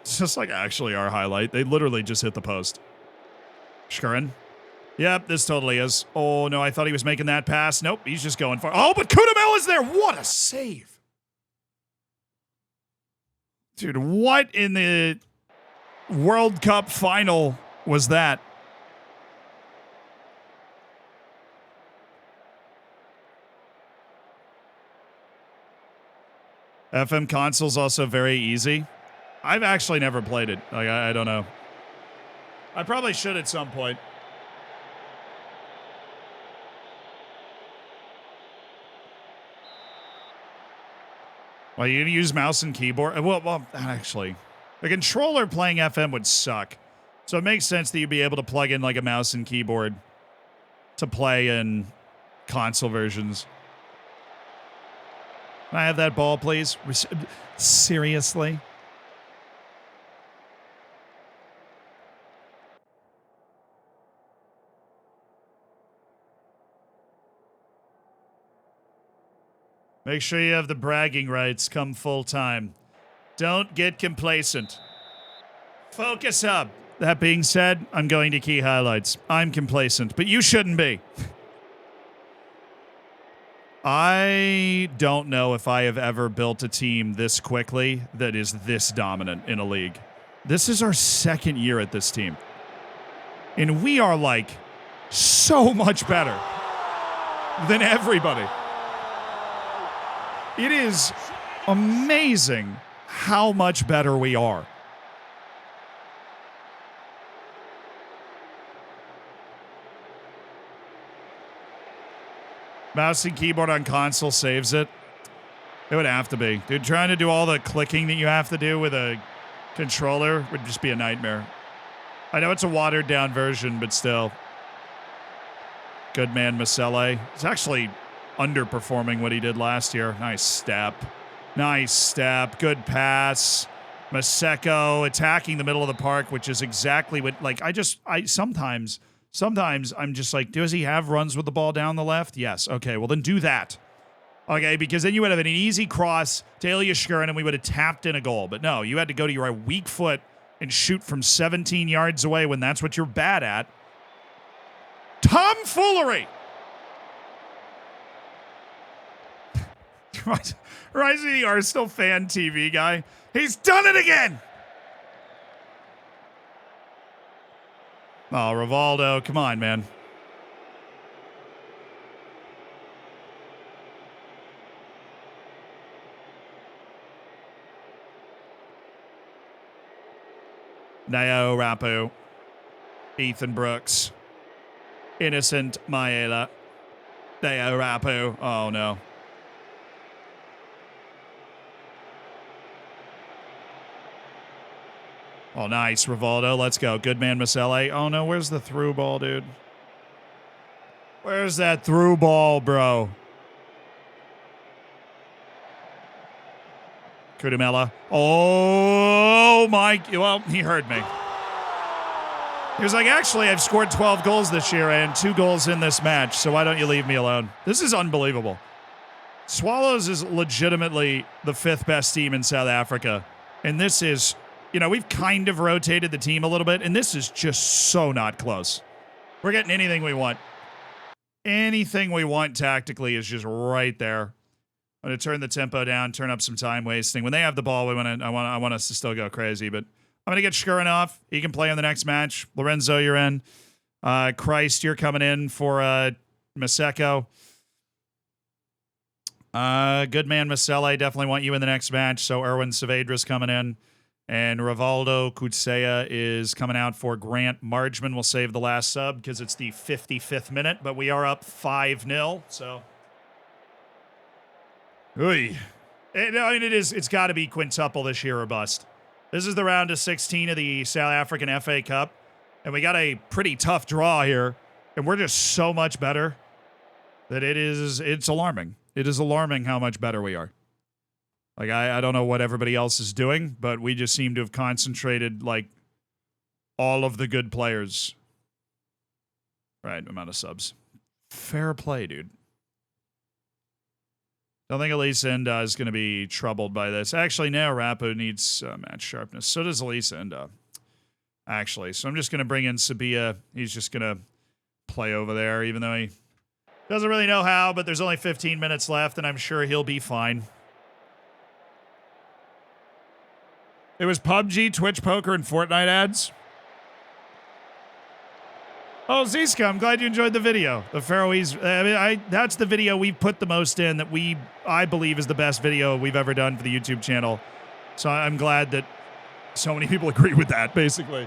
It's just like actually our highlight. They literally just hit the post. Shkurin. Yep, this totally is. Oh, no, I thought he was making that pass. Nope, he's just going for. Oh, but Kudumela is there. What a save. Dude, what in the World Cup final was that? FM console's also very easy. I've actually never played it. Like, I don't know. I probably should at some point. Well, you use mouse and keyboard? Well, actually, the controller playing FM would suck. So it makes sense that you'd be able to plug in like a mouse and keyboard to play in console versions. Can I have that ball, please? Seriously? Make sure you have the bragging rights come full time. Don't get complacent. Focus up. That being said, I'm going to key highlights. I'm complacent, but you shouldn't be. I don't know if I have ever built a team this quickly that is this dominant in a league. This is our second year at this team. And we are like so much better than everybody. It is amazing how much better we are. Mouse and keyboard on console saves it. It would have to be. Dude, trying to do all the clicking that you have to do with a controller would just be a nightmare. I know it's a watered down version, but still. Good man, Masele. He's actually underperforming what he did last year. Nice step. Nice step. Good pass. Maseko attacking the middle of the park, which is exactly what, like, sometimes I'm just like, does he have runs with the ball down the left? Yes. Okay, well then do that. Okay, because then you would have an easy cross to Ilya Shkurin and we would have tapped in a goal. But no, you had to go to your weak foot and shoot from 17 yards away when that's what you're bad at. Tomfoolery! Rising the Arsenal fan TV guy. He's done it again! Oh, Rivaldo, come on, man. Nao Rapu. Ethan Brooks. Innocent Maela. Nao Rapu. Oh, no. Oh, nice, Rivaldo. Let's go. Good man, Masele. Oh, no, where's the through ball, dude? Where's that through ball, bro? Kudumela. Oh, my. Well, he heard me. He was like, actually, I've scored 12 goals this year and 2 goals in this match, so why don't you leave me alone? This is unbelievable. Swallows is legitimately the 5th best team in South Africa, and this is... You know, we've kind of rotated the team a little bit, and this is just so not close. We're getting anything we want. Anything we want tactically is just right there. I'm going to turn the tempo down, turn up some time wasting. When they have the ball, I want us to still go crazy, but I'm going to get Shkurin off. He can play in the next match. Lorenzo, you're in. Christ, you're coming in for Maseko. Good man, Masele. Definitely want you in the next match. So Erwin Saavedra's coming in. And Rivaldo Kutsea is coming out for Grant Margman. Will save the last sub because it's the 55th minute, but we are up 5-0. So, it's got to be quintuple this year or bust. This is the round of 16 of the South African FA Cup, and we got a pretty tough draw here, and we're just so much better that it's alarming. It is alarming how much better we are. Like, I don't know what everybody else is doing, but we just seem to have concentrated, like, all of the good players. Right, amount of subs. Fair play, dude. Don't think Elisa Inda is going to be troubled by this. Actually, now Rapo needs match sharpness. So does Elisa Inda. Actually, so I'm just going to bring in Sabia. He's just going to play over there, even though he doesn't really know how, but there's only 15 minutes left, and I'm sure he'll be fine. It was PUBG, Twitch Poker, and Fortnite ads. Oh, Ziska, I'm glad you enjoyed the video. The Faroese, that's the video we've put the most in that I believe is the best video we've ever done for the YouTube channel. So I'm glad that so many people agree with that, basically.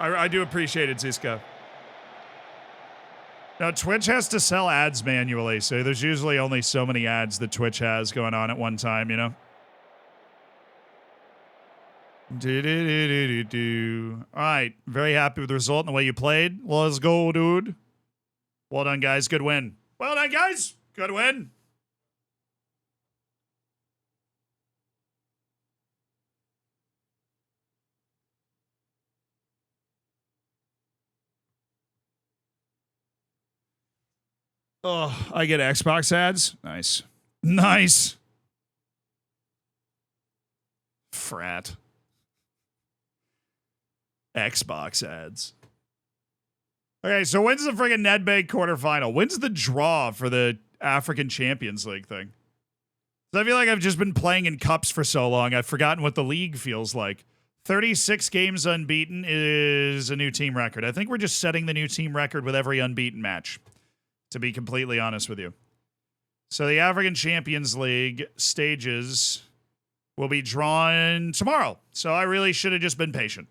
I do appreciate it, Ziska. Now, Twitch has to sell ads manually, so there's usually only so many ads that Twitch has going on at one time, you know? All right. Very happy with the result and the way you played. Let's go, dude. Well done, guys. Good win. Well done, guys. Good win. Oh, I get Xbox ads. Nice. Nice. Frat. Xbox ads. Okay, so when's the friggin' Nedbank quarterfinal? When's the draw for the African Champions League thing? I feel like I've just been playing in cups for so long, I've forgotten what the league feels like. 36 games unbeaten is a new team record. I think we're just setting the new team record with every unbeaten match, to be completely honest with you. So the African Champions League stages will be drawn tomorrow. So I really should have just been patient.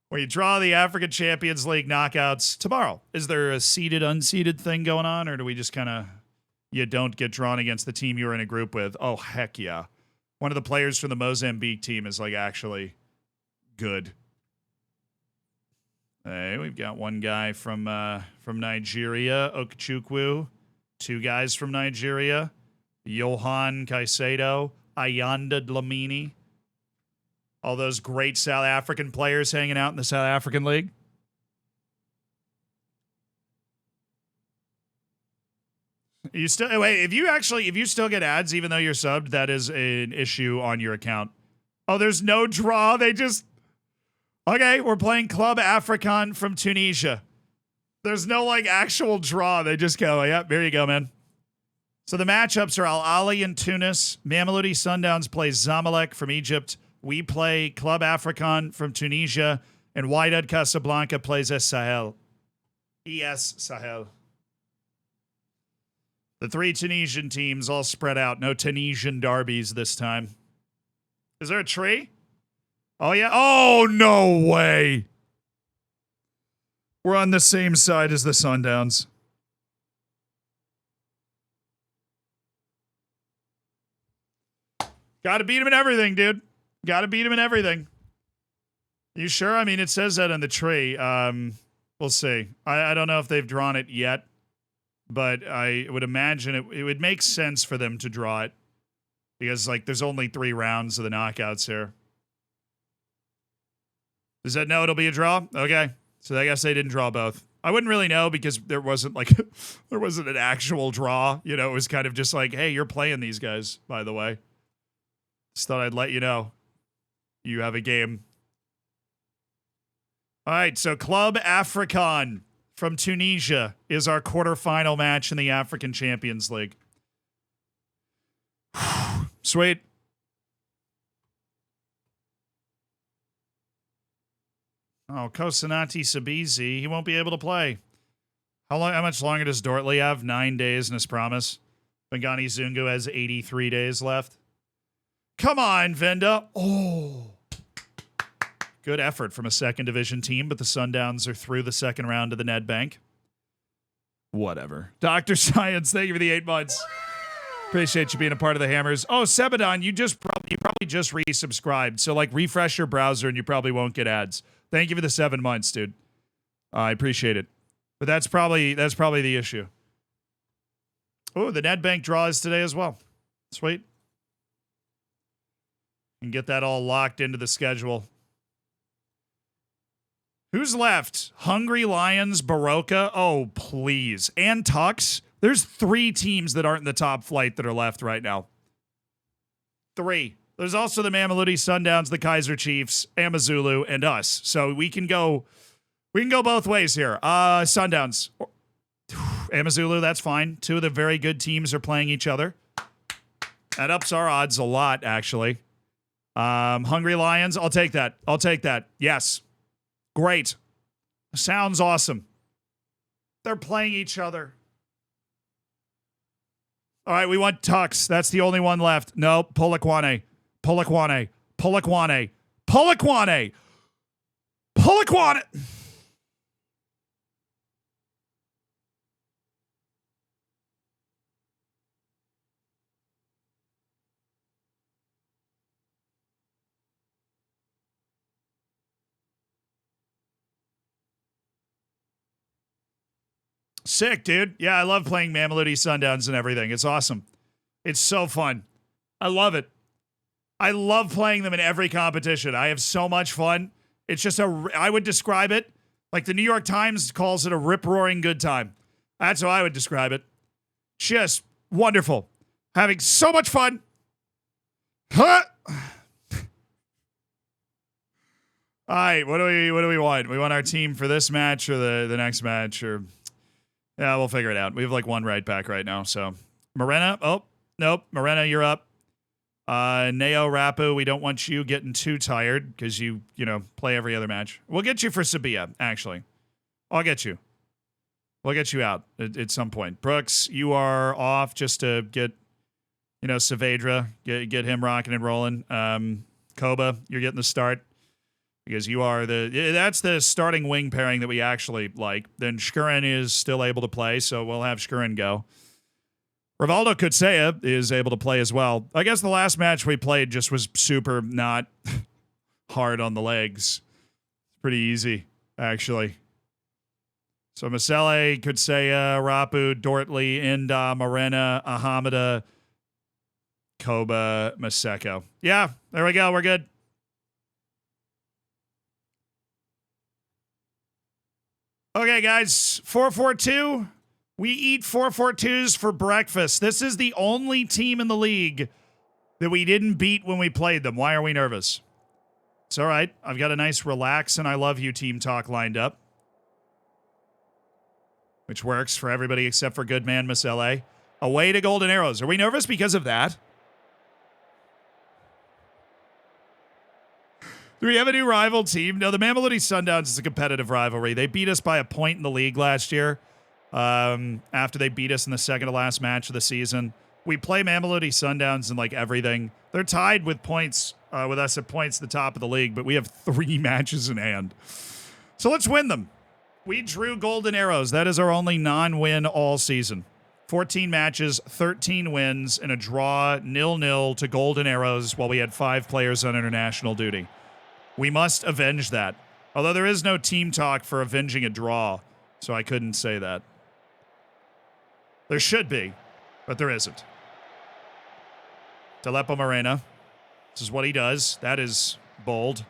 Where you draw the African Champions League knockouts tomorrow. Is there a seeded, unseeded thing going on? Or do we just kind of, you don't get drawn against the team you were in a group with? Oh, heck yeah. One of the players from the Mozambique team is like actually good. Hey, we've got one guy from Nigeria, Okechukwu. Two guys from Nigeria, Johan Caicedo, Ayanda Dlamini. All those great South African players hanging out in the South African League. You still wait, if you still get ads even though you're subbed, that is an issue on your account. Oh, there's no draw. They just okay, we're playing Club African from Tunisia. There's no like actual draw. They just go, yeah, there you go, man. So the matchups are Al Ali in Tunis. Mamelodi Sundowns plays Zamalek from Egypt. We play Club African from Tunisia. And Wydad Casablanca plays Es Sahel. ES Sahel. The three Tunisian teams all spread out. No Tunisian derbies this time. Is there a tree? Oh, yeah. Oh, no way. We're on the same side as the Sundowns. Got to beat him in everything, dude. Got to beat him in everything. You sure? I mean, it says that on the tree. We'll see. I don't know if they've drawn it yet, but I would imagine it would make sense for them to draw it because, like, there's only 3 rounds of the knockouts here. Does that know it'll be a draw? Okay. So I guess they didn't draw both. I wouldn't really know because there wasn't like there wasn't an actual draw. You know, it was kind of just like, hey, you're playing these guys, by the way. Just thought I'd let you know. You have a game. All right, so Club African from Tunisia is our quarterfinal match in the African Champions League. Sweet. Oh, Kosanati Sabizi, he won't be able to play. How much longer does Dortley have? 9 days in his promise. Bangani Zungu has 83 days left. Come on, Venda. Oh. Good effort from a second division team, but the Sundowns are through the second round of the Nedbank. Whatever. Dr. Science, thank you for the 8 months. Appreciate you being a part of the Hammers. Oh, Sebadon, you probably just resubscribed. So like refresh your browser and you probably won't get ads. Thank you for the 7 months, dude. I appreciate it. But that's probably the issue. Oh, the Nedbank draw is today as well. Sweet. And get that all locked into the schedule. Who's left? Hungry Lions, Baroka. Oh, please. And Tux. There's 3 teams that aren't in the top flight that are left right now. 3. There's also the Mamelodi Sundowns, the Kaiser Chiefs, Amazulu, and us. So we can go both ways here. Sundowns. Amazulu, that's fine. 2 of the very good teams are playing each other. That ups our odds a lot, actually. Hungry Lions, I'll take that. Yes. Great. Sounds awesome. They're playing each other. All right, we want Tux. That's the only one left. No, Polokwane. Sick, dude. Yeah, I love playing Mamelodi Sundowns and everything. It's awesome. It's so fun. I love it. I love playing them in every competition. I have so much fun. It's just I would describe it like the New York Times calls it a rip-roaring good time. That's how I would describe it. Just wonderful. Having so much fun. Huh? All right, what do we want? We want our team for this match or the next match or yeah, we'll figure it out. We have like 1 right back right now. So Morena, oh, nope. Morena, you're up. Neo Rapu, we don't want you getting too tired because you play every other match. We'll get you for Sabia, actually. I'll get you. We'll get you out at some point. Brooks, you are off just to get, Saavedra, get him rocking and rolling. Koba, you're getting the start because you are that's the starting wing pairing that we actually like. Then Shkurin is still able to play, so we'll have Shkurin go. Rivaldo Kutsea is able to play as well. I guess the last match we played just was super not hard on the legs. Pretty easy, actually. So Masele, Kutsea, Rapu, Dortley, Inda, Morena, Ahamada, Koba, Maseko. Yeah, there we go. We're good. Okay, guys. 4-4-2. We eat 4-4-2s for breakfast. This is the only team in the league that we didn't beat when we played them. Why are we nervous? It's all right. I've got a nice relax and I love you team talk lined up, which works for everybody except for good man Masele. Away to Golden Arrows. Are we nervous because of that? Do we have a new rival team? No, the Mamelodi Sundowns is a competitive rivalry. They beat us by a point in the league last year after they beat us in the second to last match of the season. We play Mamelodi Sundowns in like everything. They're tied with points with us at points at the top of the league, but we have 3 matches in hand. So let's win them. We drew Golden Arrows. That is our only non-win all season. 14 matches, 13 wins, and a draw 0-0 to Golden Arrows while we had 5 players on international duty. We must avenge that. Although there is no team talk for avenging a draw, so I couldn't say that. There should be, but there isn't. Telepo Morena. This is what he does. That is bold.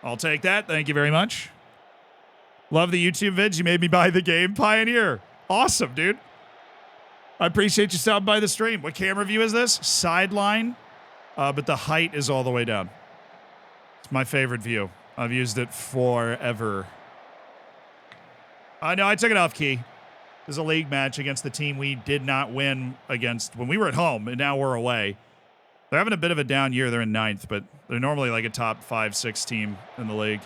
I'll take that. Thank you very much. Love the YouTube vids. You made me buy the game. Pioneer. Awesome, dude. I appreciate you stopping by the stream. What camera view is this? Sideline, but the height is all the way down. It's my favorite view. I've used it forever. No, I took it off key. This is a league match against the team we did not win against when we were at home, and now we're away. They're having a bit of a down year. They're in 9th, but they're normally like a top 5-6 team in the league.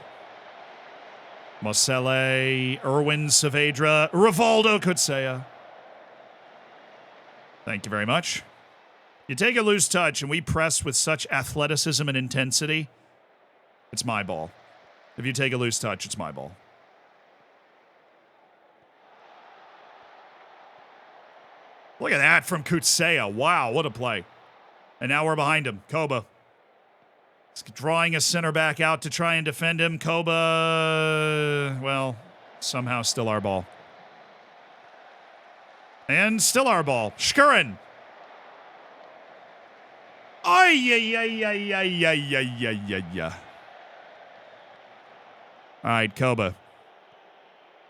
Mosele, Erwin Saavedra, Rivaldo Kutsea. Thank you very much. You take a loose touch, and we press with such athleticism and intensity, it's my ball. If you take a loose touch, it's my ball. Look at that from Kutsea. Wow, what a play. And now we're behind him. Koba. He's drawing a center back out to try and defend him. Koba, well, somehow still our ball. And still our ball. Shkurin. Ay. All right, Koba.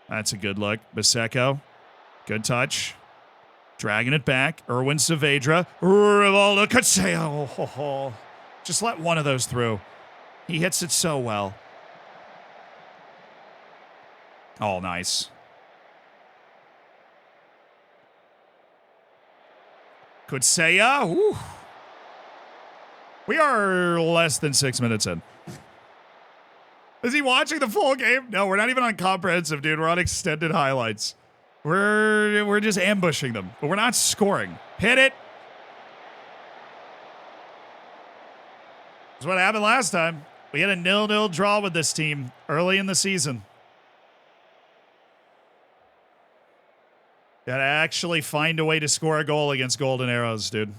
That's a good look. Maseko. Good touch. Dragging it back. Erwin Saavedra. Rivaldo Kutsea. Oh. Just let one of those through. He hits it so well. Oh, nice. Kutsea. Whew. We are less than 6 minutes in. Is he watching the full game? No, we're not even on comprehensive, dude. We're on extended highlights. We're just ambushing them, but we're not scoring. Hit it. That's what happened last time. We had a 0-0 draw with this team early in the season. Got to actually find a way to score a goal against Golden Arrows, dude.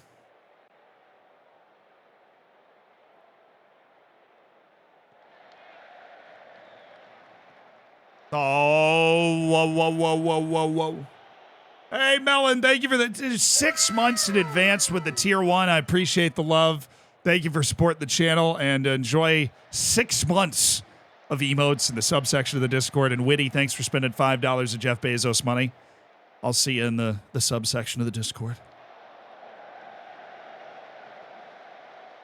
Oh, whoa. Hey, Melon, thank you for the 6 months in advance with the tier 1. I appreciate the love. Thank you for supporting the channel, and enjoy 6 months of emotes in the subsection of the Discord. And Witty, thanks for spending $5 of Jeff Bezos money. I'll see you in the subsection of the Discord.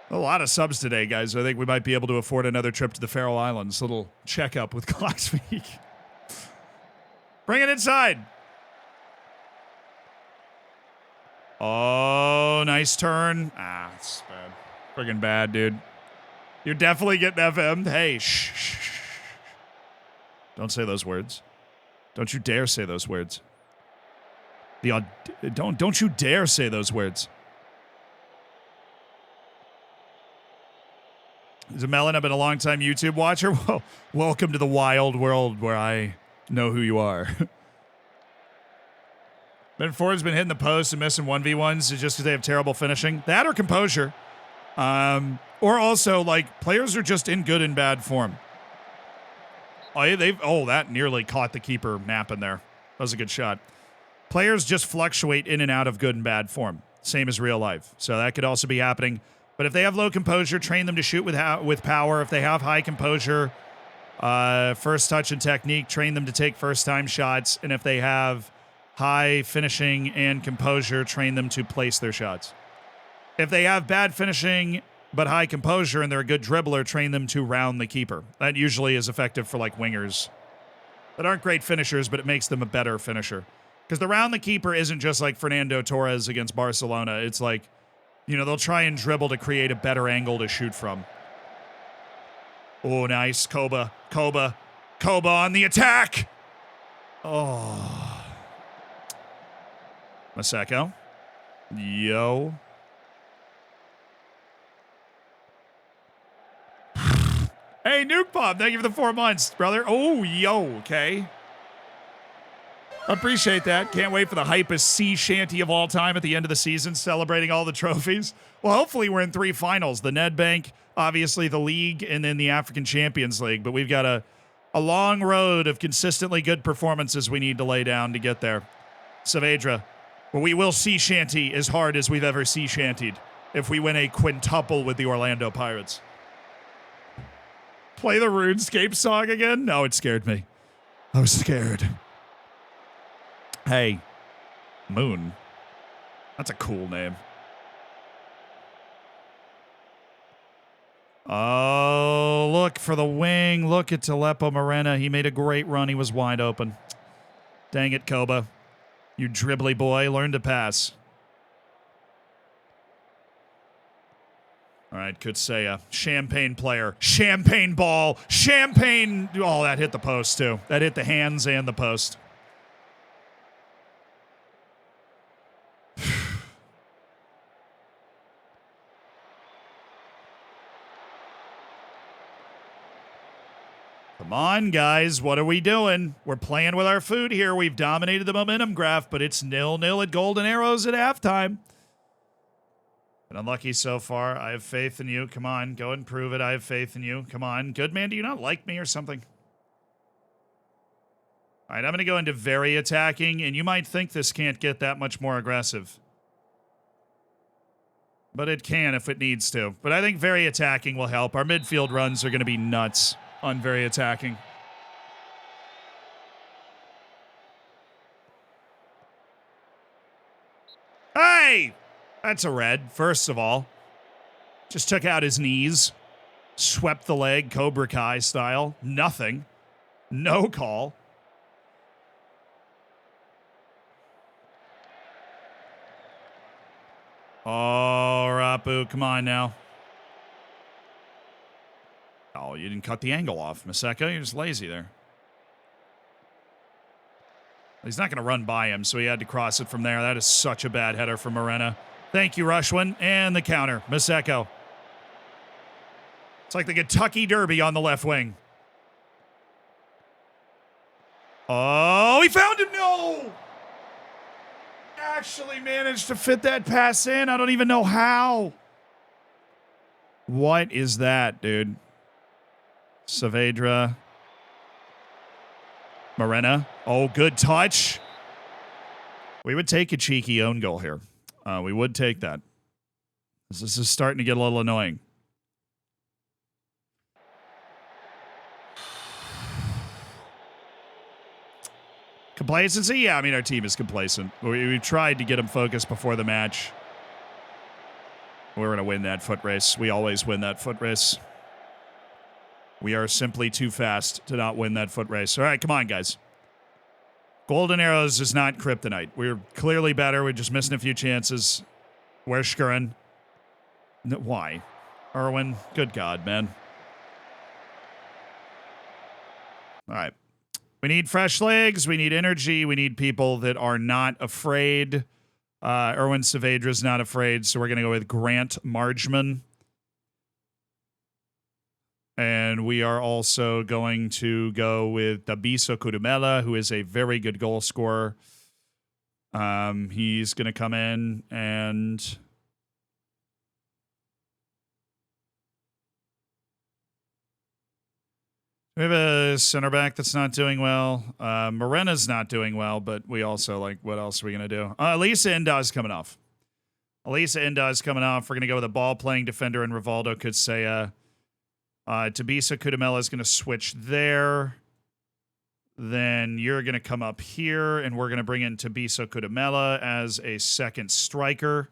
A lot of subs today, guys. I think we might be able to afford another trip to the Faroe Islands. Little checkup with Clockspeak. Bring it inside. Oh, nice turn. It's bad. Friggin' bad, dude. You're definitely getting FM'd. Hey, shh. Don't say those words. Don't you dare say those words. Don't you dare say those words. Melon, I've been a long-time YouTube watcher. Well, welcome to the wild world where I know who you are. Ben Ford's been hitting the post and missing 1v1s just because they have terrible finishing. That or composure. Or also, like, players are just in good and bad form. That nearly caught the keeper napping there. That was a good shot. Players just fluctuate in and out of good and bad form. Same as real life. So that could also be happening. But if they have low composure, train them to shoot with power. If they have high composure, first touch and technique, train them to take first-time shots. And if they have high finishing and composure, train them to place their shots. If they have bad finishing but high composure and they're a good dribbler, train them to round the keeper. That usually is effective for, like, wingers that aren't great finishers, but it makes them a better finisher. Because the round the keeper isn't just like Fernando Torres against Barcelona. It's like, you know, they'll try and dribble to create a better angle to shoot from. Oh, nice. Koba on the attack. Oh. Maseko. Yo. Hey, Nuke Pop, thank you for the 4 months, brother. Oh, yo, okay. Appreciate that. Can't wait for the hypest sea shanty of all time at the end of the season, celebrating all the trophies. Well, hopefully we're in 3 finals. The Nedbank, obviously the league, and then the African Champions League. But we've got a long road of consistently good performances we need to lay down to get there. Saavedra, well, we will sea shanty as hard as we've ever sea shantied if we win a quintuple with the Orlando Pirates. Play the RuneScape song again? No, it scared me. I was scared. Hey, Moon. That's a cool name. Oh, look for the wing. Look at Telepo Morena. He made a great run. He was wide open. Dang it, Koba. You dribbly boy. Learn to pass. All right, Kutsea. Champagne player. Champagne ball. Champagne. Oh, that hit the post, too. That hit the hands and the post. Come on, guys. What are we doing? We're playing with our food here. We've dominated the momentum graph, but it's 0-0 at Golden Arrows at halftime. Been unlucky so far. I have faith in you. Come on, go and prove it. I have faith in you. Come on. Good man, do you not like me or something? All right, I'm going to go into very attacking, and you might think this can't get that much more aggressive. But it can if it needs to. But I think very attacking will help. Our midfield runs are going to be nuts on very attacking. Hey! That's a red, first of all. Just took out his knees. Swept the leg, Cobra Kai style. Nothing. No call. Oh, Rapu, come on now. Oh, you didn't cut the angle off, Maseko. You're just lazy there. He's not going to run by him, so he had to cross it from there. That is such a bad header from Morena. Thank you, Rushwin. And the counter, Maseko. It's like the Kentucky Derby on the left wing. Oh, he found him. No! Actually managed to fit that pass in. I don't even know how. What is that, dude? Saavedra. Morena. Oh, good touch. We would take a cheeky own goal here. We would take that. This is starting to get a little annoying. Complacency? Yeah, I mean, our team is complacent. We've tried to get them focused before the match. We're going to win that foot race. We always win that foot race. We are simply too fast to not win that foot race. All right, come on, guys. Golden Arrows is not kryptonite. We're clearly better. We're just missing a few chances. Where's Shkurin? Why? Irwin? Good God, man. All right. We need fresh legs. We need energy. We need people that are not afraid. Erwin Saavedra's not afraid, so we're going to go with Grant Margeman. And we are also going to go with Dabiso Kudumela, who is a very good goal scorer. He's going to come in and... We have a center back that's not doing well. Morena's not doing well, but we also, like, what else are we going to do? Elisa Indaz coming off. Elisa Indaz coming off. We're going to go with a ball-playing defender and Rivaldo Kutsea. Tabisa Kudumela is going to switch there. Then you're going to come up here, and we're going to bring in Tabisa Kudumela as a second striker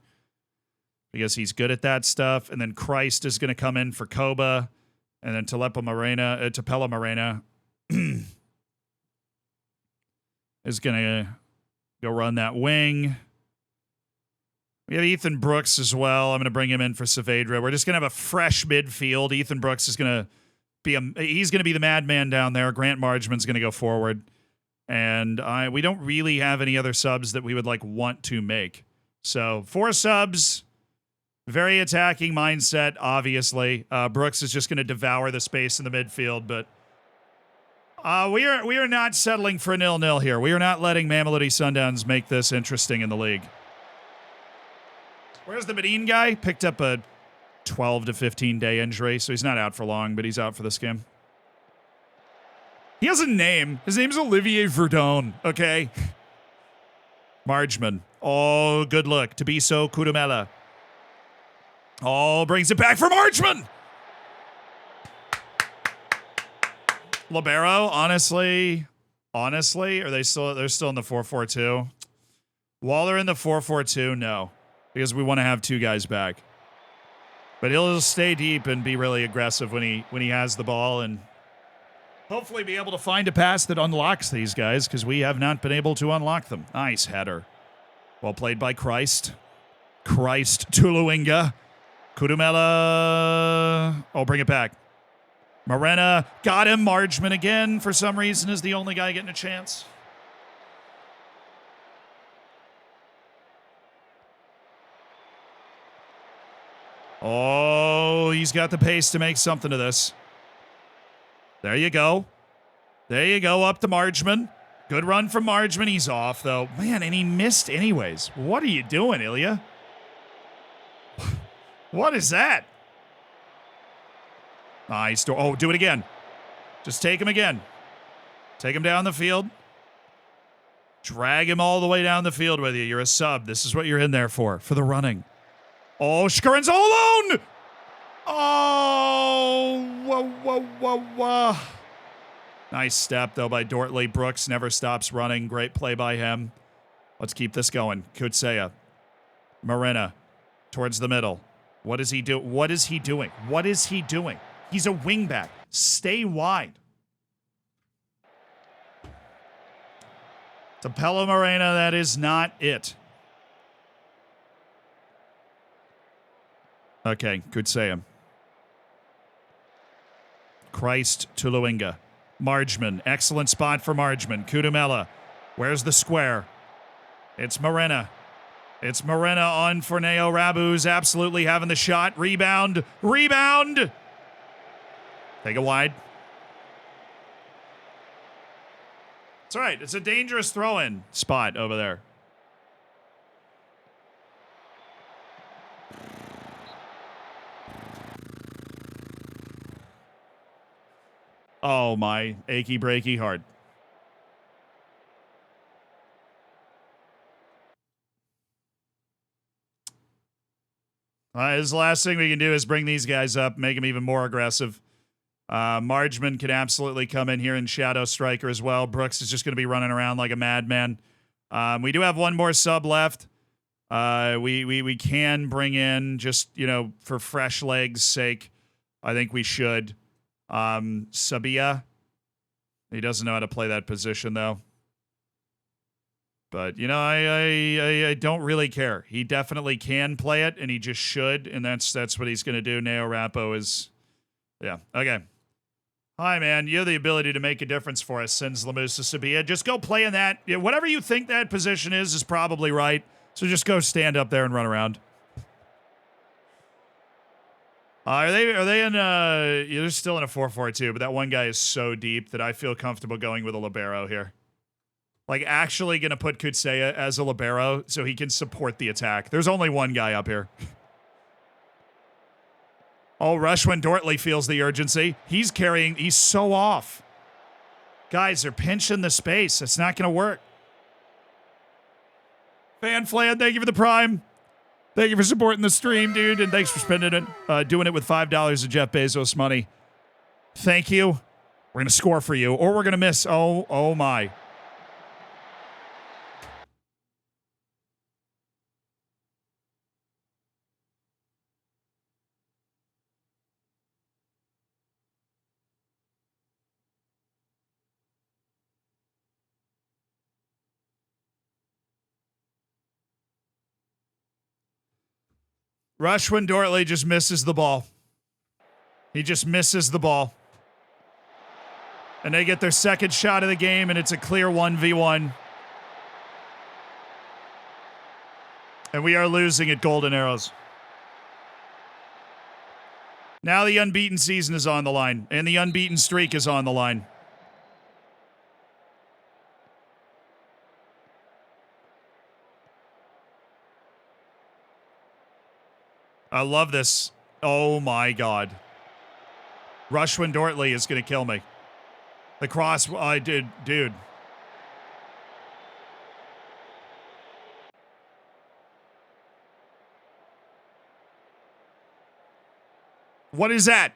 because he's good at that stuff. And then Christ is going to come in for Koba. And then Tapela Morena is going to go run that wing. We have Ethan Brooks as well. I'm going to bring him in for Saavedra. We're just going to have a fresh midfield. Ethan Brooks is going to he's going to be the madman down there. Grant Margeman's going to go forward. And we don't really have any other subs that we would want to make. So 4 subs. Very attacking mindset, obviously. Brooks is just going to devour the space in the midfield, but we are not settling for a 0-0 here. We are not letting Mamelodi Sundowns make this interesting in the league. Where's the Medine guy? Picked up a 12 to 15 day injury, so he's not out for long, but he's out for this game. He has a name. His name's Olivier Verdon, okay? Margeman. Oh, good look. Tabiso Kudumela. Oh, brings it back for Margeman. Libero, honestly, they're still in the 4-4-2. While they're in the 4-4-2, no, because we want to have 2 guys back. But he'll stay deep and be really aggressive when he has the ball and hopefully be able to find a pass that unlocks these guys because we have not been able to unlock them. Nice header. Well played by Christ. Tuluinga. Kudumela. Oh, bring it back. Morena got him. Margeman again, for some reason, is the only guy getting a chance. Oh, he's got the pace to make something of this. There you go. Up to Margeman. Good run from Margeman. He's off, though. Man, and he missed anyways. What are you doing, Ilya? What is that? Nice. Oh, do it again. Just take him again. Take him down the field. Drag him all the way down the field with you. You're a sub. This is what you're in there for the running. Oh, Shkaren's all alone! Oh, whoa. Nice step, though, by Dortley. Brooks never stops running. Great play by him. Let's keep this going. Kutsea. Morena. Towards the middle. What is he doing? He's a wingback. Stay wide. Tapela Morena, that is not it. Okay, Kutsea. Christ Tuluinga. Margeman. Excellent spot for Margeman. Kudumela. Where's the square? It's Morena. It's Morena on for Neo Rabu, who's absolutely having the shot. Rebound. Take it wide. It's all right. It's a dangerous throw-in spot over there. Oh, my achy, breaky heart. This is the last thing we can do is bring these guys up, make them even more aggressive. Margeman can absolutely come in here and shadow striker as well. Brooks is just going to be running around like a madman. We do have one more sub left. We can bring in just, for fresh legs' sake. I think we should. Sabia. He doesn't know how to play that position, though. But, I don't really care. He definitely can play it, and he just should, and that's what he's going to do. Neo Rapo is... Yeah, okay. Hi, man. You have the ability to make a difference for us, sends Lamusa Sabia. Just go play in that. Whatever you think that position is probably right. So just go stand up there and run around. Are they in they're still in a 4-4-2, but that one guy is so deep that I feel comfortable going with a libero here. Like, actually going to put Kutsea as a libero so he can support the attack. There's only one guy up here. Oh, Rushwin Dortley feels the urgency. He's so off. Guys, they're pinching the space. It's not going to work. FanFlan, thank you for the prime. Thank you for supporting the stream, dude, and thanks for spending it, doing it with $5 of Jeff Bezos money. Thank you. We're going to score for you, or we're going to miss. Oh my. Rushwin Dortley just misses the ball. He just misses the ball. And they get their second shot of the game, and it's a clear 1v1. And we are losing at Golden Arrows. Now the unbeaten season is on the line, and the unbeaten streak is on the line. I love this. Oh my God. Rushwin Dortley is going to kill me. The cross, I did, dude. What is that?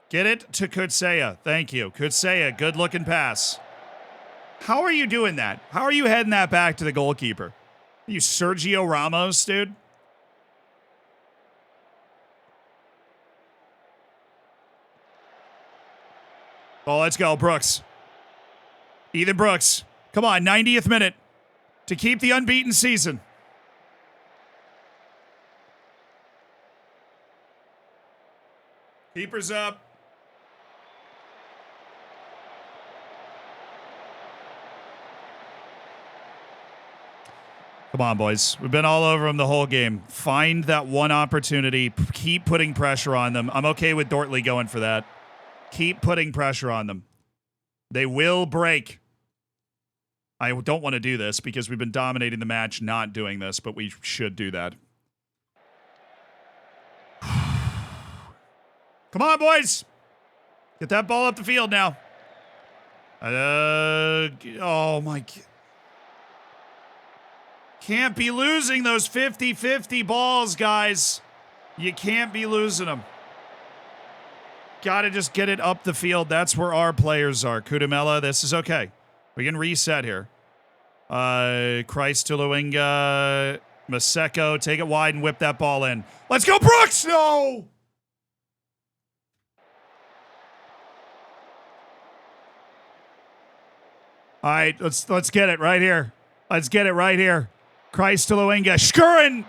Get it to Kutsea. Thank you. Kutsea, good looking pass. How are you doing that? How are you heading that back to the goalkeeper? Are you Sergio Ramos, dude? Oh, let's go, Brooks. Ethan Brooks. Come on, 90th minute to keep the unbeaten season. Keeper's up. Come on, boys. We've been all over them the whole game. Find that one opportunity. Keep putting pressure on them. I'm okay with Dortley going for that. Keep putting pressure on them. They will break. I don't want to do this because we've been dominating the match not doing this, but we should do that. Come on, boys. Get that ball up the field now. Oh, my God. Can't be losing those 50-50 balls, guys. You can't be losing them. Got to just get it up the field. That's where our players are. Kudamela, this is okay. We can reset here. Christ Tuluinga, Maseko, take it wide and whip that ball in. Let's go, Brooks! No! All right, let's get it right here. Let's get it right here. Christ Tuluinga, Skurin!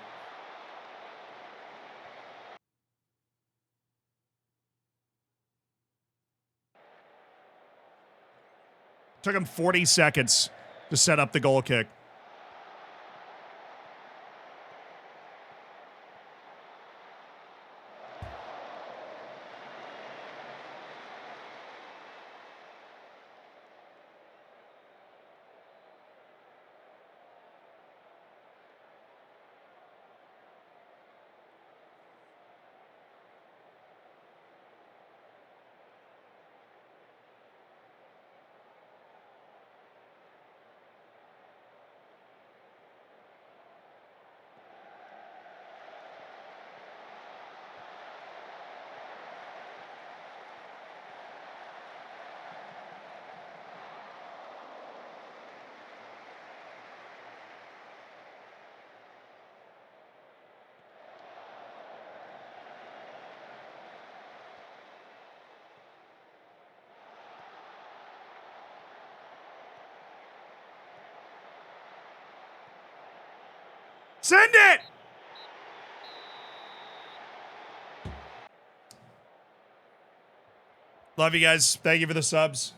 Took him 40 seconds to set up the goal kick. Send it! Love you guys. Thank you for the subs.